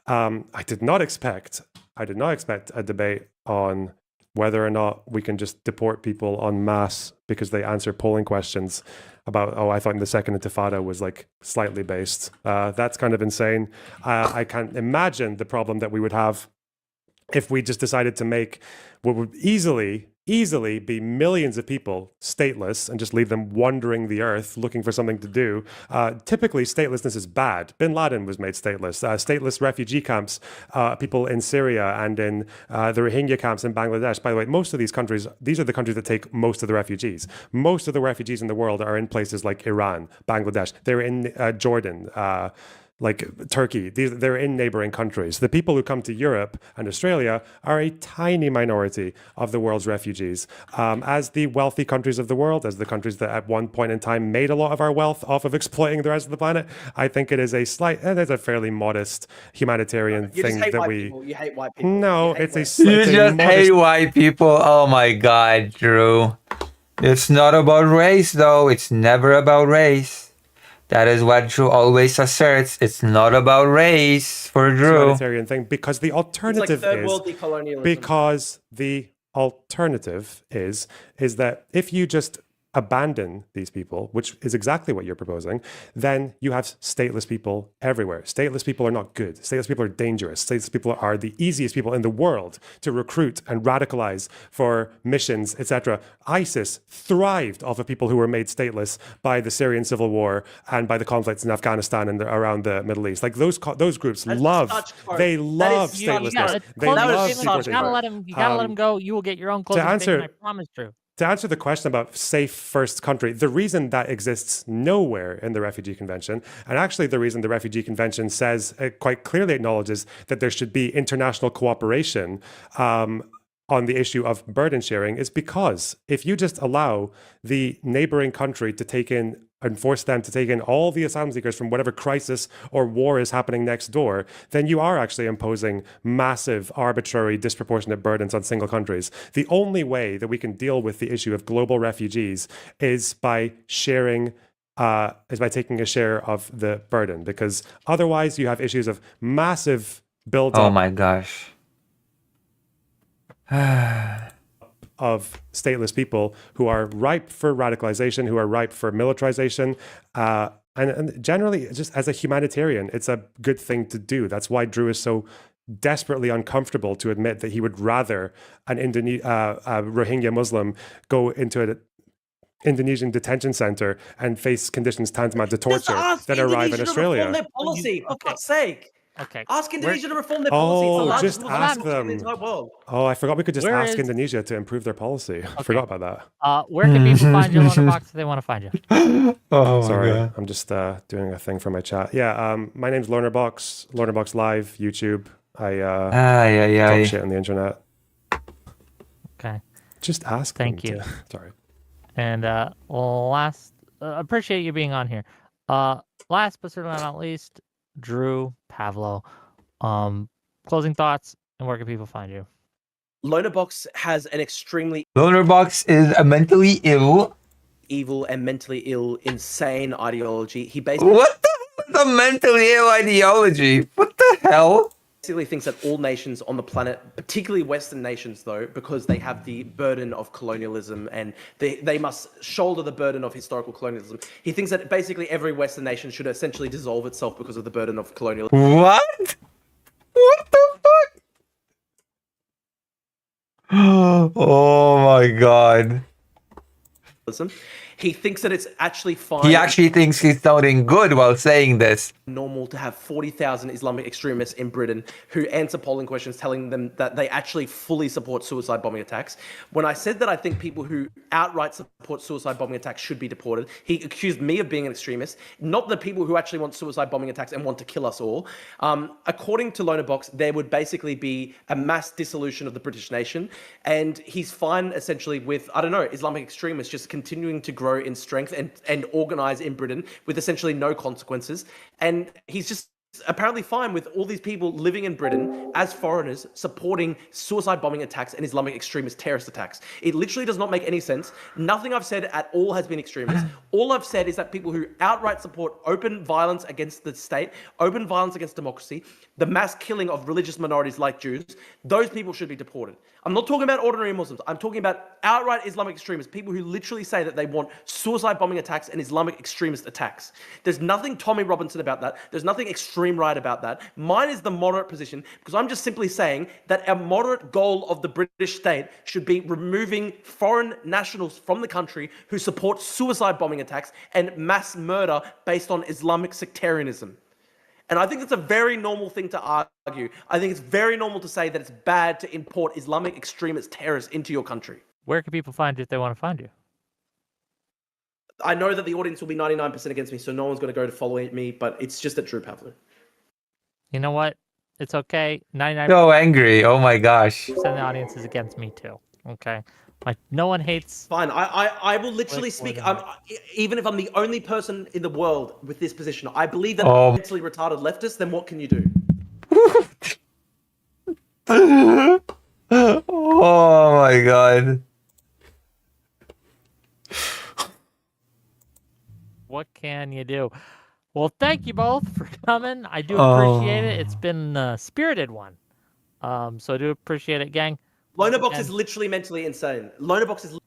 I did not expect a debate on whether or not we can just deport people en masse because they answer polling questions about, I thought the second intifada was like slightly based. That's kind of insane. I can't imagine the problem that we would have if we just decided to make what would easily be millions of people stateless and just leave them wandering the earth looking for something to do. Typically, statelessness is bad. Bin Laden was made stateless. Stateless refugee camps, people in Syria and in the Rohingya camps in Bangladesh. By the way, most of these countries, these are the countries that take most of the refugees. Most of the refugees in the world are in places like Iran, Bangladesh. They're in Jordan, like Turkey. They're in neighboring countries. The people who come to Europe and Australia are a tiny minority of the world's refugees. As the wealthy countries of the world, as the countries that at one point in time made a lot of our wealth off of exploiting the rest of the planet, I think it is a fairly modest humanitarian thing that we... You hate white people. No, You hate it's white a... You it's a just modest- hate white people. Oh my God, Drew. It's not about race, though. It's never about race. That is what Drew always asserts. It's not about race for Drew. humanitarian thing, because the It's like alternative third is... world decolonialism. Because the alternative is that if you just abandon these people, which is exactly what you're proposing, then you have stateless people everywhere. Stateless people are not good. Stateless people are dangerous. Stateless people are the easiest people in the world to recruit and radicalize for missions, etc. ISIS thrived off of people who were made stateless by the Syrian civil war and by the conflicts in Afghanistan and around the Middle East. Like those groups love statelessness. They love You gotta let him go. You will get your own closing statement. I promise, Drew. To answer the question about safe first country, the reason that exists nowhere in the Refugee Convention, and actually the reason the Refugee Convention says, quite clearly acknowledges that there should be international cooperation on the issue of burden sharing, is because if you just allow the neighboring country to take in and force them to take in all the asylum seekers from whatever crisis or war is happening next door, then you are actually imposing massive, arbitrary, disproportionate burdens on single countries. The only way that we can deal with the issue of global refugees is by sharing is by taking a share of the burden, because otherwise you have issues of massive built Oh up my gosh. of stateless people who are ripe for radicalization, who are ripe for militarization. And generally, just as a humanitarian, it's a good thing to do. That's why Drew is so desperately uncomfortable to admit that he would rather a Rohingya Muslim go into an Indonesian detention center and face conditions tantamount to Just torture ask than arrive Indonesia in to reform Australia. their policy, for okay. fuck's sake. Okay. Ask Where- Indonesia to reform their policy. It's the Oh, largest just Muslim ask country in the them. entire world. Oh, I forgot we could just Where ask is- Indonesia to improve their policy. I forgot about that. Where can people find you, Lonerbox, if they want to find you? Oh Sorry, my god. I'm just doing a thing for my chat. Yeah, my name's Lonerbox, Lonerbox Live, YouTube. I Ay, ay, talk ay. shit on the internet. Okay. Just ask Thank them you. Sorry. And last, appreciate you being on here. Last but certainly not least, Drew Pavlo. Closing thoughts, and where can people find you? Lonerbox has an extremely Lonerbox is a mentally ill. evil and mentally ill, insane ideology. He basically What the mentally ill ideology? What the hell? thinks that all nations on the planet, particularly Western nations, though, because they have the burden of colonialism and they must shoulder the burden of historical colonialism. He thinks that basically every Western nation should essentially dissolve itself because of the burden of colonialism. What? What the fuck? Oh my god. He thinks that it's actually fine. He actually thinks he's sounding good while saying this. Normal to have 40,000 Islamic extremists in Britain who answer polling questions telling them that they actually fully support suicide bombing attacks. When I said that I think people who outright support suicide bombing attacks should be deported, he accused me of being an extremist, not the people who actually want suicide bombing attacks and want to kill us all. According to Lonerbox, there would basically be a mass dissolution of the British nation, and he's fine essentially with, I don't know, Islamic extremists just continuing to grow in strength and organize in Britain with essentially no consequences. And he's just apparently fine with all these people living in Britain as foreigners supporting suicide bombing attacks and Islamic extremist terrorist attacks. It literally does not make any sense. Nothing I've said at all has been extremist. All I've said is that people who outright support open violence against the state, open violence against democracy, the mass killing of religious minorities like Jews, those people should be deported. I'm not talking about ordinary Muslims. I'm talking about outright Islamic extremists, people who literally say that they want suicide bombing attacks and Islamic extremist attacks. There's nothing Tommy Robinson about that. There's nothing extreme right about that. Mine is the moderate position because I'm just simply saying that a moderate goal of the British state should be removing foreign nationals from the country who support suicide bombing attacks and mass murder based on Islamic sectarianism. And I think that's a very normal thing to argue. I think it's very normal to say that it's bad to import Islamic extremist terrorists into your country. Where can people find you if they want to find you? I know that the audience will be 99% against me, so no one's going to go to follow me, but it's just at Drew Pavlo. You know what? It's okay. 99% So angry. Oh my gosh. of the audience is against me too. Okay. Like no one hates. Fine, I will literally Wait, speak, wait even if I'm the only person in the world with this position, I believe that Oh. I'm a mentally retarded leftist, then what can you do? Oh my god. What can you do? Well, thank you both for coming. I do appreciate it. Oh. It's been a spirited one. So I do appreciate it, gang. Lonerbox And- is literally mentally insane. Lonerbox is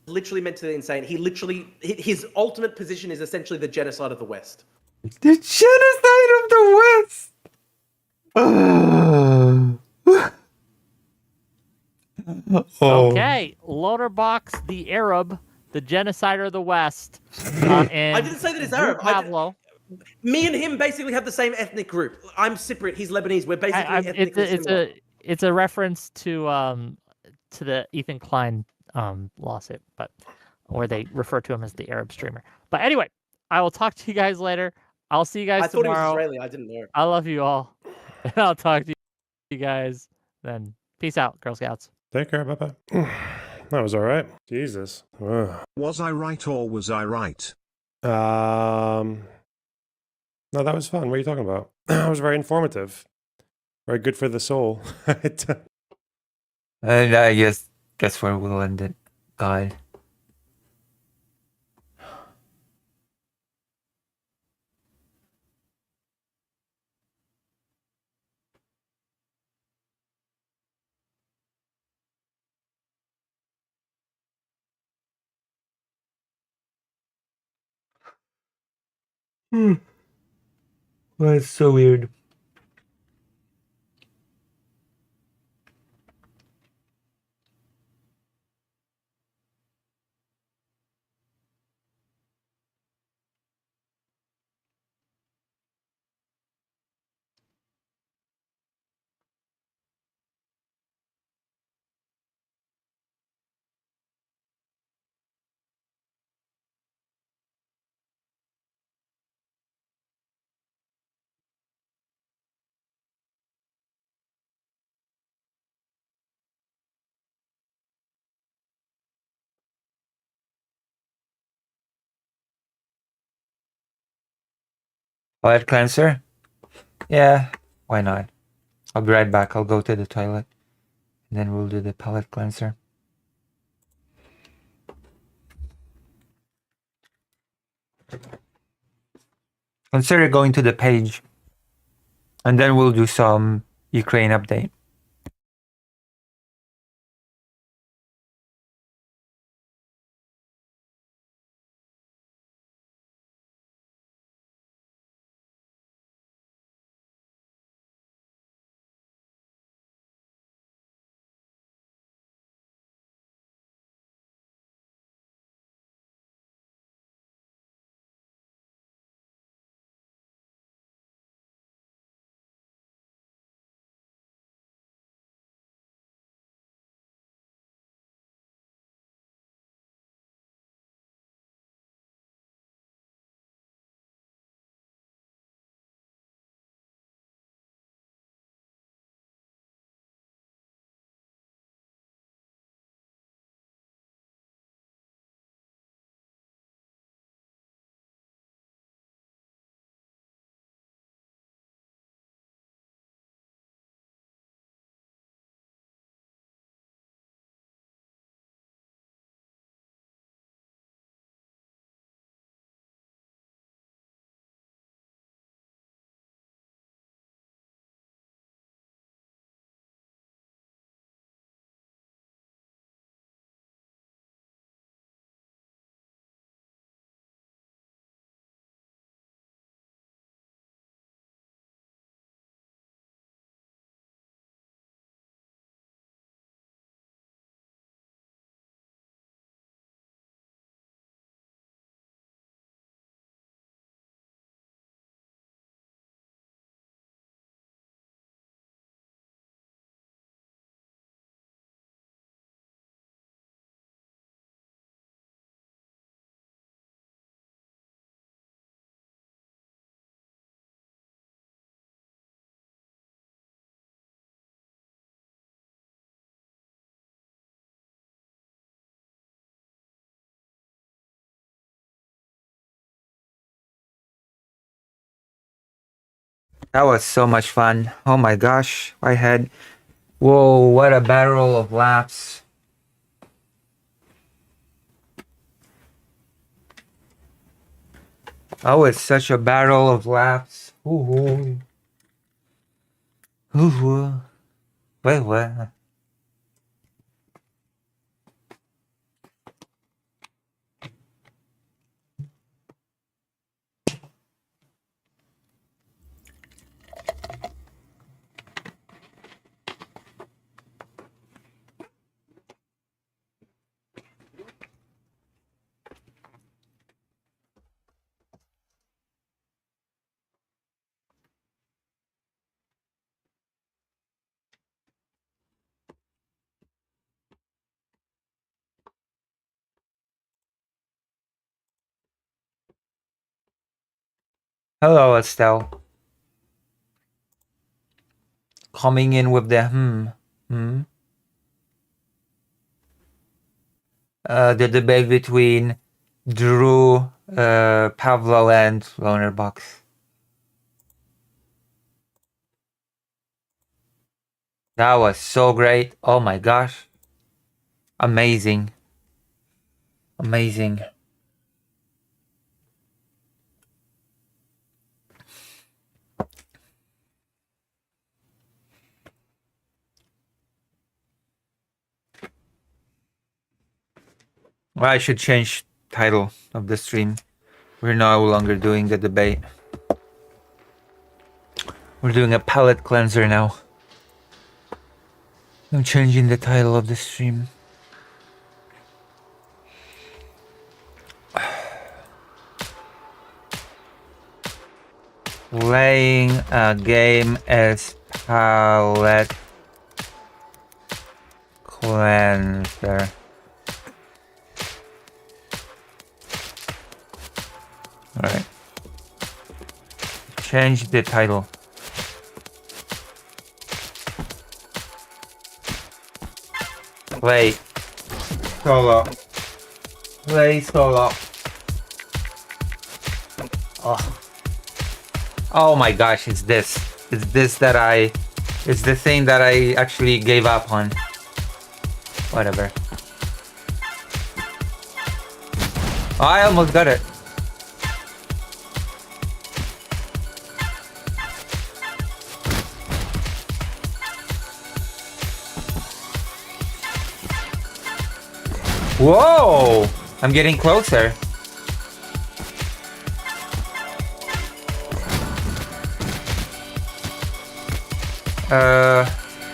literally mentally insane. He literally, his ultimate position is essentially the genocide of the West. The genocide of the West. Oh. Okay, Lonerbox, the Arab, the genocider of the West, and I didn't say that he's Drew Arab. Pavlo. Me and him basically have the same ethnic group. I'm Cypriot, he's Lebanese. We're basically ethnically similar. It's a reference to the Ethan Klein lawsuit, but where they refer to him as the Arab streamer. But anyway, I will talk to you guys later. I'll see you guys I thought he was tomorrow. Israeli. I didn't know. I love you all. And I'll talk to you guys then. Peace out, Girl Scouts. Take care. Bye bye. That was all right. Jesus. Ugh. Was I right or was I right? No, that was fun. What are you talking about? It was very informative. Very good for the soul. And I guess that's where we'll end it. God. Well, it's so weird. Palette cleanser? Yeah, why not? I'll be right back. I'll go to the toilet. And then we'll do the palette cleanser. Consider going to the page. And then we'll do some Ukraine update. That was so much fun. Oh my gosh. I had... Whoa, what a barrel of laughs. Oh, it's such a barrel of laughs. Ooh. Ooh. What? Hello, Estelle. Coming in with the the debate between Drew, Pavlo, and Loner Box. That was so great. Oh my gosh. Amazing. Amazing. Well, I should change title of the stream. We're no longer doing the debate. We're doing a palate cleanser now. I'm changing the title of the stream. Playing a game as palate cleanser. Alright. Change the title. Play solo. Play solo. Oh. Oh my gosh, it's this. It's this that it's the thing that I actually gave up on. Whatever. Oh, I almost got it. Whoa! I'm getting closer.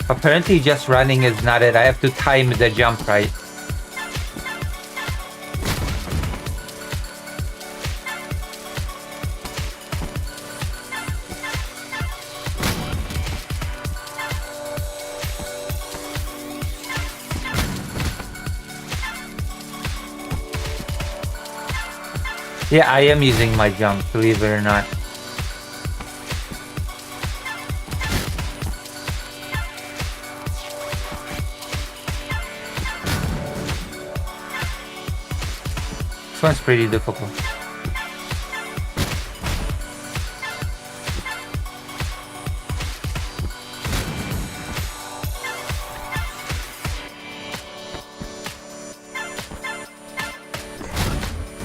Apparently just running is not it. I have to time the jump right. Yeah, I am using my jump, believe it or not. This one's pretty difficult.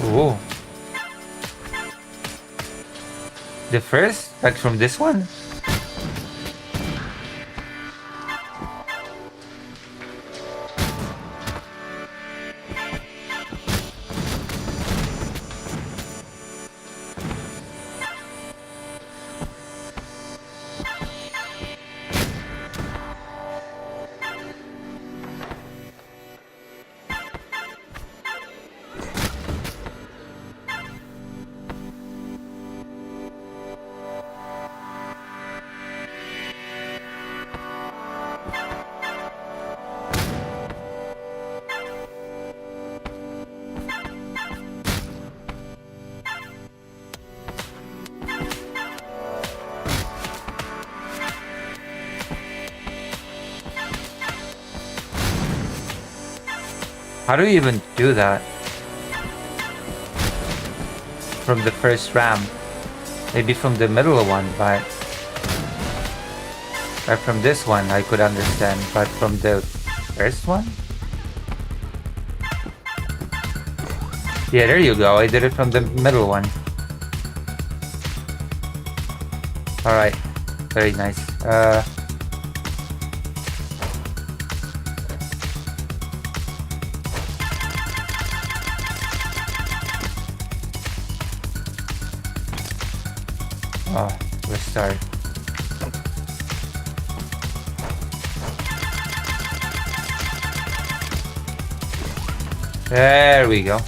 Ooh. The first? Like from this one? How do you even do that? From the first ramp. Maybe from the middle one, but... Or from this one, I could understand, but from the first one? Yeah, there you go. I did it from the middle one. Alright. Very nice. Oh, restart. There we go.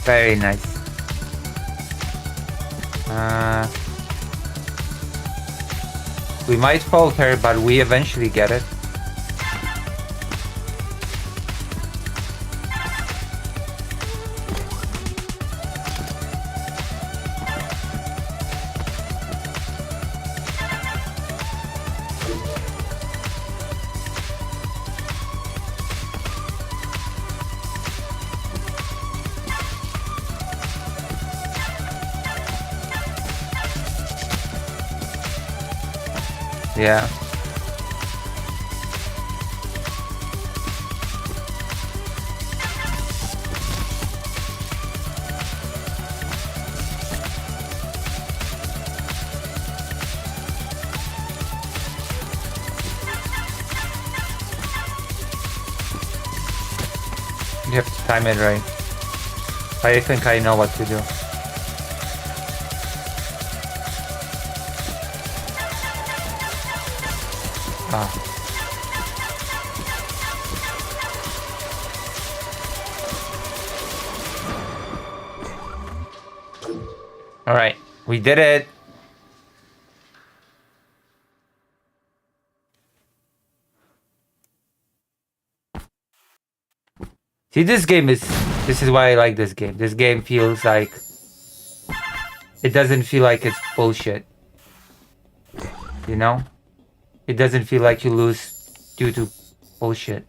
Very nice. We might falter, but we eventually get it. Yeah. You have to time it right. I think I know what to do. Ah. All right, we did it. See, this is why I like this game. This game feels like, it doesn't feel like it's bullshit. You know? It doesn't feel like you lose due to bullshit.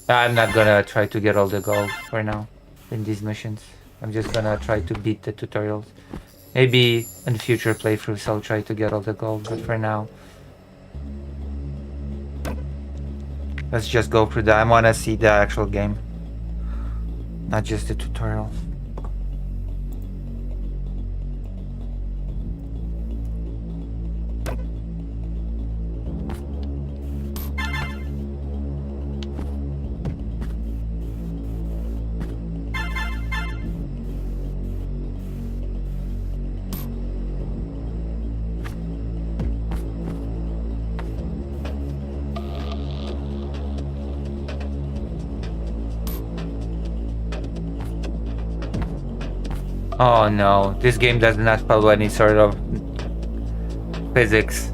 I'm not gonna try to get all the gold for now in these missions. I'm just gonna try to beat the tutorials. Maybe in future playthroughs I'll try to get all the gold, but for now, let's just go through that. I wanna see the actual game, not just the tutorial. Oh no, this game does not follow any sort of physics.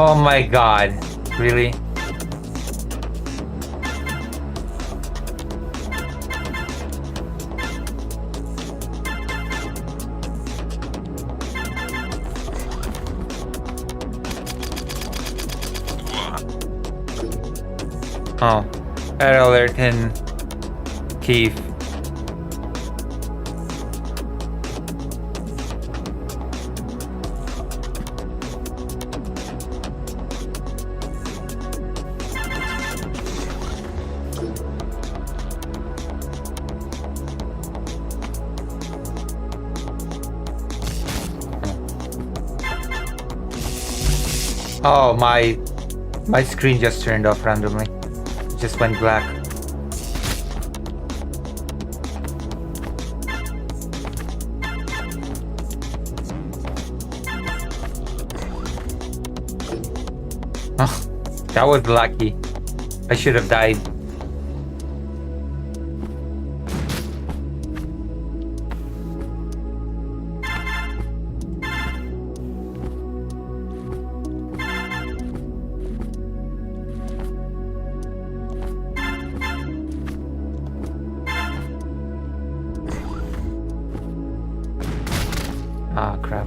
Oh my god, really? Oh, error alert in Kiev. Oh, my screen just turned off randomly. It just went black. Oh, that was lucky. I should have died. Ah, crap.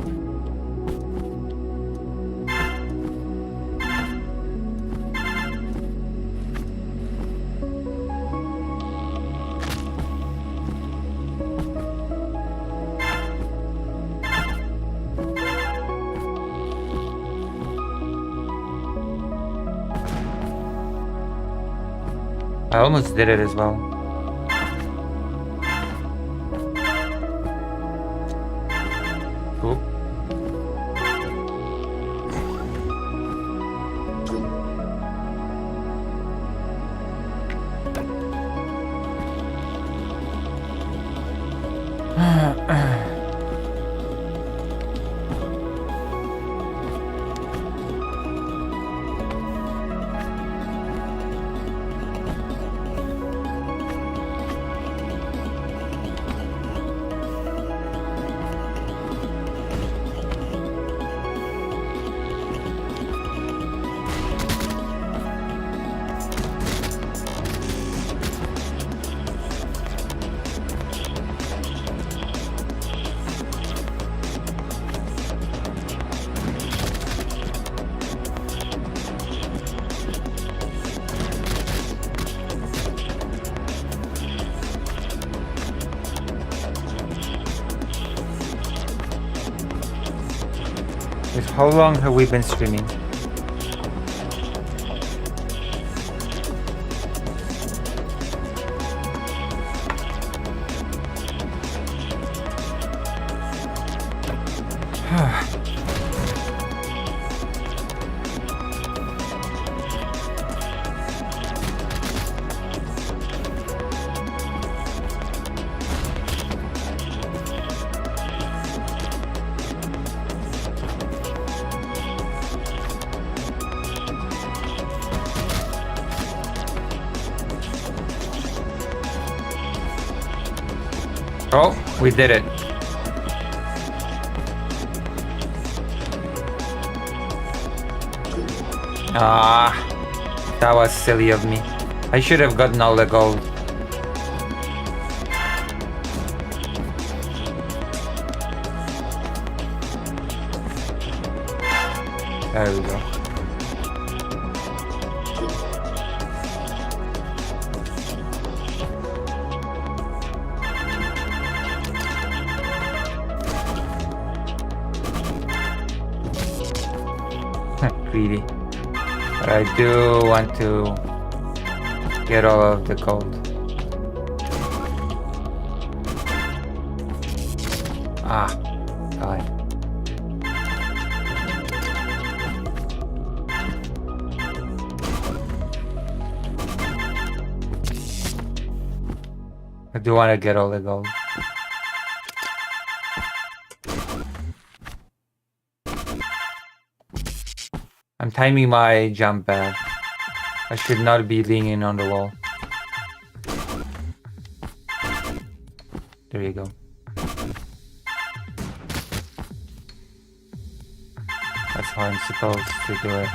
I almost did it as well. Cool. How long have we been streaming? Oh, we did it. Ah, that was silly of me. I should have gotten all the gold. There we go. Greedy. But I do want to get all of the gold. Ah, God. I do want to get all the gold. I'm timing my jump bad. I should not be leaning on the wall. There you go. That's how I'm supposed to do it.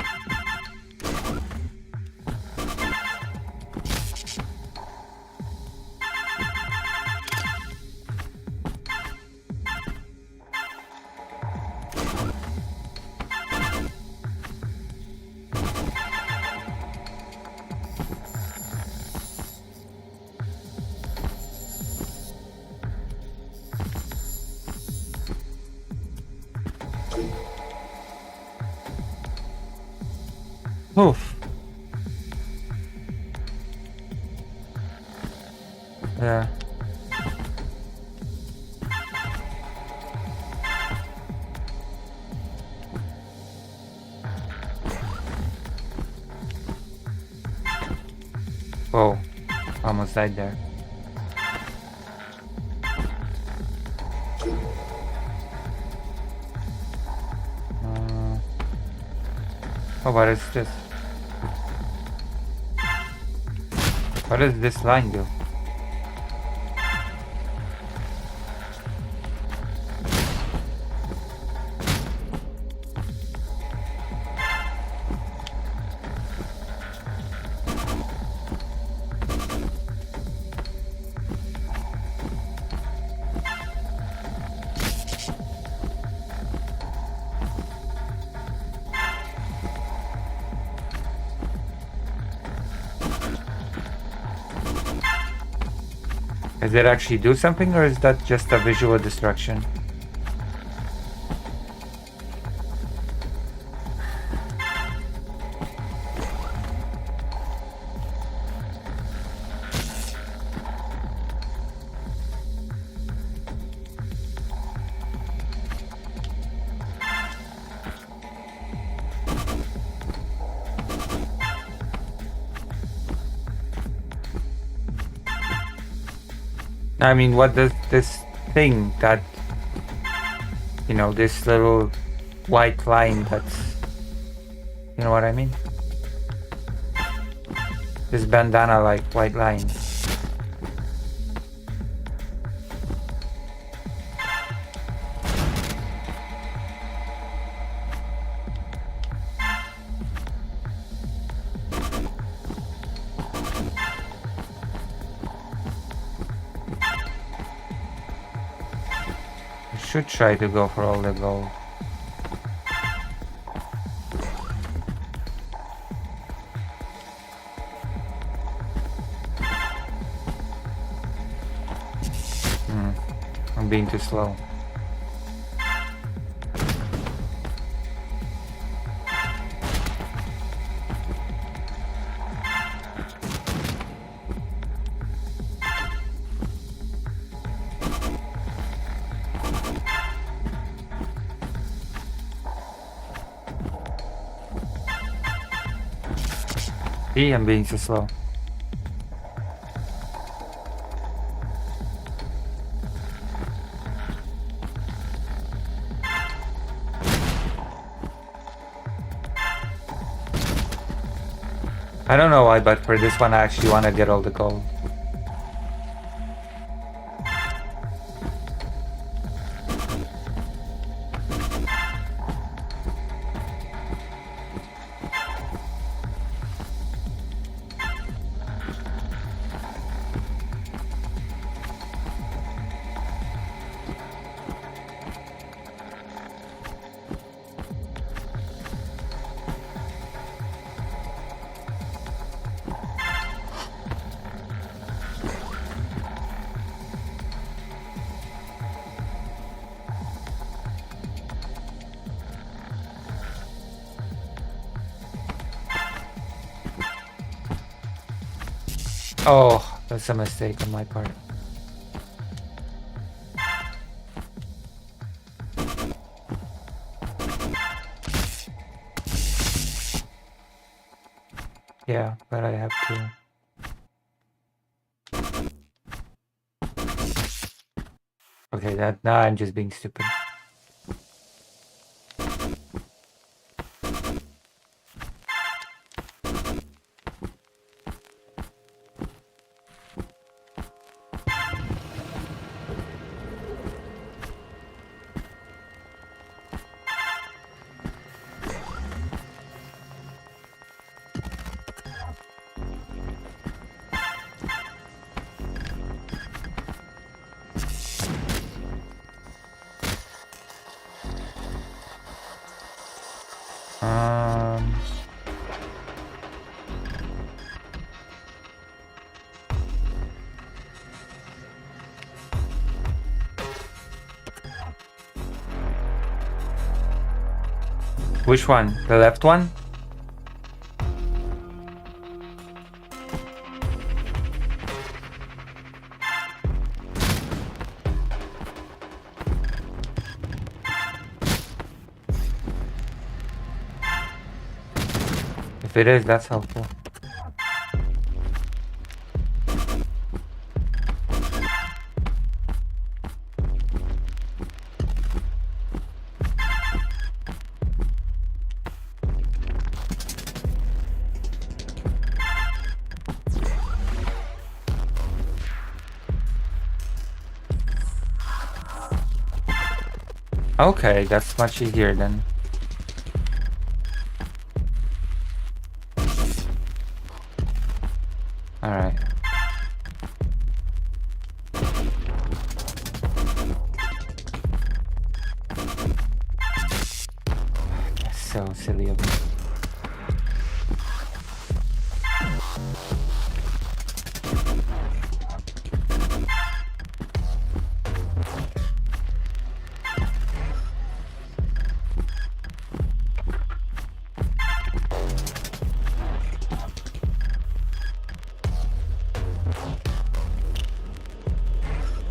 Oof. Yeah. Whoa. Almost died there. Oh, what is this? What does this line do? Does it actually do something, or is that just a visual distraction? I mean, what does this thing that, you know, this little white line that's, you know what I mean? This bandana like white line. Should try to go for all the gold. I'm being too slow. See, I'm being so slow. I don't know why, but for this one I actually want to get all the gold. Oh, that's a mistake on my part. Yeah, but I have to. Okay, that now I'm just being stupid. Um, which one? The left one? If it is, that's helpful. Okay, that's much easier then. Alright. So silly of me.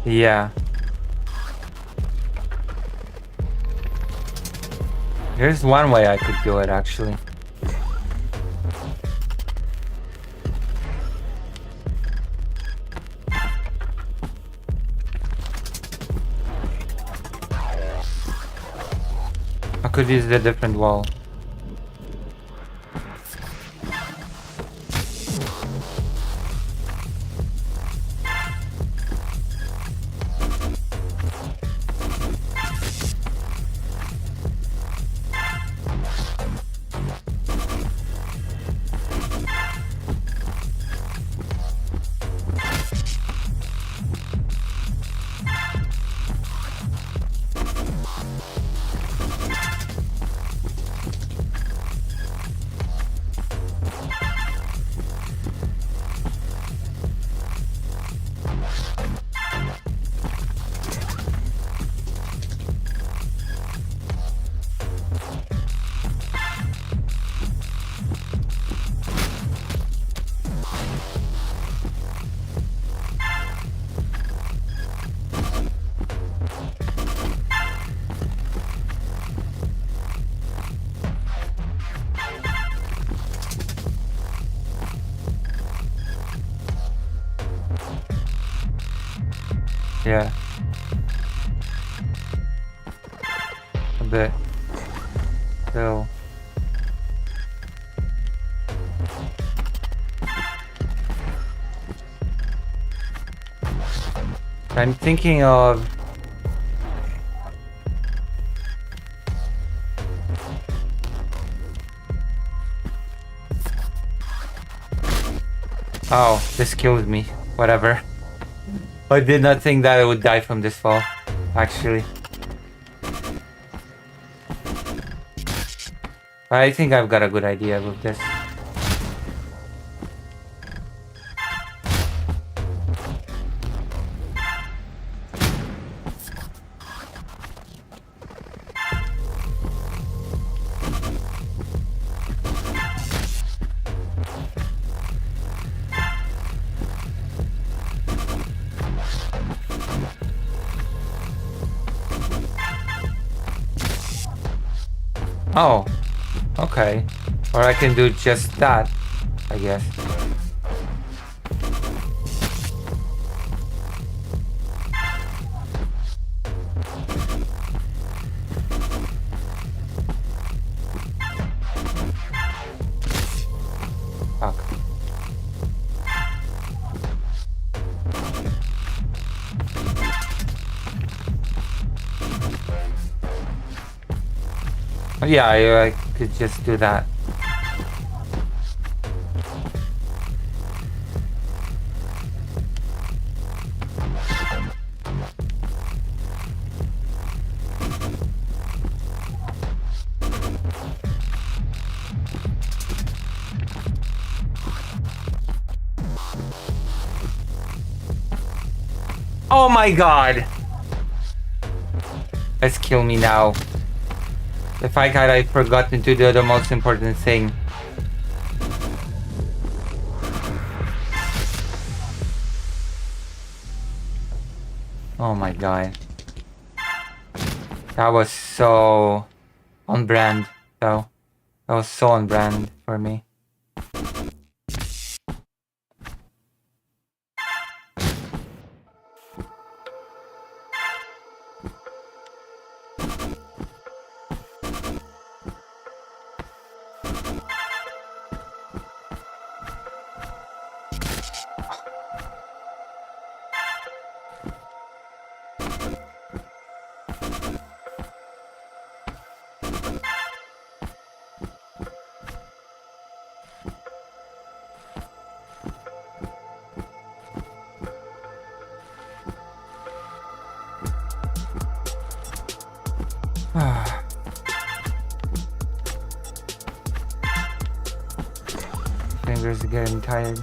Yeah. There's one way I could do it actually. I could use the different wall. Yeah. A bit. Still. I'm thinking of... Oh, this kills me. Whatever. I did not think that I would die from this fall, actually. I think I've got a good idea with this. Oh, okay. Or I can do just that, I guess. Fuck. Oh, yeah, I could just do that. Oh my god! Let's kill me now. The fact that I forgotten to do the most important thing. Oh my god. That was so on brand, though. That was so on brand for me. Fingers are getting tired.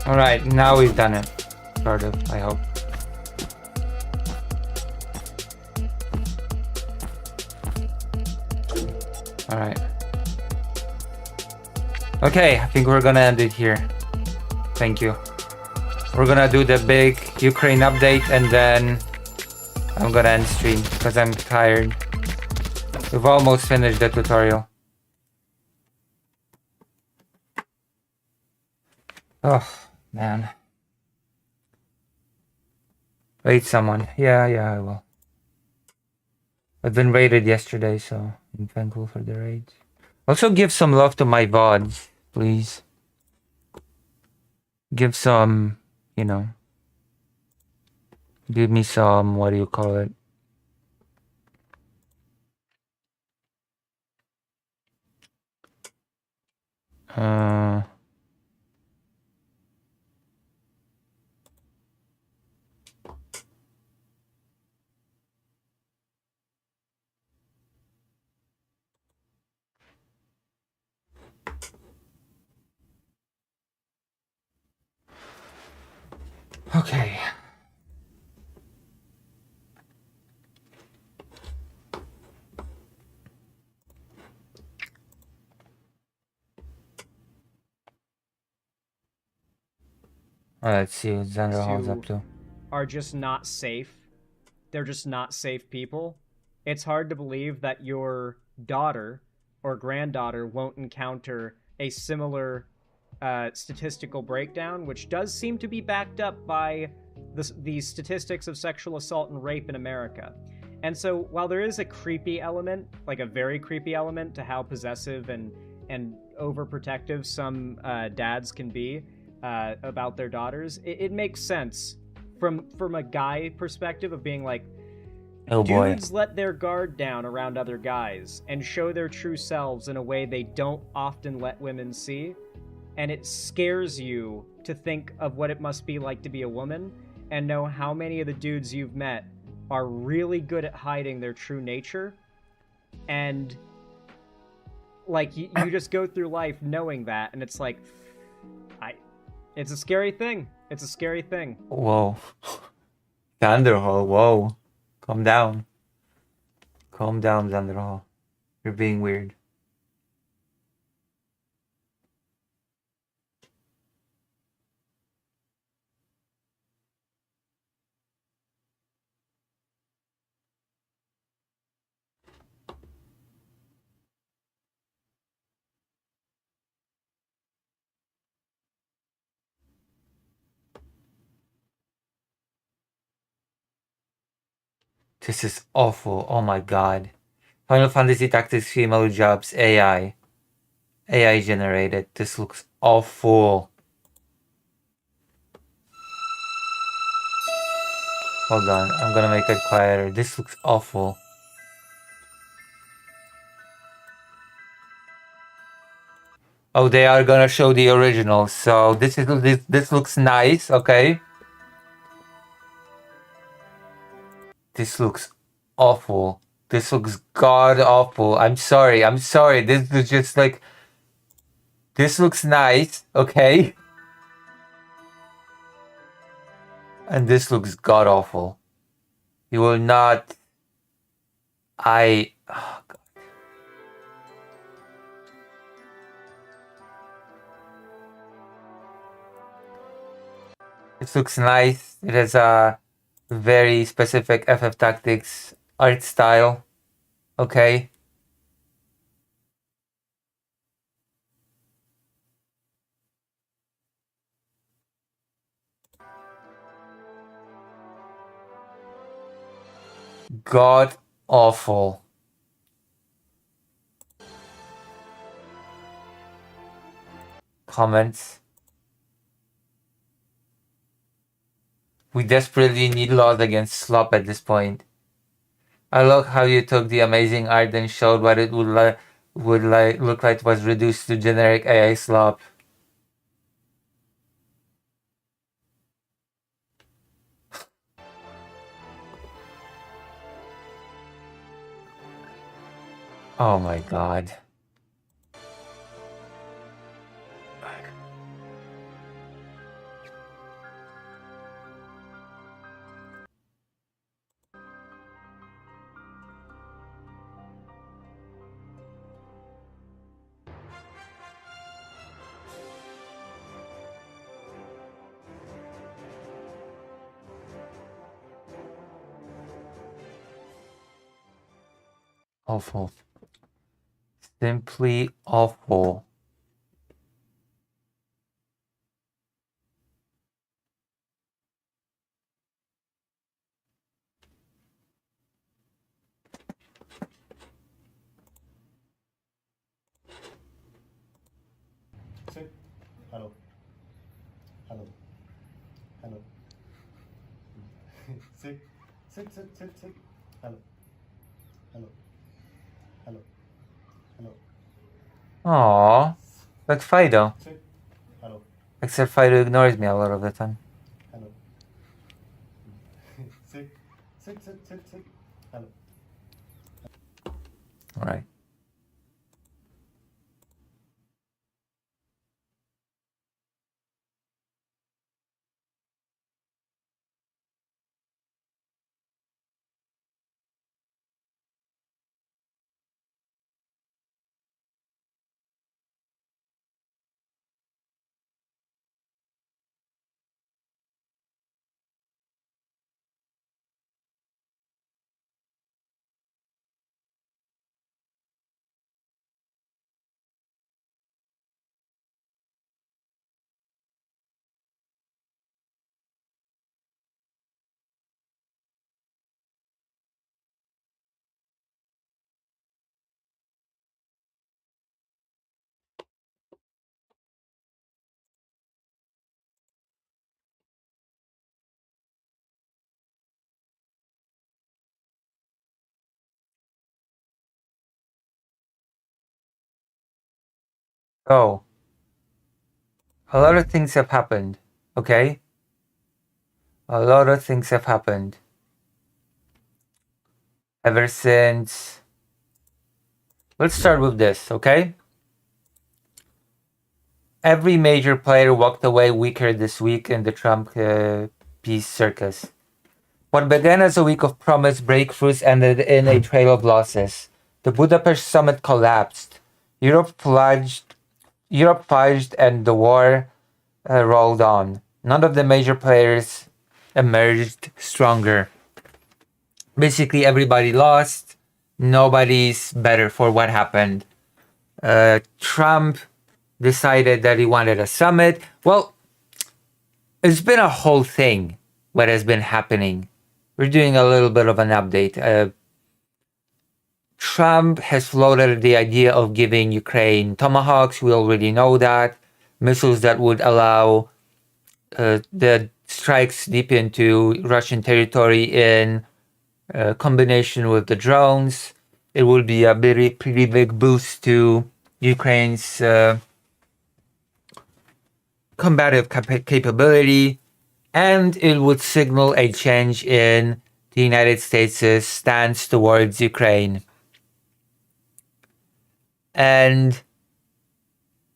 Alright, now we've done it. Sort of, I hope. Alright. Okay, I think we're gonna end it here. Thank you. We're gonna do the big Ukraine update and then I'm gonna end stream because I'm tired. We've almost finished the tutorial. Oh, man. Raid someone. Yeah, I will. I've been raided yesterday, so I'm thankful for the raids. Also give some love to my VODs, please. Give some, you know. Give me some, what do you call it? Okay. Let's see what Xanderhall's up to. Are just not safe. They're just not safe people. It's hard to believe that your daughter or granddaughter won't encounter a similar statistical breakdown, which does seem to be backed up by the statistics of sexual assault and rape in America. And so while there is a creepy element, like a very creepy element to how possessive and overprotective some dads can be about their daughters, it makes sense from a guy perspective of being like, Oh boy. dudes let their guard down around other guys and show their true selves in a way they don't often let women see, and it scares you to think of what it must be like to be a woman and know how many of the dudes you've met are really good at hiding their true nature, and like you just go through life knowing that, and it's like, it's a scary thing. It's a scary thing. Whoa. Xanderhall, whoa. Calm down. Calm down, Xanderhall. You're being weird. This is awful. Oh my god. Final Fantasy Tactics female jobs AI. AI generated. This looks awful. Hold on. I'm gonna make it quieter. This looks awful. Oh, they are gonna show the original. So this looks nice, okay? This looks awful. This looks god awful. I'm sorry. This is just like, this looks nice, okay? And this looks god awful. You will not. Oh god. This looks nice. It has a very specific FF Tactics art style. Okay. God awful. Comments. We desperately need laws against slop at this point. I love how you took the amazing art and showed what it would look like was reduced to generic AI slop. Oh my god. Awful. Simply awful. Sit. Hello. Hello. Hello. Sit. Sit. Hello. Hello. Hello. Hello. Aww. Like Fido. Sit. Hello. Except Fido ignores me a lot of the time. Hello. Sit. Hello. Alright. Oh, a lot of things have happened. Okay, a lot of things have happened ever since. Let's start with this, okay? Every major player walked away weaker this week in the Trump peace circus. What began as a week of promised breakthroughs ended in a trail of losses. The Budapest summit collapsed. Europe plunged, and the war rolled on. None of the major players emerged stronger. Basically, everybody lost. Nobody's better for what happened. Trump decided that he wanted a summit. Well, it's been a whole thing what has been happening. We're doing a little bit of an update. Trump has floated the idea of giving Ukraine Tomahawks. We already know that. Missiles that would allow the strikes deep into Russian territory in combination with the drones. It will be a pretty big boost to Ukraine's combative capability, and it would signal a change in the United States' stance towards Ukraine. And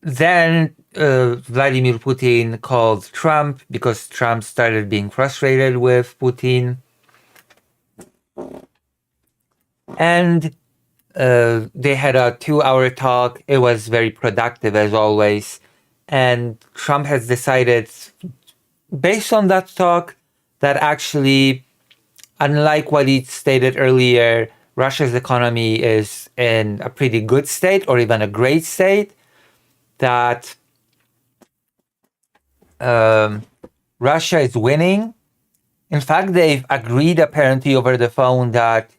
then Vladimir Putin called Trump because Trump started being frustrated with Putin. And they had a 2-hour talk. It was very productive as always. And Trump has decided, based on that talk, that actually, unlike what he stated earlier, Russia's economy is in a pretty good state or even a great state, that Russia is winning. In fact, they've agreed apparently over the phone that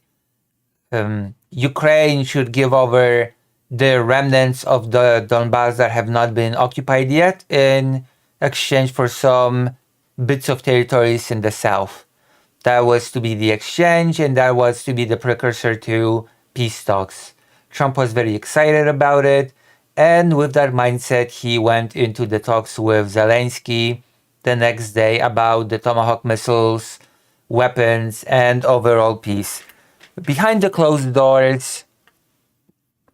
Ukraine should give over the remnants of the Donbass that have not been occupied yet in exchange for some bits of territories in the south. That was to be the exchange, and that was to be the precursor to peace talks. Trump was very excited about it, and with that mindset, he went into the talks with Zelensky the next day about the Tomahawk missiles, weapons, and overall peace. Behind the closed doors,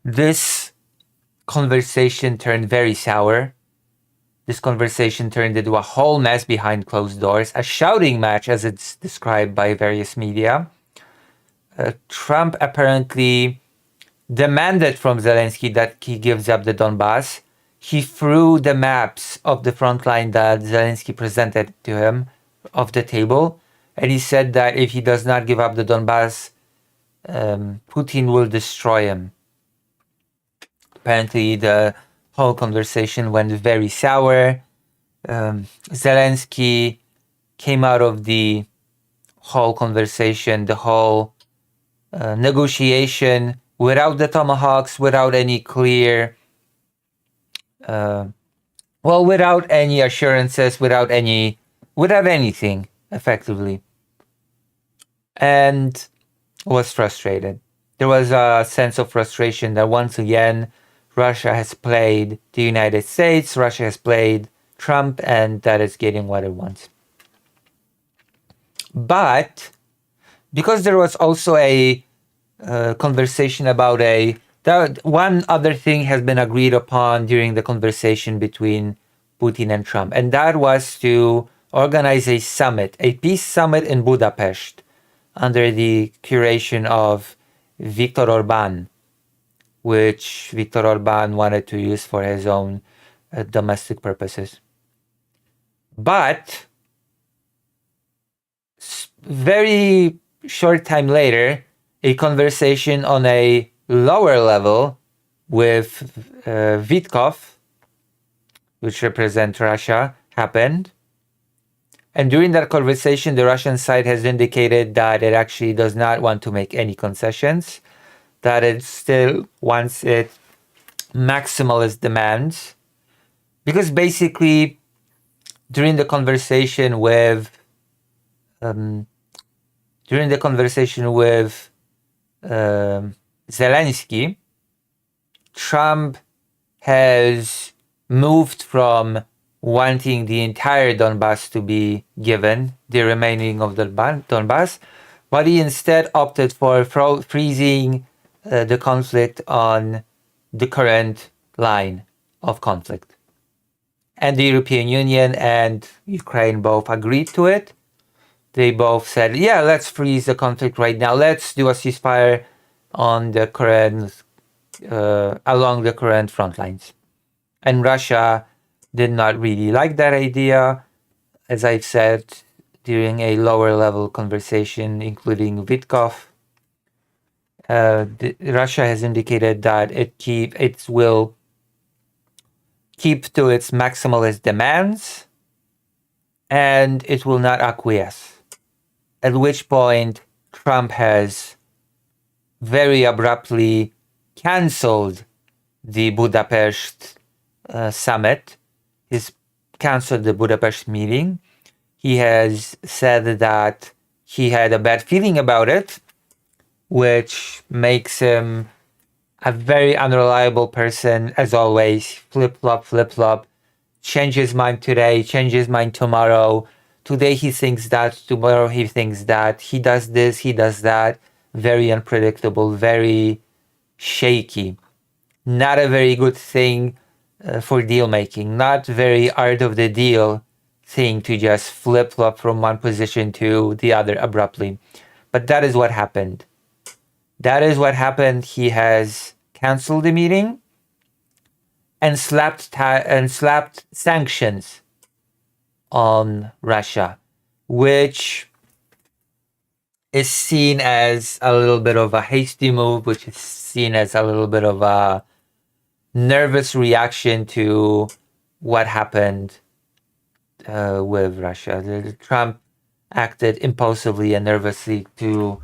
this conversation turned very sour. This conversation turned into a whole mess behind closed doors, a shouting match as it's described by various media. Trump apparently demanded from Zelensky that he gives up the Donbass. He threw the maps of the front line that Zelensky presented to him off the table, and he said that if he does not give up the Donbass, Putin will destroy him. Apparently, the whole conversation went very sour. Zelensky came out of the whole conversation, the whole negotiation, without the Tomahawks, without any clear, without any assurances, without anything, effectively. And was frustrated. There was a sense of frustration that once again, Russia has played the United States, Russia has played Trump, and that is getting what it wants. But because there was also a conversation about one other thing has been agreed upon during the conversation between Putin and Trump, and that was to organize a summit, a peace summit in Budapest under the curation of Viktor Orban, which Viktor Orban wanted to use for his own domestic purposes. But very short time later, a conversation on a lower level with Vitkov, which represents Russia, happened. And during that conversation, the Russian side has indicated that it actually does not want to make any concessions, that it still wants its maximalist demands. Because basically, during the conversation with Zelensky, Trump has moved from wanting the entire Donbass to be given, the remaining of the Donbass, but he instead opted for freezing the conflict on the current line of conflict. And the European Union and Ukraine both agreed to it. They both said, yeah, let's freeze the conflict right now. Let's do a ceasefire on the current, along the current front lines. And Russia did not really like that idea. As I've said during a lower level conversation, including Vitkov, Russia has indicated that it will keep to its maximalist demands and it will not acquiesce. At which point Trump has very abruptly cancelled the Budapest summit. He's cancelled the Budapest meeting. He has said that he had a bad feeling about it, which makes him a very unreliable person, as always. Flip-flop. Change his mind today, change his mind tomorrow. Today he thinks that, tomorrow he thinks that. He does this, he does that. Very unpredictable, very shaky. Not a very good thing for deal making. Not very art of the deal thing to just flip-flop from one position to the other abruptly. But that is what happened. That is what happened. He has cancelled the meeting and slapped sanctions on Russia, which is seen as a little bit of a hasty move, which is seen as a little bit of a nervous reaction to what happened with Russia. Trump acted impulsively and nervously to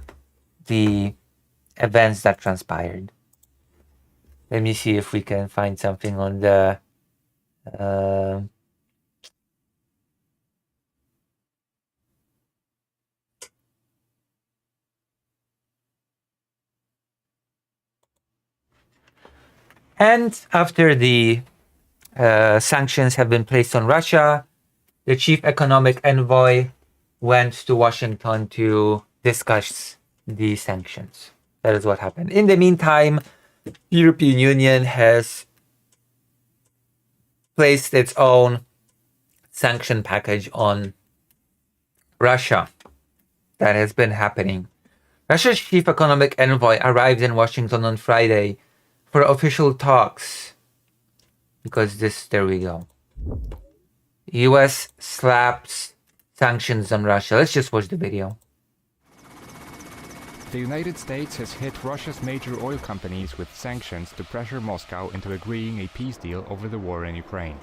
the events that transpired. Let me see if we can find something on the and after the sanctions have been placed on Russia, the chief economic envoy went to Washington to discuss the sanctions. That is what happened. In the meantime, the European Union has placed its own sanction package on Russia. That has been happening. Russia's chief economic envoy arrived in Washington on Friday for official talks. Because there we go. US slaps sanctions on Russia. Let's just watch the video. The United States has hit Russia's major oil companies with sanctions to pressure Moscow into agreeing a peace deal over the war in Ukraine.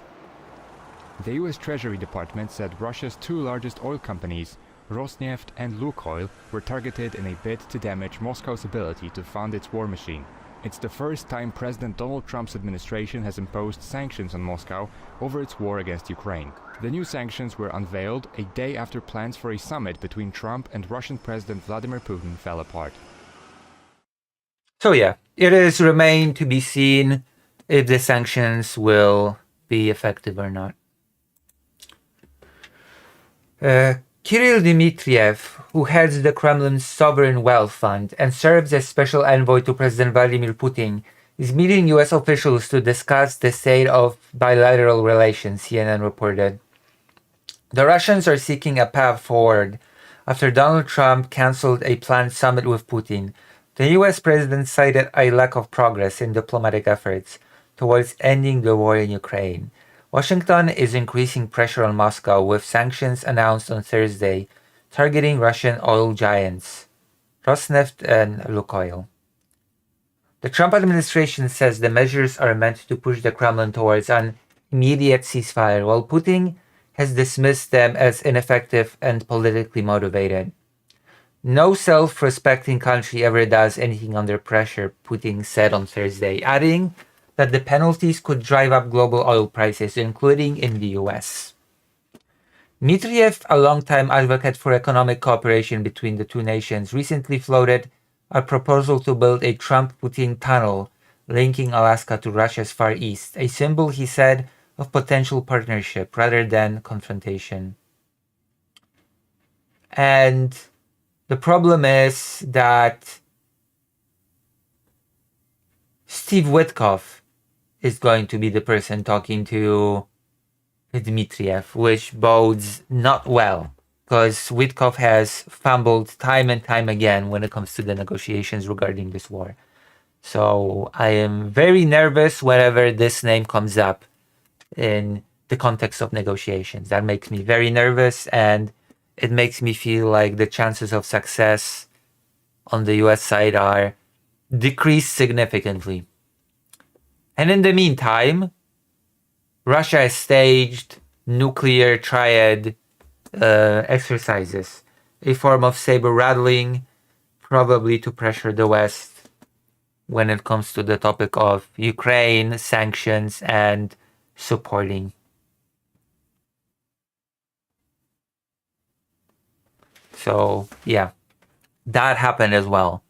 The US Treasury Department said Russia's two largest oil companies, Rosneft and Lukoil, were targeted in a bid to damage Moscow's ability to fund its war machine. It's the first time President Donald Trump's administration has imposed sanctions on Moscow over its war against Ukraine. The new sanctions were unveiled a day after plans for a summit between Trump and Russian President Vladimir Putin fell apart. So yeah, it is remain to be seen if the sanctions will be effective or not. Kirill Dmitriev, who heads the Kremlin's Sovereign Wealth Fund and serves as special envoy to President Vladimir Putin, is meeting US officials to discuss the state of bilateral relations, CNN reported. The Russians are seeking a path forward after Donald Trump canceled a planned summit with Putin. The US president cited a lack of progress in diplomatic efforts towards ending the war in Ukraine. Washington is increasing pressure on Moscow with sanctions announced on Thursday targeting Russian oil giants Rosneft and Lukoil. The Trump administration says the measures are meant to push the Kremlin towards an immediate ceasefire, while Putin has dismissed them as ineffective and politically motivated. No self-respecting country ever does anything under pressure, Putin said on Thursday, adding that the penalties could drive up global oil prices, including in the US. Dmitriev, a longtime advocate for economic cooperation between the two nations, recently floated a proposal to build a Trump-Putin tunnel linking Alaska to Russia's Far East, a symbol, he said, of potential partnership rather than confrontation. And the problem is that Steve Witkoff is going to be the person talking to Dmitriev, which bodes not well, because Witkoff has fumbled time and time again when it comes to the negotiations regarding this war. So I am very nervous whenever this name comes up in the context of negotiations. That makes me very nervous, and it makes me feel like the chances of success on the US side are decreased significantly. And in the meantime, Russia has staged nuclear triad exercises, a form of saber rattling, probably to pressure the West when it comes to the topic of Ukraine, sanctions, and supporting. So, yeah, that happened as well.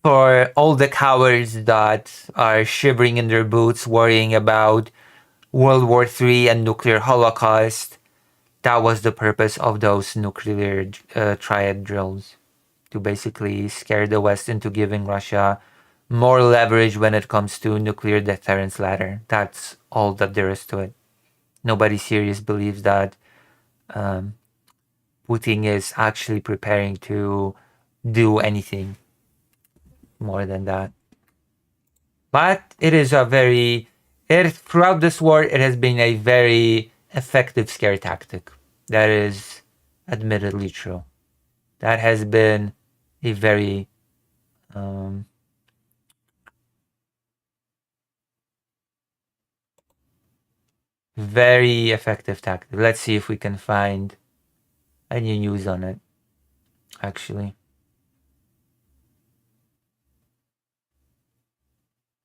For all the cowards that are shivering in their boots, worrying about World War III and nuclear holocaust, that was the purpose of those nuclear triad drills, to basically scare the West into giving Russia more leverage when it comes to nuclear deterrence ladder. That's all that there is to it. Nobody serious believes that Putin is actually preparing to do anything more than that. But it is throughout this war, it has been a very effective scare tactic. That is admittedly true. That has been a very very effective tactic. Let's see if we can find any news on it, actually.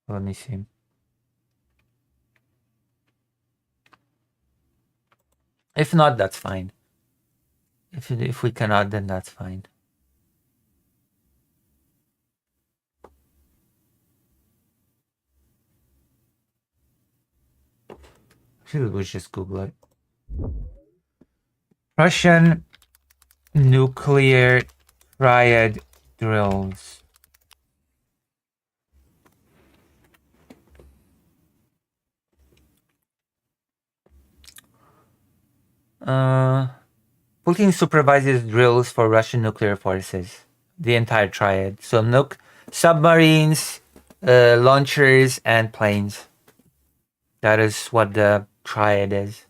Let me see. If not, that's fine. If we cannot, then that's fine. Actually, let's just Google it. Russian nuclear triad drills. Putin supervises drills for Russian nuclear forces, the entire triad. So submarines, launchers, and planes. That is what the triad is.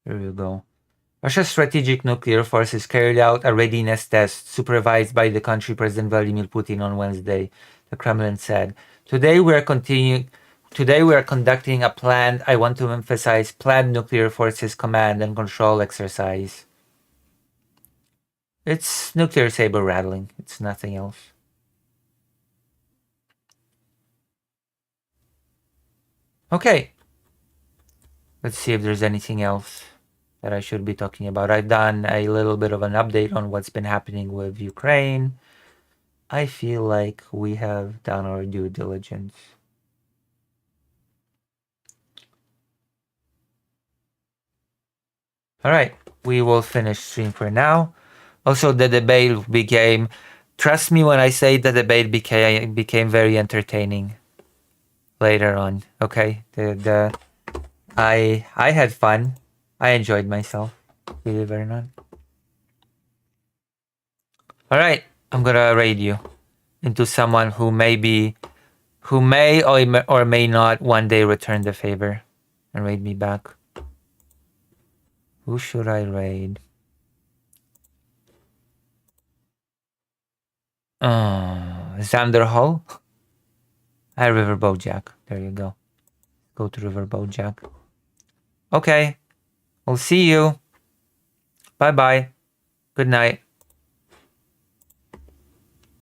Here we go. Russia's strategic nuclear forces carried out a readiness test supervised by the country President Vladimir Putin on Wednesday, the Kremlin said. Today we are conducting a planned, I want to emphasize, planned nuclear forces command and control exercise. It's nuclear saber rattling. It's nothing else. Okay. Let's see if there's anything else that I should be talking about. I've done a little bit of an update on what's been happening with Ukraine. I feel like we have done our due diligence. All right, we will finish stream for now. Also, the debate became, trust me when I say the debate became very entertaining later on. Okay, I had fun. I enjoyed myself, believe it or not. All right, I'm gonna raid you into someone who may or may not one day return the favor and raid me back. Who should I raid? Xander Hall? Riverboat Jack. There you go. Go to Riverboat Jack. Okay. I'll see you. Bye-bye. Good night.